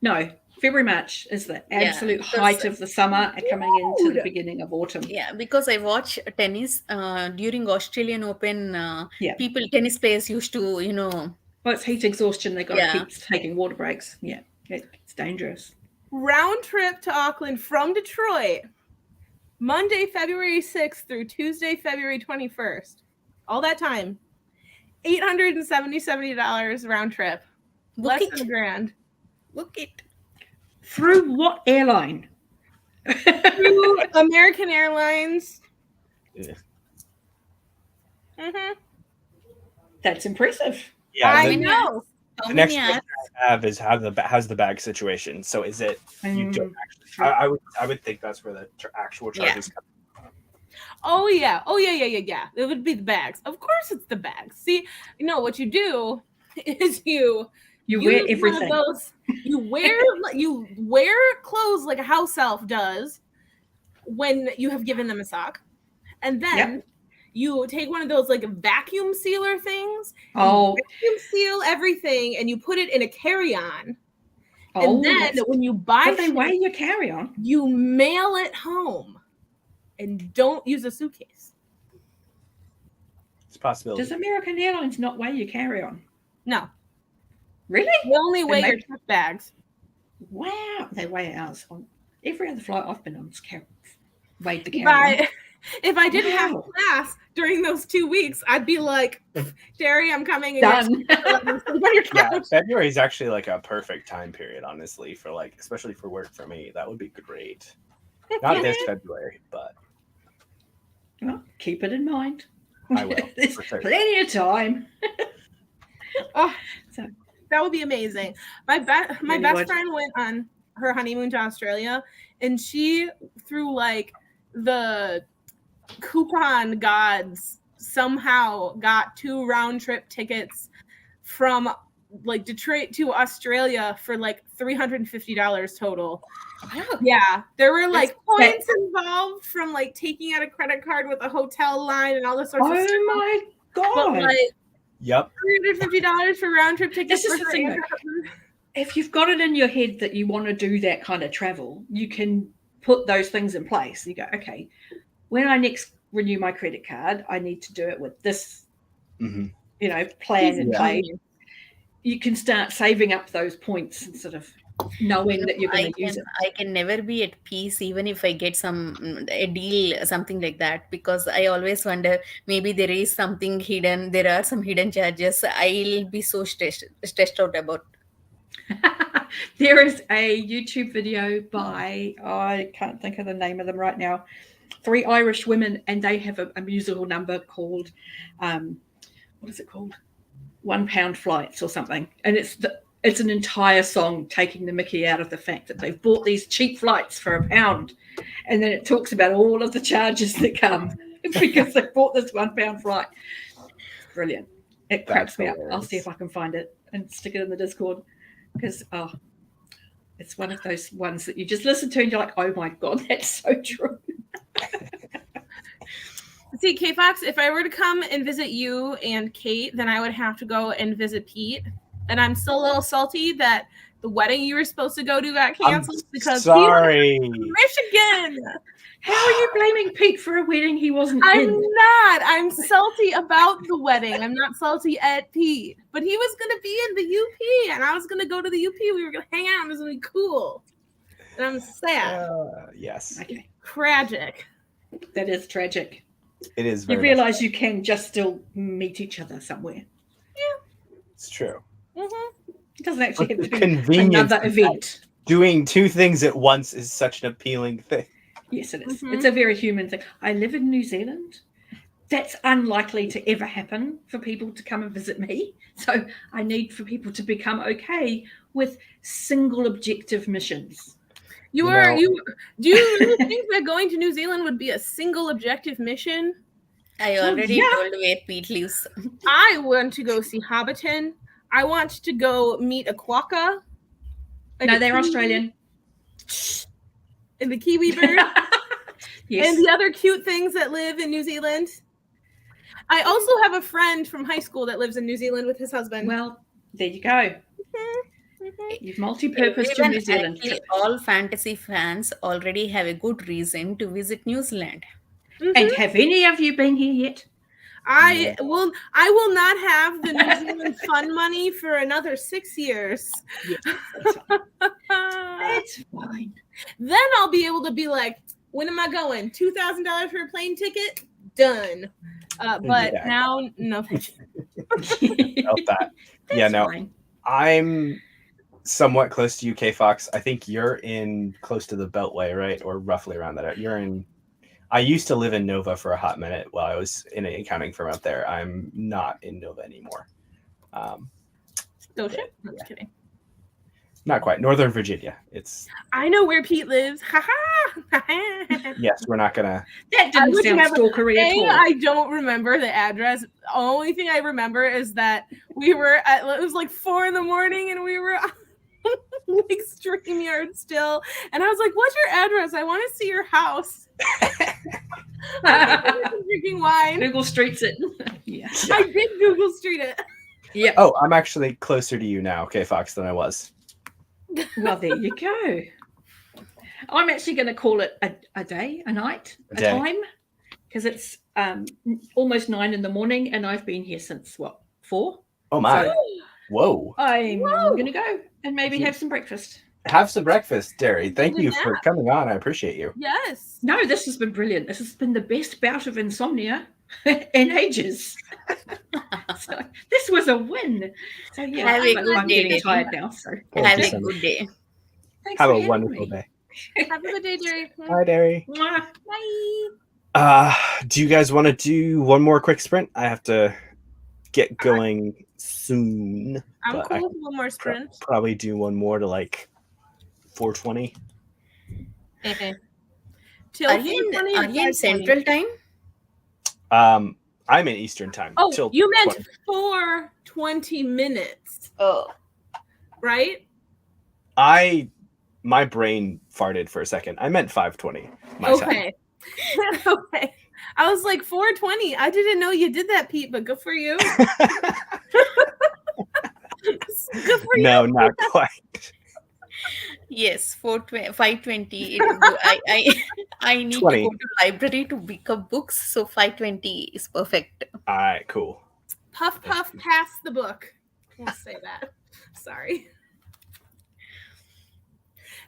No, February, March is the Yeah, absolute because- height of the summer and coming into the Dude. beginning of autumn. Yeah, because I watch tennis during Australian Open. Yeah. Tennis players used to, Well, it's heat exhaustion. They got to Yeah. keep taking water breaks. Yeah, it's dangerous. Round trip to Auckland from Detroit, Monday, February 6th through Tuesday, February 21st. All that time. $870 round trip. book Less it. than $1,000. Book it. Through what airline? Through American Airlines. Yeah. Mm-hmm. That's impressive. Yeah, I the, know. How the next many question hours? I have is how's the bag situation? So is it you don't actually? I would think that's where the actual charges come. Oh yeah. It would be the bags. Of course it's the bags. See, what you do is you You wear use one of everything. those- you wear clothes like a house elf does when you have given them a sock. And then you take one of those like vacuum sealer things, Oh, vacuum seal everything, and you put it in a carry-on. oh, And then that's- when you buy but they shit, weigh your carry-on. you mail it home and don't use a suitcase. It's a possibility. Does American Airlines not weigh your carry-on? No, Really? they only weigh they- your trip bags. Wow, they weigh ours on every other flight I've been on. Weighed the If carry-on. if I didn't have Wow. class during those 2 weeks, I'd be like, Jerry, I'm coming. And Done. Let me sleep on your Yeah, couch. February is actually like a perfect time period, honestly, for like, especially for work for me. That would be great. Not this February, but Well, keep it in mind. I will. There's for sure. plenty of time. Oh, So- that would be amazing. My Really best would. friend went on her honeymoon to Australia, and she, through like the coupon gods, somehow got 2 round trip tickets from like Detroit to Australia for like $350 total. Wow. Yeah, there were like That's- points involved from like taking out a credit card with a hotel line and all this sorts of stuff. Oh my But god! like Yep. $350 for round trip tickets. This is for the her thing, and her though. husband. If you've got it in your head that you want to do that kind of travel, you can put those things in place. You go, okay, when I next renew my credit card, I need to do it with this, hmm plan in Yeah. place. You can start saving up those points and sort of knowing that you're going to use it. I can never be at peace even if I get a deal, something like that, because I always wonder maybe there is something hidden. There are some hidden charges. I'll be so stressed out about. There is a YouTube video by, I can't think of the name of them right now, 3 Irish women, and they have a musical number called, what is it called? £1 Flights or something. And it's an entire song taking the mickey out of the fact that they've bought these cheap flights for £1. And then it talks about all of the charges that come because they bought this £1 flight. Brilliant. It cracks me up. I'll see if I can find it and stick it in the Discord because, it's one of those ones that you just listen to and you're like, oh my God, that's so true. See, K Fox, if I were to come and visit you and Kate, then I would have to go and visit Pete. And I'm still a little salty that the wedding you were supposed to go to got canceled because sorry. he's in Michigan. How are you blaming Pete for a wedding he wasn't I'm in? not. I'm salty about the wedding. I'm not salty at Pete. But he was going to be in the UP, and I was going to go to the UP. We were going to hang out. It was going to be cool. And I'm sad. Yes, Okay, Tragic. that is tragic. it is. You Very realize you can just still meet each other somewhere. it's true. Mm-hmm. It doesn't actually But have to the be convenience another of event. Doing 2 things at once is such an appealing thing. Yes, it is. Mhm. It's a very human thing. I live in New Zealand. That's unlikely to ever happen for people to come and visit me. So I need for people to become okay with single objective missions. Do you really think that going to New Zealand would be a single objective mission? I Well, already yeah. told where Pete lives. I want to go see Hobbiton. I want to go meet a quokka. and No, a they're kiwi- Australian. And the kiwi bird. Yes. And the other cute things that live in New Zealand. I also have a friend from high school that lives in New Zealand with his husband. Well, there you go. You've multi-purposed your New Zealand Actually, trip. all fantasy fans already have a good reason to visit New Zealand. And have any of you been here yet? I will not have the New Zealand fun money for another 6 years. Yes, that's fine. That's fine. Then I'll be able to be like, when am I going? $2,000 for a plane ticket? Done. But Yeah. now, no, thank you. Felt that. That's Yeah, no, fine. I'm somewhat close to UK Fox. I think you're in close to the Beltway, right? Or roughly around that. You're in. I used to live in Nova for a hot minute while I was in an accounting firm out there. I'm not in Nova anymore. Scotia? No, just kidding. Not quite. Northern Virginia. It's I know where Pete lives. Ha ha. yes. We're not gonna. That didn't would sound never- stalkery at all. I don't remember the address. The only thing I remember is that we were at, it was like 4 a.m. and we were on, like StreamYard still. And I was like, what's your address? I want to see your house. Drinking wine. Google Streets it. Yeah. I did Google Street it. Yeah. Oh, I'm actually closer to you now, UK Fox, than I was. Well, there you go. I'm actually going to call it a day, a night, a Day. time, because it's almost 9 a.m, and I've been here since what, 4? Oh my! So Whoa! I'm Whoa. going to go and maybe have some breakfast. Have some breakfast, Derry. Thank Good you for nap. coming on. I appreciate you. Yes. No, this has been brilliant. This has been the best bout of insomnia in ages. So this was a win. So yeah, Have a I'm good day, getting Debbie. tired now. So Thank Have you a so much. good day. thanks Have for a having wonderful me. day. Have a good day, Jerry. Bye, Derry. Mwah. Bye. Do you guys want to do one more quick sprint? I have to get going soon. I'm but cool I with one more sprint. probably do one more to like 4:20. Till Are you 4:20 or in, are you in 5:20? Central Time? I'm in Eastern time. Oh, till you meant 20. for 20 minutes, Oh, right? My brain farted for a second. I meant 5:20. My time. Okay. Okay. I was like 4:20. I didn't know you did that, Pete, but good for you. Good for you. No, not quite. yes, 5:20. I need 20. to go to library to pick up books, so 5:20 is perfect. All right, cool. Puff puff pass the book. We'll say that. Sorry.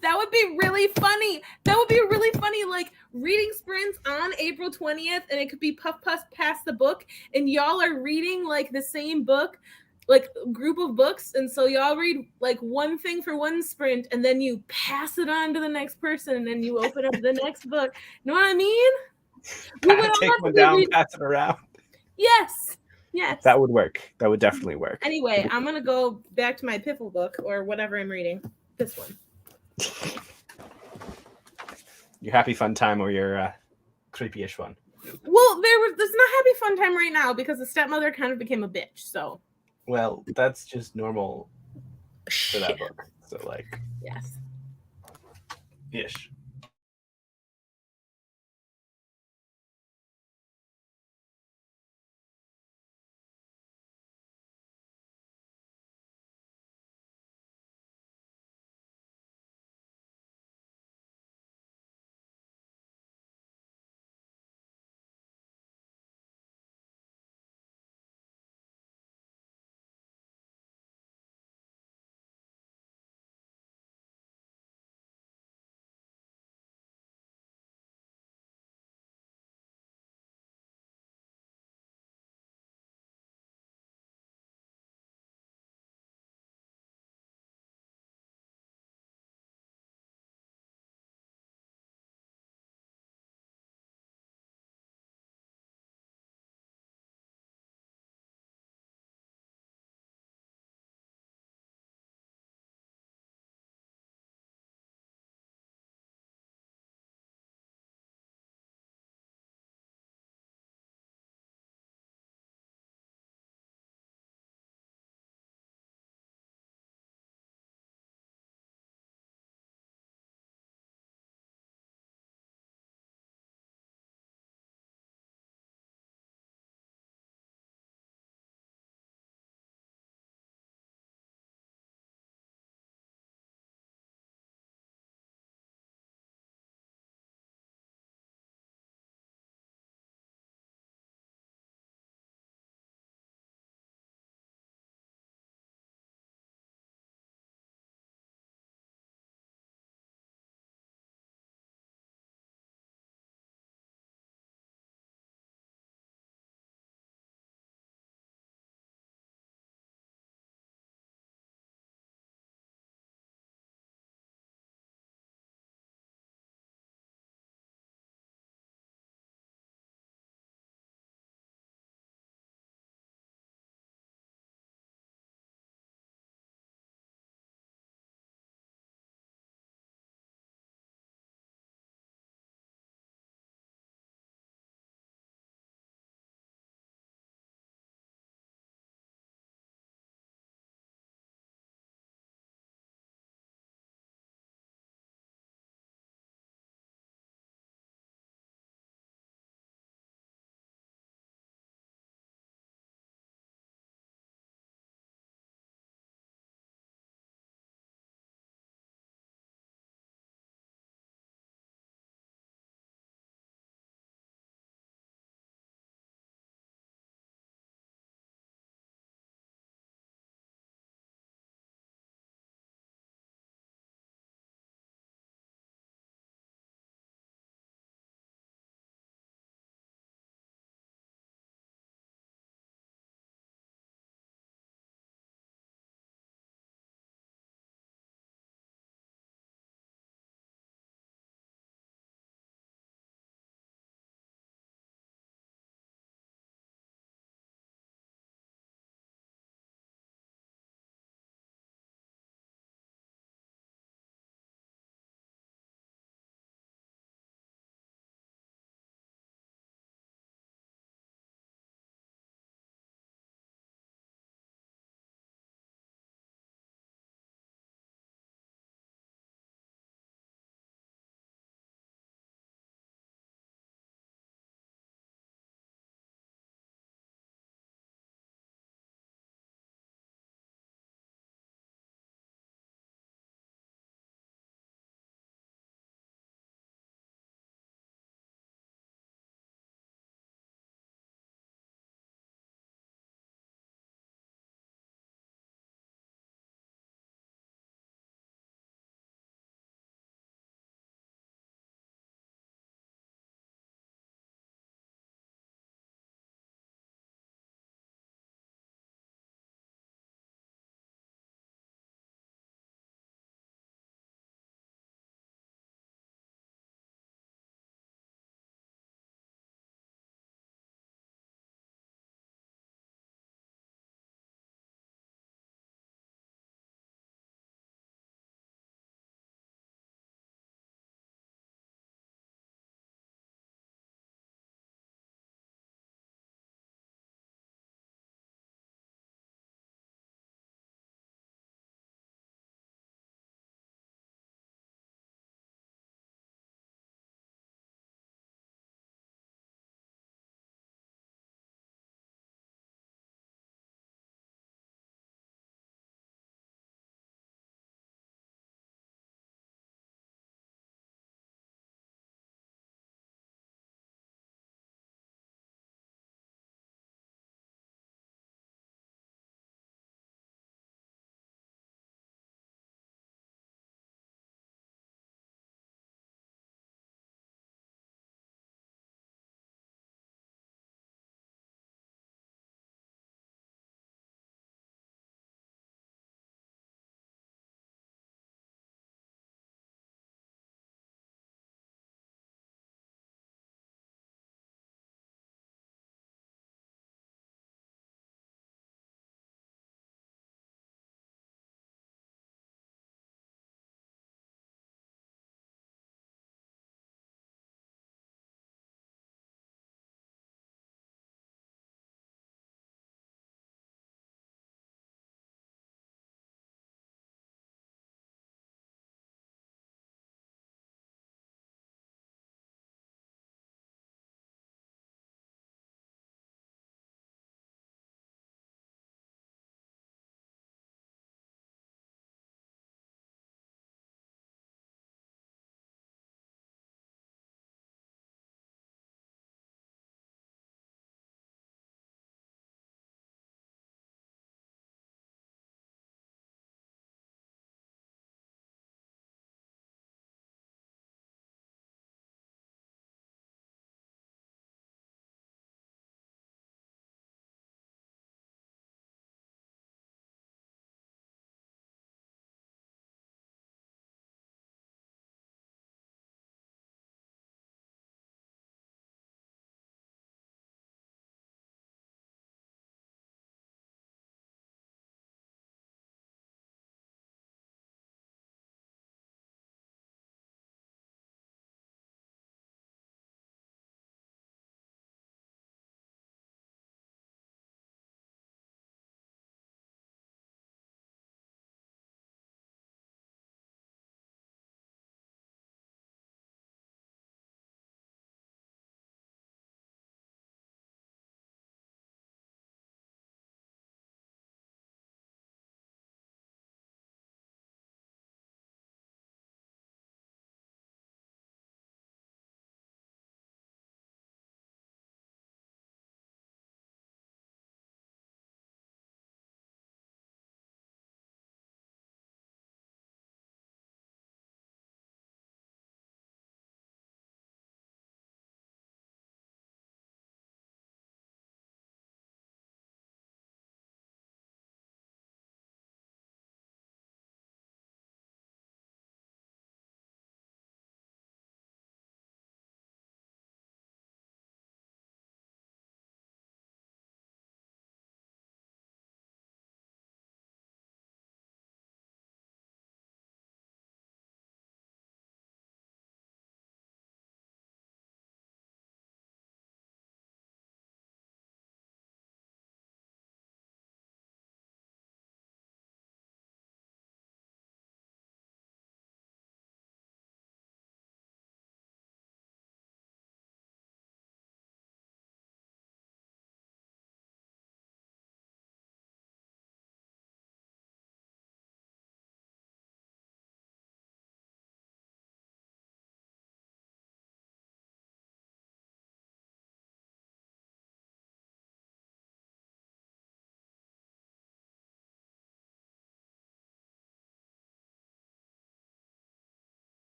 That would be really funny. That would be really funny, like reading sprints on April 20th, and it could be puff puff pass the book, and y'all are reading like the same book, like group of books, and so y'all read like one thing for one sprint, and then you pass it on to the next person, and then you open up the next book. You know what I mean? We would all Take have one to be down, read- pass it around. Yes. Yes. That would work. That would definitely work. Anyway, I'm gonna go back to my Piffle book or whatever I'm reading. This one. Your happy fun time or your creepy-ish one? Well, there's not happy fun time right now because the stepmother kind of became a bitch. So Well, that's just normal for that book. So like, yes. ish.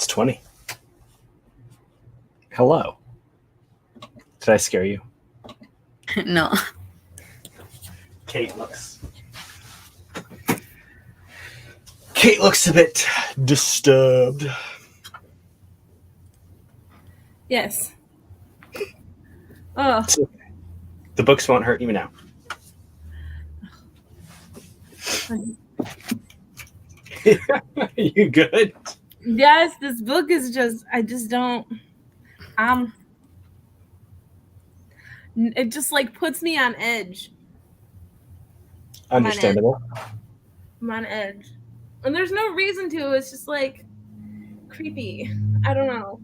It's 20. Hello. Did I scare you? No. Kate looks a bit disturbed. Yes. Oh, It's okay. The books won't hurt you now. You good? yes, this book is just, I just don't, it just like puts me on edge. Understandable. I'm on edge. And there's no reason to, it's just like creepy. I don't know.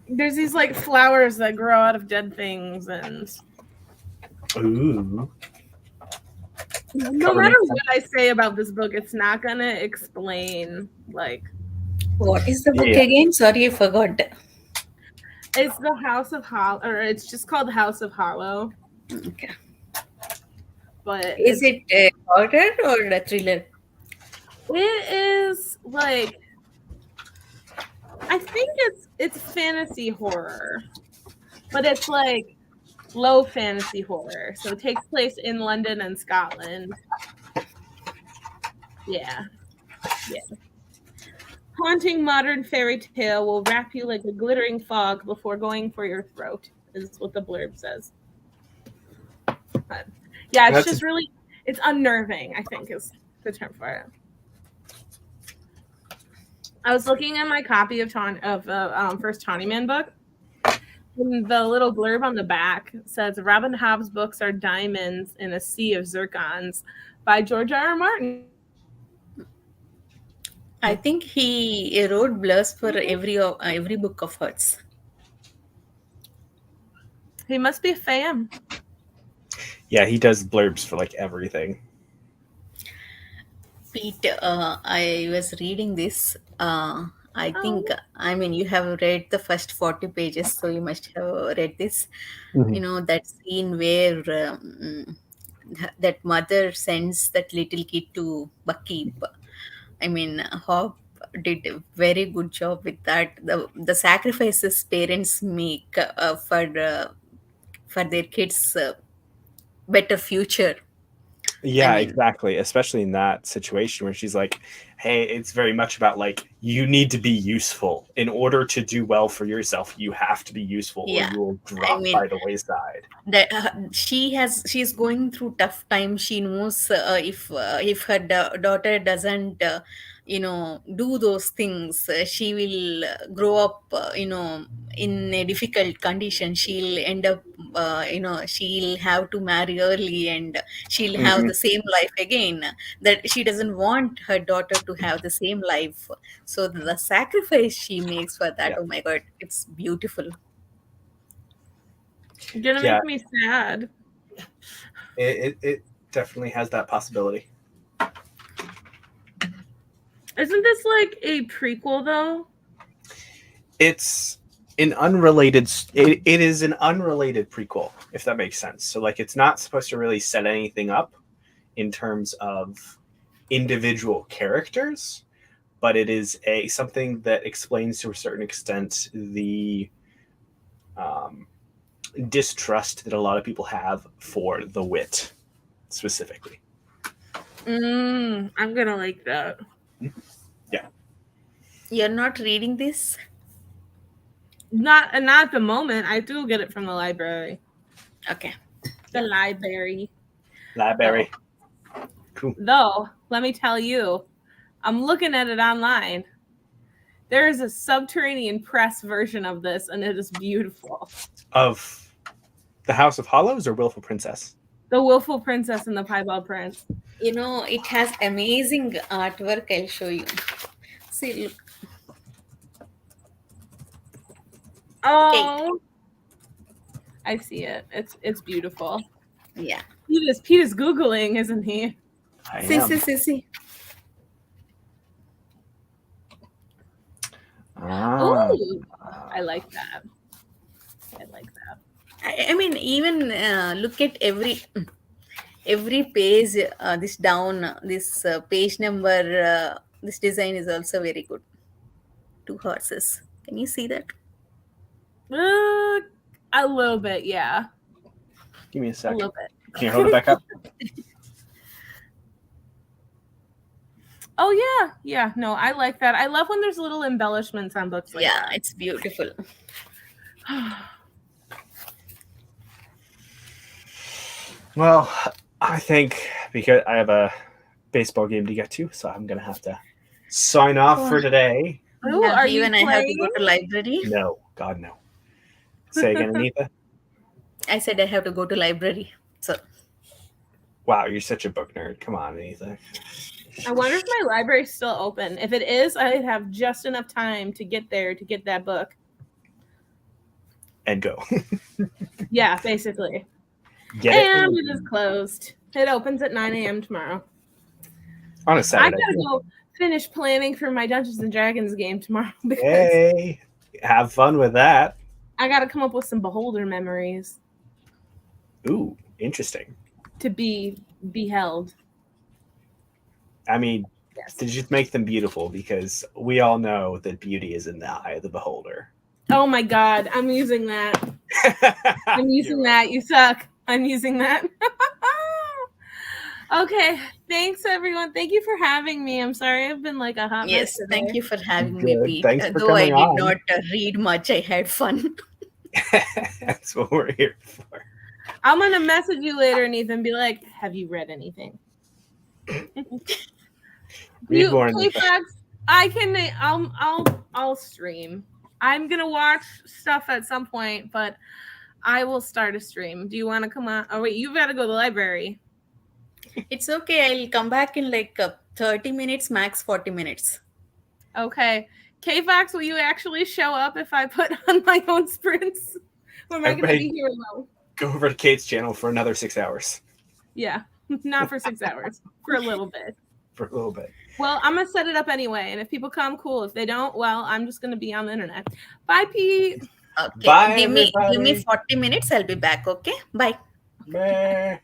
There's these like flowers that grow out of dead things, and Ooh. no matter what I say about this book, it's not gonna explain like What is the book Yeah. again? Sorry, I forgot. it's the House of Hollow, or it's just called House of Hollow. Okay. But Is it a horror or a thriller? it is like, I think it's fantasy horror, but it's like low fantasy horror. So it takes place in London and Scotland. Yeah. Haunting modern fairy tale will wrap you like a glittering fog before going for your throat, is what the blurb says. But, yeah, it's That's just really, it's unnerving, I think is the term for it. I was looking at my copy of the first Tawny Man book, and the little blurb on the back says, Robin Hobb's books are diamonds in a sea of zircons by George R. R. Martin. I think he wrote blurbs for every book of hers. He must be a fan. Yeah, he does blurbs for like everything. Pete, I was reading this. I think, I mean, you have read the first 40 pages, so you must have read this. Mhm. You know, that scene where that mother sends that little kid to Buckkeep. I mean, Hobb did a very good job with that. The sacrifices parents make for their kids' better future. Yeah, I mean- exactly. Especially in that situation where she's like, hey, it's very much about like, you need to be useful. In order to do well for yourself, you have to be useful Yeah, or you will drop mean- by the wayside. That she's going through tough times. She knows if her daughter doesn't do those things, she will grow up in a difficult condition. She'll end up she'll have to marry early, and she'll have the same life again. That she doesn't want her daughter to have the same life. So the sacrifice she makes for that, Yeah. oh my god, it's beautiful. You're gonna Yeah. make me sad. It definitely has that possibility. Isn't this like a prequel though? It's an unrelated. It is an unrelated prequel, if that makes sense. So like, it's not supposed to really set anything up in terms of individual characters, but it is something that explains to a certain extent the distrust that a lot of people have for the wit, specifically. I'm gonna like that. You're not reading this? Not at the moment. I do get it from the library. Okay. The library. Library. Cool. Though, let me tell you, I'm looking at it online. There is a subterranean press version of this, and it is beautiful. Of the House of Hollows or Willful Princess? The Willful Princess and the Piebald Prince. You know, it has amazing artwork. I'll show you. See, look. Oh, I see it. It's beautiful. Yeah. Pete is Googling, isn't he? I See, am. see. Ah. Ooh, I like that. I mean, even look at every page. This page number. This design is also very good. two horses. Can you see that? A little bit, yeah. Give me a A second. little bit. Can you hold it back up? Oh yeah, yeah. No, I like that. I love when there's little embellishments on books like Yeah, it's beautiful. that. Well, I think because I have a baseball game to get to, so I'm gonna have to sign off for today. Ooh, Yeah, are you even I have to go playing? to library. No, God no. Say again, Anita. I said I have to go to library. So Wow, you're such a book nerd. Come on, Anita. I wonder if my library's still open. If it is, I have just enough time to get there to get that book. And go. Yeah, basically. Get And it it is closed. It opens at 9 a.m. tomorrow. on a I Saturday. gotta go finish planning for my Dungeons and Dragons game tomorrow because Hey, have fun with that. I gotta come up with some beholder memories Ooh, interesting. to be beheld. I mean, Yes. to just make them beautiful because we all know that beauty is in the eye of the beholder. Oh my god, I'm using that. I'm using that. You suck. I'm using that. Okay, thanks everyone. Thank you for having me. I'm sorry I've been like a hot mess yes, today. thank you for having me, Good. Pete. Thanks for Though I did coming on. not read much, I had fun. That's what we're here for. I'm gonna message you later, Nathan, and be like, "Have you read anything?" Read more in the K-Fox, I'll stream. I'm gonna watch stuff at some point, but I will start a stream. Do you want to come on? Oh wait, you've got to go to the library. It's okay. I'll come back in like 30 minutes, max 40 minutes. Okay, K-Fox, will you actually show up if I put on my own sprints? Or am I gonna Everybody- be here alone? Go over to Kate's channel for another 6 hours. Yeah, not for 6 hours, for a little bit. For a little bit. Well, I'm gonna set it up anyway, and if people come, cool. If they don't, well, I'm just gonna be on the internet. Bye, Pete. Okay. Bye, give me everybody. 40 minutes. I'll be back. Okay. Bye. Bye.